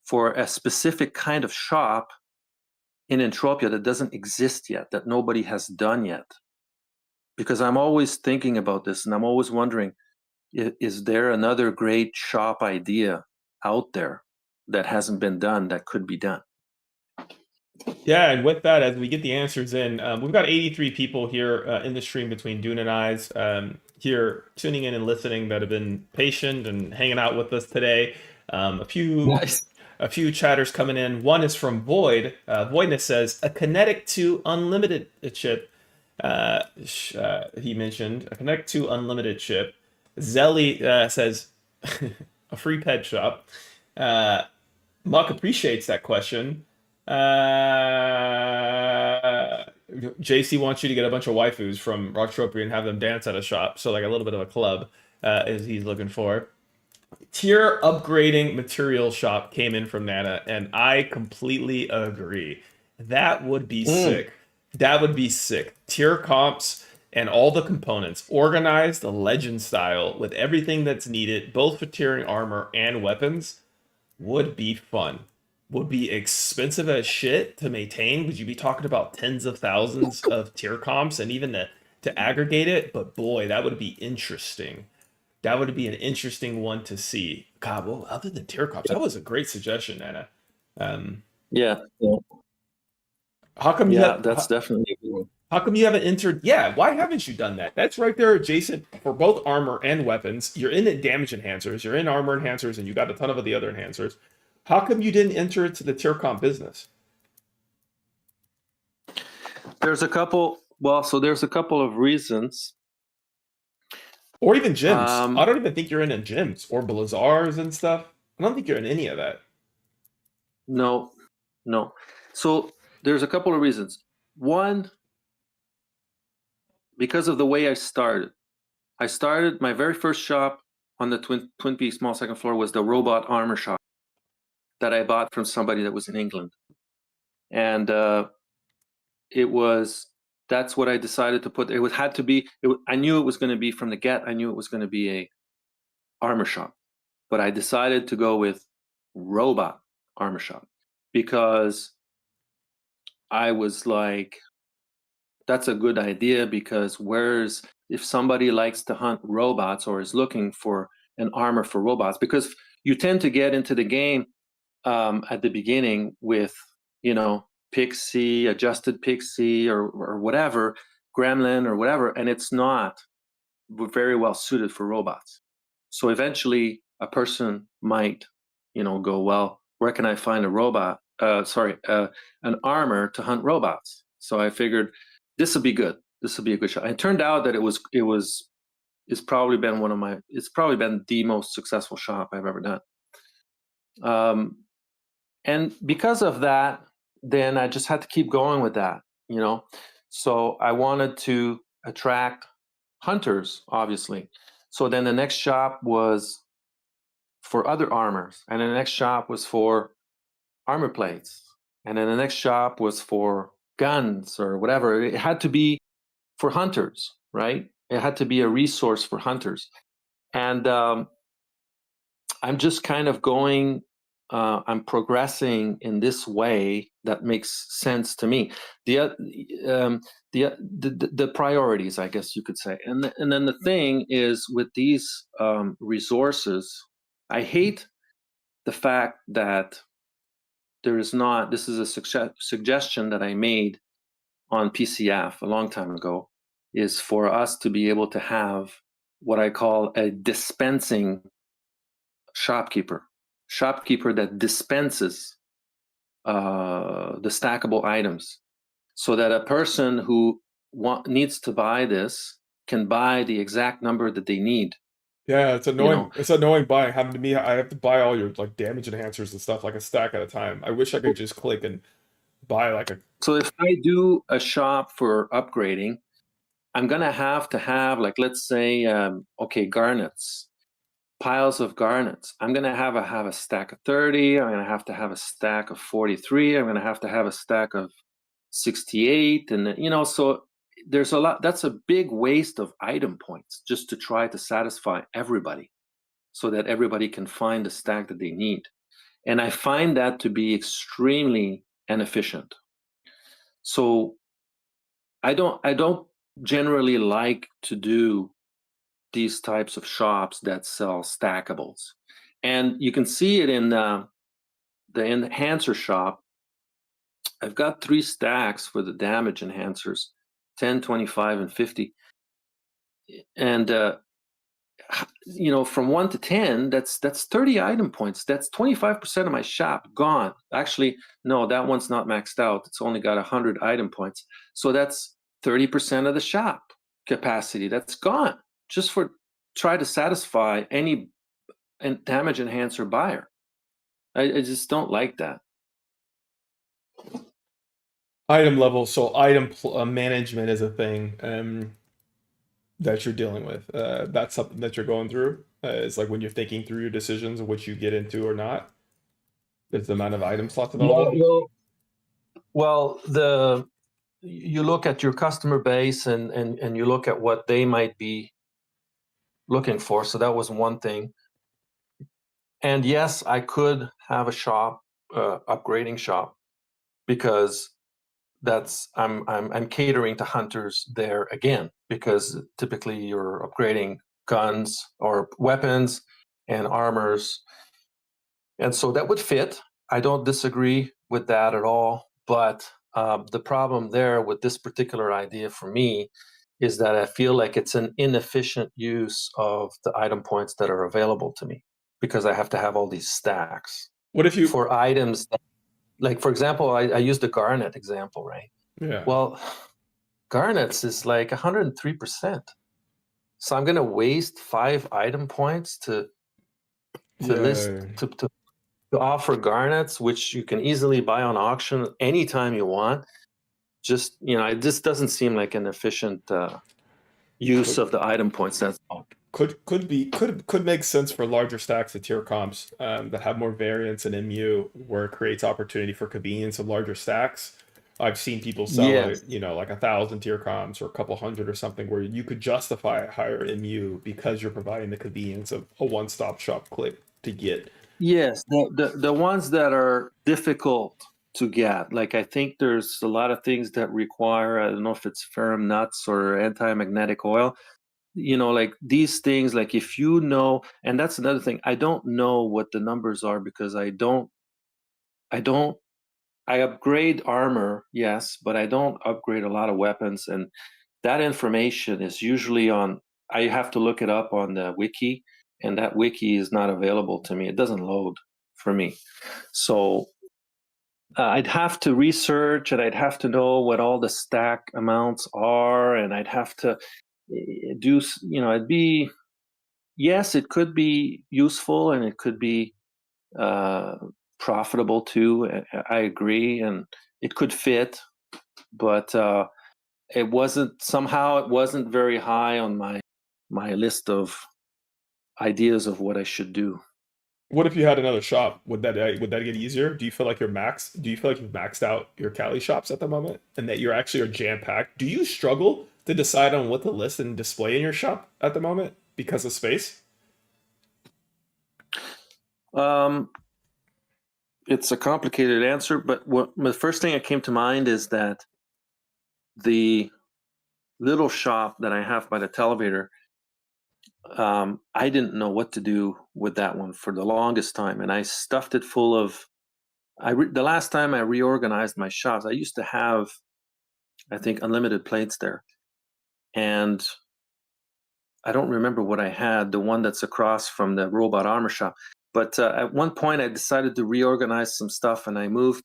for a specific kind of shop in Entropia that doesn't exist yet, that nobody has done yet? Because I'm always thinking about this and I'm always wondering, is there another great shop idea out there that hasn't been done that could be done? Yeah, and with that, as we get the answers in, we've got 83 people here in the stream between Dune and I's here tuning in and listening that have been patient and hanging out with us today. A few Nice. a few chatters coming in. One is from Void. Voidness says a Kinetic 2 Unlimited chip. He mentioned a Kinetic 2 Unlimited chip. Zelly says a free pet shop. Muck appreciates that question. JC wants you to get a bunch of waifus from Rocktropia and have them dance at a shop. So like a little bit of a club is he's looking for. Tier upgrading material shop came in from Nana, and I completely agree. That would be sick. That would be sick. Tier comps and all the components organized legend style with everything that's needed, both for tiering armor and weapons, would be fun. Would be expensive as shit to maintain. Would you be talking about tens of thousands of tier comps and even to aggregate it? But boy, that would be interesting. That would be an interesting one to see. God, well, other than tier comps, that was a great suggestion, Anna. Yeah. How come That's definitely a good one. how come you haven't entered? Yeah, why haven't you done that? That's right there adjacent for both armor and weapons. You're in damage enhancers, you're in armor enhancers, and you got a ton of the other enhancers. How come you didn't enter into the tier comp business? There's a couple. Well, so there's a couple of reasons. Or even gyms. I don't even think you're in gyms or Blizzards and stuff. I don't think you're in any of that. No. So there's a couple of reasons. One, because of the way I started. I started my very first shop on the Twin Peaks Mall second floor was the robot armor shop that I bought from somebody that was in England, and that's what I decided to put. Had to be. I knew it was going to be from the get. I knew it was going to be a armor shop, but I decided to go with robot armor shop because I was like, that's a good idea, because if somebody likes to hunt robots or is looking for an armor for robots, because you tend to get into the game at the beginning with, Pixie, adjusted Pixie or whatever, Gremlin or whatever, and it's not very well suited for robots. So eventually a person might, go, well, where can I find an armor to hunt robots? So I figured this will be good. This will be a good shot. And it turned out that it's probably been the most successful shop I've ever done. And because of that, then I just had to keep going with that, So I wanted to attract hunters, obviously. So then the next shop was for other armors, and then the next shop was for armor plates, and then the next shop was for guns or whatever. It had to be for hunters, right? It had to be a resource for hunters. And I'm just kind of going, I'm progressing in this way that makes sense to me. The priorities, I guess you could say. And then the thing is, with these resources, I hate the fact that this is a suggestion that I made on PCF a long time ago, is for us to be able to have what I call a dispensing shopkeeper that dispenses the stackable items, so that a person who needs to buy this can buy the exact number that they need. Yeah, it's annoying. know. It's annoying buying. Having to me, I have to buy all your like damage enhancers and stuff like a stack at a time. I wish I could just click and buy like a. So if I do a shop for upgrading, I'm gonna have to have, like, let's say, okay, garnets, piles of garnets. I'm gonna have a stack of 30. I'm gonna have to have a stack of 43. I'm gonna have to have a stack of 68, and so there's a lot. That's a big waste of item points just to try to satisfy everybody, so that everybody can find the stack that they need. And I find that to be extremely inefficient. So I don't generally like to do these types of shops that sell stackables. And you can see it in the enhancer shop. I've got 3 stacks for the damage enhancers, 10, 25, and 50. And from 1 to 10, that's 30 item points. That's 25% of my shop gone. Actually, no, that one's not maxed out. It's only got 100 item points. So that's 30% of the shop capacity that's gone, just for try to satisfy any damage enhancer buyer. I just don't like that. Item level, so item management is a thing that you're dealing with. That's something that you're going through. It's like when you're thinking through your decisions of what you get into or not. There's the amount of item slots available. Well, you look at your customer base and you look at what they might be looking for. So that was one thing. And yes, I could have a shop, upgrading shop, because I'm catering to hunters there again, because typically you're upgrading guns or weapons and armors, and so that would fit. I don't disagree with that at all, but the problem there with this particular idea for me is that I feel like it's an inefficient use of the item points that are available to me, because I have to have all these stacks What if you? for items that, like, for example, I used the garnet example, right? Yeah. Well, garnets is like 103%. So I'm going to waste 5 item points to list to offer garnets, which you can easily buy on auction anytime you want. Just, it just doesn't seem like an efficient use of the item points. That's all. Could make sense for larger stacks of tier comps that have more variance in MU, where it creates opportunity for convenience of larger stacks. I've seen people sell Yes. like 1,000 tier comps or a couple hundred or something, where you could justify a higher MU because you're providing the convenience of a one-stop shop click to get. Yes, the ones that are difficult to get, like, I think there's a lot of things that require, I don't know if it's ferrum nuts or anti-magnetic oil, like these things, like if and that's another thing, I don't know what the numbers are, because I upgrade armor, yes, but I don't upgrade a lot of weapons, and that information is usually I have to look it up on the wiki, and that wiki is not available to me. It doesn't load for me. So I'd have to research, and I'd have to know what all the stack amounts are, and I'd have to do, yes, it could be useful, and it could be profitable too. I agree, and it could fit, but it wasn't very high on my list of ideas of what I should do. What if you had another shop? Would that get easier? Do you feel like you've maxed out your Cali shops at the moment, and that you're actually jam packed? Do you struggle to decide on what to list and display in your shop at the moment because of space? It's a complicated answer, but the first thing that came to mind is that the little shop that I have by the televator, I didn't know what to do with that one for the longest time, and I stuffed it full of. The last time I reorganized my shops, I used to have, I think, unlimited plates there, and I don't remember what I had, the one that's across from the Robot Armor Shop. But at one point, I decided to reorganize some stuff, and I moved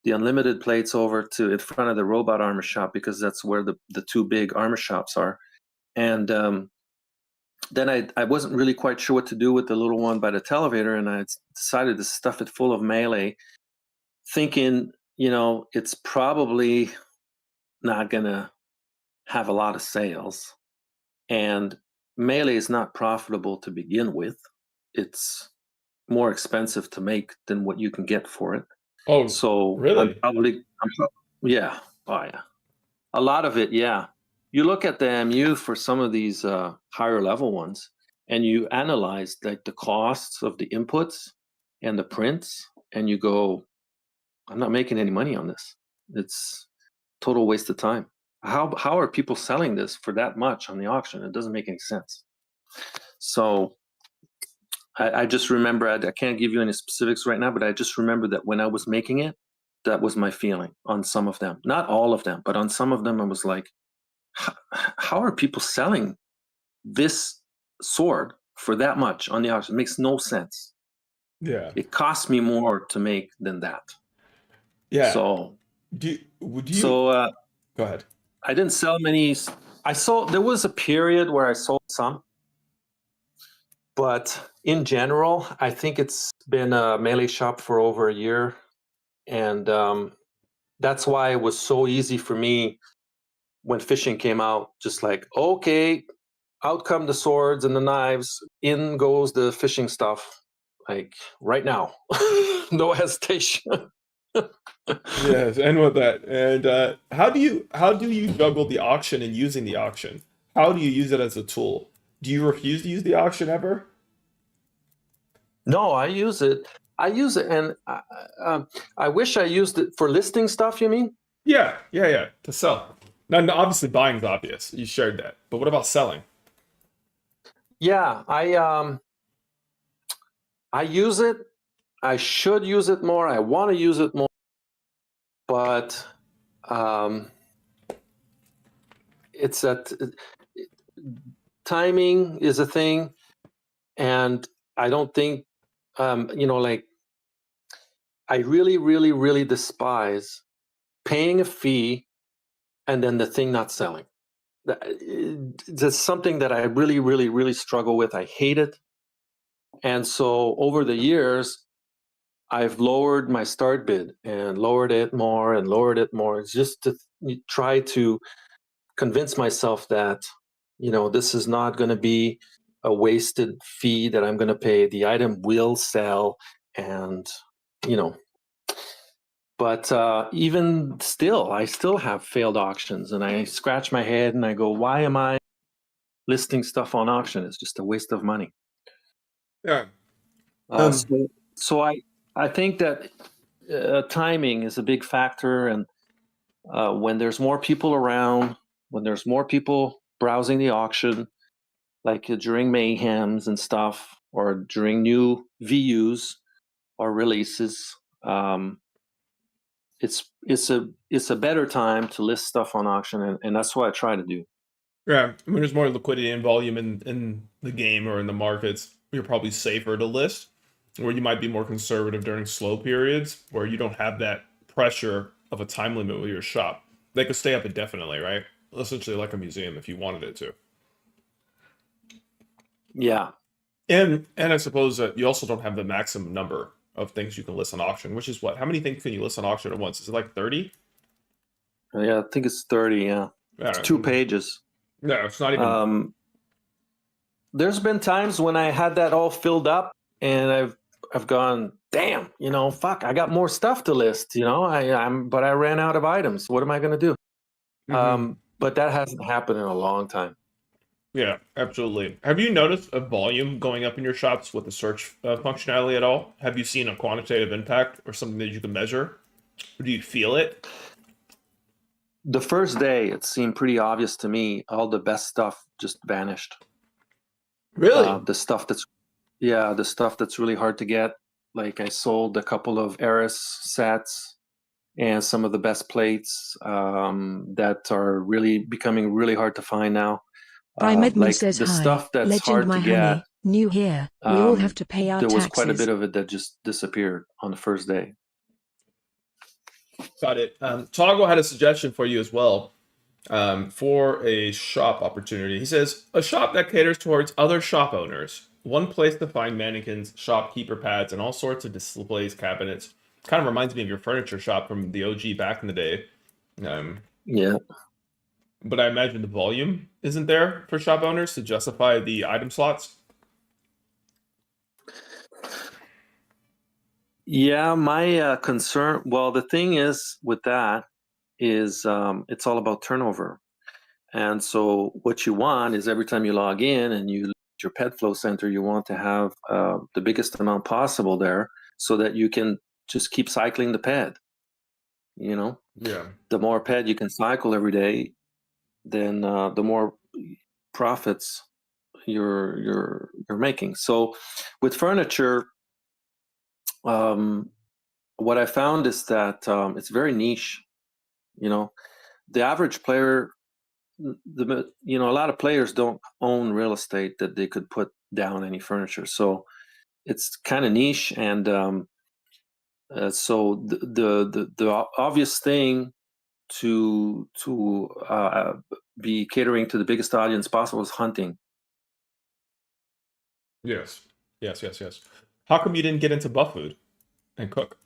the Unlimited plates over to in front of the Robot Armor Shop because that's where the two big armor shops are. And then I wasn't really quite sure what to do with the little one by the televator, and I decided to stuff it full of Melee, thinking, it's probably not going to have a lot of sales. And Melee is not profitable to begin with. It's more expensive to make than what you can get for it. Oh, So really? yeah. Oh, yeah. A lot of it, yeah. You look at the MU for some of these higher level ones, and you analyze like the costs of the inputs and the prints, and you go, I'm not making any money on this. It's total waste of time. How are people selling this for that much on the auction? It doesn't make any sense. So I just remember, I can't give you any specifics right now, but I just remember that when I was making it, that was my feeling on some of them. Not all of them, but on some of them, I was like, how are people selling this sword for that much on the auction? It makes no sense. Yeah. It costs me more to make than that. Yeah. So, would you? go ahead. I didn't sell many. There was a period where I sold some, but in general, I think it's been a Melee shop for over a year. And that's why it was so easy for me when fishing came out, just like, okay, out come the swords and the knives, in goes the fishing stuff, like right now, no hesitation. Yes, and with that, and how do you juggle the auction and using the auction? How do you use it as a tool? Do you refuse to use the auction ever? No, I use it, and I wish I used it for listing stuff. You mean? Yeah, to sell. Now, obviously, buying's obvious. You shared that, but what about selling? Yeah, I use it. I should use it more. I want to use it more, but it's that timing is a thing, and I don't think like I really, really, really despise paying a fee and then the thing not selling. That's something that I really, really, really struggle with. I hate it. And so over the years, I've lowered my start bid and lowered it more and lowered it more. It's just to try to convince myself that, this is not going to be a wasted fee that I'm going to pay. The item will sell, and, but even still, I still have failed auctions, and I scratch my head and I go, why am I listing stuff on auction? It's just a waste of money. Yeah. So I think that timing is a big factor, and when there's more people around, when there's more people browsing the auction, like during mayhems and stuff, or during new VUs or releases, it's a better time to list stuff on auction, and that's what I try to do. Yeah, when there's more liquidity and volume in the game or in the markets, you're probably safer to list, where you might be more conservative during slow periods, where you don't have that pressure of a time limit with your shop. They could stay up indefinitely, right? Essentially like a museum if you wanted it to. Yeah. And I suppose that you also don't have the maximum number of things you can list on auction, which is what? How many things can you list on auction at once? Is it like 30? Yeah, I think it's 30, yeah. It's 2 pages. No, it's not even. There's been times when I had that all filled up, and I've gone, damn, fuck, I got more stuff to list, but I ran out of items. What am I going to do? Mm-hmm. But that hasn't happened in a long time. Yeah, absolutely. Have you noticed a volume going up in your shops with the search functionality at all? Have you seen a quantitative impact or something that you can measure? Or do you feel it? The first day, it seemed pretty obvious to me. All the best stuff just vanished. Really? The stuff that's really hard to get. Like I sold a couple of Eris sets, and some of the best plates that are really becoming really hard to find now. Medman Like says the hi. stuff that's Legend hard my to get. honey. New here. We all have to pay our There was taxes. quite a bit of it that just disappeared on the first day. Got it. Toggle had a suggestion for you as well, for a shop opportunity. He says, a shop that caters towards other shop owners. One place to find mannequins, shopkeeper pads, and all sorts of displays, cabinets. Kind of reminds me of your furniture shop from the OG back in the day. Yeah. But I imagine the volume isn't there for shop owners to justify the item slots. Yeah, my concern. Well, the thing is with that is it's all about turnover, and so what you want is every time you log in and you your pet flow center, you want to have the biggest amount possible there, so that you can just keep cycling the pet. You know, Yeah. the more pet you can cycle every day, then the more profits you're making. So with furniture. What I found is that it's very niche. You know, the average player, a lot of players don't own real estate that they could put down any furniture. So it's kind of niche, and so the obvious thing to be catering to the biggest audience possible is hunting. Yes. Yes. How come you didn't get into buff food and cook?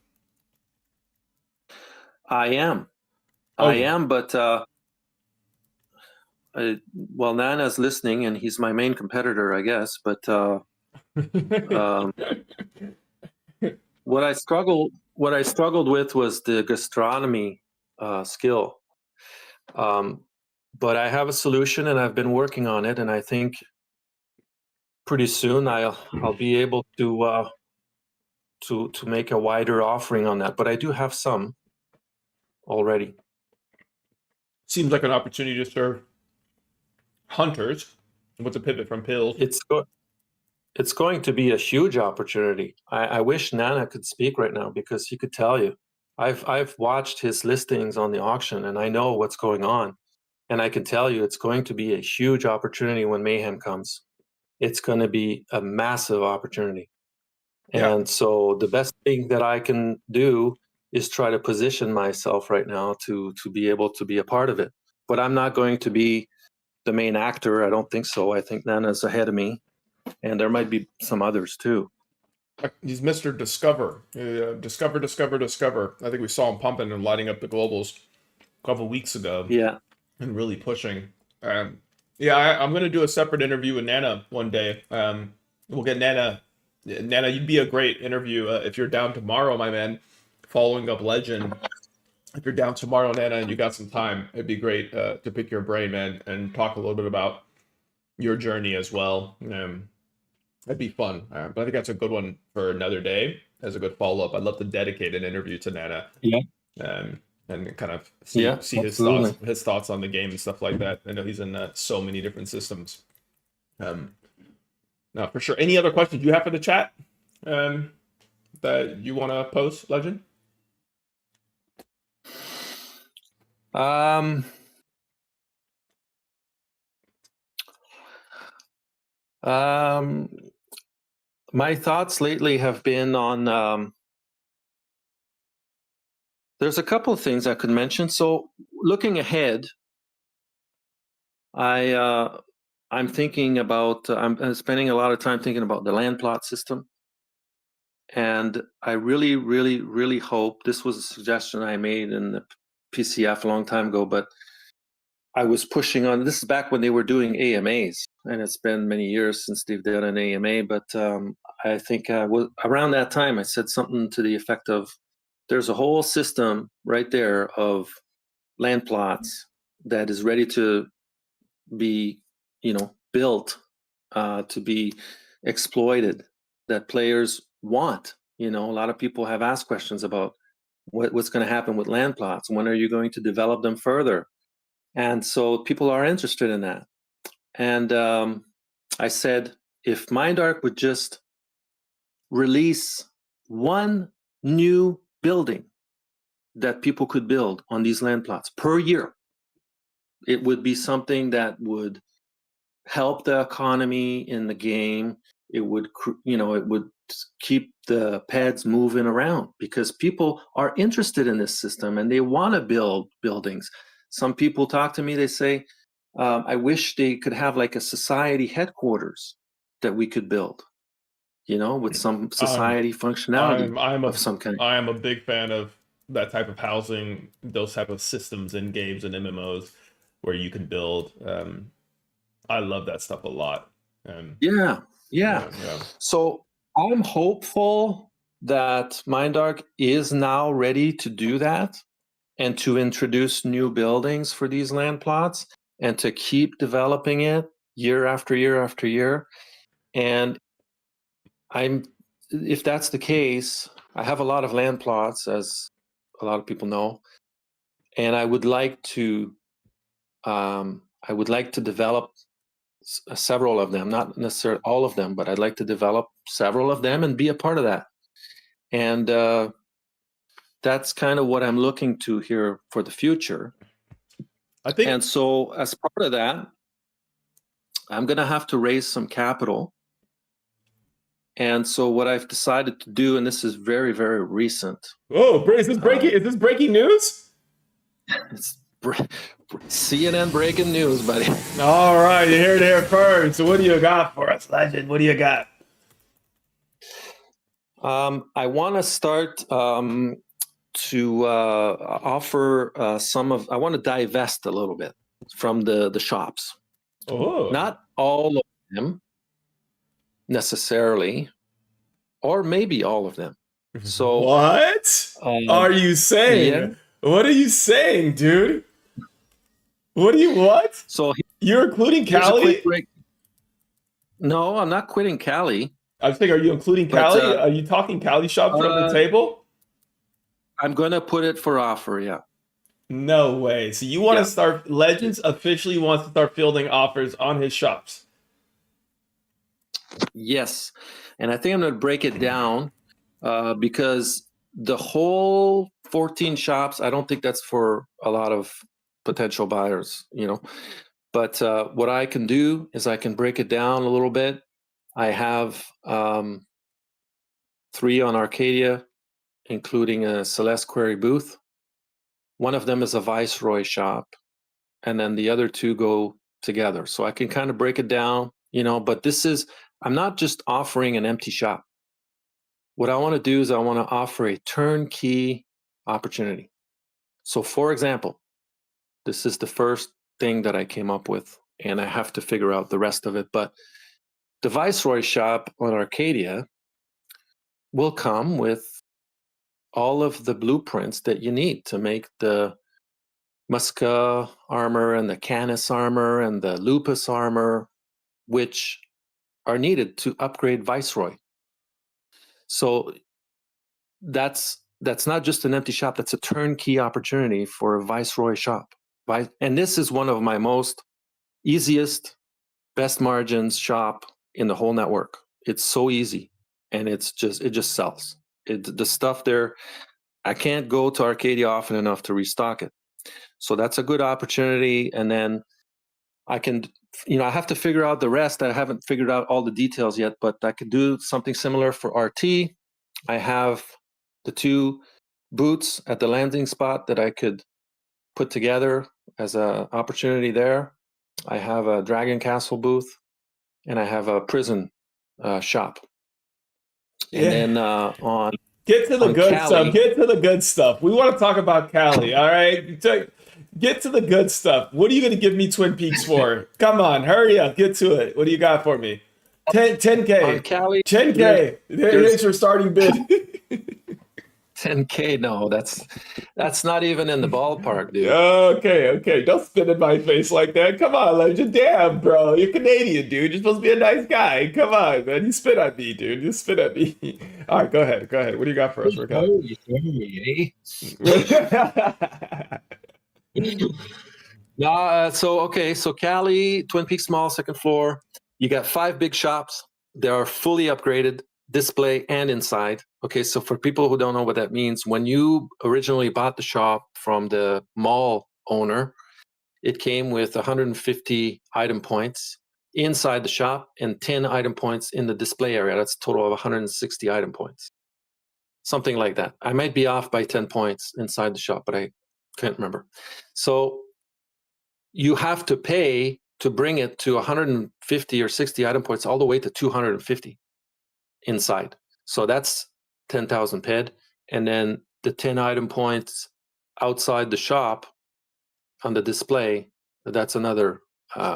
I am, but well, Nana's listening, and he's my main competitor, I guess. But what I struggled with was the gastronomy skill. But I have a solution, and I've been working on it, and I think pretty soon I'll be able to make a wider offering on that. But I do have some already. Seems like an opportunity to serve hunters with a pivot from pills. It's going to be a huge opportunity. I wish Nana could speak right now, because he could tell you. I've watched his listings on the auction, and I know what's going on. And I can tell you it's going to be a huge opportunity when Mayhem comes. It's going to be a massive opportunity. Yeah. And so the best thing that I can do is try to position myself right now to be able to be a part of it. But I'm not going to be the main actor. I don't think so. I think Nana's ahead of me, and there might be some others too. He's Mr. Discover. Discover. I think we saw him pumping and lighting up the globals a couple weeks ago. Yeah. And really pushing. I'm going to do a separate interview with Nana one day. We'll get Nana. Nana, you'd be a great interview if you're down tomorrow, my man. Following up Legend. If you're down tomorrow, Nana, and you got some time, it'd be great to pick your brain, man, and talk a little bit about your journey as well. That'd be fun. But I think that's a good one for another day as a good follow-up. I'd love to dedicate an interview to Nana. Yeah. And kind of see his thoughts on the game and stuff like that. I know he's in so many different systems. No, for sure. Any other questions you have for the chat that you want to post, Legend? My thoughts lately have been on. There's a couple of things I could mention. So looking ahead, I'm thinking about. I'm spending a lot of time thinking about the land plot system, and I really, really, really hope this was a suggestion I made in the PCF a long time ago, but I was pushing on. This is back when they were doing AMAs, and it's been many years since they've done an AMA. But I think around that time I said something to the effect of, "There's a whole system right there of land plots that is ready to be, built to be exploited, that players want." A lot of people have asked questions about what's going to happen with land plots. When are you going to develop them further? And so people are interested in that. And I said, if Mindark would just release one new building that people could build on these land plots per year. It would be something that would help the economy in the game. It would, it would keep the PEDs moving around because people are interested in this system and they want to build buildings. Some people talk to me, they say, I wish they could have like a society headquarters that we could build, with some society functionality of some kind. I am a big fan of that type of housing, those type of systems in games and MMOs where you can build. I love that stuff a lot. Yeah. So I'm hopeful that Mindark is now ready to do that and to introduce new buildings for these land plots and to keep developing it year after year after year. And if that's the case, I have a lot of land plots, as a lot of people know, and I would like to develop several of them, not necessarily all of them, but I'd like to develop several of them and be a part of that. And that's kind of what I'm looking to here for the future. I think. And so as part of that, I'm going to have to raise some capital. And so what I've decided to do, and this is very, very recent. Oh, is this breaking news? It's CNN breaking news, buddy. All right, you heard it here first. So what do you got for us, Legend? What do you got? I want to start to offer I want to divest a little bit from the shops. Oh. Not all of them necessarily, or maybe all of them. So what are you saying? Yeah. What are you saying, dude? What? So You're including here's a Cali? quick break. No, I'm not quitting Cali. I was thinking, are you including But, Cali? Are you talking Cali shop from the table? I'm going to put it for offer, yeah. No way. So you want to Yeah. start, Legends officially wants to start fielding offers on his shops. Yes. And I think I'm going to break it down because the whole 14 shops, I don't think that's for a lot of potential buyers, But what I can do is I can break it down a little bit. I have 3 on Arcadia, including a Celeste Query booth. One of them is a Viceroy shop, and then the other 2 go together. So I can kind of break it down, but I'm not just offering an empty shop. What I want to do is I want to offer a turnkey opportunity. So for example, this is the first thing that I came up with, and I have to figure out the rest of it. But the Viceroy shop on Arcadia will come with all of the blueprints that you need to make the Musca armor and the Canis armor and the Lupus armor, which are needed to upgrade Viceroy. So that's not just an empty shop, that's a turnkey opportunity for a Viceroy shop. And this is one of my most easiest, best margins shop in the whole network. It's so easy, and it just sells. The stuff there, I can't go to Arcadia often enough to restock it. So that's a good opportunity. And then I can, I have to figure out the rest. I haven't figured out all the details yet, but I could do something similar for RT. I have the 2 boots at the landing spot that I could put together as an opportunity there. I have a Dragon Castle booth, and I have a prison shop. And then on Get to the good Cali. stuff. Get to the good stuff. We want to talk about Cali, all right? Get to the good stuff. What are you going to give me Twin Peaks for? Come on, hurry up. Get to it. What do you got for me? 10K. On Cali, 10K. There's your starting bid. 10K, no, that's not even in the ballpark, dude. Okay. Don't spit in my face like that. Come on, Legend. Damn, bro. You're Canadian, dude. You're supposed to be a nice guy. Come on, man. You spit at me, dude. You spit at me. All right, go ahead. What do you got for us, Ricardo? So Cali, Twin Peaks Mall, second floor. You got 5 big shops. They are fully upgraded. display and inside. Okay, so for people who don't know what that means, when you originally bought the shop from the mall owner, it came with 150 item points inside the shop and 10 item points in the display area. That's a total of 160 item points. Something like that. I might be off by 10 points inside the shop, but I can't remember. So you have to pay to bring it to 150 or 60 item points all the way to 250 inside. So that's 10,000 PED. And then the 10 item points outside the shop on the display, that's another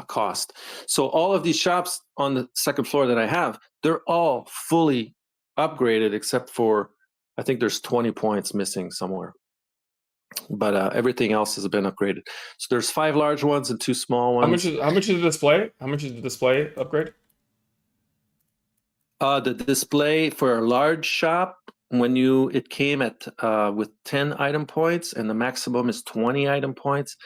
cost. So all of these shops on the second floor that I have, they're all fully upgraded except for, I think there's 20 points missing somewhere. But everything else has been upgraded. So there's 5 large ones and 2 small ones. How much is the display? How much is the display upgrade? The display for a large shop, it came at with 10 item points, and the maximum is 20 item points.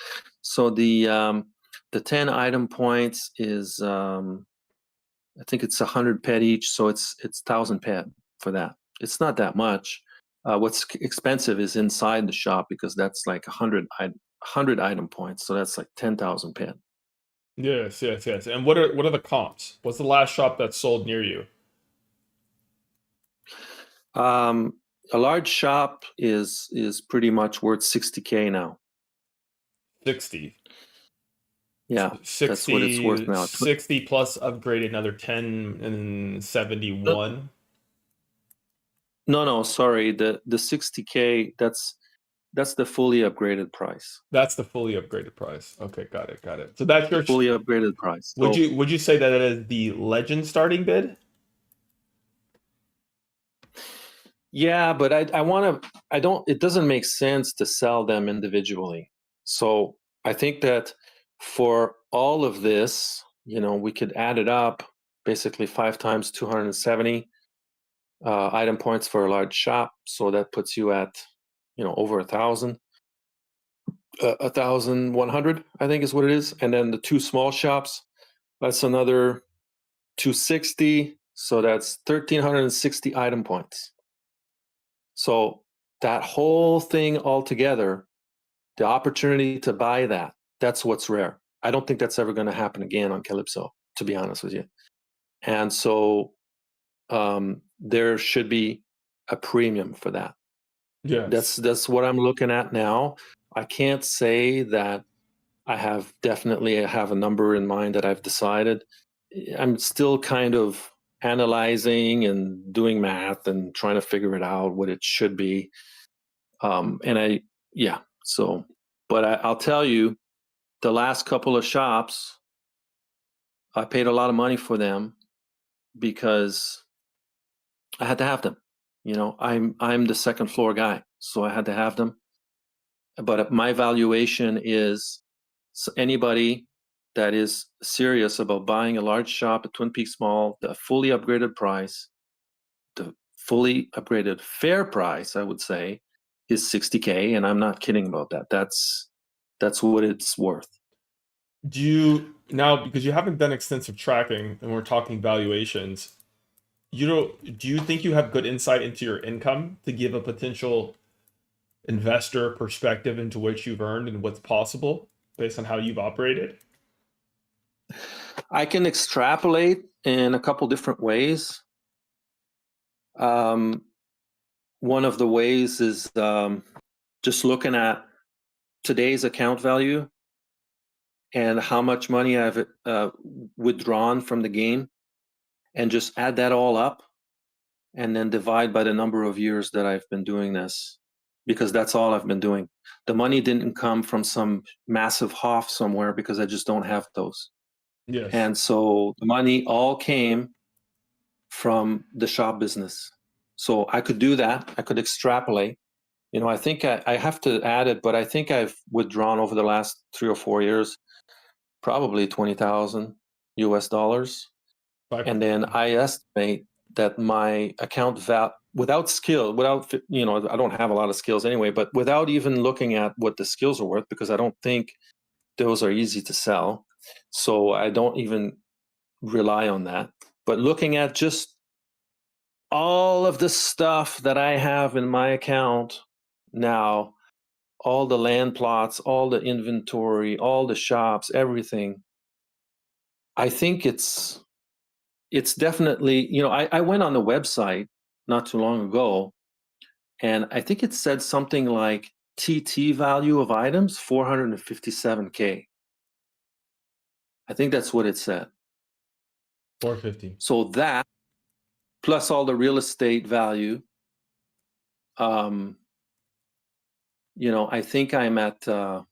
So the 10 item points is I think it's 100 PED each, so it's 1,000 PED for that. It's not that much. What's expensive is inside the shop because that's like 100 item points, so that's like 10,000 PED. Yes. And what are the comps? What's the last shop that sold near you? A large shop is pretty much worth 60K now. 60. Yeah, 60, that's what it's worth now. 60 plus upgraded another 10 and 71. No, sorry. The 60K, that's the fully upgraded price. That's the fully upgraded price. Okay, got it. So that's your fully upgraded price. Would you say that it is the legend starting bid? Yeah, but it doesn't make sense to sell them individually. So I think that for all of this, we could add it up, basically 5 times 270 item points for a large shop. So that puts you at, over 1,000, 1,100, I think is what it is. And then the 2 small shops, that's another 260. So that's 1,360 item points. So that whole thing altogether, the opportunity to buy that's what's rare. I don't think that's ever going to happen again on Calypso, to be honest with you. And so there should be a premium for that. Yeah, that's what I'm looking at now. I can't say that I have a number in mind that I've decided. I'm still kind of analyzing and doing math and trying to figure it out what it should be. But I'll tell you, the last couple of shops, I paid a lot of money for them because I had to have them. I'm the second floor guy, so I had to have them. But my valuation is anybody that is serious about buying a large shop at Twin Peaks Mall, the fully upgraded price, the fully upgraded fair price, I would say, is 60K, and I'm not kidding about that. That's what it's worth. Because you haven't done extensive tracking and we're talking valuations, do you think you have good insight into your income to give a potential investor perspective into what you've earned and what's possible based on how you've operated? I can extrapolate in a couple different ways. One of the ways is just looking at today's account value and how much money I've withdrawn from the game, and just add that all up and then divide by the number of years that I've been doing this, because that's all I've been doing. The money didn't come from some massive HOF somewhere because I just don't have those. Yes. And so the money all came from the shop business. So I could do that. I could extrapolate. I think I have to add it, but I think I've withdrawn over the last 3 or 4 years, probably $20,000 US. And then I estimate that my account without skill, I don't have a lot of skills anyway, but without even looking at what the skills are worth, because I don't think those are easy to sell. So I don't even rely on that. But looking at just all of the stuff that I have in my account now, all the land plots, all the inventory, all the shops, everything, I think it's definitely, I went on the website not too long ago, and I think it said something like TT value of items, 457K. I think that's what it said. 450. So that, plus all the real estate value, I think I'm at over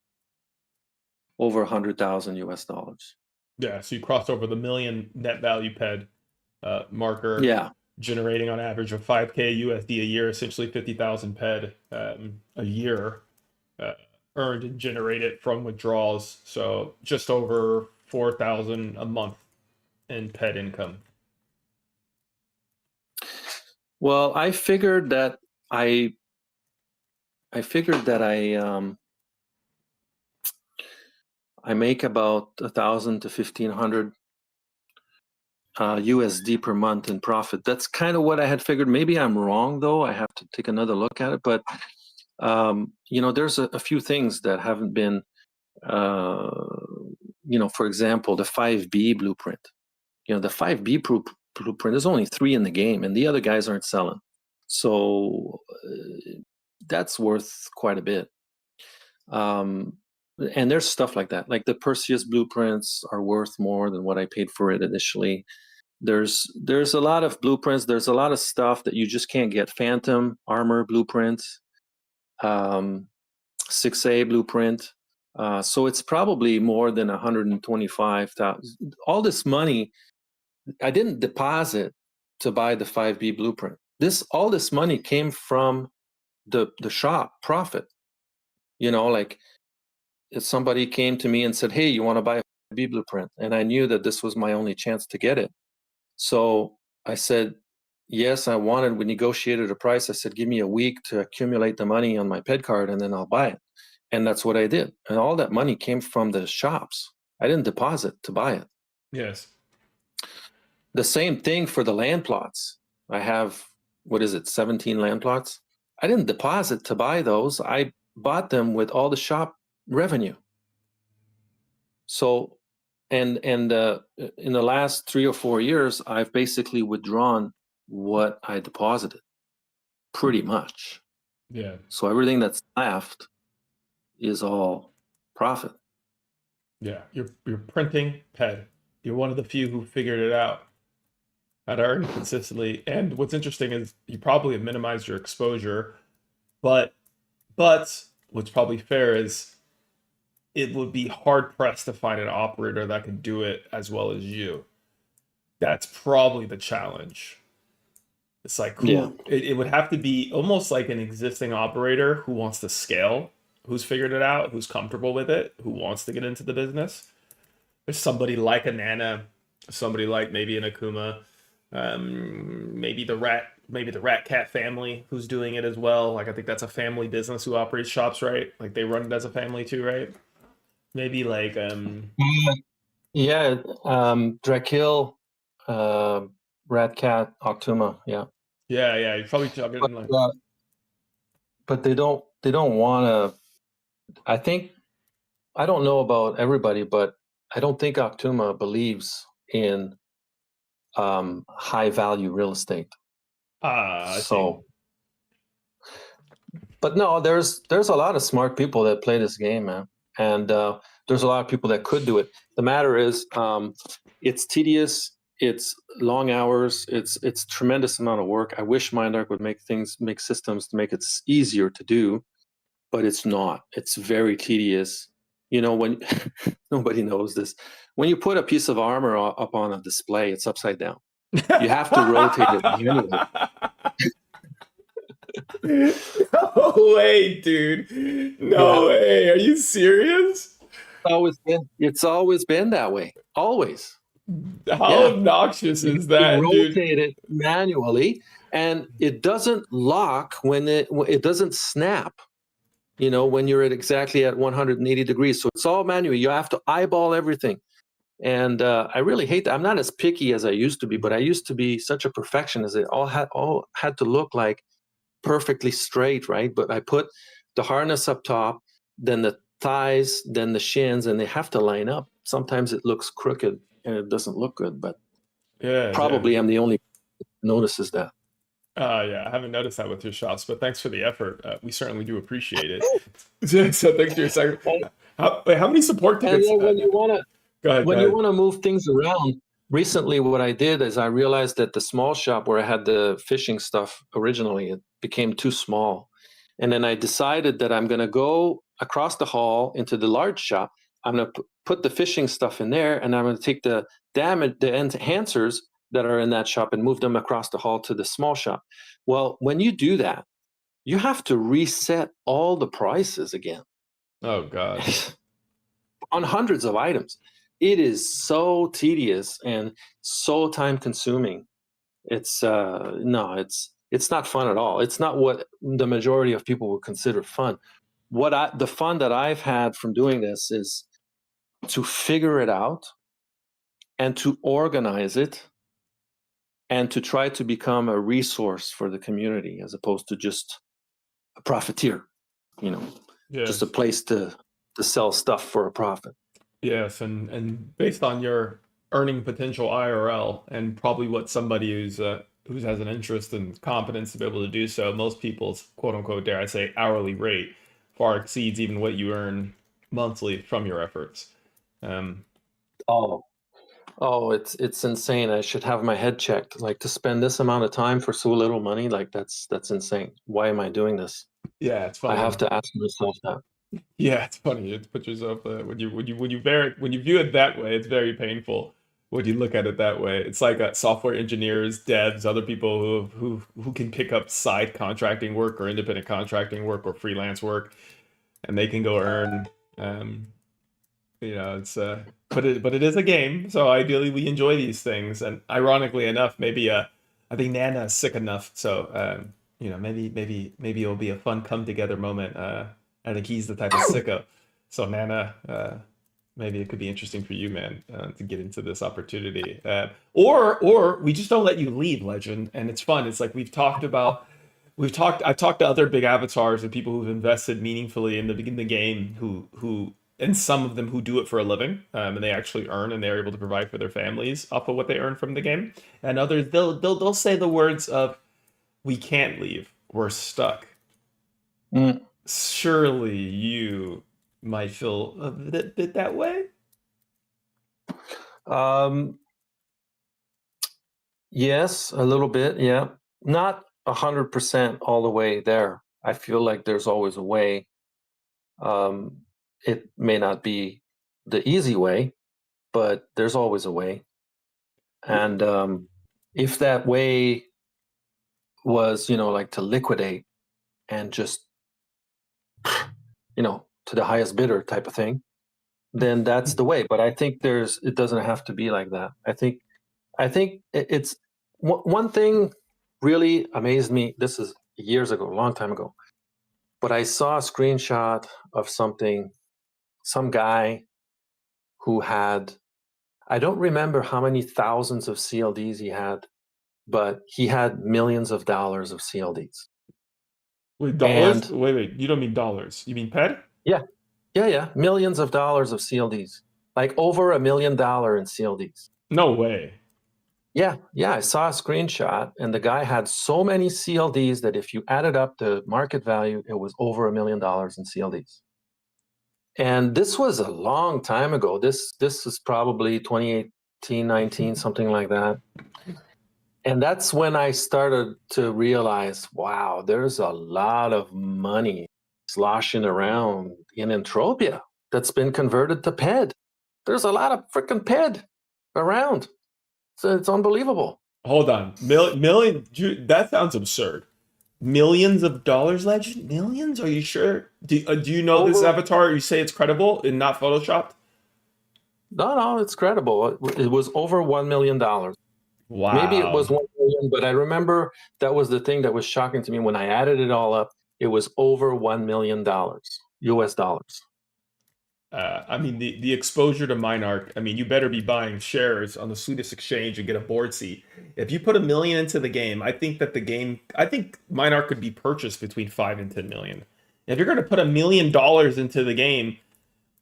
100,000 US dollars. Yeah, so you crossed over the million net value PED marker. Yeah. Generating on average of 5K USD a year, essentially 50,000 PED a year earned and generated from withdrawals. So just over 4,000 a month in PED income. Well, I figured that I make about 1,000 to 1,500 USD per month in profit. That's kind of what I had figured. Maybe I'm wrong, though. I have to take another look at it. But there's a few things that haven't been, for example, the 5B blueprint. The 5B blueprint, there's only 3 in the game, and the other guys aren't selling. So that's worth quite a bit. And there's stuff like that. Like the Perseus blueprints are worth more than what I paid for it initially. There's a lot of blueprints. There's a lot of stuff that you just can't get. Phantom armor blueprints, 6A blueprint. So it's probably more than 125,000. All this money, I didn't deposit to buy the 5B blueprint. All this money came from the shop profit. Like if somebody came to me and said, "Hey, you want to buy a 5B blueprint?" And I knew that this was my only chance to get it. So I said, yes, I wanted. We negotiated a price. I said, give me a week to accumulate the money on my PED card, and then I'll buy it. And that's what I did. And all that money came from the shops. I didn't deposit to buy it. Yes. The same thing for the land plots. I have, 17 land plots? I didn't deposit to buy those. I bought them with all the shop revenue. So, and in the last 3 or 4 years, I've basically withdrawn what I deposited, pretty much. Yeah. So everything that's left is all profit. Yeah. You're printing PED. You're one of the few who figured it out. How to earn consistently. And what's interesting is you probably have minimized your exposure, but what's probably fair is it would be hard pressed to find an operator that could do it as well as you. That's probably the challenge. It's like, it would have to be almost like an existing operator who wants to scale, who's figured it out, who's comfortable with it, who wants to get into the business. There's somebody like a Nana, somebody like maybe an Akuma, maybe the Rat Cat family who's doing it as well. Like I think that's a family business who operates shops, right? Like they run it as a family too, right? Maybe like Drakil, Rat Cat, Octuma, yeah. Yeah, you're probably talking like but they don't want to. I don't know about everybody, but I don't think Octuma believes in high value real estate. So but no, there's a lot of smart people that play this game, man. And there's a lot of people that could do it. The matter is, it's tedious, it's long hours, it's tremendous amount of work. I wish Mindark would make systems to make it easier to do, but it's not. It's very tedious. When nobody knows this, when you put a piece of armor up on a display, it's upside down. You have to rotate it manually. No way, dude. No way. Are you serious? It's always been that way. Always. How obnoxious is that, dude? Rotate it manually, and it doesn't lock when it doesn't snap. When you're exactly at 180 degrees. So it's all manual. You have to eyeball everything. And I really hate that. I'm not as picky as I used to be, but I used to be such a perfectionist. It all had to look like perfectly straight, right? But I put the harness up top, then the thighs, then the shins, and they have to line up. Sometimes it looks crooked and it doesn't look good, but Yeah, probably I'm the only one who notices that. yeah, I haven't noticed that with your shots, but thanks for the effort. We certainly do appreciate it. So thanks for your second. How many support And tickets? then when you want to Go ahead. when you want to move things around, recently what I did is I realized that the small shop where I had the fishing stuff originally, it became too small. And then I decided that I'm going to go across the hall into the large shop. I'm going to put the fishing stuff in there, and I'm going to take the enhancers that are in that shop and move them across the hall to the small shop. Well, when you do that, you have to reset all the prices again Oh God. on hundreds of items. It is so tedious and so time consuming. It's it's not fun at all. It's not what the majority of people would consider fun. The fun that I've had from doing this is to figure it out and to organize it and to try to become a resource for the community as opposed to just a profiteer, just a place to sell stuff for a profit. Yes, and based on your earning potential IRL and probably what somebody who has an interest and competence to be able to do so, most people's quote unquote, dare I say, hourly rate far exceeds even what you earn monthly from your efforts. It's insane. I should have my head checked. Like, to spend this amount of time for so little money, like that's insane. Why am I doing this? Yeah, it's I funny. have to ask myself that. Yeah, it's funny. You put yourself when you view it that way, it's very painful when you look at it that way. It's like software engineers, devs, other people who can pick up side contracting work or independent contracting work or freelance work, and they can go earn. It's but it is a game, so ideally we enjoy these things. And ironically enough, maybe I think Nana is sick enough, so maybe it'll be a fun come together moment. I think he's the type of sicko. So Nana, maybe it could be interesting for you, man, to get into this opportunity. Or we just don't let you leave, Legend, and it's fun. It's like I've talked to other big avatars and people who've invested meaningfully in the game who and some of them who do it for a living, and they actually earn and they're able to provide for their families off of what they earn from the game. And others, they'll say the words of, "We can't leave. We're stuck." Mm. Surely you might feel a bit that way. Yes, a little bit. Yeah, not 100% all the way there. I feel like there's always a way. It may not be the easy way, but there's always a way. And if that way was, like to liquidate and just, to the highest bidder type of thing, then that's the way. But I think it doesn't have to be like that. I think it's one thing really amazed me. This is years ago, a long time ago, but I saw a screenshot of some guy who had, I don't remember how many thousands of CLDs he had, but he had millions of dollars of CLDs. Wait, dollars? And- Wait, you don't mean dollars. You mean PED? Yeah. Millions of dollars of CLDs, like over $1 million in CLDs. No way. Yeah. I saw a screenshot, and the guy had so many CLDs that if you added up the market value, it was over $1 million in CLDs. And this was a long time ago. This is probably 2018, 19, something like that. And that's when I started to realize, wow, there's a lot of money sloshing around in Entropia that's been converted to PED. There's a lot of freaking PED around. So it's unbelievable. Hold on. That sounds absurd. Millions of dollars, Legend? Millions? Are you sure? Do you know this avatar? You say it's credible and not photoshopped? No, it's credible. It was over $1 million. Wow. Maybe it was 1 million, but I remember that was the thing that was shocking to me. When I added it all up, it was over $1 million, US dollars. I mean, the exposure to Minarch, I mean, you better be buying shares on the Swedish exchange and get a board seat. If you put 1 million into the game, I think Minarch could be purchased between 5 and 10 million. If you're going to put $1 million into the game,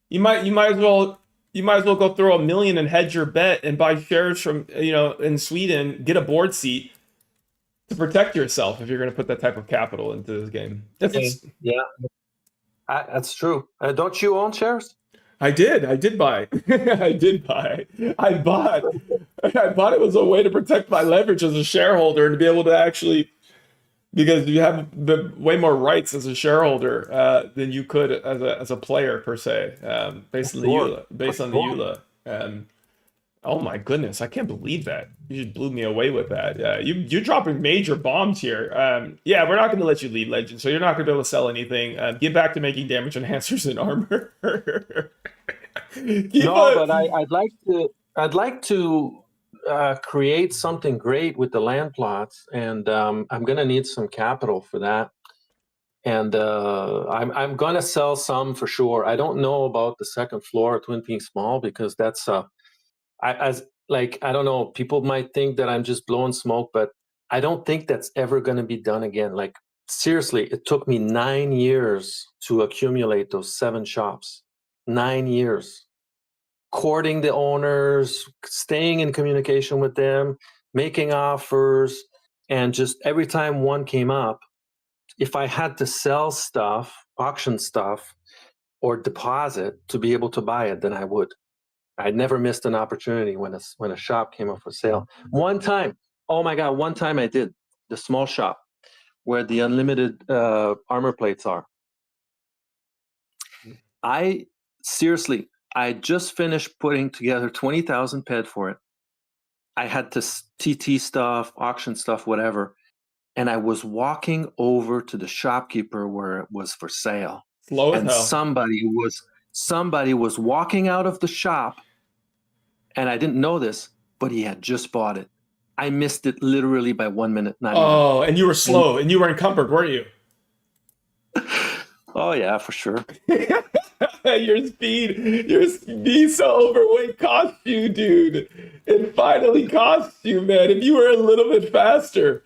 you might as well go throw 1 million and hedge your bet and buy shares from in Sweden, get a board seat to protect yourself if you're going to put that type of capital into this game. Yeah, that's true. Don't you own shares? I did buy. I did buy. I bought it was a way to protect my leverage as a shareholder and to be able to actually, because you have way more rights as a shareholder than you could as a player per se, based on the EULA. Oh my goodness, I can't believe that. You just blew me away with that. You're dropping major bombs here. Yeah, we're not going to let you lead Legend, so you're not going to be able to sell anything. Get back to making damage enhancers and armor. But I'd like to create something great with the land plots, and I'm going to need some capital for that. And I'm going to sell some for sure. I don't know about the second floor at Twin Peaks Mall, because that's I don't know, people might think that I'm just blowing smoke, but I don't think that's ever going to be done again. Like, seriously, it took me 9 years to accumulate those 7 shops. 9 years. Courting the owners, staying in communication with them, making offers, and just every time one came up, if I had to sell stuff, auction stuff, or deposit to be able to buy it, then I would. I never missed an opportunity when a shop came up for sale. One time, oh my God, one time I did, the small shop where the unlimited armor plates are. I just finished putting together 20,000 PED for it. I had to TT stuff, auction stuff, whatever. And I was walking over to the shopkeeper where it was for sale. Slow as and hell. somebody was walking out of the shop, and I didn't know this, but he had just bought it. I missed it literally by 1 minute. Oh, and you were slow, and you were encumbered, weren't you? Oh yeah, for sure. Your speed so overweight cost you, dude. It finally cost you, man. If you were a little bit faster.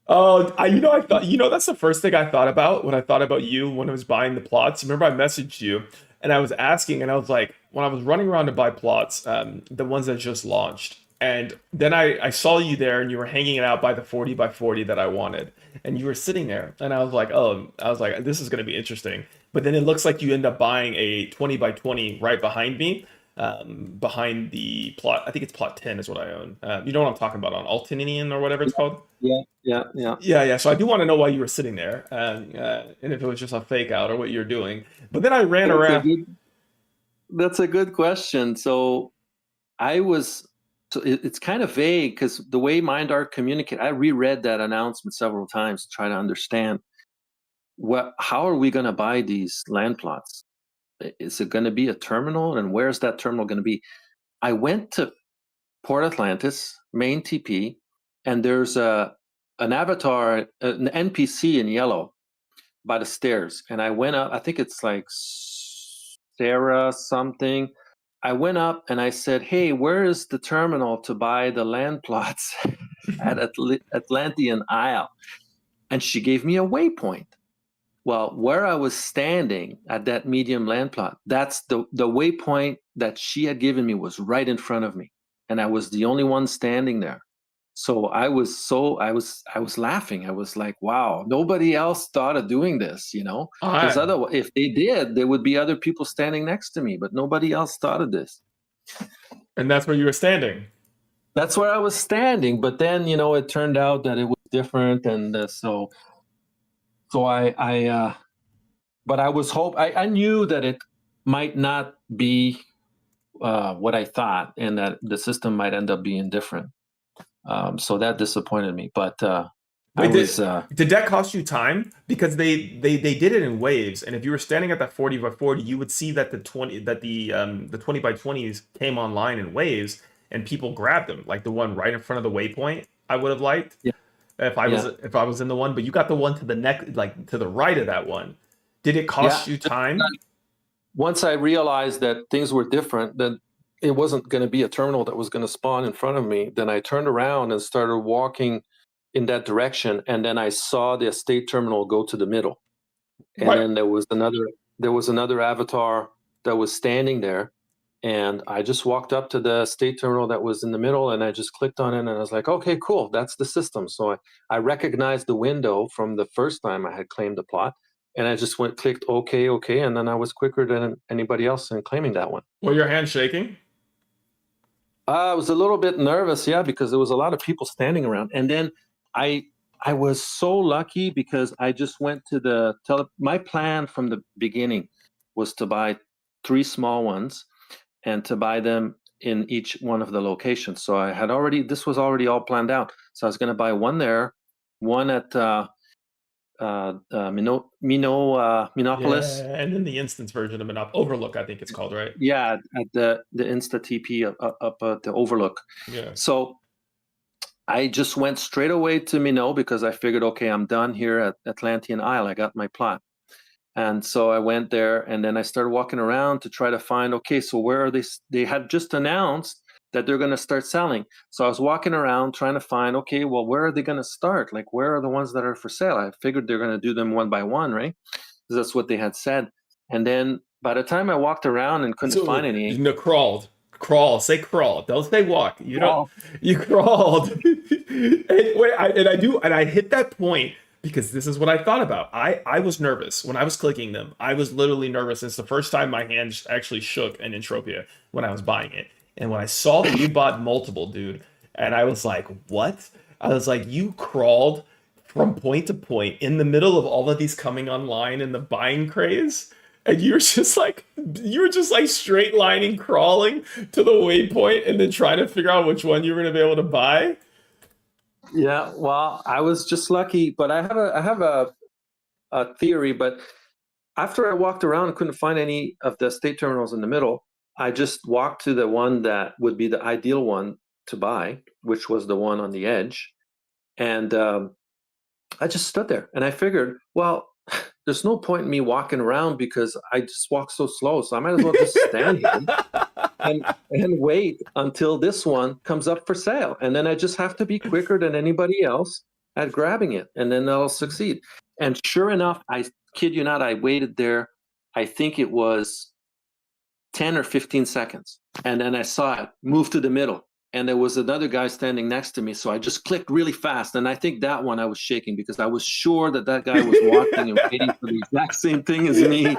Oh, I thought, that's the first thing I thought about when I thought about you when I was buying the plots. Remember, I messaged you and I was asking, and I was like, when I was running around to buy plots, the ones that just launched, and then I saw you there and you were hanging it out by the 40 by 40 that I wanted, and you were sitting there, and I was like, this is going to be interesting. But then it looks like you end up buying a 20 by 20 right behind me, behind the plot. I think it's plot 10 is what I own. You know what I'm talking about, on Altinian or whatever it's called? Yeah. So I do want to know why you were sitting there, and if it was just a fake out or what you're doing. But then I ran around. That's a good question. So it's kind of vague, because the way MindArt communicate, I reread that announcement several times to try to understand how are we going to buy these land plots? Is it going to be a terminal, and where's that terminal going to be? I went to Port Atlantis, main TP, and there's an avatar, an NPC in yellow by the stairs. And I went up, I think it's like Sarah something. I went up and I said, hey, where is the terminal to buy the land plots at Atlantean Isle? And she gave me a waypoint. Well, where I was standing at that medium land plot, that's the waypoint that she had given me was right in front of me. And I was the only one standing there. So I was laughing. I was like, wow, nobody else thought of doing this, Because otherwise, if they did, there would be other people standing next to me, but nobody else thought of this. And that's where you were standing. That's where I was standing. But then, it turned out that it was different. And so I knew that it might not be what I thought, and that the system might end up being different. So that disappointed me. But did that cost you time? Because they did it in waves, and if you were standing at that 40 by 40, you would see that the 20 by 20s came online in waves, and people grabbed them, like the one right in front of the waypoint. I would have liked. Yeah. If I was in the one, but you got the one to the neck, like to the right of that one. Did it cost you time? once I realized that things were different, that it wasn't going to be a terminal that was going to spawn in front of me, then I turned around and started walking in that direction, and then I saw the estate terminal go to the middle, and Right. then there was another avatar that was standing there, and I just walked up to the estate terminal that was in the middle, and I just clicked on it, and I was like, okay, cool, that's the system. So I recognized the window from the first time I had claimed the plot, and I just clicked okay, and then I was quicker than anybody else in claiming that one. Were your hands shaking? I was a little bit nervous, yeah, because there was a lot of people standing around. And then I was so lucky because I just went to my plan from the beginning was to buy 3 small ones and to buy them in each one of the locations. So this was already all planned out. So I was going to buy one one at Minopolis. Yeah, and then the instance version of Overlook, I think it's called, right? Yeah, at the Insta TP up at the Overlook. Yeah. So I just went straight away to Minot because I figured, okay, I'm done here at Atlantean Isle. I got my plot. And so I went there, and then I started walking around to try to find, okay, so where are they? They had just announced that they're going to start selling. So I was walking around trying to find, okay, well, where are they going to start? Like, where are the ones that are for sale? I figured they're going to do them one by one, right? Because that's what they had said. And then by the time I walked around and couldn't find any. No, crawled. Crawl. Say crawl. Don't say walk. You don't. You crawled. And I hit that point because this is what I thought about. I was nervous when I was clicking them. I was literally nervous. It's the first time my hands actually shook in Entropia when I was buying it. And when I saw that you bought multiple, dude, and I was like, what? I was like, you crawled from point to point in the middle of all of these coming online in the buying craze. And you were just like straight lining, crawling to the waypoint and then trying to figure out which one you were going to be able to buy. Yeah, well, I was just lucky, but I have a theory. But after I walked around and couldn't find any of the estate terminals in the middle, I just walked to the one that would be the ideal one to buy, which was the one on the edge. And I just stood there and I figured, well, there's no point in me walking around because I just walk so slow. So I might as well just stand here and wait until this one comes up for sale. And then I just have to be quicker than anybody else at grabbing it. And then I'll succeed. And sure enough, I kid you not, I waited there. I think it was 10 or 15 seconds. And then I saw it move to the middle. And there was another guy standing next to me. So I just clicked really fast. And I think that one I was shaking because I was sure that guy was watching and waiting for the exact same thing as me.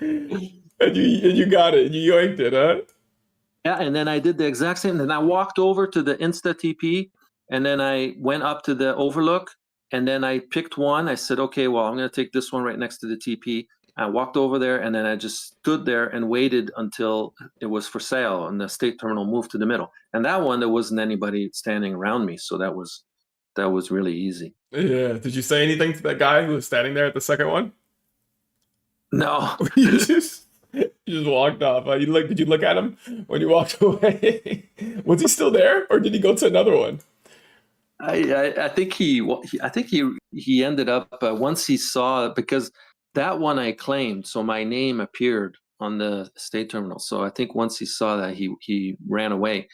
And you got it. You yoinked it, huh? Yeah, and then I did the exact same. Then I walked over to the Insta TP, and then I went up to the Overlook, and then I picked one. I said, okay, well, I'm going to take this one right next to the TP. I walked over there, and then I just stood there and waited until it was for sale, and the estate terminal moved to the middle. And that one, there wasn't anybody standing around me, so that was really easy. Yeah. Did you say anything to that guy who was standing there at the second one? No. You just walked off. Did you look at him when you walked away? Was he still there, or did he go to another one? I think he ended up once he saw it, because that one I claimed, so my name appeared on the estate terminal. So I think once he saw that, he ran away.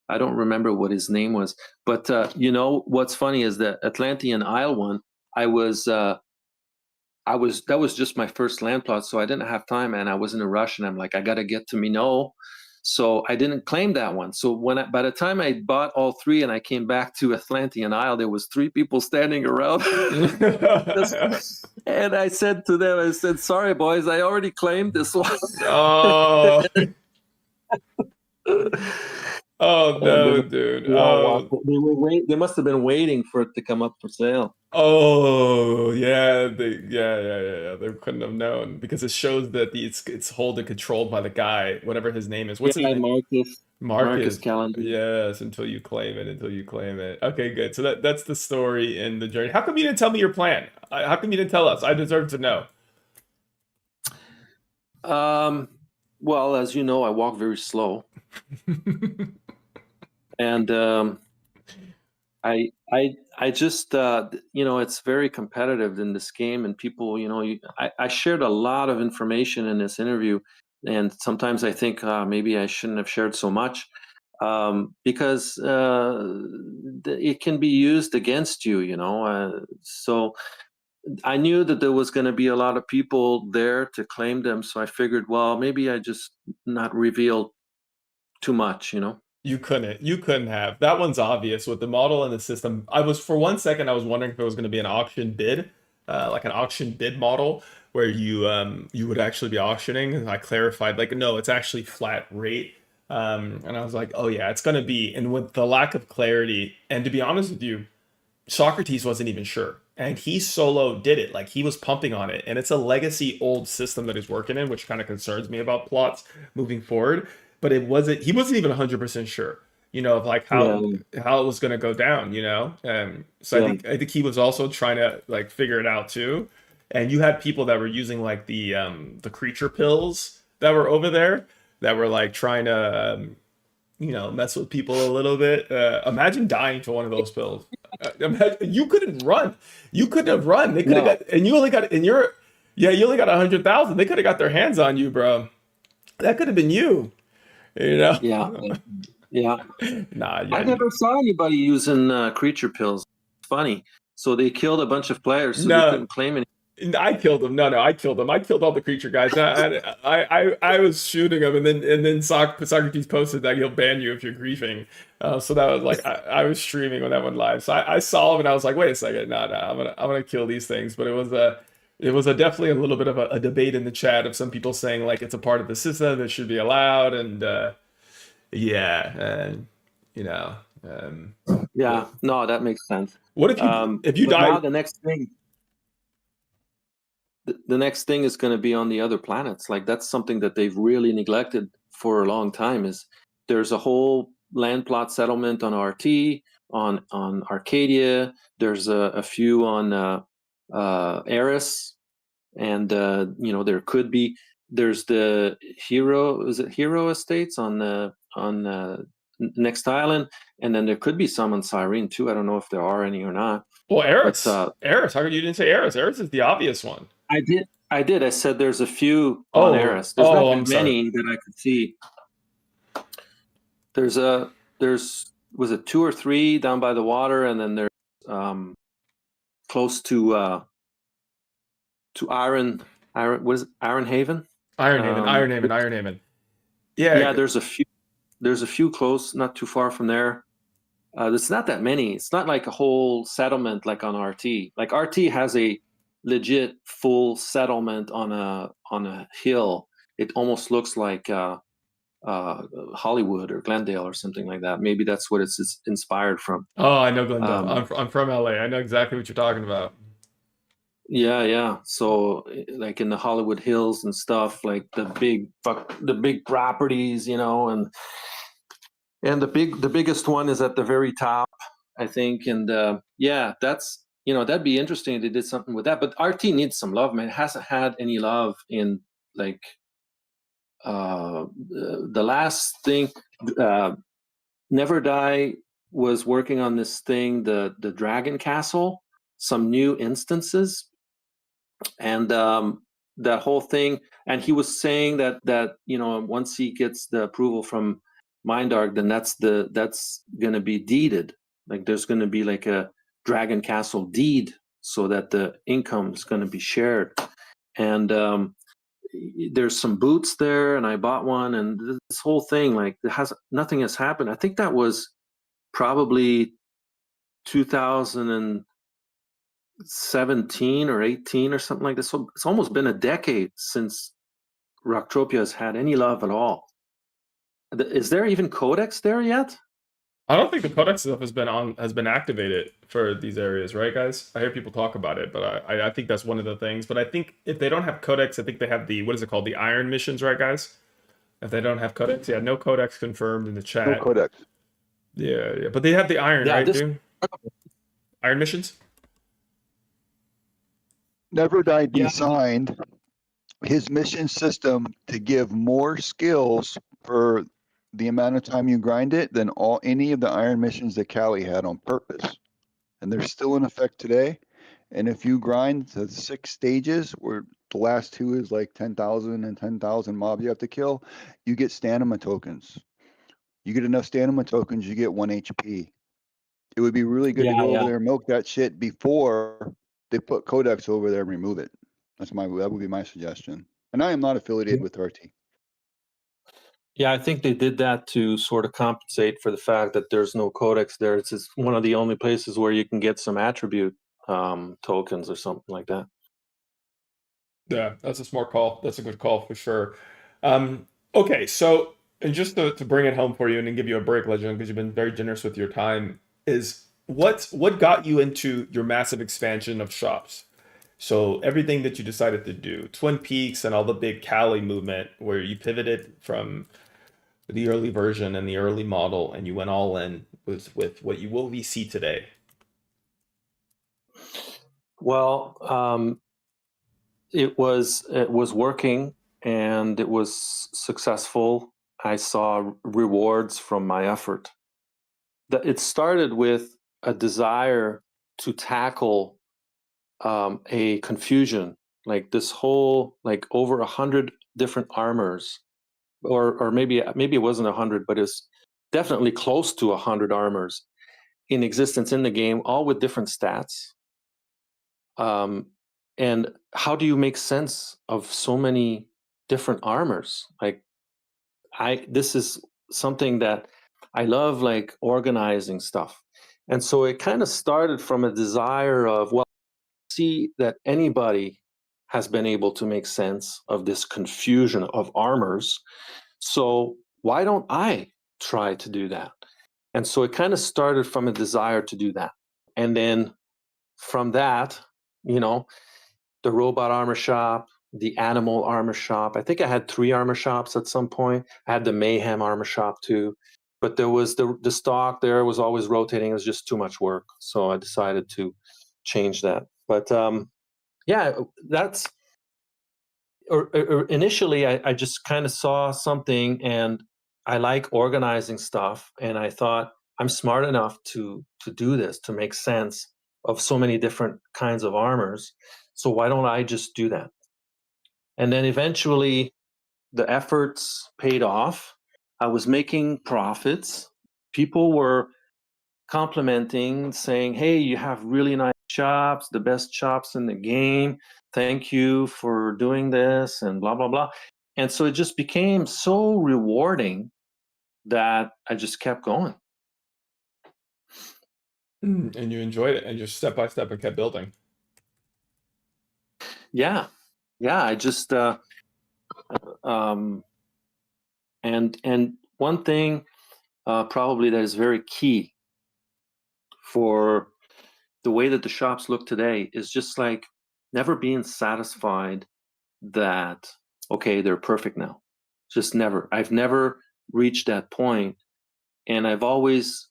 I don't remember what his name was, but what's funny is that Atlantean Isle one, that was just my first land plot, so I didn't have time, and I was in a rush, and I'm like, I got to get to Minot. So I didn't claim that one. So by the time I bought all 3 and I came back to Atlantean Isle, there was 3 people standing around. And I said to them, sorry, boys, I already claimed this one. Oh. Oh no, dude. Oh. They must have been waiting for it to come up for sale. Oh yeah, They couldn't have known because it shows that it's held and controlled by the guy, whatever his name is. What's his name? Marcus Calendar. Yes, until you claim it. Okay, good. So that's the story and the journey. How come you didn't tell me your plan? How come you didn't tell us? I deserve to know. Well, as you know, I walk very slow. And I just it's very competitive in this game, and people, I shared a lot of information in this interview, and sometimes I think maybe I shouldn't have shared so much, because it can be used against you, so I knew that there was going to be a lot of people there to claim them, so I figured, well, maybe I just not reveal too much. You couldn't have. That one's obvious with the model and the system. For one second, I was wondering if it was going to be an auction bid, like an auction bid model where you would actually be auctioning. And I clarified, like, no, it's actually flat rate. And I was like, oh yeah, it's going to be. And with the lack of clarity, and to be honest with you, Socrates wasn't even sure. And he solo did it. Like, he was pumping on it. And it's a legacy old system that he's working in, which kind of concerns me about plots moving forward. But he wasn't even 100% sure, of like how it was going to go down, so Yeah. I think he was also trying to like figure it out too. And you had people that were using like the creature pills that were over there that were like trying to mess with people a little bit. Imagine dying to one of those pills. Imagine, you couldn't run. You couldn't have run. They could have No. got, and you only got, and you're, yeah, you only got 100,000. They could have got their hands on you, bro. That could have been you. Yeah. Yeah. Nah, I yeah, never saw anybody using creature pills. It's funny. So they killed a bunch of players, so they no. couldn't claim any. I killed him. No, I killed him. I killed all the creature guys. I was shooting him, and then Socrates posted that he'll ban you if you're griefing. So that was like I was streaming when that went live. So I saw him and I was like, wait a second, no, I'm gonna kill these things. But it was definitely a little bit of a debate in the chat of some people saying like it's a part of the system that should be allowed, and yeah, and Yeah, no, that makes sense. what if you But now die? the next thing, the next thing is going to be on the other planets. Like that's something that they've really neglected for a long time. Is there's a whole land plot settlement on RT, on Arcadia. There's a few on Eris, and there could be. There's the Hero. Is it Hero Estates on next island, and then there could be some on Cyrene too. I don't know if there are any or not. Well, Eris, But Eris. How come you didn't say Eris? Eris is the obvious one. I did. I said there's a few Oh, on Eris. There's not I'm that sorry. many that I could see. There's was it 2 or 3 down by the water, and then there's close to Iron. What is it? Iron Haven? Iron Haven. Yeah, Yeah, there's a few. There's a few close, not too far from there. There's not that many. It's not like a whole settlement like on RT. Like RT has a legit full settlement on a hill. It almost looks like Hollywood or Glendale or something like that. Maybe that's what it's inspired from. Oh, I know Glendale. Um, I'm from LA. I know exactly what you're talking about. Yeah. So like in the Hollywood Hills and stuff, like the big properties, and the biggest one is at the very top, I think. And yeah, that's that'd be interesting if they did something with that. But RT needs some love, man. It hasn't had any love in like the last thing. Never Die was working on this thing, the Dragon Castle, some new instances, and that whole thing. And he was saying that once he gets the approval from Mindark, then that's going to be deeded. Like there's going to be like a Dragon Castle deed, so that the income is going to be shared. And there's some boots there, and I bought one, and this whole thing, like nothing has happened. I think that was probably 2017 or 18 or something like this. So it's almost been a decade since Rocktropia has had any love at all. Is there even Codex there yet? I don't think the codex stuff has been activated for these areas, right, guys? I hear people talk about it, but I think that's one of the things. But I think if they don't have codex, I think they have what is it called? The iron missions, right, guys? If they don't have codex, yeah, no codex confirmed in the chat. No codex. Yeah, but they have the iron, Yeah, right, dude? Iron missions? Never Die Yeah. designed his mission system to give more skills for the amount of time you grind it than any of the iron missions that Callie had on purpose. And they're still in effect today. And if you grind the 6 stages, where the last 2 is like 10,000 and 10,000 mobs you have to kill, you get stamina tokens. You get enough stamina tokens, you get 1 HP. It would be really good to go over there and milk that shit before they put Codex over there and remove it. That would be my suggestion. And I am not affiliated with RT. Yeah, I think they did that to sort of compensate for the fact that there's no codex there. It's just one of the only places where you can get some attribute tokens or something like that. Yeah, that's a smart call. That's a good call for sure. Okay, so and just to bring it home for you and then give you a break, Legend, because you've been very generous with your time, is what got you into your massive expansion of shops? So everything that you decided to do, Twin Peaks and all the big Cali movement, where you pivoted from the early version and the early model, and you went all in with what we see today. Well, it was working and it was successful. I saw rewards from my effort. It started with a desire to tackle a confusion, like this whole, like over 100 different armors, or maybe it wasn't 100, but it's definitely close to 100 armors in existence in the game, all with different stats. And how do you make sense of so many different armors? Like, this is something that I love, like organizing stuff. And so it kind of started from a desire of, well, see that anybody has been able to make sense of this confusion of armors. So why don't I try to do that? And so it kind of started from a desire to do that. And then from that, the robot armor shop, the animal armor shop. I think I had 3 armor shops at some point. I had the Mayhem armor shop too. But there was the stock there was always rotating. It was just too much work. So I decided to change that. But yeah, that's initially I just kind of saw something, and I like organizing stuff, and I thought I'm smart enough to do this, to make sense of so many different kinds of armors. So why don't I just do that? And then eventually the efforts paid off. I was making profits. People were complimenting, saying, hey, you have really nice shops, the best shops in the game. Thank you for doing this, and blah, blah, blah. And so it just became so rewarding that I just kept going. And you enjoyed it, and just step by step and kept building. Yeah. I just and one thing probably that is very key for the way that the shops look today is just like never being satisfied that, okay, they're perfect now. Just never. I've never reached that point, and I've always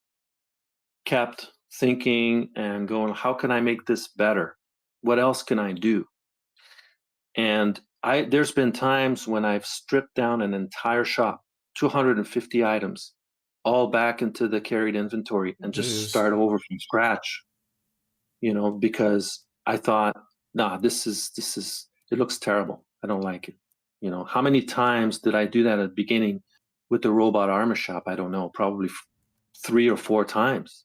kept thinking and going, how can I make this better? What else can I do? And there's been times when I've stripped down an entire shop, 250 items, all back into the carried inventory and just start over from scratch, because I thought, nah, this is, it looks terrible. I don't like it. How many times did I do that at the beginning with the robot armor shop? I don't know, probably 3 or 4 times.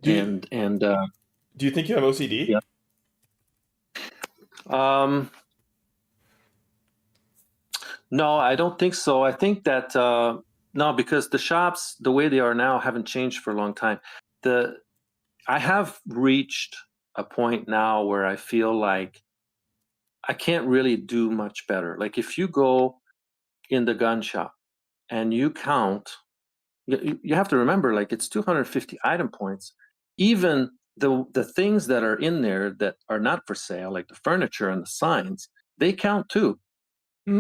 Do you think you have OCD? Yeah. No, I don't think so. I think that no, because the shops, the way they are now, haven't changed for a long time. I have reached a point now where I feel like I can't really do much better. Like if you go in the gun shop and you count, you have to remember, like it's 250 item points. Even the things that are in there that are not for sale, like the furniture and the signs, they count too.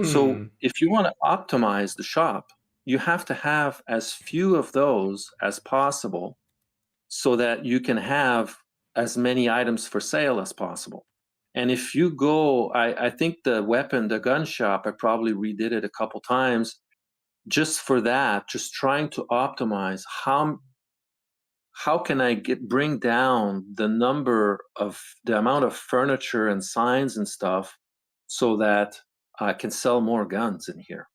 So if you want to optimize the shop, you have to have as few of those as possible so that you can have as many items for sale as possible. And if you go, I think the gun shop, I probably redid it a couple times. just for that, just trying to optimize how can I bring down the amount of furniture and signs and stuff so that I can sell more guns in here.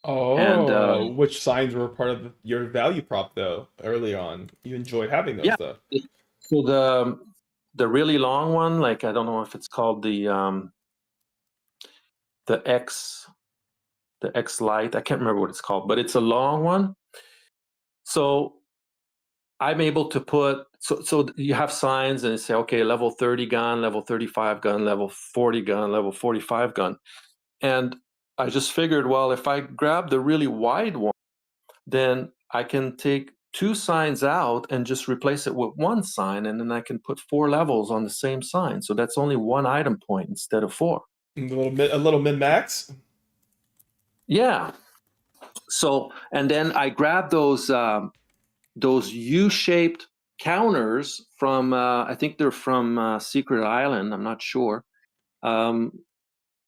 And Oh, which signs were part of your value prop though early on? You enjoyed having those yeah, though. so the really long one, like I don't know if it's called the X Lite. I can't remember what it's called, but it's a long one. So I'm able to put so you have signs and say, okay, level 30 gun, level 35 gun, level 40 gun, level 45 gun. And I just figured, well, if I grab the really wide one, then I can take 2 signs out and just replace it with 1 sign, and then I can put 4 levels on the same sign. So that's only 1 item point instead of 4. A little min max. Yeah. So, and then I grabbed those U-shaped counters from I think they're from Secret Island. I'm not sure. I'm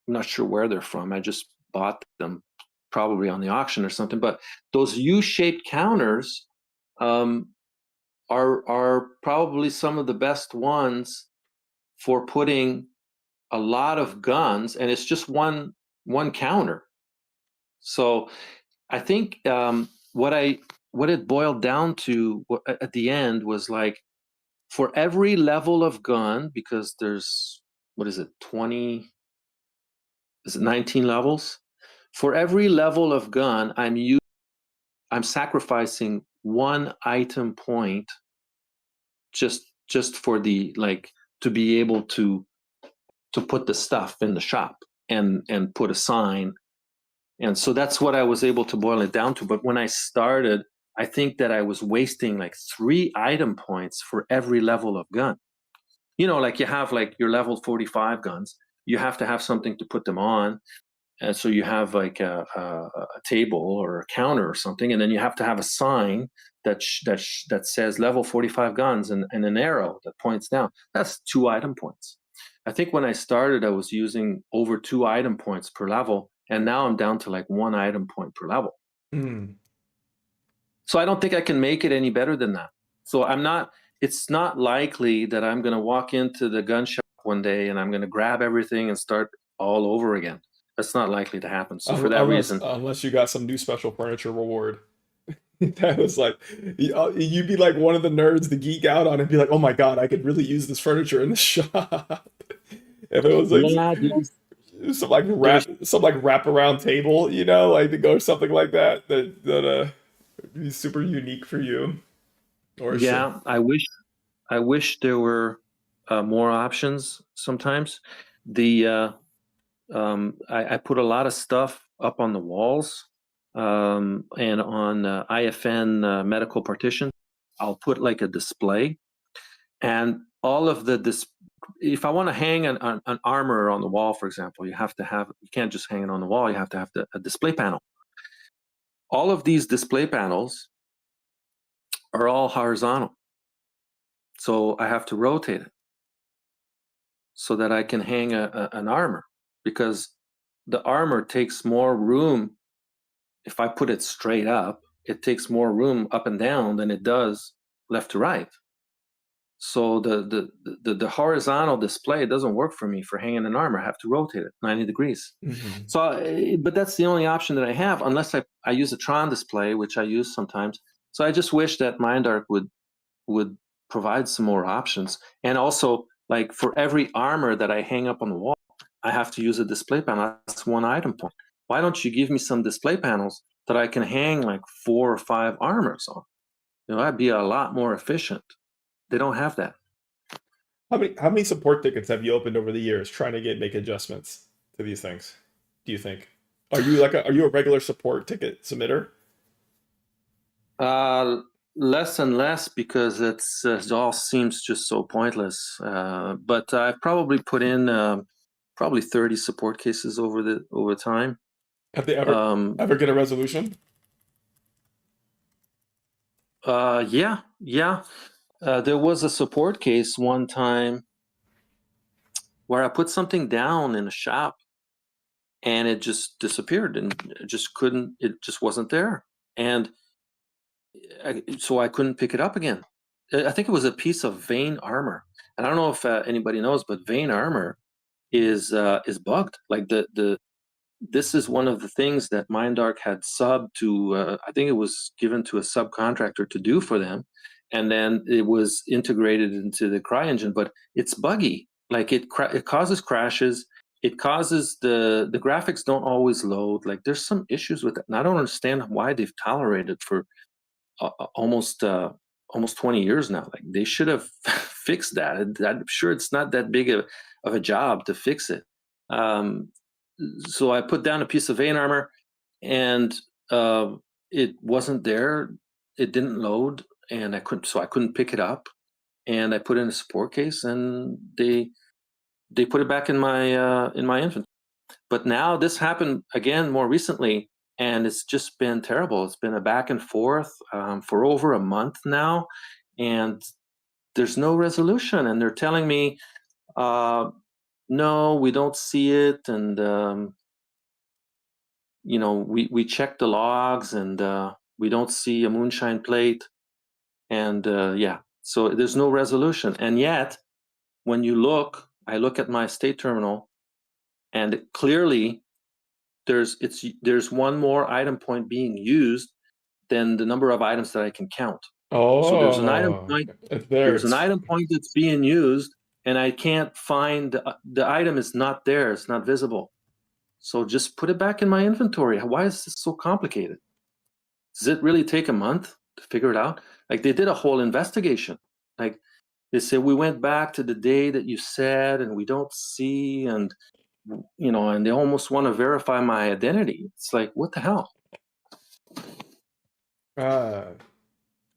not sure where they're from. I just bought them probably on the auction or something. But those U-shaped counters are probably some of the best ones for putting a lot of guns, and it's just one counter. So I think what it boiled down to at the end was like, for every level of gun, because there's, what is it, 20, is it 19 levels? For every level of gun, I'm sacrificing 1 item point just for the, like, to be able to put the stuff in the shop and put a sign. And so that's what I was able to boil it down to. But when I started, I think that I was wasting like 3 item points for every level of gun. You know, like you have like your level 45 guns, you have to have something to put them on. And so you have like a table or a counter or something, and then you have to have a sign that says level 45 guns and an arrow that points down. That's 2 item points. I think when I started, I was using over 2 item points per level, and now I'm down to like 1 item point per level. Mm. So I don't think I can make it any better than that. So it's not likely that I'm going to walk into the gun shop one day and I'm going to grab everything and start all over again. That's not likely to happen. So for that reason, Unless you got some new special furniture reward. That was like, you'd be like one of the nerds to geek out on and be like, oh my god, I could really use this furniture in the shop. If it was like some like wraparound table, you know, like to go something like that would be super unique for you. Or yeah, I wish there were more options. Sometimes I put a lot of stuff up on the walls and on IFN medical partition. I'll put like a display, and all of if I want to hang an armor on the wall, for example, you can't just hang it on the wall. You have to have a display panel. All of these display panels are all horizontal, so I have to rotate it so that I can hang an armor, because the armor takes more room. If I put it straight up, it takes more room up and down than it does left to right. So the horizontal display doesn't work for me for hanging an armor. I have to rotate it 90 degrees. Mm-hmm. So, but that's the only option that I have, unless I use a Tron display, which I use sometimes. So I just wish that Mindarc would provide some more options. And also, like, for every armor that I hang up on the wall, I have to use a display panel. That's 1 item point. Why don't you give me some display panels that I can hang like 4 or 5 armors on? You know, that'd be a lot more efficient. They don't have that. How many support tickets have you opened over the years trying to make adjustments to these things? Do you think? Are you a regular support ticket submitter? Less and less, because it all seems just so pointless. But I've probably put in probably 30 support cases over time. Have they ever get a resolution? Yeah. There was a support case one time where I put something down in a shop, and it just disappeared, and it just wasn't there. And so I couldn't pick it up again. I think it was a piece of Vane armor, and I don't know if anybody knows, but Vane armor is bugged. Like this is one of the things that MindArc had subbed to. I think it was given to a subcontractor to do for them, and then it was integrated into the CryEngine. But it's buggy. Like it causes crashes. It causes the graphics don't always load. Like there's some issues with it, and I don't understand why they've tolerated for almost 20 years now. Like they should have fixed that. I'm sure it's not that big of a job to fix it. So I put down a piece of Vane armor, and it wasn't there. It didn't load, and I couldn't pick it up. And I put it in a support case, and they put it back in my inventory. But now this happened again more recently, and it's just been terrible. It's been a back and forth for over a month now, and there's no resolution. And they're telling me, no, we don't see it, and we checked the logs, and we don't see a moonshine plate, and so there's no resolution. And yet, when I look at my state terminal, and clearly there's one more item point being used than the number of items that I can count. Oh, So there's an item point. There's an It's- item point that's being used, and I can't find the item is not there. It's not visible. So just put it back in my inventory. Why is this so complicated? Does it really take a month to figure it out? Like they did a whole investigation. Like they said, we went back to the day that you said, and we don't see, and and they almost want to verify my identity. It's like, what the hell?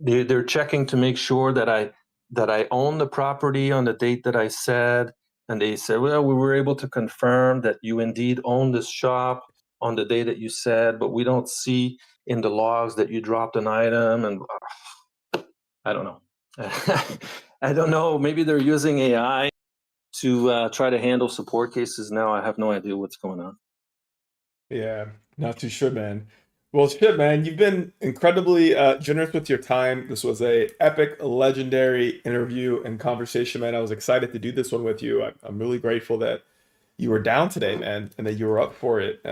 They're checking to make sure that I own the property on the date that I said, and they said, well, we were able to confirm that you indeed own this shop on the day that you said, but we don't see in the logs that you dropped an item. And I don't know. I don't know. Maybe they're using AI to try to handle support cases now. I have no idea what's going on. Yeah, not too sure, man. Well, shit, man, you've been incredibly generous with your time. This was a epic, legendary interview and conversation, man. I was excited to do this one with you. I'm really grateful that you were down today, man, and that you were up for it.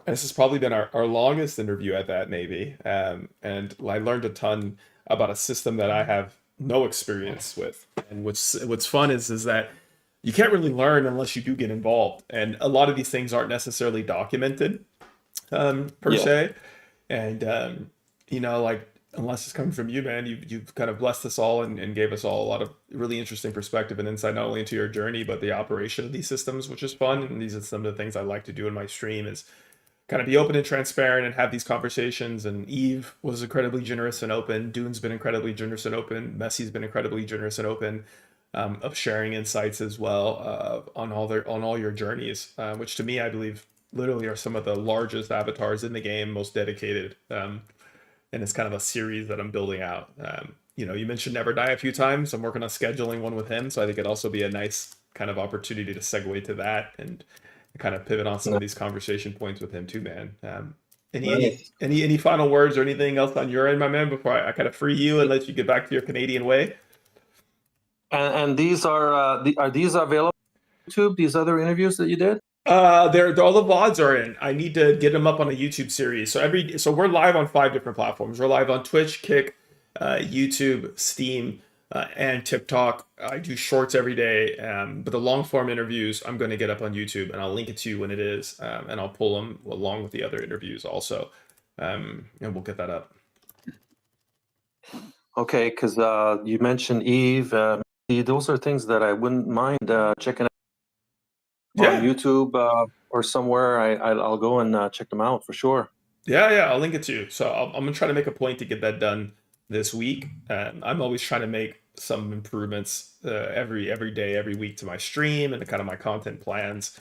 This has probably been our longest interview at that, maybe. And I learned a ton about a system that I have no experience with. And what's fun is that you can't really learn unless you do get involved. And a lot of these things aren't necessarily documented per se. And, like, unless it's coming from you, man, you've kind of blessed us all and gave us all a lot of really interesting perspective and insight, not only into your journey, but the operation of these systems, which is fun. And these are some of the things I like to do in my stream is kind of be open and transparent and have these conversations. And Eve was incredibly generous and open. Dune's been incredibly generous and open. Messy's been incredibly generous and open. Of sharing insights as well on all your journeys, which to me I believe literally are some of the largest avatars in the game, most dedicated, and it's kind of a series that I'm building out. You mentioned Never Die a few times. I'm working on scheduling one with him, so I think it'd also be a nice kind of opportunity to segue to that and kind of pivot on some of these conversation points with him too, man. Any final words or anything else on your end, my man, before I kind of free you and let you get back to your Canadian way? And these are these available on YouTube? These other interviews that you did? They're all the VODs are in. I need to get them up on a YouTube series. So we're live on 5 different platforms. We're live on Twitch, Kick, YouTube, Steam, and TikTok. I do shorts every day, but the long form interviews I'm going to get up on YouTube, and I'll link it to you when it is, and I'll pull them along with the other interviews also, and we'll get that up. Okay, because you mentioned Eve. Those are things that I wouldn't mind checking out on YouTube or somewhere. I'll go and check them out for sure. Yeah, I'll link it to you. So I'm gonna try to make a point to get that done this week. I'm always trying to make some improvements every day, every week to my stream and to kind of my content plans,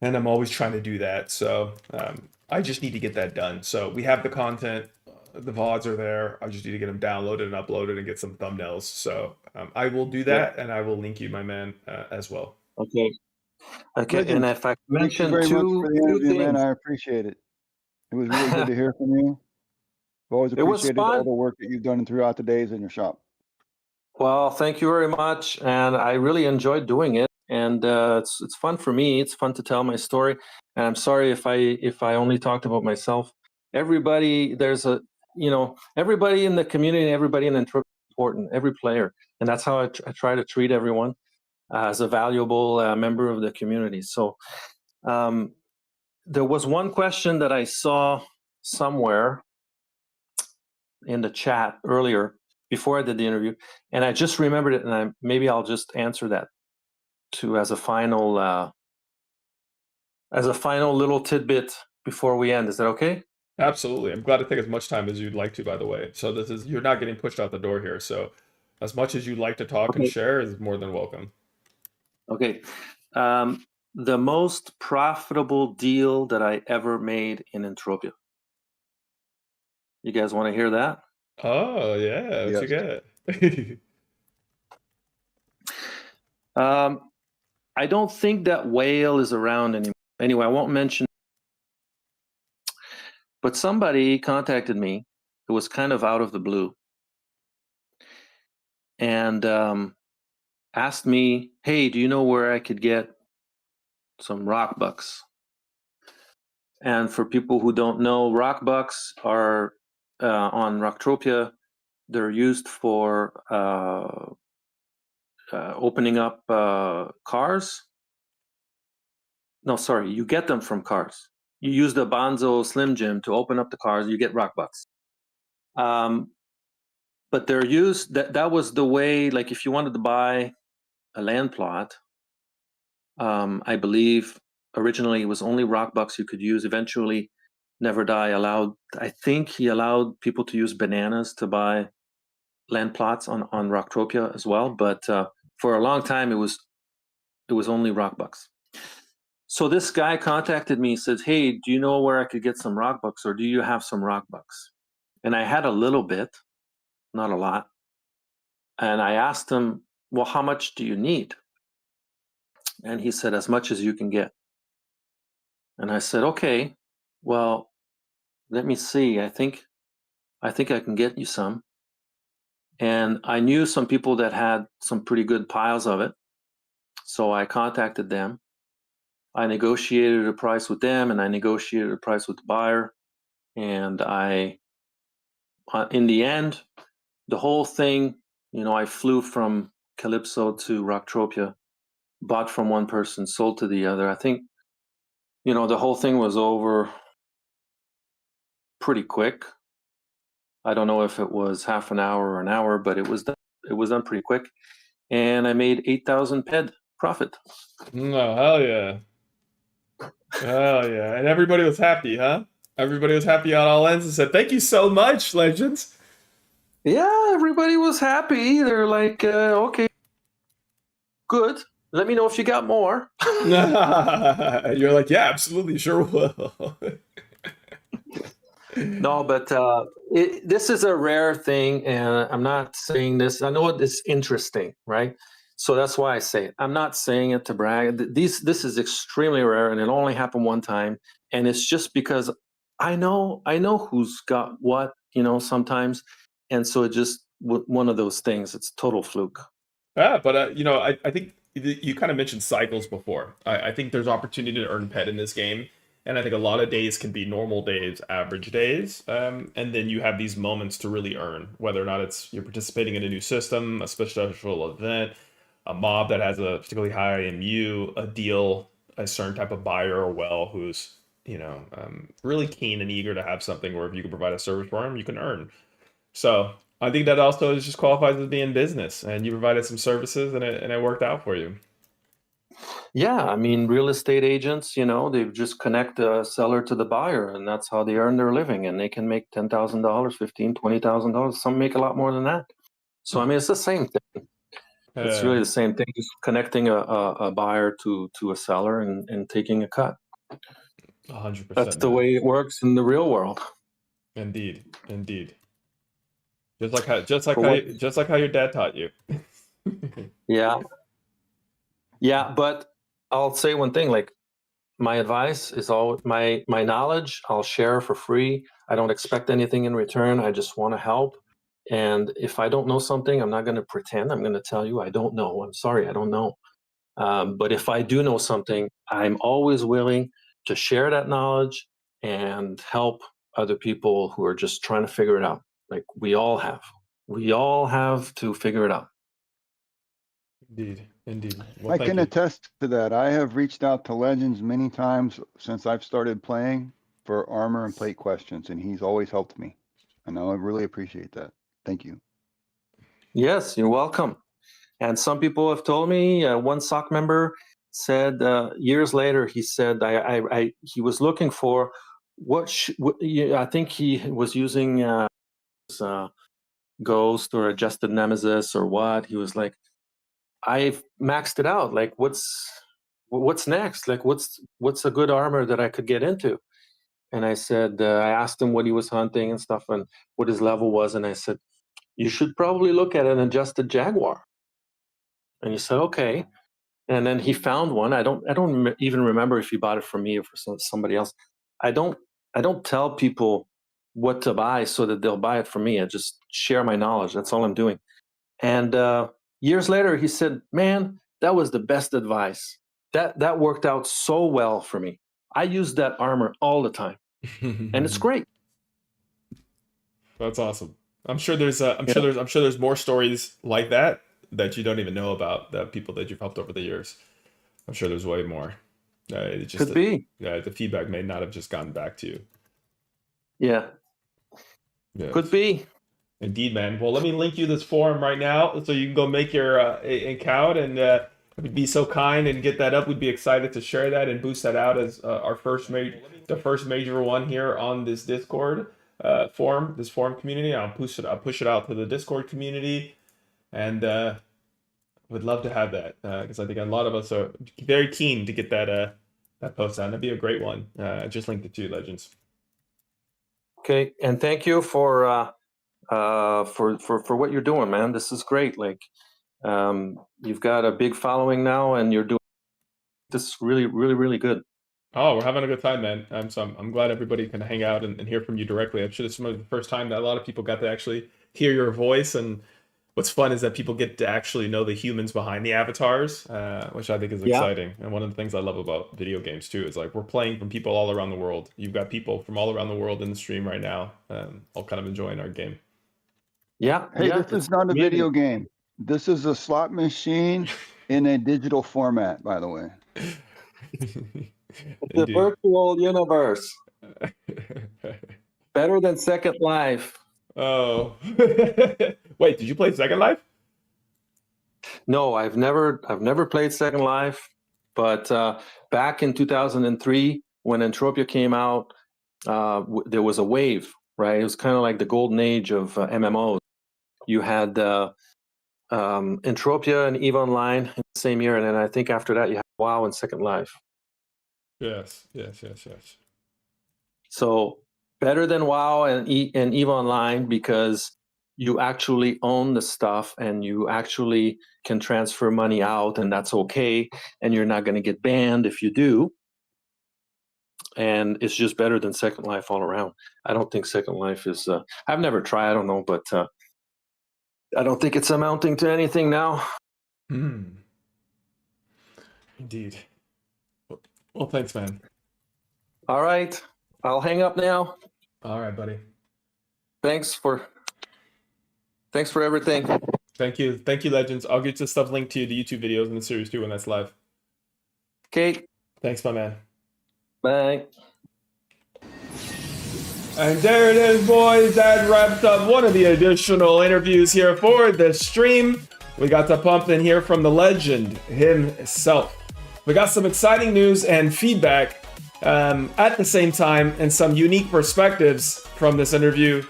and I'm always trying to do that. So I just need to get that done. So we have the content. The VODs are there. I just need to get them downloaded and uploaded and get some thumbnails. So I will do that, and I will link you, my man, as well. Okay. Okay, Legend, and if I thank you mention very much for the two interview, man. things, I appreciate it. It was really good to hear from you. I've always it was appreciated all fun. the work that you've done throughout the days in your shop. Well, thank you very much, and I really enjoyed doing it. And it's fun for me. It's fun to tell my story. And I'm sorry if I only talked about myself. Everybody, there's a everybody in the community, everybody in Entropia is important. Every player, and that's how I try to treat everyone as a valuable member of the community. So um, there was one question that I saw somewhere in the chat earlier before I did the interview, and I just remembered it, and maybe I'll just answer that too as a final little tidbit before we end. Is that okay? Absolutely. I'm glad to take as much time as you'd like to, by the way. So you're not getting pushed out the door here. So as much as you'd like to talk and Okay. share is more than welcome. Okay. The most profitable deal that I ever made in Entropia. You guys want to hear that? Oh, yeah. What you Yes. got? I don't think that whale is around anymore. Anyway, I won't mention. But somebody contacted me. It was kind of out of the blue, and asked me, "Hey, do you know where I could get some rock bucks?" And for people who don't know, rock bucks are on Rocktropia. They're used for opening up cars. No, sorry, you get them from cars. You use the Bonzo Slim Jim to open up the cars. You get rock bucks. But they're used. That was the way. Like if you wanted to buy a land plot, I believe originally it was only rock bucks you could use. Eventually, Never Die allowed. I think he allowed people to use bananas to buy land plots on Rocktropia as well. But for a long time, it was only rock bucks. So this guy contacted me. Said, "Hey, do you know where I could get some rock bucks, or do you have some rock bucks?" And I had a little bit, not a lot. And I asked him, "Well, how much do you need?" And he said, "As much as you can get." And I said, "Okay, well, let me see. I think I can get you some." And I knew some people that had some pretty good piles of it. So I contacted them. I negotiated a price with them, and I negotiated a price with the buyer. And in the end, the whole thing, I flew from Calypso to Rocktropia, bought from one person, sold to the other. I think, the whole thing was over pretty quick. I don't know if it was half an hour or an hour, but it was done pretty quick. And I made 8,000 PED profit. No, hell yeah. Hell yeah. And everybody was happy, huh? Everybody was happy on all ends and said, "Thank you so much, Legends." Yeah, everybody was happy. They're like, okay, good. Let me know if you got more. You're like, "Yeah, absolutely, sure will." No, but this is a rare thing, and I'm not saying this. I know it's interesting, right? So that's why I say it. I'm not saying it to brag. This is extremely rare, and it only happened one time. And it's just because I know who's got what, sometimes, and so it just one of those things. It's total fluke. Yeah, but I think you kind of mentioned cycles before. I think there's opportunity to earn pet in this game, and I think a lot of days can be normal days, average days, and then you have these moments to really earn, whether or not it's you're participating in a new system, a special event, a mob that has a particularly high IMU, a deal, a certain type of buyer or well who's really keen and eager to have something where if you can provide a service for them, you can earn. So I think that also just qualifies as being business, and you provided some services, and it worked out for you. Yeah, I mean, real estate agents, they just connect the seller to the buyer, and that's how they earn their living. And they can make $10,000, $15,000, $20,000. Some make a lot more than that. So I mean, it's the same thing. It's really the same thing, just connecting a buyer to a seller and taking a cut. 100%. That's the way it works in the real world. Indeed. Just like how your dad taught you. Yeah, but I'll say one thing, like my advice is all my knowledge I'll share for free. I don't expect anything in return. I just want to help. And if I don't know something, I'm not going to pretend. I'm going to tell you I don't know. I'm sorry, I don't know. But if I do know something, I'm always willing to share that knowledge and help other people who are just trying to figure it out. Like we all have. We all have to figure it out. Indeed, indeed. Well, I thank can you. attest to that. I have reached out to Legends many times since I've started playing for armor and plate questions, and he's always helped me. And I really appreciate that. Thank you. Yes, you're welcome. And some people have told me, one SOC member said years later, he said, he was looking for I think he was using Ghost or Adjusted Nemesis or what. He was like, I've maxed it out. Like, what's next? Like, what's a good armor that I could get into? And I said, I asked him what he was hunting and stuff and what his level was. And I said, you should probably look at an Adjusted Jaguar. And he said, okay. And then he found one. I don't even remember if he bought it from me or for somebody else. I don't tell people what to buy so that they'll buy it from me. I just share my knowledge. That's all I'm doing. And years later, he said, man, that was the best advice. That worked out so well for me. I use that armor all the time, and it's great. That's awesome. I'm sure there's more stories like that you don't even know about, the people that you've helped over the years. I'm sure there's way more. It's just Could be. The feedback may not have just gotten back to you. Yeah. Could be. Indeed, man. Well, let me link you this forum right now so you can go make your account, and if you'd be so kind and get that up, we'd be excited to share that and boost that out as our first major one here on this Discord forum, this forum community. I'll push it out to the Discord community, and would love to have that because I think a lot of us are very keen to get that post out. That'd be a great one. I just linked it to you, Legends. Okay, and thank you for what you're doing, man. This is great. Like, you've got a big following now, and you're doing this really, really, really good. Oh, we're having a good time, man. I'm glad everybody can hang out and hear from you directly. I'm sure this is the first time that a lot of people got to actually hear your voice. And what's fun is that people get to actually know the humans behind the avatars, which I think is exciting. And one of the things I love about video games too is like we're playing from people all around the world. You've got people from all around the world in the stream right now, all kind of enjoying our game. Yeah. Hey, this is not a video game. This is a slot machine in a digital format, by the way. The virtual universe. Better than Second Life. Oh. Wait, did you play Second Life? No, I've never played Second Life, but back in 2003 when Entropia came out, there was a wave, right? It was kind of like the golden age of MMOs. You had Entropia and EVE Online in the same year, and then I think after that you had WoW and Second Life. Yes. So better than WoW and EVE Online because you actually own the stuff and you actually can transfer money out, and that's okay, and you're not going to get banned if you do. And it's just better than Second Life all around. I don't think Second Life is... I've never tried, I don't know, but I don't think it's amounting to anything now. Indeed. Well, thanks, man. All right. I'll hang up now. All right, buddy. Thanks for everything. Thank you, Legends. I'll get this stuff linked to you, the YouTube videos and the series too when that's live. Okay. Thanks, my man. Bye. And there it is, boys. That wraps up one of the additional interviews here for the stream. We got to pump in here from the legend himself. We got some exciting news and feedback at the same time, and some unique perspectives from this interview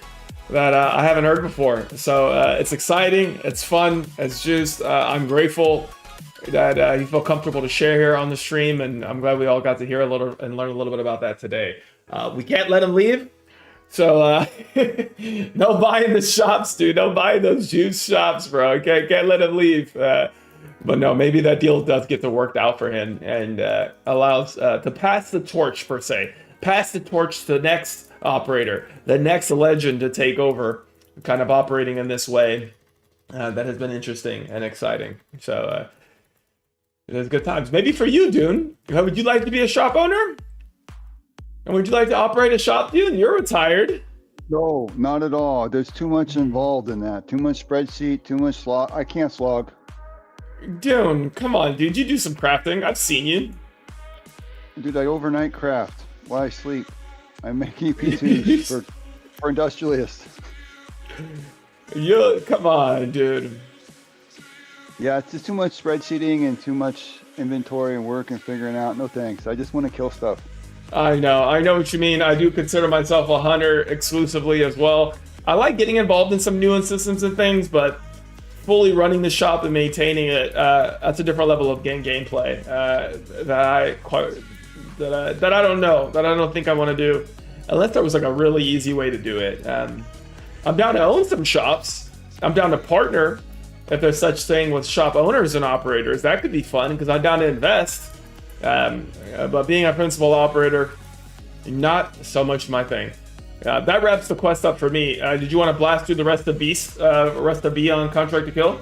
that I haven't heard before. So it's exciting, it's fun, it's juiced. I'm grateful that you feel comfortable to share here on the stream, and I'm glad we all got to hear a little and learn a little bit about that today. We can't let him leave, so no buying the shops, dude. No buying those juice shops, bro. Can't let him leave. But no, maybe that deal does get to worked out for him and allows to pass the torch, per se. Pass the torch to the next operator, the next legend to take over, kind of operating in this way. That has been interesting and exciting. So it is good times. Maybe for you, Dune. Would you like to be a shop owner? And would you like to operate a shop, Dune? You're retired. No, not at all. There's too much involved in that. Too much spreadsheet, too much slog. I can't slog. Dude, come on, dude. You do some crafting. I've seen you. Dude, I overnight craft while I sleep. I make EPCs for industrialists. Come on, dude. Yeah, it's just too much spreadsheeting and too much inventory and work and figuring out. No thanks. I just want to kill stuff. I know what you mean. I do consider myself a hunter exclusively as well. I like getting involved in some new systems and things, but fully running the shop and maintaining it, that's a different level of gameplay that I don't know, that I don't think I want to do, unless there was like a really easy way to do it. I'm down to own some shops. I'm down to partner, if there's such thing, with shop owners and operators. That could be fun because I'm down to invest. But being a principal operator, not so much my thing. That wraps the quest up for me. Did you want to blast through the rest of B on Contract to Kill?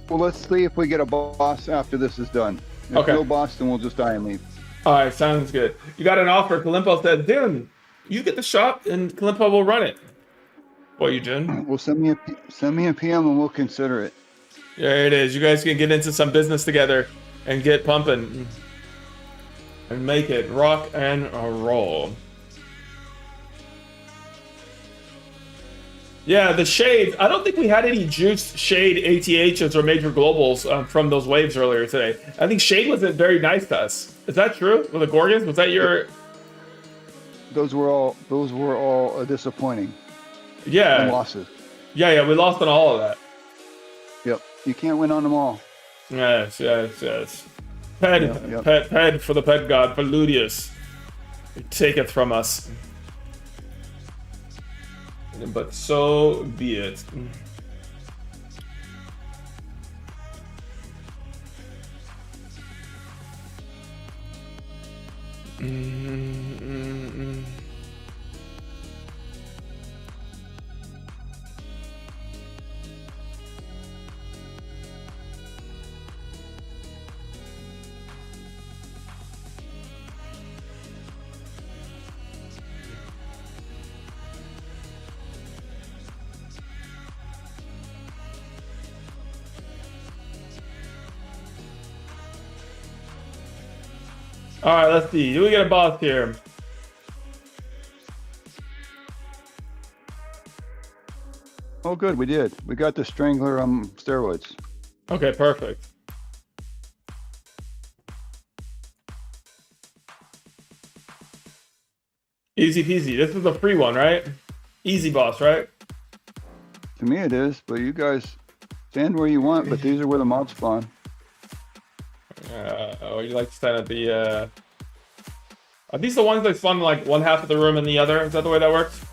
Well, let's see if we get a boss after this is done. If Okay. no boss, then we'll just die and leave. All right, sounds good. You got an offer. Kalimpo said, "Dune, you get the shop, and Kalimpo will run it." What you doing? Well, send me a PM and we'll consider it. There it is. You guys can get into some business together and get pumping and make it rock and roll. Yeah, the shades. I don't think we had any juiced shade ATHs or major globals from those waves earlier today. I think shade wasn't very nice to us. Is that true? With the Gorgons? Was that your? Those were all disappointing. And Yeah. losses. Yeah. We lost on all of that. Yep. You can't win on them all. Yes. Ped, Yep. Ped for the ped god, for Ludius. Take it from us. But so be it. All right, let's see. Do we get a boss here? Oh, good. We did. We got the Strangler steroids. Okay, perfect. Easy peasy. This is a free one, right? Easy boss, right? To me, it is. But you guys stand where you want. But these are where the mobs spawn. You like to stand at the, Are these the ones that spawn in like one half of the room and the other? Is that the way that works?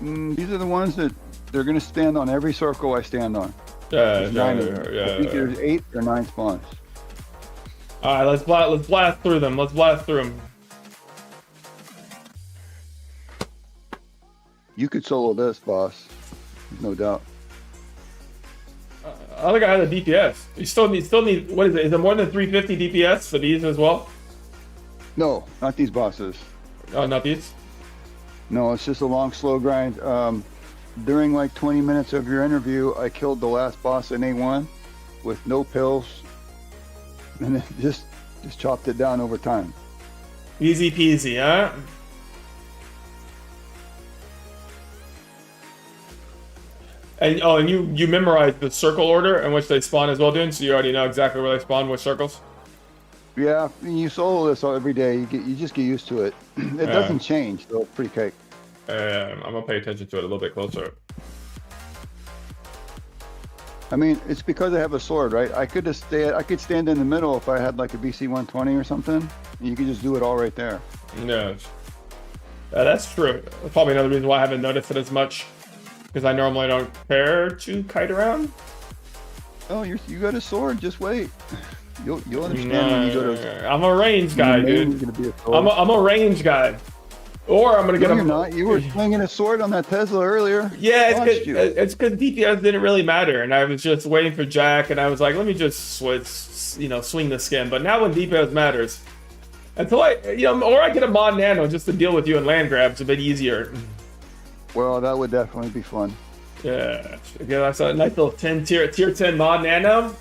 These are the ones that they're going to stand on every circle I stand on. Yeah, There's 9 of them. I think there's 8 or 9 spawns. All right, let's blast through them. Let's blast through them. You could solo this, boss. No doubt. I think I had a DPS. You still need. What is it? Is it more than 350 DPS for these as well? No, not these bosses. Oh, not these. No, it's just a long, slow grind. During like 20 minutes of your interview, I killed the last boss in A1 with no pills, and then just chopped it down over time. Easy peasy, huh? And you memorized the circle order in which they spawn as well, dude. So you already know exactly where they spawn, which circles. Yeah, you solo this every day. You just get used to it. It doesn't change, so it's pretty cake. I'm gonna pay attention to it a little bit closer. I mean, it's because I have a sword, right? I could stand in the middle if I had like a BC 120 or something. And you could just do it all right there. No, that's true. That's probably another reason why I haven't noticed it as much. because I normally don't care to kite around. Oh, you got a sword. Just wait. You'll understand when you go to. I'm a range guy, Mainly's dude. gonna be a sword. I'm a range guy. Or I'm gonna get No, a. you're not. You were swinging a sword on that Tesla earlier. Yeah, Watched you. it's because DPS didn't really matter, and I was just waiting for Jack, and I was like, let me just switch, swing the skin. But now when DPS matters, until or I get a mod nano just to deal with you in land grabs a bit easier. Well, that would definitely be fun. Yeah, that's a nice little tier 10 mod nano.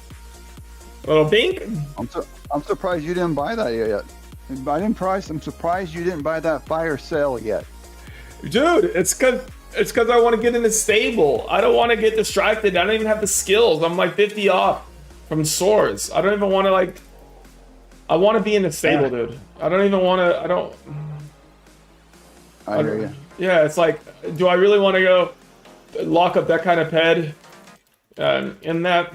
Little bink. I'm surprised you didn't buy that yet. I'm surprised you didn't buy that fire sale yet. Dude, it's cause I want to get in the stable. I don't want to get distracted. I don't even have the skills. I'm like 50 off from swords. I don't even want to I want to be in the stable, dude. I don't even want to. I hear you. Yeah, it's like, do I really want to go lock up that kind of ped? In that,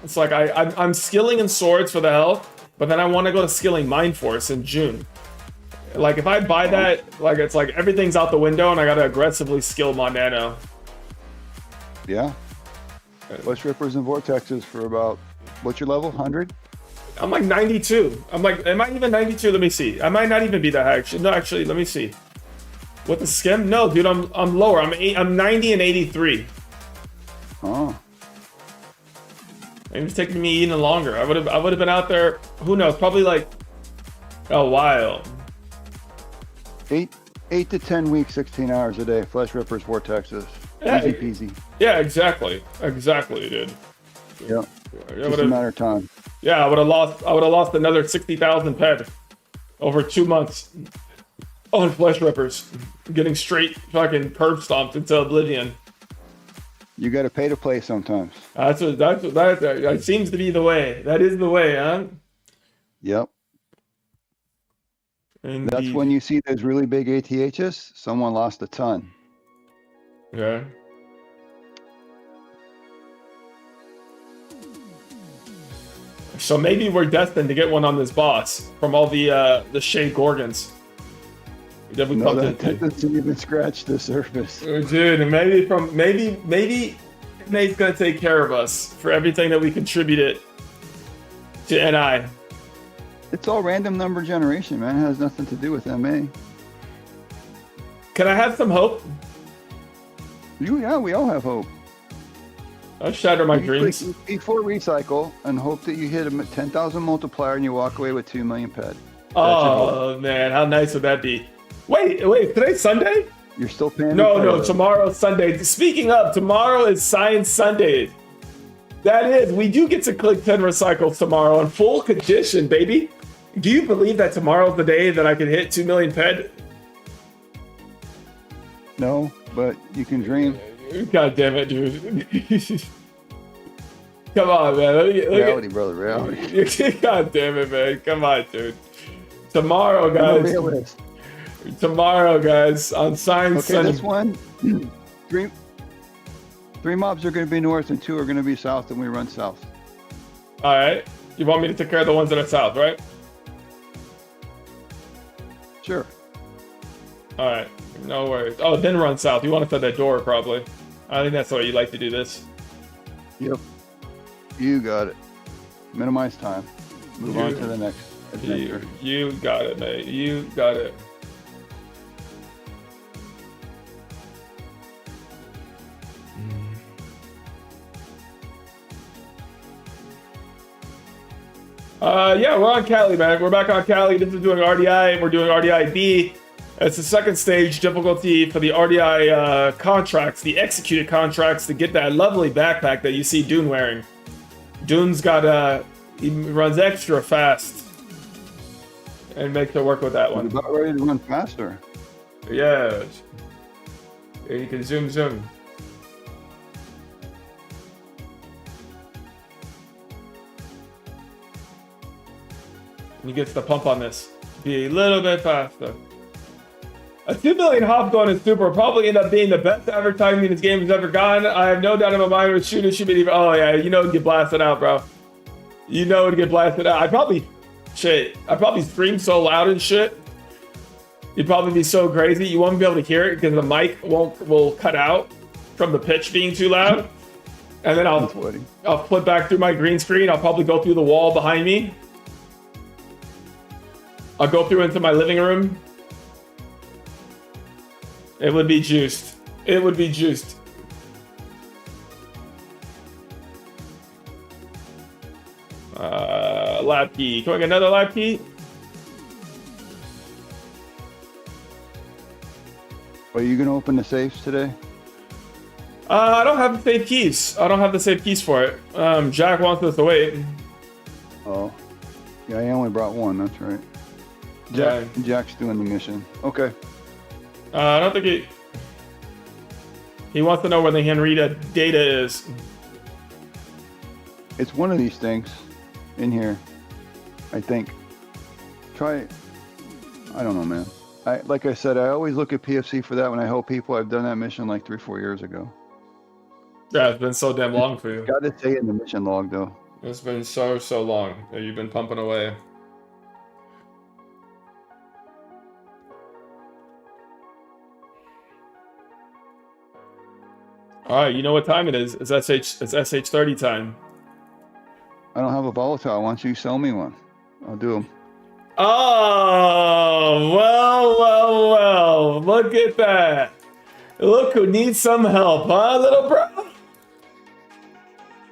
it's like I'm skilling in swords for the health, but then I want to go to skilling Mind Force in June. Like if I buy that, it's like everything's out the window, and I gotta aggressively skill my nano. Yeah. Flesh Rippers and Vortexes for about, what's your level? 100? I'm like 92. I'm like, am I even 92? Let me see. I might not even be that high. Actually, let me see. With the skim? No, dude, I'm lower. I'm 90 and 83. Oh. Maybe it's taking me even longer. I would have been out there. Who knows? Probably like a while. 8 to 10 weeks, 16 hours a day. Flesh Rippers, Vortexes. Yeah, Easy peasy. Yeah, exactly, dude. Yeah. Just a matter of time. Yeah, I would have lost another 60,000 ped over 2 months on Flesh Rippers, getting straight fucking curb stomped into oblivion. You got to pay to play sometimes. That seems to be the way. That is the way, huh? Yep. Indeed. That's when you see those really big ATHs. Someone lost a ton. Yeah. So maybe we're destined to get one on this boss from all the Shade Gorgons. That doesn't even scratch the surface. Dude, and maybe Nate's gonna take care of us for everything that we contributed to NI. It's all random number generation, man. It has nothing to do with MA. Can I have some hope? Yeah, we all have hope. I'll shatter my dreams. Before recycle and hope that you hit a 10,000 multiplier and you walk away with 2 million ped. Oh man, how nice would that be? Wait, today's Sunday? You're still paying? No, tomorrow's Sunday. Speaking of, tomorrow is Science Sunday. That is, we do get to click 10 recycles tomorrow in full condition, baby. Do you believe that tomorrow's the day that I can hit 2 million ped? No, but you can dream. God damn it, dude. Come on, man. Reality, brother, reality. God damn it, man. Come on, dude. Tomorrow, guys. Tomorrow, guys, on Science Sunday. Okay, this one, three mobs are going to be north and 2 are going to be south, and we run south. All right. You want me to take care of the ones that are south, right? Sure. All right. No worries. Oh, then run south. You want to set that door, probably. I think that's the way you like to do this. Yep. You got it. Minimize time. Move on to the next adventure. You got it, mate. You got it. Yeah, we're on Cali, man. We're back on Cali. This is doing RDI. We're doing RDI B. It's the second stage difficulty for the RDI contracts, the executed contracts, to get that lovely backpack that you see Dune wearing. Dune's got he runs extra fast and makes it work with that one. He's about ready to run faster. Yeah. You can zoom. And he gets the pump on this. Be a little bit faster. A 2 million Hopgon in Super will probably end up being the best advertising this game has ever gotten. I have no doubt in my mind with shooting should be even. Oh yeah, you know it'd get blasted out, bro. You know it'd get blasted out. I'd probably scream so loud and shit. You'd probably be so crazy you won't be able to hear it because the mic will cut out. from the pitch being too loud. And then That's funny. I'll flip back through my green screen. I'll probably go through the wall behind me. I'll go through into my living room. It would be juiced. It would be juiced. Lab key. Can I get another lab key? Are you gonna open the safes today? I don't have the safe keys. I don't have the safe keys for it. Jack wants us to wait. Oh, yeah. I only brought one. That's right. Yeah. Jack's doing the mission. Okay. I don't think he wants to know where the Henrietta data is. It's one of these things in here, I think. Try. I don't know, man. Like I said, I always look at PFC for that when I help people. I've done that mission like 3-4 years ago. Yeah, it's been so damn long for you. Got to say in the mission log though. It's been so long that you've been pumping away. All right, you know what time it is? It's SH30 time. I don't have a volatile. Why don't you sell me one? I'll do them. Oh, well. Look at that. Look who needs some help, huh, little bro?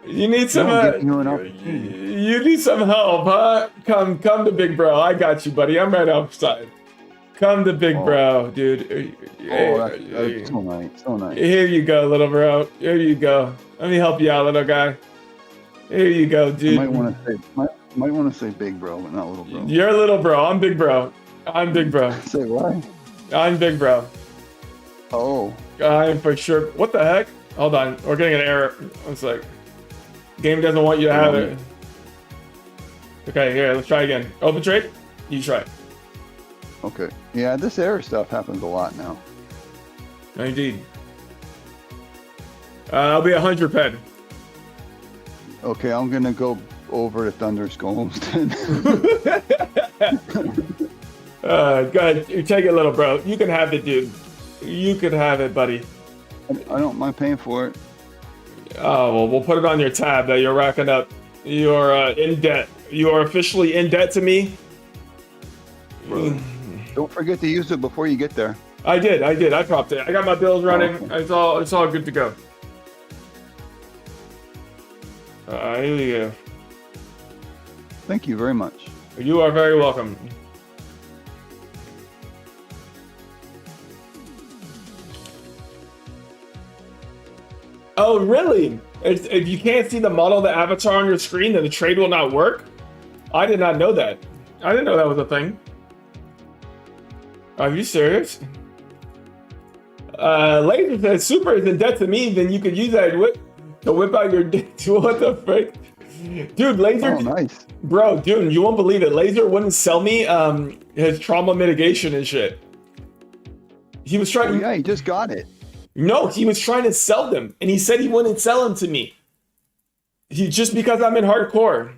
You need some you need some help, huh? Come to big bro. I got you, buddy. I'm right outside. Come to big bro, dude. That's so nice. So nice. Here you go, little bro. Here you go. Let me help you out, little guy. Here you go, dude. Might want to say big bro, but not little bro. You're little bro. I'm big bro. I'm big bro. Say what? I'm big bro. Oh. I'm for sure. What the heck? Hold on. We're getting an error. It's like game doesn't want you to have it. Okay, here. Let's try again. Open trade. You try. Okay. Yeah, this error stuff happens a lot now. Indeed. I'll be 100 pen. Okay, I'm gonna go over to Thunder Skulls then. Go ahead. You take it, little bro. You can have it, dude. You can have it, buddy. I don't mind paying for it. Oh, well, we'll put it on your tab that you're racking up. You're in debt. You are officially in debt to me. Don't forget to use it before you get there. I did. I dropped it. I got my bills running. Okay. It's all good to go. Here we go. Thank you very much. You are very welcome. Oh, really? If you can't see the model of the avatar on your screen, then the trade will not work? I did not know that. I didn't know that was a thing. Are you serious? Laser says Super is in debt to me, then you could use that to whip out your dick. What the frick? Dude, Laser. Oh, nice. Bro, dude, you won't believe it. Laser wouldn't sell me his trauma mitigation and shit. He was trying. Oh, yeah, he just got it. No, he was trying to sell them, and he said he wouldn't sell them to me. Just because I'm in hardcore.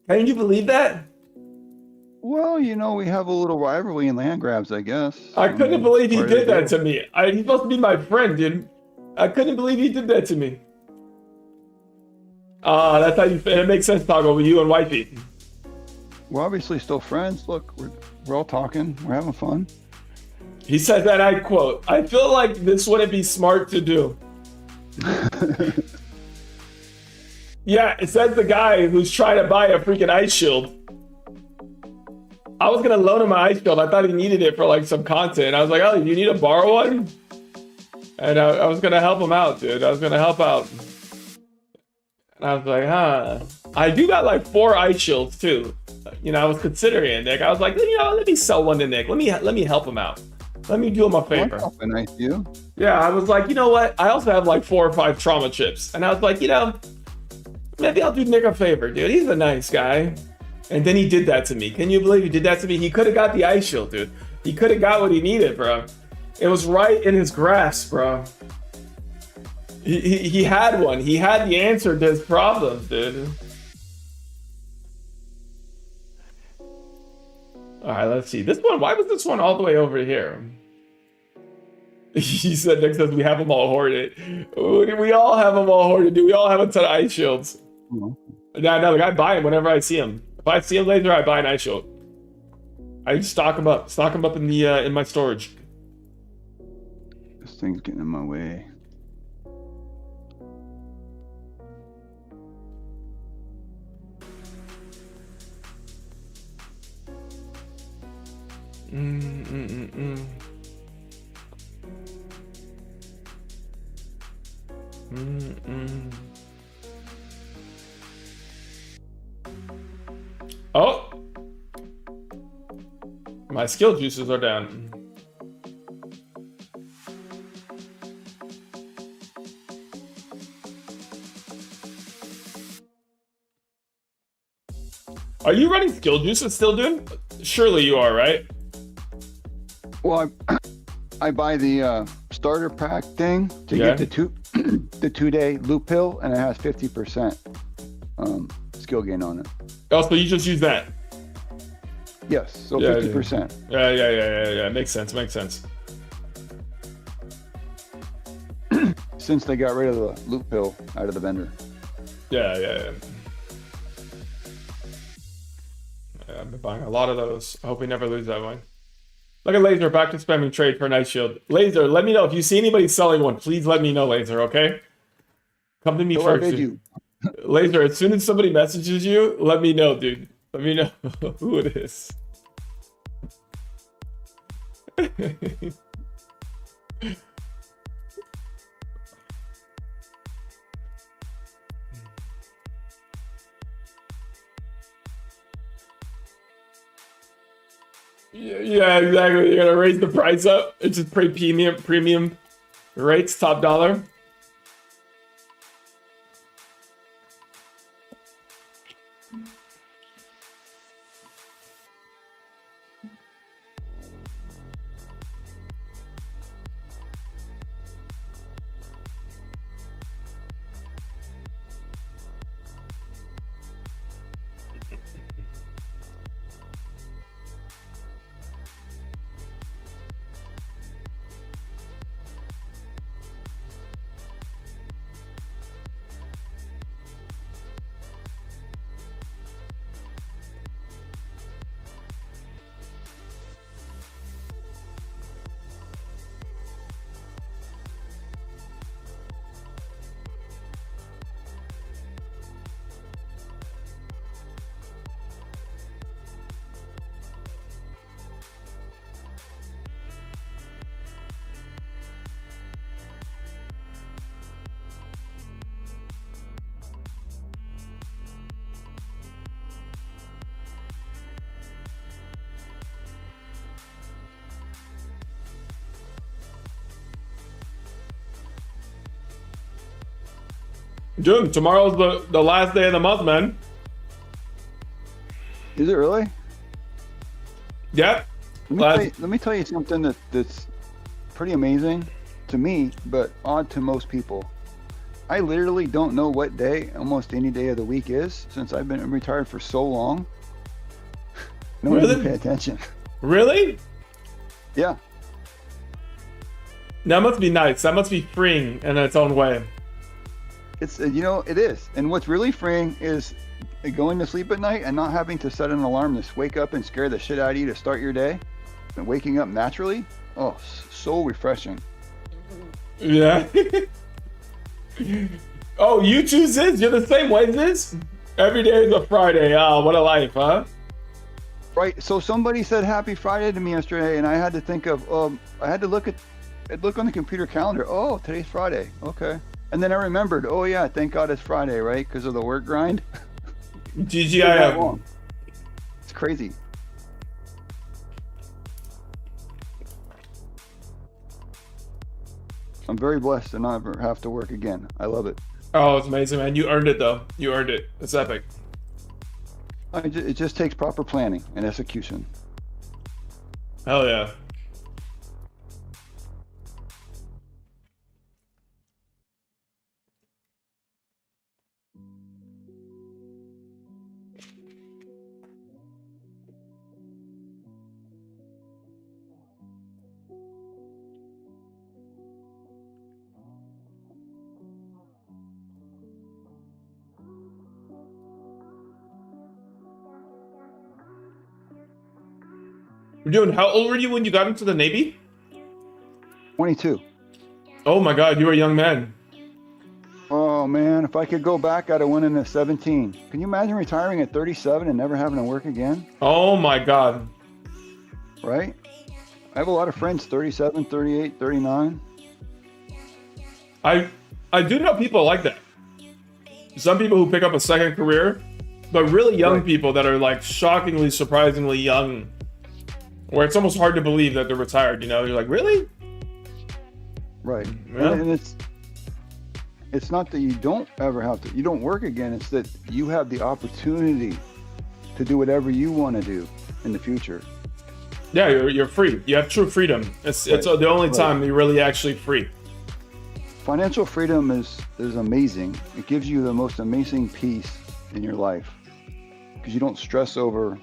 Can you believe that? Well, you know, we have a little rivalry in land grabs, I guess. I couldn't believe he part of did the that deal. to me. He's supposed to be my friend, dude. I couldn't believe he did that to me. That's how it makes sense, Toggle, with you and Wifey. We're obviously still friends. Look, we're all talking. We're having fun. He said that, I quote, "I feel like this wouldn't be smart to do." Yeah, it says the guy who's trying to buy a freaking ice shield. I was gonna loan him my ice shield. I thought he needed it for like some content. I was like, "Oh, you need to borrow one?" And I was gonna help him out, dude. I was gonna help out. And I was like, huh. I do got like 4 ice shields too. You know, I was considering it, Nick. I was like, you know, let me sell one to Nick. Let me help him out. Let me do him a favor. That's a nice you. Yeah, I was like, you know what? I also have like 4 or 5 trauma chips. And I was like, you know, maybe I'll do Nick a favor, dude. He's a nice guy. And then he did that to me. Can you believe he did that to me? He could have got the ice shield, dude. He could have got what he needed, bro. It was right in his grasp, bro. He had one. He had the answer to his problems, dude. All right, let's see. This one, why was this one all the way over here? He said next says we have them all hoarded. We all have them all hoarded, dude. We all have a ton of ice shields. Mhm. No, like I buy them whenever I see them. If I see them laser, I buy an ice shield. I just stock them up in the in my storage. This thing's getting in my way. Mm. Oh, my skill juices are down. Are you running skill juices still, dude? Surely you are, right? Well, I buy the starter pack thing to Yeah. get the the 2-day loop pill, and it has 50% skill gain on it. Oh, so you just use that? Yes, so Yeah, 50%. Yeah. Makes sense. Since they got rid of the loop pill out of the vendor. Yeah. I've been buying a lot of those. I hope we never lose that one. Look at Laser back to spamming trade for a nice shield. Laser, let me know if you see anybody selling one. Please let me know, Laser. Okay? Come to me So I first. bid you. Laser, as soon as somebody messages you, let me know, dude. Let me know who it is. Yeah, exactly. You're gonna raise the price up. It's just premium rates, top dollar. Dude, tomorrow's the last day of the month, man. Is it really? Yeah. Let me tell you something that's pretty amazing to me, but odd to most people. I literally don't know what day almost any day of the week is since I've been retired for so long. No one Really? even pay attention. Really? Yeah. That must be nice. That must be freeing in its own way. It's it is. And what's really freeing is going to sleep at night and not having to set an alarm to wake up and scare the shit out of you to start your day, and waking up naturally. Oh, so refreshing. Yeah. Oh, you choose this? You're the same way as this? Every day is a Friday. Oh, what a life, huh? Right. So somebody said Happy Friday to me yesterday, and I had to think of I had to look on the computer calendar. Oh, today's Friday. Okay. And then I remembered, oh yeah, thank God it's Friday, right? Because of the work grind. GGIF. It's crazy. I'm very blessed to not ever have to work again. I love it. Oh, it's amazing, man. You earned it, though. You earned it. It's epic. It just takes proper planning and execution. Hell yeah. Dude, how old were you when you got into the Navy? 22. Oh my God, you were a young man. Oh man, if I could go back, I'd have went in at 17. Can you imagine retiring at 37 and never having to work again? Oh my God. Right? I have a lot of friends, 37, 38, 39. I do know people like that. Some people who pick up a second career, but really young Right. people that are like shockingly, surprisingly young, where it's almost hard to believe that they're retired. You know, you're like, really? Right. Yeah. And it's not that you don't ever have to, you don't work again. It's that you have the opportunity to do whatever you want to do in the future. Yeah, you're free. You have true freedom. It's the only time you're really actually free. Financial freedom is amazing. It gives you the most amazing peace in your life because you don't stress over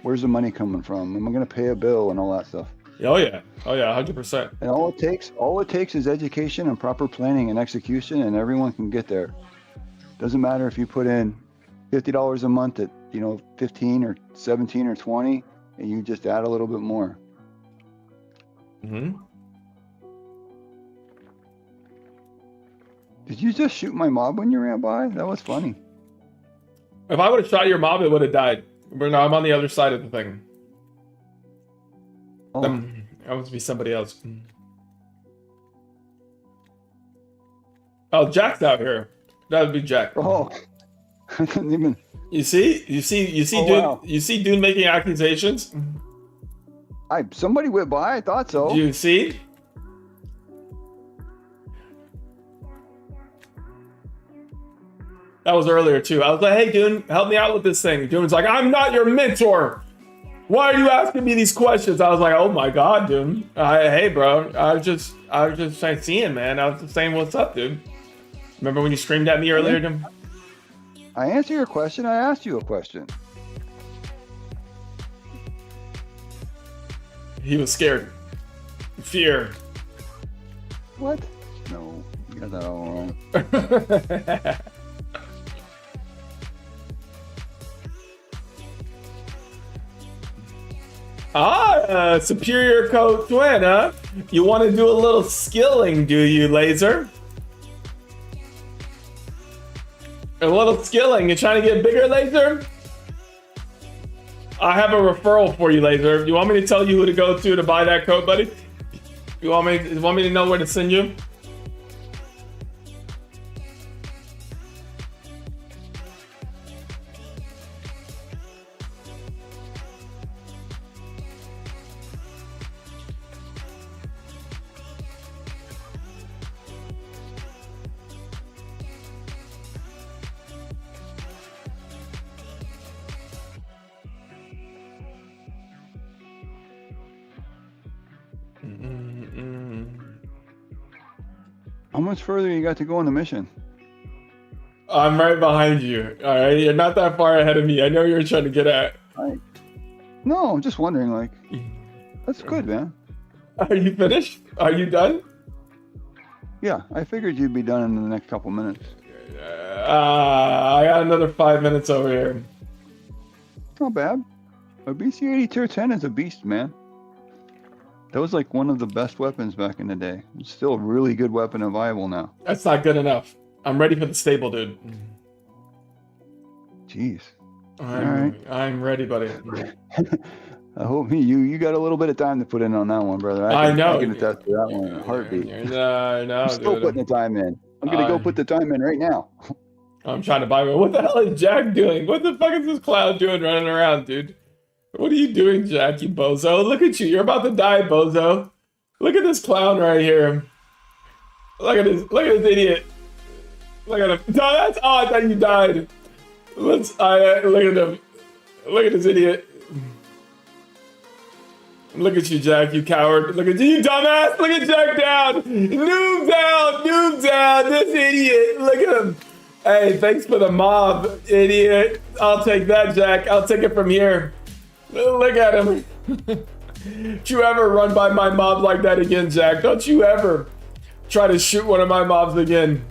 where's the money coming from? Am I going to pay a bill and all that stuff? Oh yeah, 100%. And all it takes is education and proper planning and execution, and everyone can get there. Doesn't matter if you put in $50 a month at 15 or 17 or 20, and you just add a little bit more. Mm-hmm. Did you just shoot my mob when you ran by? That was funny. If I would have shot your mob, it would have died. But no, I'm on the other side of the thing. Oh, That must be somebody else. Oh, Jack's out here. That would be Jack. oh. I didn't even. You see, Oh, dude. wow. You see, dude making accusations. Somebody went by. I thought so. You see. That was earlier too. I was like, "Hey, dude, help me out with this thing." Dude's like, "I'm not your mentor. Why are you asking me these questions?" I was like, "Oh my God, dude. Hey, bro. I was just seeing, man. I was just saying, what's up, dude? Remember when you screamed at me earlier, dude?" I answered your question. I asked you a question. He was scared. Fear. What? No, you got that all wrong. Superior Code Twin, huh? You want to do a little skilling, do you, Laser? A little skilling. You trying to get bigger, Laser? I have a referral for you, Laser. You want me to tell you who to go to buy that coat, buddy? You want me to know where to send you? How much further you got to go on the mission? I'm right behind you. All right, you're not that far ahead of me. I know you're trying to get at. No, I'm just wondering. Like, that's good, man. Are you finished? Are you done? Yeah, I figured you'd be done in the next couple minutes. I got another 5 minutes over here. Not bad. A BC-80 Tier 10 is a beast, man. That was like one of the best weapons back in the day. It's still a really good weapon and viable now. That's not good enough. I'm ready for the stable, dude. Jeez. I'm ready, buddy. I hope you got a little bit of time to put in on that one, brother. I know. I can attest to that one in a heartbeat. No, I'm still dude. putting the time in. I'm gonna go put the time in right now. I'm trying to buy one. What the hell is Jack doing? What the fuck is this clown doing running around, dude? What are you doing, Jack, you bozo? Look at you. You're about to die, bozo. Look at this clown right here. Look at this idiot. Look at him. No, that's I thought you died. Look at him. Look at this idiot. Look at you, Jack, you coward. Look at you, dumbass. Look at Jack down. Noob down. This idiot. Look at him. Hey, thanks for the mob, idiot. I'll take that, Jack. I'll take it from here. Look at him. Don't you ever run by my mob like that again, Jack. Don't you ever try to shoot one of my mobs again.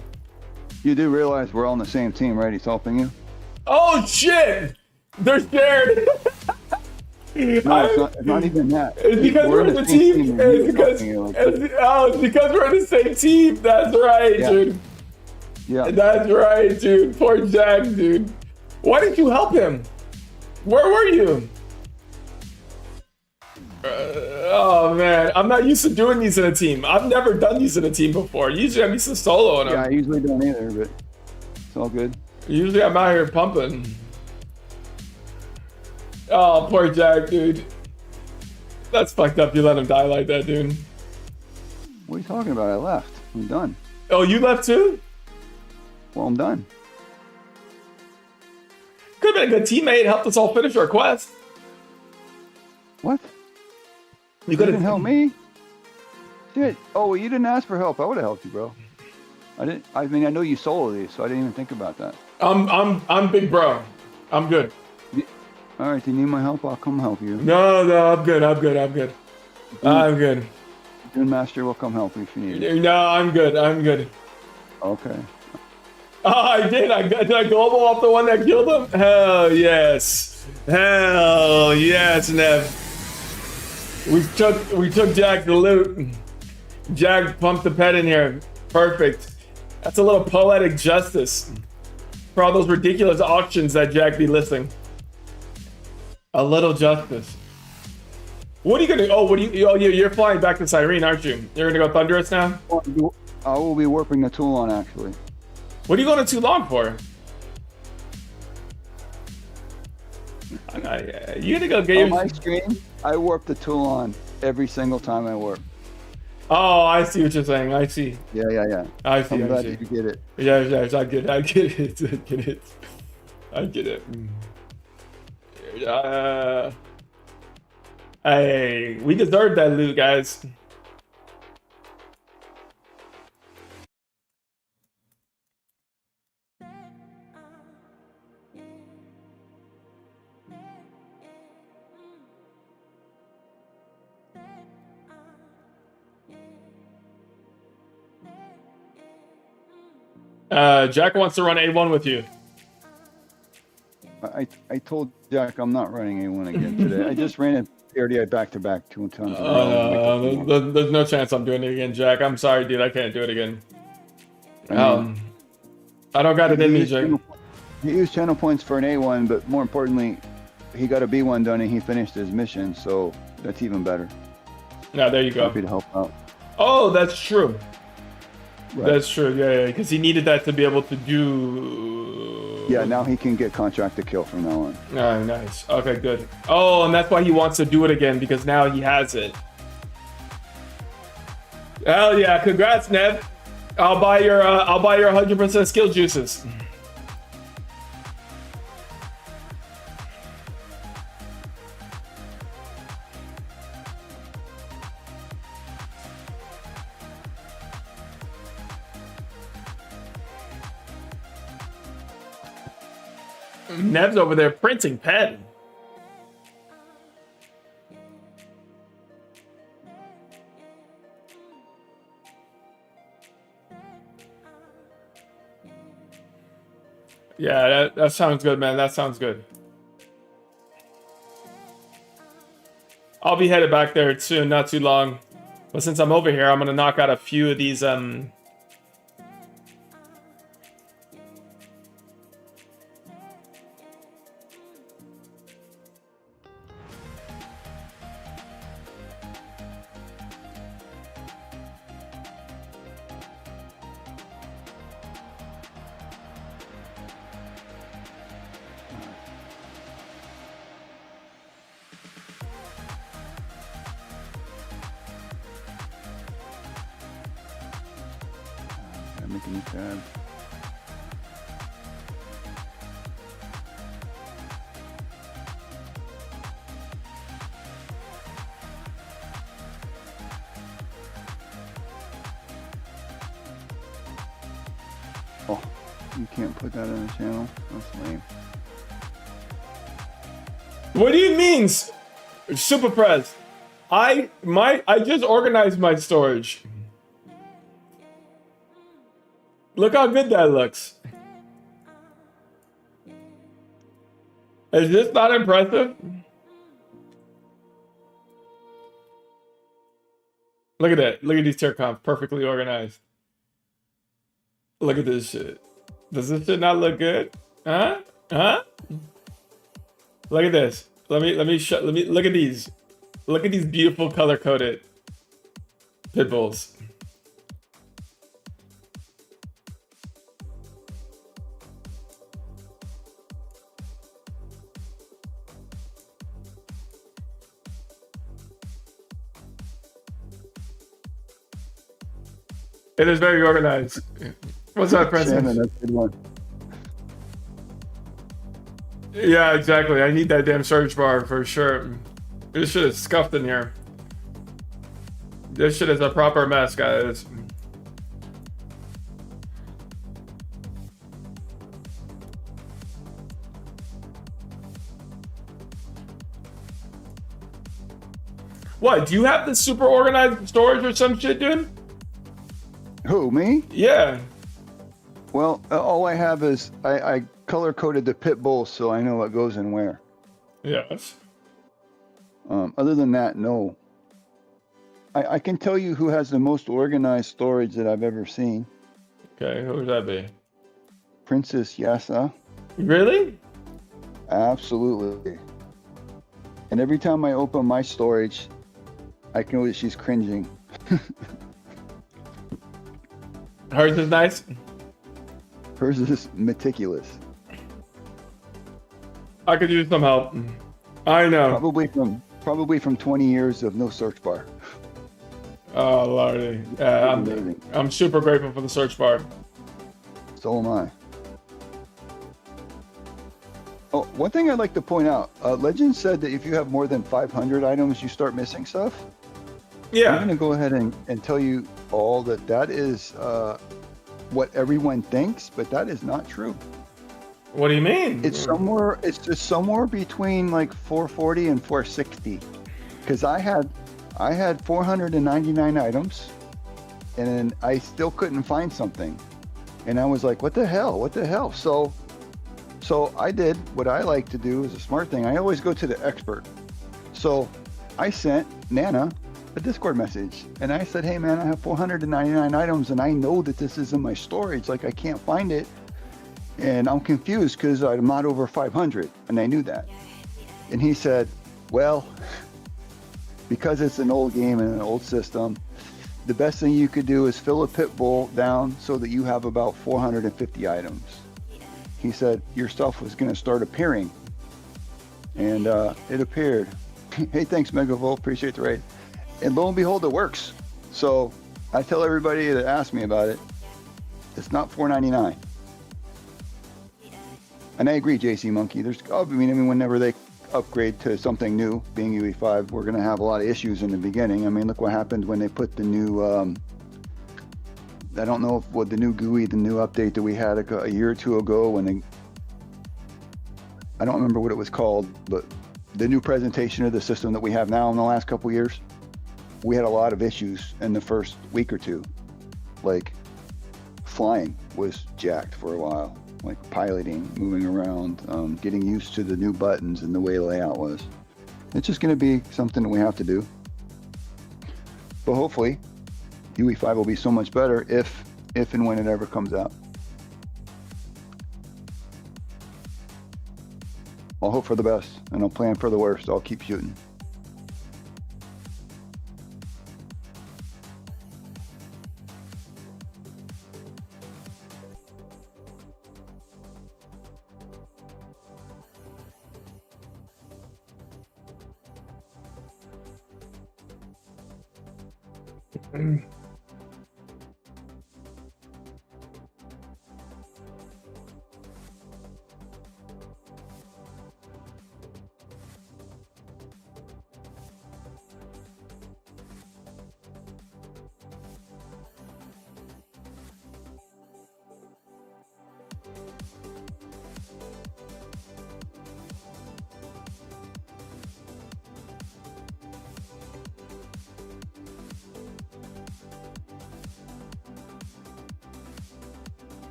You do realize we're all on the same team, right? He's helping you. Oh, shit. They're scared. No, it's not even that. It's because we're in the same team. and It's he's because, talking to you like it's because we're in the same team. That's right, Yeah. dude. yeah. That's right, dude. Poor Jack, dude. Why didn't you help him? Where were you? Oh man, I'm not used to doing these in a team. I've never done these in a team before. Usually I'm used to soloing them. Yeah, I usually don't either, but it's all good. Usually I'm out here pumping. Oh, poor Jack, dude. That's fucked up. You let him die like that, dude. What are you talking about? I left. I'm done. Oh, you left too? Well, I'm done. Could have been a good teammate. Helped us all finish our quest. What? You You could didn't help me? Shit. Oh, well, you didn't ask for help. I would have helped you, bro. I didn't. I mean, I know you solo these, so I didn't even think about that. I'm big bro. I'm good. All right, if you need my help, I'll come help you. No, I'm good. I'm good. I'm good. I'm good. Dune Master will come help you if you need it. No, I'm good. I'm good. Okay. Oh, I did. Did I global off the one that killed him? Hell yes. Hell yes, Nev. We took Jack the loot. Jack pumped the pet in here. Perfect. That's a little poetic justice for all those ridiculous auctions that Jack be listing. A little justice. What are you gonna? Oh, you're flying back to Cyrene, aren't you? You're gonna go Thunderous now. I will be warping the tool on actually. What are you going to too long for? You gotta go get On your. my screen, I warp the tool on every single time I warp. Oh, I see what you're saying. I see. Yeah. I see. I'm I glad see. you get it. Yeah, I get it. I get it. I get it. Hey, we deserved that loot, guys. Jack wants to run A1 with you. I told Jack I'm not running A1 again today. I just ran it RDI back-to-back 2 times. There's no chance I'm doing it again, Jack. I'm sorry, dude. I can't do it again. I don't got it in me, Jack. He used channel points for an A1, but more importantly, he got a B1 done and he finished his mission, so that's even better. Yeah, there you go. Happy to help out. Oh, that's true. Right. That's true. Yeah, because he needed that to be able to do. Yeah, now he can get contract to kill from now on. Oh, nice. Okay, good. Oh, and that's why he wants to do it again, because now he has it. Hell yeah! Congrats, Nev. I'll buy your 100% skill juices. Nev's over there printing pen. Yeah, that sounds good, man. That sounds good. I'll be headed back there soon, not too long. But since I'm over here, I'm gonna knock out a few of these I'm making a tab. Oh, you can't put that in the channel? That's lame. What do you mean, Super Press? I just organized my storage. Look how good that looks. Is this not impressive? Look at that. Look at these tier comps, perfectly organized. Look at this shit. Does this shit not look good? Huh? Huh? Look at this. Let me look at these. Look at these beautiful color coded pit bulls. It is very organized. What's up, President? Shannon, that's a good one. Yeah, exactly. I need that damn search bar for sure. This shit is scuffed in here. This shit is a proper mess, guys. What? Do you have the super organized storage or some shit, dude? Who, me? Yeah. Well, all I have is I color coded the pit bulls so I know what goes in where. Yes. Other than that, no. I can tell you who has the most organized storage that I've ever seen. Okay, who would that be? Princess Yasa. Really? Absolutely. And every time I open my storage, I know that she's cringing. Hers is nice. Hers is meticulous. I could use some help. I know. Probably from 20 years of no search bar. Oh lordy. Yeah, Amazing. I'm super grateful for the search bar. So am I. Oh, one thing I'd like to point out. Legend said that if you have more than 500 items, you start missing stuff. I'm Yeah. going to go ahead and tell you all that is what everyone thinks, but that is not true. What do you mean? It's just somewhere between like 440 and 460. Because I had 499 items, and then I still couldn't find something, and I was like, what the hell? So I did what I like to do is a smart thing. I always go to the expert. So I sent Nana a Discord message, and I said, hey man, I have 499 items, and I know that this is in my storage. Like, I can't find it, and I'm confused because I'm not over 500, and I knew that. And he said, well, because it's an old game and an old system, the best thing you could do is fill a pit bull down so that you have about 450 items. He said your stuff was going to start appearing, and it appeared. Hey, thanks Megavolt, appreciate the raid. And lo and behold, it works. So I tell everybody that asks me about it, it's not 499. And I agree, JC Monkey. I mean, whenever they upgrade to something new, being UE5, we're going to have a lot of issues in the beginning. I mean, look what happened when they put the new, I don't know what the new GUI, the new update that we had a year or two ago I don't remember what it was called, but the new presentation of the system that we have now in the last couple of years, we had a lot of issues in the first week or two. Like, flying was jacked for a while. Like piloting, moving around, getting used to the new buttons and the way the layout was. It's just going to be something that we have to do. But hopefully, UE5 will be so much better if and when it ever comes out. I'll hope for the best, and I'll plan for the worst. I'll keep shooting.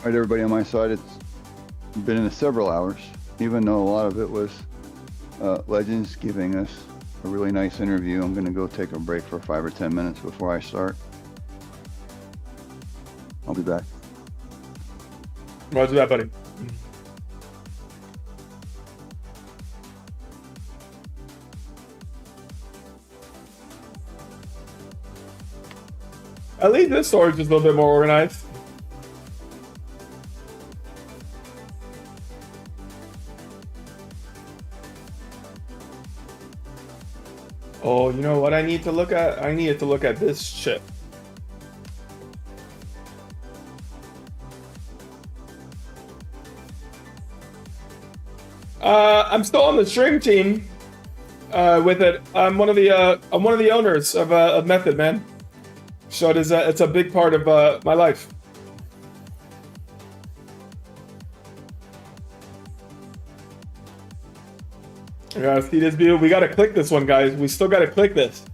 right, everybody on my side, it's been in several hours, even though a lot of it was Legends giving us a really nice interview. I'm going to go take a break for 5 or 10 minutes before I start. I'll be back. Roger that, buddy. At least this storage is a little bit more organized. Oh, you know what I need to look at? I needed to look at this chip. I'm still on the stream team with it. I'm one of the owners of Method, man. So it's a big part of my life. You gotta see this view. We gotta click this one, guys. We still gotta click this.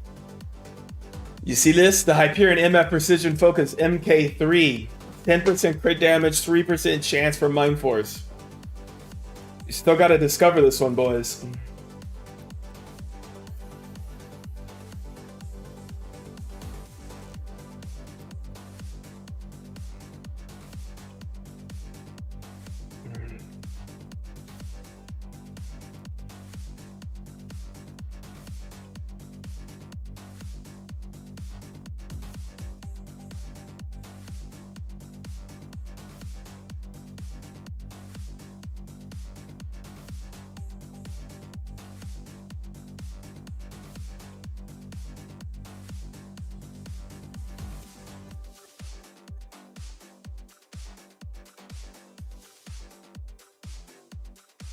You see this? The Hyperion MF Precision Focus MK3. 10% crit damage, 3% chance for Mind Force. You still gotta discover this one, boys.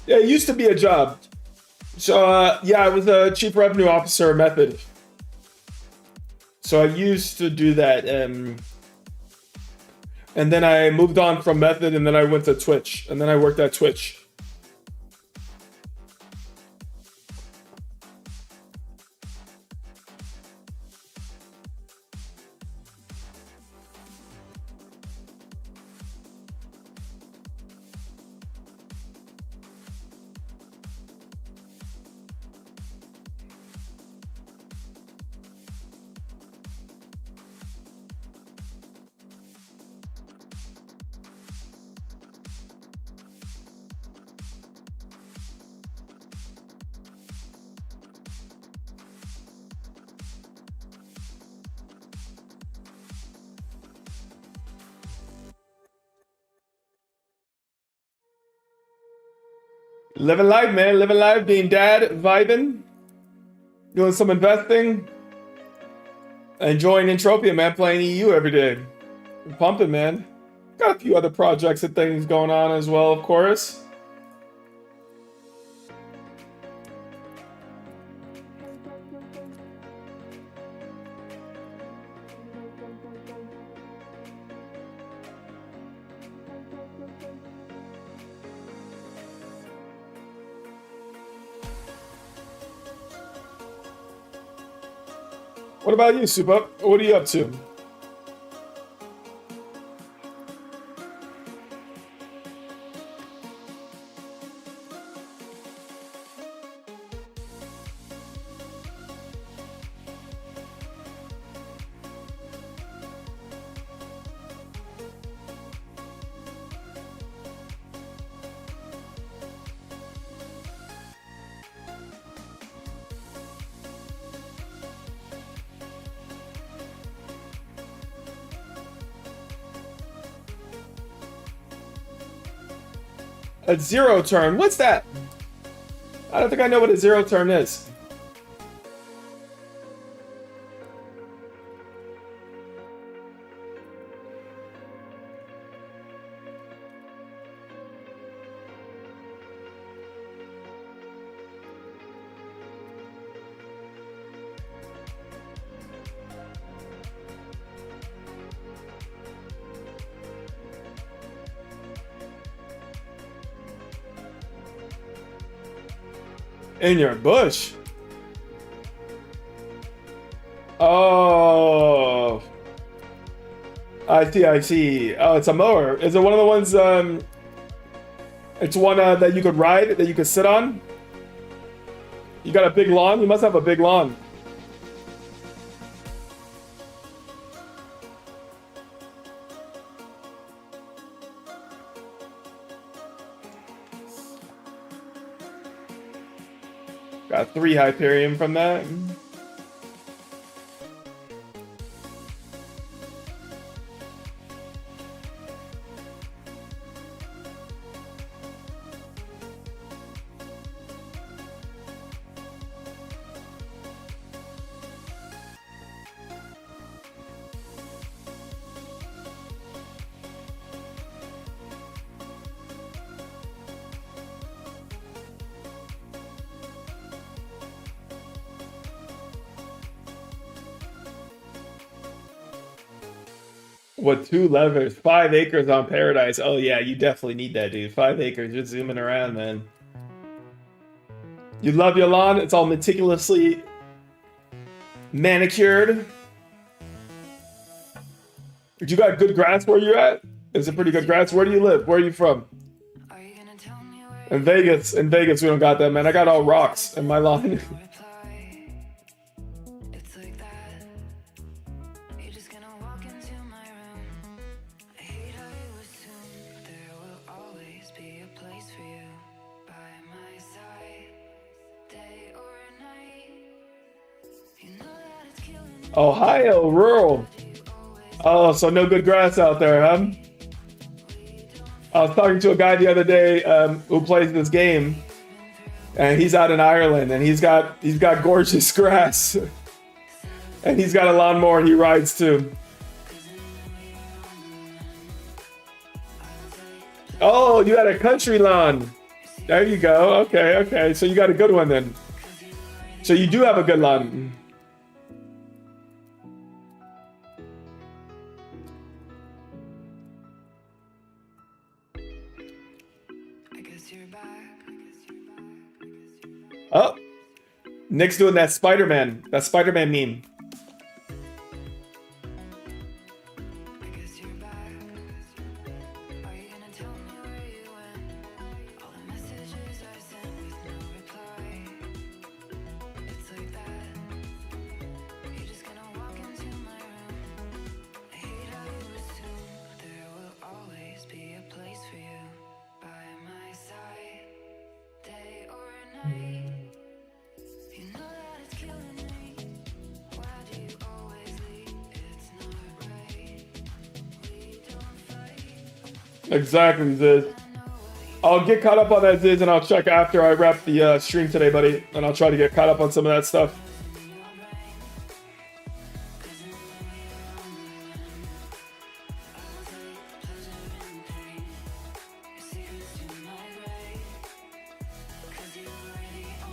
Yeah, it used to be a job. So, yeah, I was a chief revenue officer at Method. So I used to do that. And then I moved on from Method, and then I went to Twitch. And then I worked at Twitch. Living life, man. Living life, being dad, vibing, doing some investing, enjoying Entropia, man. Playing EU every day. Pumping, man. Got a few other projects and things going on as well, of course. What about you, Super? What are you up to? A zero turn? What's that? I don't think I know what a zero turn is. In your bush? Oh. I see, I see. Oh, it's a mower. Is it one of the ones, it's one that you could ride, that you could sit on? You got a big lawn? You must have a big lawn. Got 3 Hyperion from that. What 2 levers? 5 acres on Paradise. Oh yeah, you definitely need that, dude. 5 acres. You're zooming around, man. You love your lawn. It's all meticulously manicured. You got good grass where you're at? Is it pretty good grass? Where do you live? Where are you from? In Vegas. In Vegas, we don't got that, man. I got all rocks in my lawn. Ohio, rural. Oh, so no good grass out there, huh? I was talking to a guy the other day who plays this game, and he's out in Ireland, and he's got gorgeous grass, and he's got a lawnmower he rides too. Oh, you had a country lawn. There you go. Okay, okay. So you got a good one then. So you do have a good lawn. Oh, Nick's doing that Spider-Man meme. Exactly, Ziz. I'll get caught up on that, Ziz, and I'll check after I wrap the stream today, buddy. And I'll try to get caught up on some of that stuff.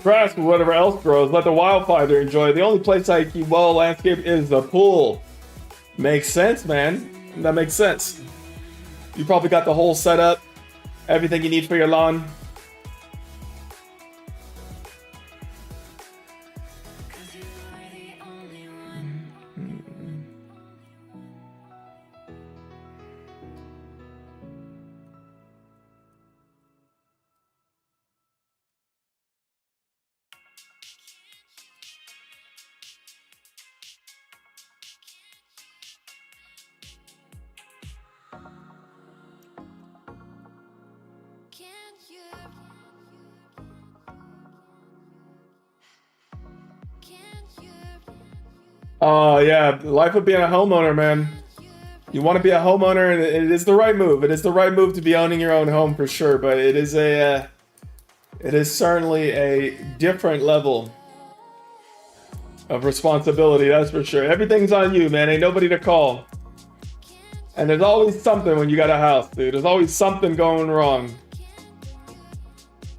Grass with whatever else grows. Let the wildfire enjoy. The only place I keep well landscape is the pool. Makes sense, man. That makes sense. You probably got the whole setup, everything you need for your lawn. Oh, yeah. Life of being a homeowner, man. You want to be a homeowner, and it is the right move. It is the right move to be owning your own home for sure, but it is certainly a different level of responsibility, that's for sure. Everything's on you, man. Ain't nobody to call. And there's always something when you got a house, dude. There's always something going wrong.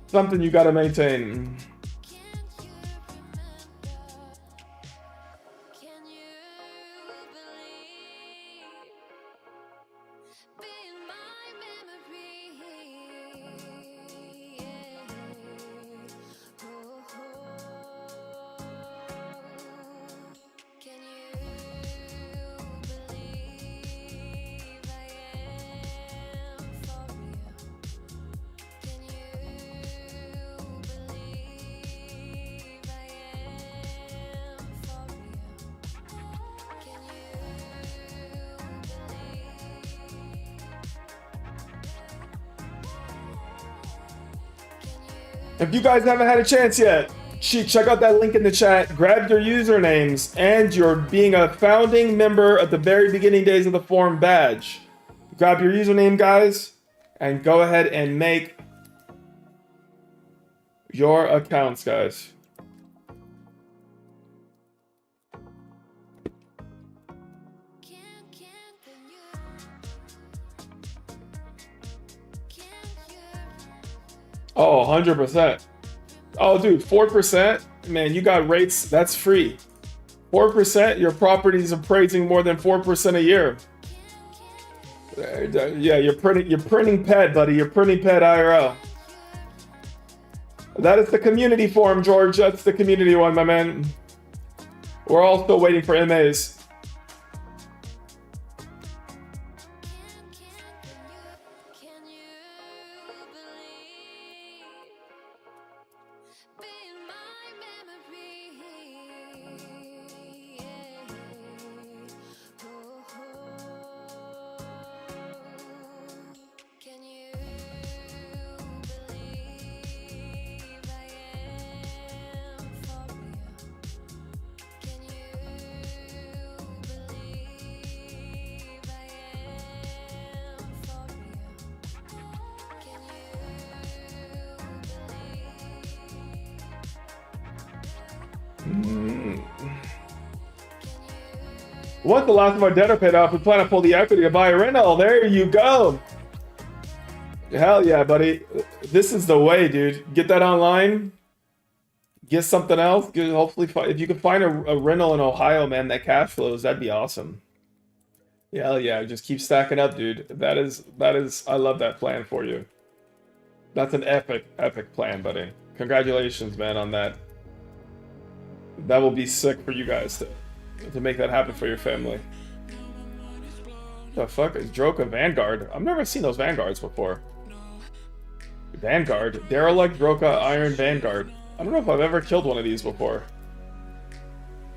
Something you got to maintain. If you guys haven't had a chance yet, check out that link in the chat. Grab your usernames and your being a founding member at the very beginning days of the forum badge. Grab your username, guys, and go ahead and make your accounts, guys. Oh, 100%. Oh, dude, 4%? Man, you got rates. That's free. 4%, your property's appraising more than 4% a year. Yeah, you're printing PED, buddy. You're printing PED IRL. That is the community forum, George. That's the community one, my man. We're all still waiting for MAs. Once the last of our debt are paid off, we plan to pull the equity to buy a rental. There you go. Hell yeah, buddy. This is the way, dude. Get that online. Get something else. Hopefully, if you could find a rental in Ohio, man, that cash flows, that'd be awesome. Yeah, hell yeah. Just keep stacking up, dude. That is. I love that plan for you. That's an epic plan, buddy. Congratulations, man, on that. That will be sick for you guys to make that happen for your family. The fuck is Droka Vanguard? I've never seen those Vanguards before. Vanguard. Derelict Droka Iron Vanguard. I don't know if I've ever killed one of these before.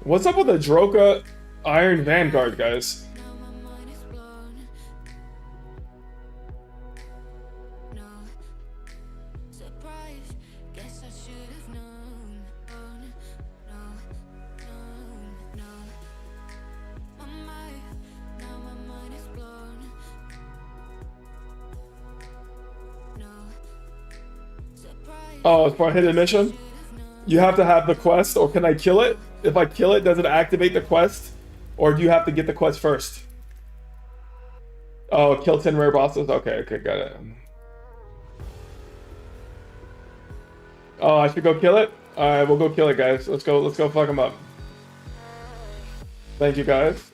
What's up with the Droka Iron Vanguard, guys? Oh, it's for a hidden mission? You have to have the quest, or can I kill it? If I kill it, does it activate the quest? Or do you have to get the quest first? Oh, kill 10 rare bosses? Okay, got it. Oh, I should go kill it? Alright, we'll go kill it, guys. Let's go fuck them up. Thank you, guys.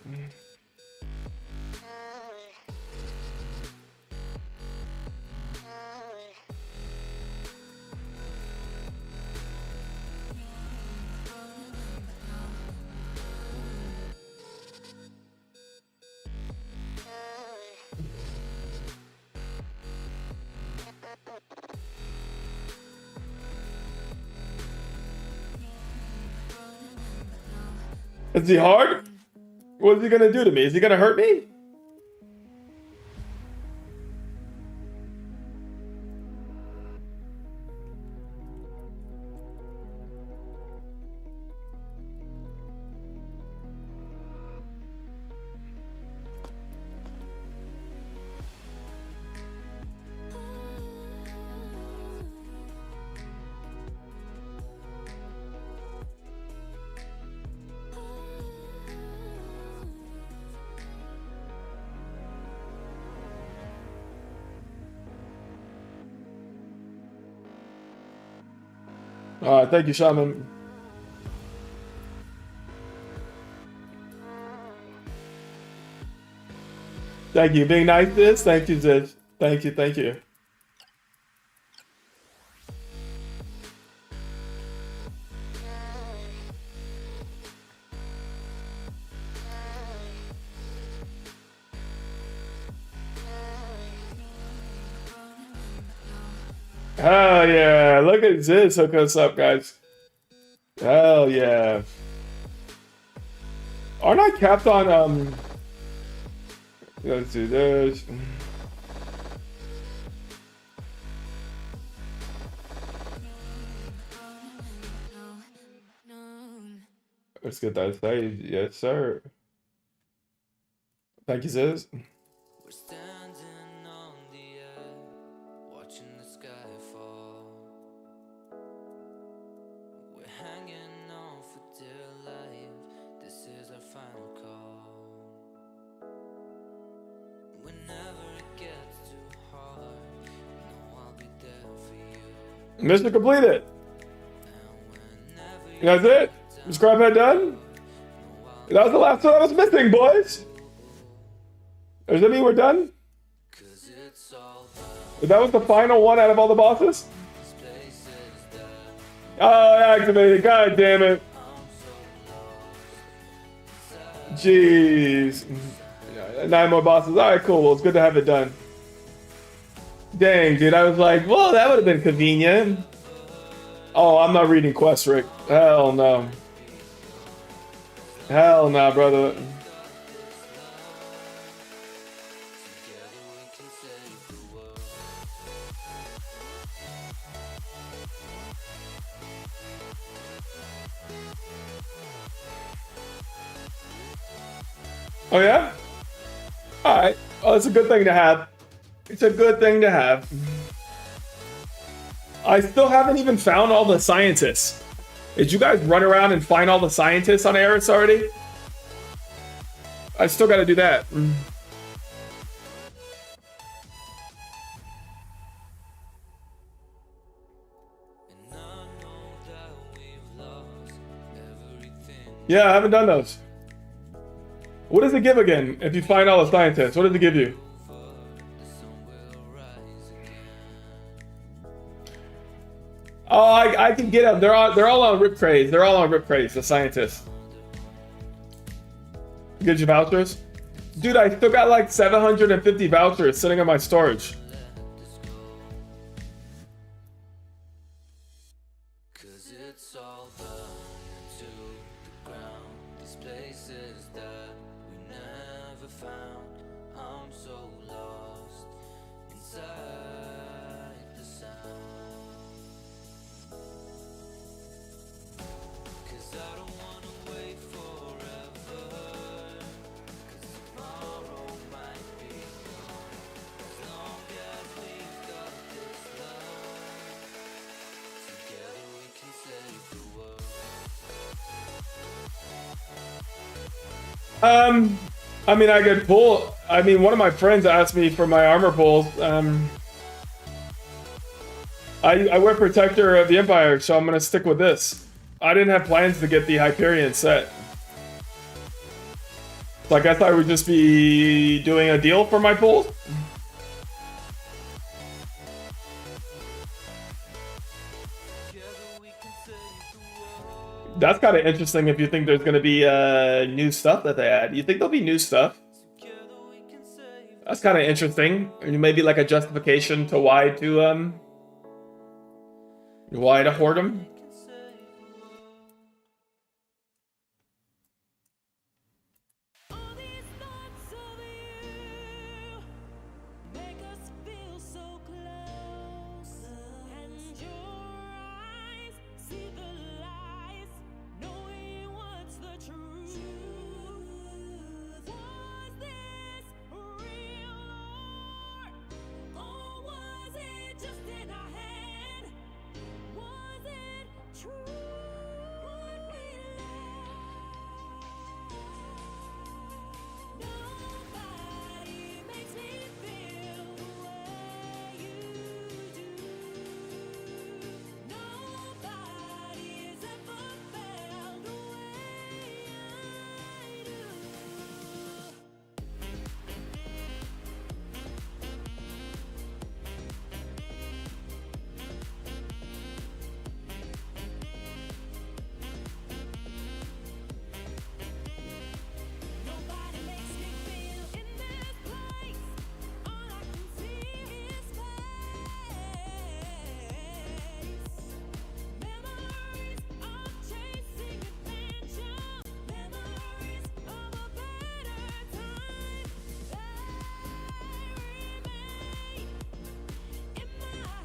Is he hard? What is he gonna do to me? Is he gonna hurt me? Alright, thank you, Shaman. Thank you. Being nice to this? Thank you, Ziz. Thank you. Hell yeah. Look at Ziz hook us up, guys. Hell yeah. Aren't I capped on, let's do this. Let's get that saved. Yes, sir. Thank you, sis. We're standing on the edge, watching the sky fall. We're hanging on for dear life. This is our final call. Whenever it gets too hard, know I'll be there for you. Mission completed. And whenever That's it. Scrap head done. That was the last one I was missing, boys. Does that mean we're done? cause it's all done. That was the final one out of all the bosses? This place is dead. Oh, activated. God damn it. I'm so lost. Jeez. 9 more bosses. Alright, cool. Well, it's good to have it done. Dang, dude. I was like, well, that would have been convenient. Oh, I'm not reading quests, Rick. Hell no. Hell no, brother. Together we can save the world. Oh, yeah? Alright. Oh, it's a good thing to have. It's a good thing to have. I still haven't even found all the scientists. Did you guys run around and find all the scientists on Eris already? I still gotta do that. And I know that we've lost everything. Yeah, I haven't done those. What does it give again if you find all the scientists? What does it give you? The sun will rise again. Oh, I can get them. They're all on Rip Craze. They're all on Rip Craze, the scientists. Get your vouchers? Dude, I still got like 750 vouchers sitting in my storage. Cause it's all burned to the ground. These places that we never found. I'm so lost inside the sound. Cause I don't wanna wait forever. Cause tomorrow might be gone. As long as we've got this love, together we can save the world. I mean, I could pull. I mean, one of my friends asked me for my armor pulls. I wear Protector of the Empire, so I'm gonna stick with this. I didn't have plans to get the Hyperion set. So I guess I would just be doing a deal for my pulls. Together we can save the world. That's kind of interesting if you think there's gonna be new stuff that they add. You think there'll be new stuff? Together we can save. That's kind of interesting. And maybe like a justification to why to hoard them. All these thoughts of you make us feel so close, and your eyes see the lies, knowing what's the truth. Was this real, or was it just in our head? Was it true? What we Nobody makes me feel the way you do. Nobody's ever felt the way I do. Nobody makes me feel in this place. All I can see is space. Memories of chasing adventure. Memories of a better time. They remain in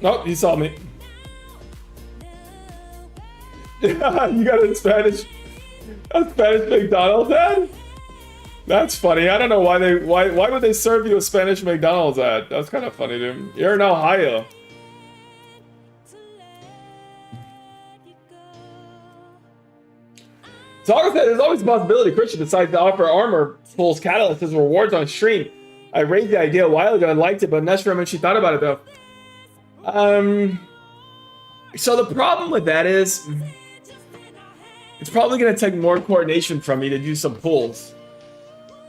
my Oh, he saw me. now. Yeah, you got it in Spanish. A Spanish McDonald's ad? That's funny. I don't know why would they serve you a Spanish McDonald's ad? That's kind of funny, dude. You're in Ohio. Talk said there's always a possibility Christian decides to offer armor pulls catalyst as rewards on stream. I raised the idea a while ago and liked it, but I'm not sure how much she thought about it though. So the problem with that is it's probably gonna take more coordination from me to do some pulls.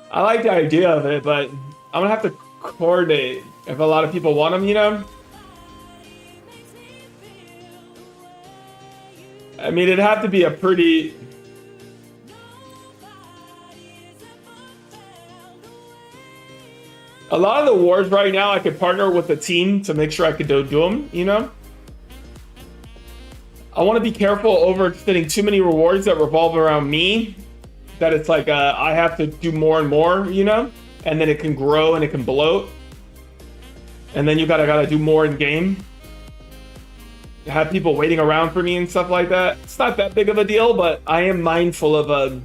I like the idea of it, but I'm gonna have to coordinate if a lot of people want them, you know? I mean, it'd have to be a pretty... A lot of the wars right now, I could partner with a team to make sure I could do them, you know? I want to be careful overextending too many rewards that revolve around me, that it's like I have to do more and more, you know? And then it can grow and it can bloat. And then you gotta do more in game. Have people waiting around for me and stuff like that. It's not that big of a deal, but I am mindful of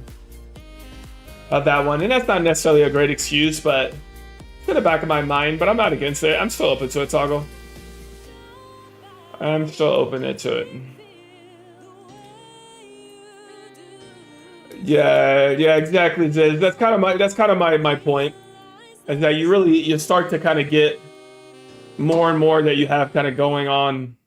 that one. And that's not necessarily a great excuse, but it's in the back of my mind, but I'm not against it. I'm still open to it, Toggle. I'm still open to it. Yeah, exactly. That's kind of my point. Is that you start to kind of get more and more that you have kind of going on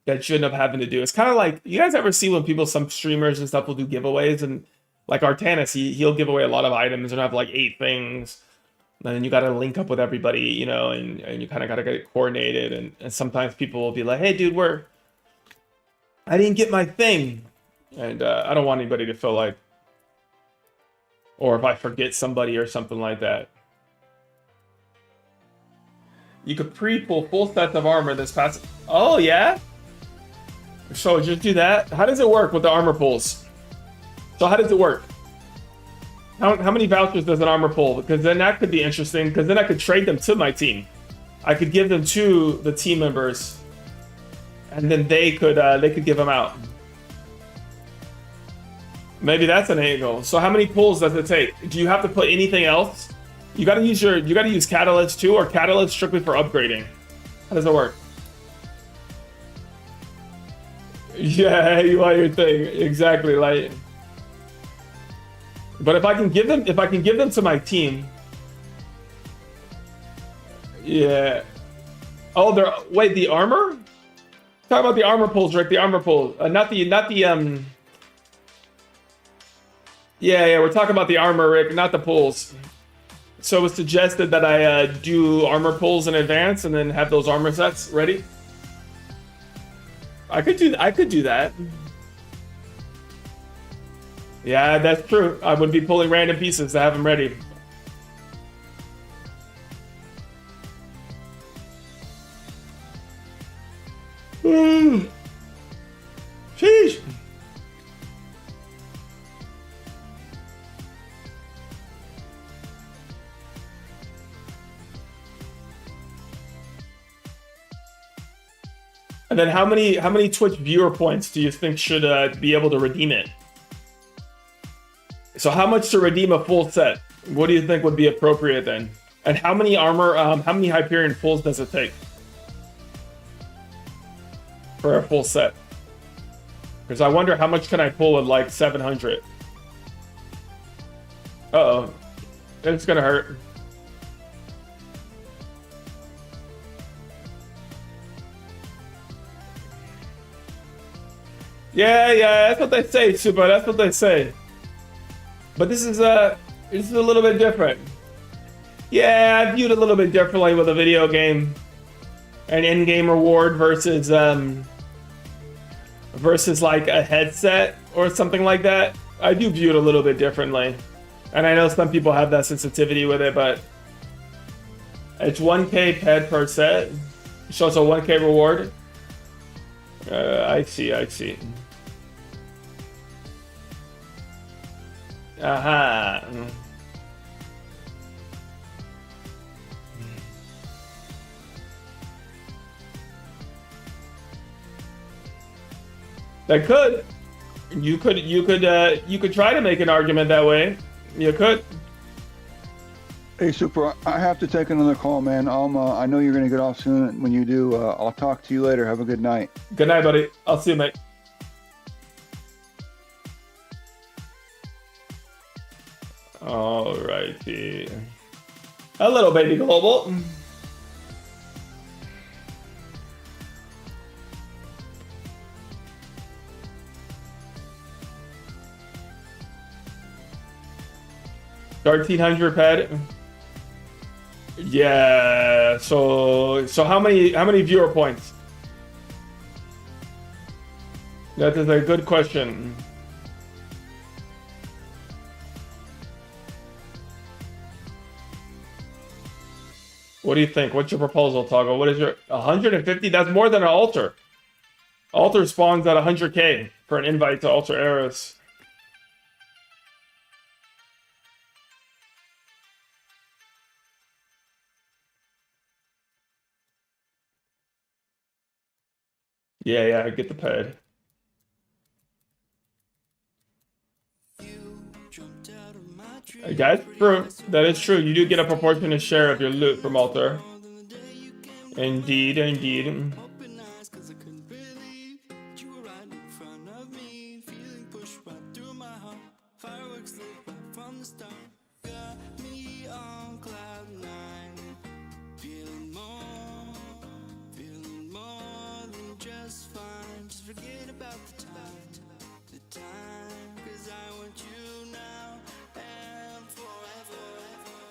that shouldn't have happened to do. It's kind of like, you guys ever see when some streamers and stuff will do giveaways, and like Artanis, he'll give away a lot of items and have like 8 things. And then you got to link up with everybody, you know, and you kind of got to get it coordinated. And sometimes people will be like, hey, dude, I didn't get my thing. And I don't want anybody to feel like, or if I forget somebody or something like that. You could pre-pull full sets of armor this past. Oh, yeah? So just do that. How does it work with the armor pulls? So how does it work? How many vouchers does an armor pull? Because then that could be interesting, because then I could trade them to my team. I could give them to the team members, and then they could give them out. Maybe that's an angle. So how many pulls does it take? Do you have to put anything else? You gotta use catalyst too, or catalyst strictly for upgrading. How does it work? Yeah, you want your thing. Exactly, like. But if I can give them to my team. Yeah. Oh, the armor? Talk about the armor pulls, Rick, the armor pull. Not the Yeah, we're talking about the armor, Rick, not the pulls. So it was suggested that I do armor pulls in advance and then have those armor sets ready. I could do that. Yeah, that's true. I would be pulling random pieces to have them ready. Sheesh. And then how many Twitch viewer points do you think should be able to redeem it? So how much to redeem a full set? What do you think would be appropriate then? And how many armor, how many Hyperion pulls does it take for a full set? Because I wonder how much can I pull with like 700? Uh-oh. It's gonna hurt. Yeah, that's what they say, Super. That's what they say. But this is a little bit different. Yeah, I viewed it a little bit differently with a video game, an in-game reward versus like a headset or something like that. I do view it a little bit differently, and I know some people have that sensitivity with it, but it's 1K ped per set, so it's a 1K reward. I see. Aha. That could. You could try to make an argument that way. You could. Hey, Super, I have to take another call, man. I know you're going to get off soon. When you do, I'll talk to you later. Have a good night. Good night, buddy. I'll see you, mate. Alrighty. A little baby global. $1,300 pet. Yeah. So how many viewer points? That is a good question. What do you think? What's your proposal, Toggle? What is your 150? That's more than an altar. Altar spawns at 100K for an invite to Altar Eris. Yeah, get the ped. That's true. That is true. You do get a proportionate share of your loot from Altar. Indeed.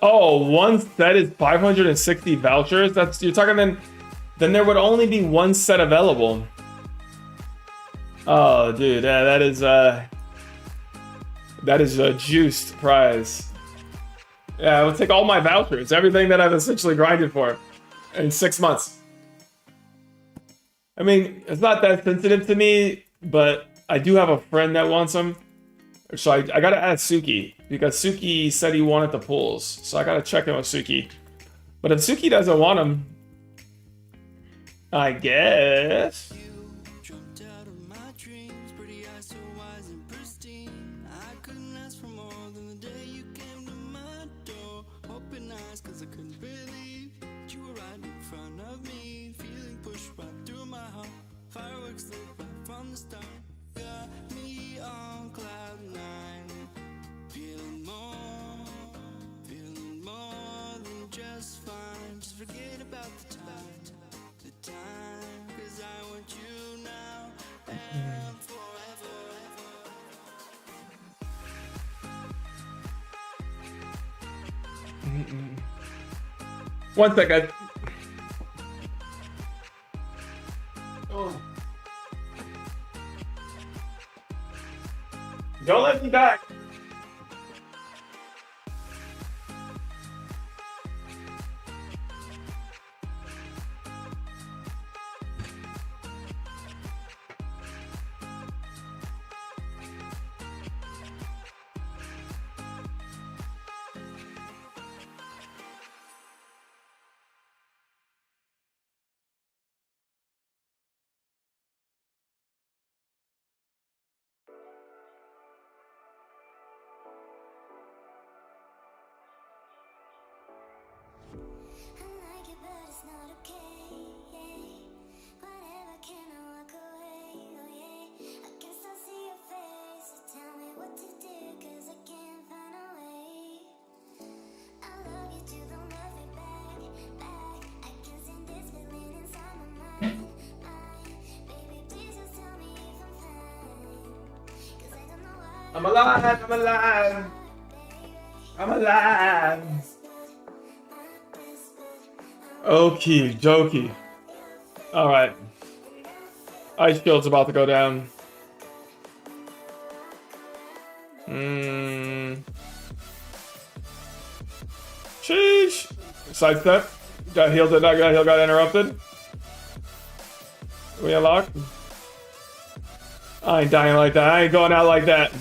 Oh, one set is 560 vouchers. That's you're talking then there would only be one set available. Oh, dude, that is a juiced prize. Yeah, I would take all my vouchers, everything that I've essentially grinded for in 6 months. I mean, it's not that sensitive to me, but I do have a friend that wants them. So I gotta ask Suki, because Suki said he wanted the pools. So I gotta check in with Suki. But if Suki doesn't want them, I guess. One second. Oh. Don't let me back. I'm alive, I'm alive. I'm alive. Okie dokie. Alright. Ice shield's about to go down. Sheesh. Sidestep. Got healed, did not got healed, got interrupted. We unlock. I ain't dying like that. I ain't going out like that.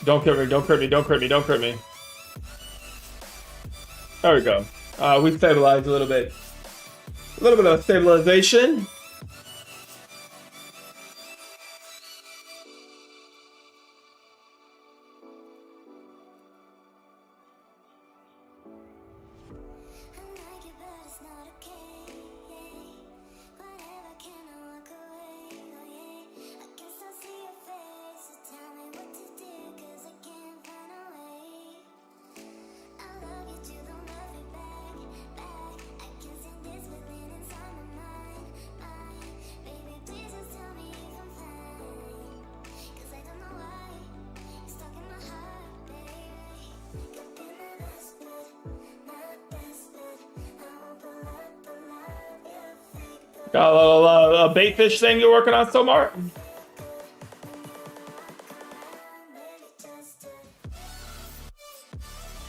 Don't crit me, don't crit me, don't crit me, don't crit me. There we go. We stabilized a little bit. A little bit of stabilization. Got a little bait fish thing you're working on, Somar?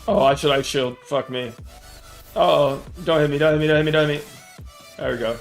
Oh, I should ice shield. Fuck me. Oh, don't hit me, don't hit me, don't hit me, don't hit me. There we go.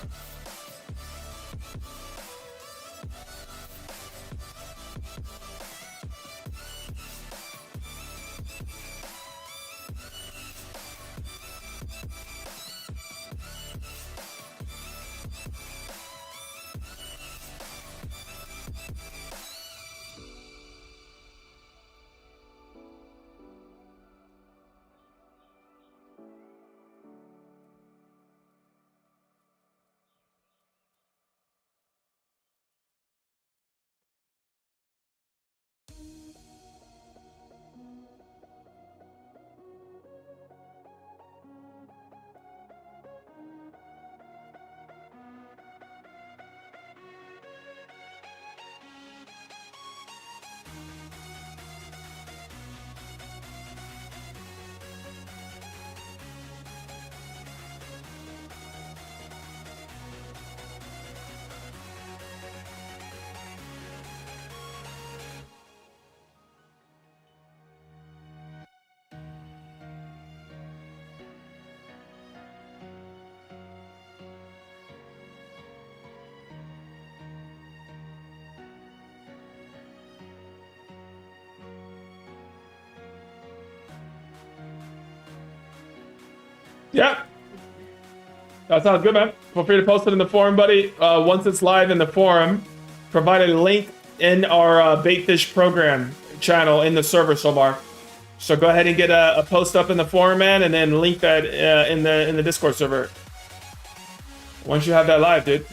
Yeah. That sounds good, man. Feel free to post it in the forum, buddy. Once it's live in the forum, provide a link in our Baitfish program channel in the server, Somar. So go ahead and get a post up in the forum, man, and then link that in the Discord server. Once you have that live, dude.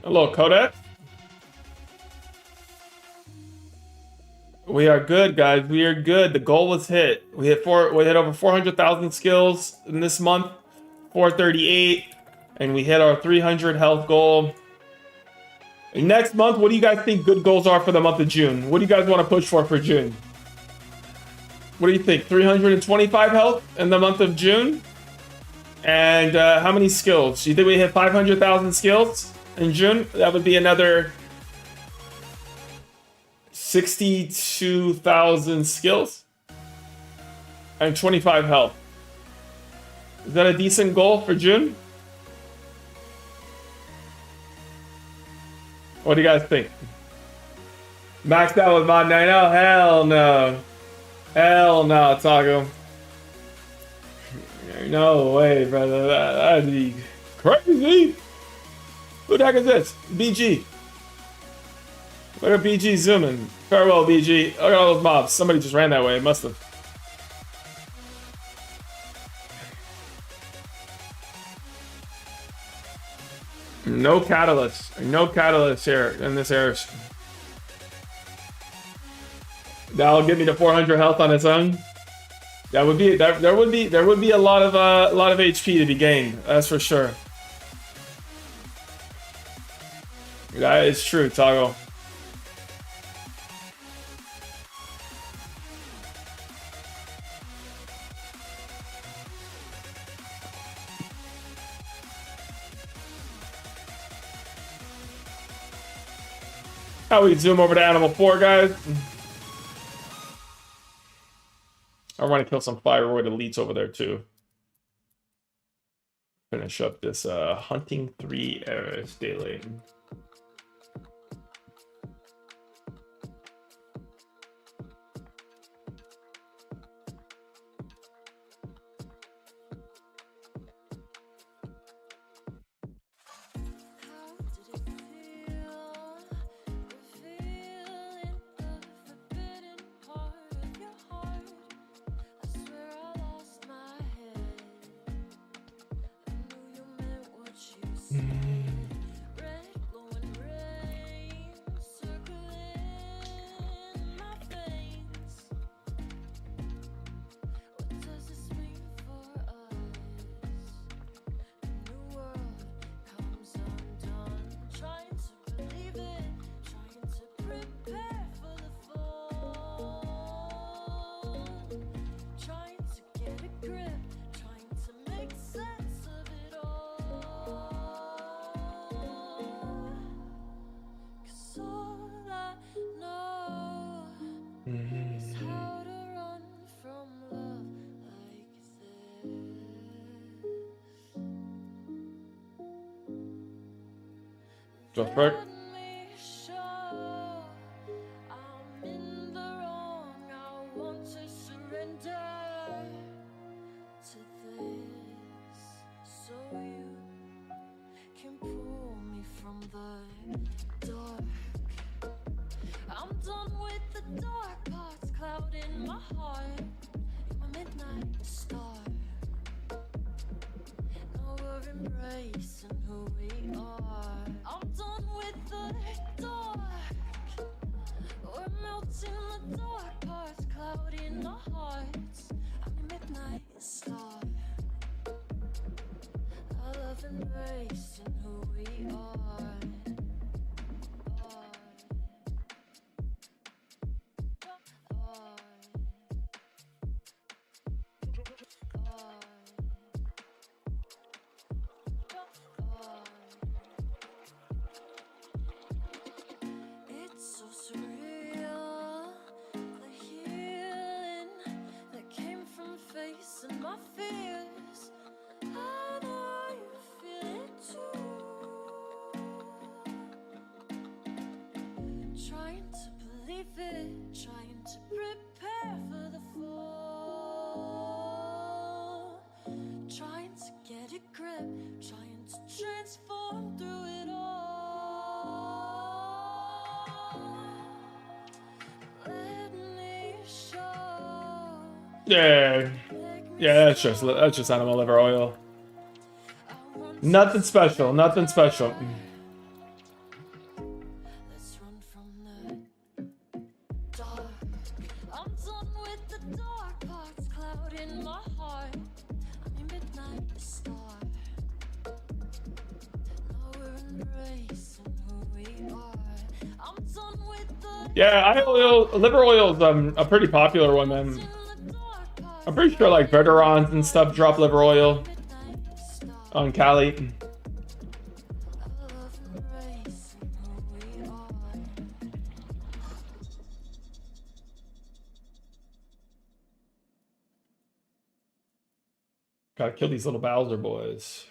Hello, Kodak. We are good, guys. We are good. The goal was hit. We hit over 400,000 skills in this month, 438, and we hit our 300 health goal. And next month, what do you guys think good goals are for the month of June? What do you guys want to push for June? What do you think? 325 health in the month of June? And how many skills? You think we hit 500,000 skills in June? That would be another 62,000 skills and 25 health. Is that a decent goal for June? What do you guys think? Maxed out with Mod 9? Oh, hell no. Hell no, Taco. No way, brother. That'd be crazy. Who the heck is this? BG. Look at BG zooming. Farewell, BG. Look at all those mobs. Somebody just ran that way. Must have. No catalyst. No catalyst here in this area. That'll give me the 400 health on its own. That would be there would be a lot of HP to be gained. That's for sure. That is true, Toggle. How we zoom over to Animal 4, guys. I want to kill some Firewood elites over there too. Finish up this Hunting 3 Eris daily. Red glowing rain circling my veins. What does this mean for us? A new world comes undone. Trying to believe it, trying to prepare for the fall. Trying to get a grip, trying to make sense of it all. 'Cause all I know is how to run from love like this. Just right. Let me show I'm in the wrong. I want to surrender to this, so you can pull me from the dark. I'm done with the dark parts clouding my heart. You're my midnight star. Now we're embracing who we are. I'm done with the dark. We're melting the dark parts clouding our hearts. I'm your midnight star. I love embracing who we are. It's so surreal, the healing that came from facing my fears. I know you feel it too. Trying to believe it, trying to prepare for the fall. Trying to get a grip, trying to transform through it all. Let me show. Yeah. Yeah, that's just animal liver oil. Nothing special. Nothing special. Let's run from the dark. I'm done with the dark parts clouding my heart. I'm your midnight star. Now we're embracing who we are. I'm done with the Yeah, liver oil is a pretty popular one, man. dark parts I'm pretty sure like veterans and stuff drop liver oil midnight star. on Cali. I love embracing who we are. Gotta kill these little Bowser boys.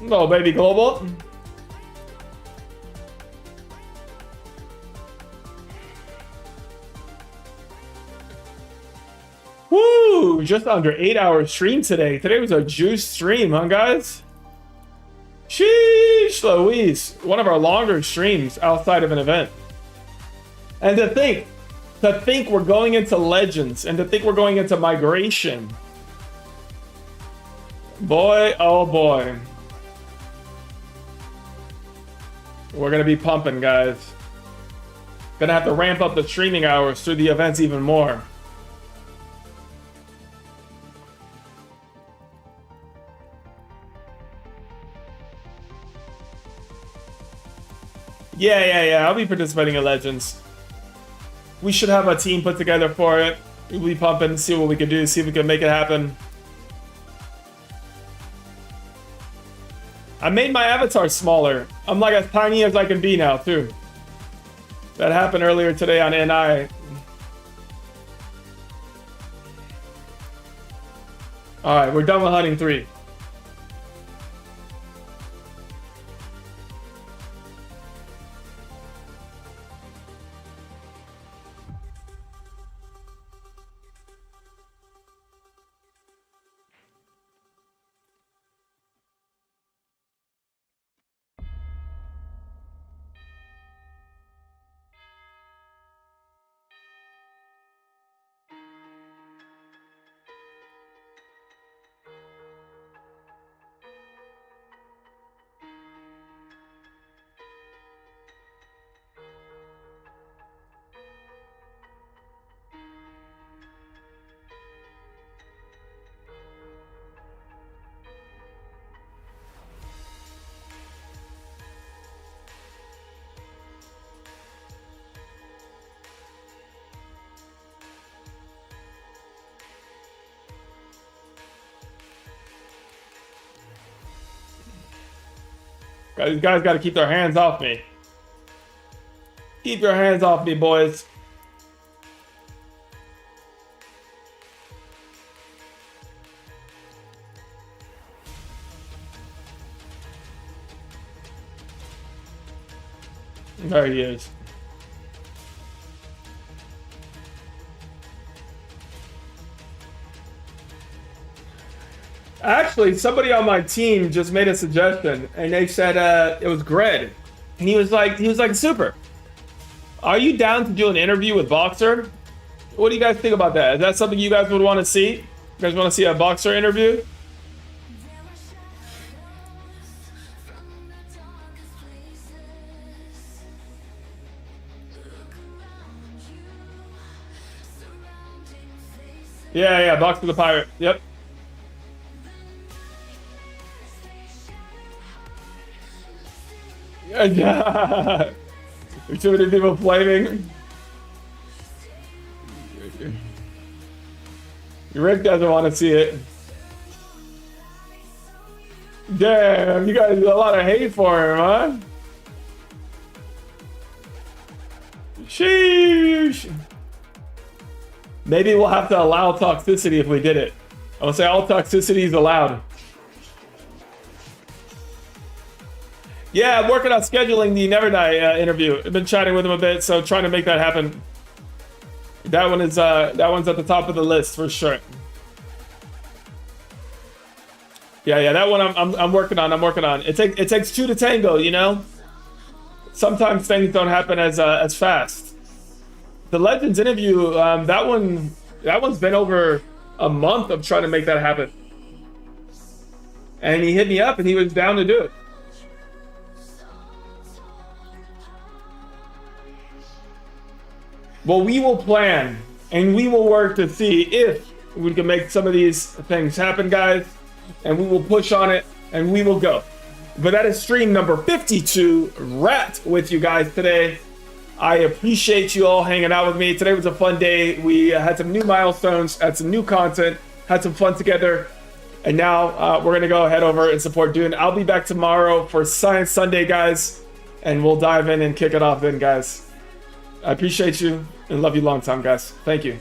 No, baby global. Woo! Just under 8-hour stream today. Today was a juice stream, huh, guys? Sheesh, Louise. One of our longer streams outside of an event. And to think we're going into Legends, and to think we're going into Migration. Boy, oh boy. We're gonna be pumping, guys. Gonna have to ramp up the streaming hours through the events even more. Yeah. I'll be participating in Legends. We should have a team put together for it. We'll be pumping, see what we can do, see if we can make it happen. I made my avatar smaller. I'm like as tiny as I can be now, too. That happened earlier today on NI. Alright, we're done with hunting 3. These guys got to keep their hands off me. Keep your hands off me, boys. There he is. Actually, somebody on my team just made a suggestion, and they said it was Gred, and he was like, Super, are you down to do an interview with Boxer? What do you guys think about that? Is that something you guys would want to see? You guys want to see a Boxer interview? Yeah, Boxer the Pirate. Yep. Yeah. There's too many people flaming. Rick doesn't want to see it. Damn, you guys got a lot of hate for him, huh? Sheesh. Maybe we'll have to allow toxicity if we did it. I will say all toxicity is allowed. Yeah, I'm working on scheduling the Never Die interview. I've been chatting with him a bit, so trying to make that happen. That one is that one's at the top of the list for sure. Yeah, that one I'm working on. It takes 2 to tango, you know. Sometimes things don't happen as fast. The Legends interview, that one's been over a month of trying to make that happen. And he hit me up and he was down to do it. Well, we will plan and we will work to see if we can make some of these things happen, guys. And we will push on it and we will go. But that is stream number 52, Rat, with you guys today. I appreciate you all hanging out with me. Today was a fun day. We had some new milestones, had some new content, had some fun together. And now we're going to go head over and support Dune. I'll be back tomorrow for Science Sunday, guys. And we'll dive in and kick it off then, guys. I appreciate you and love you long time, guys. Thank you.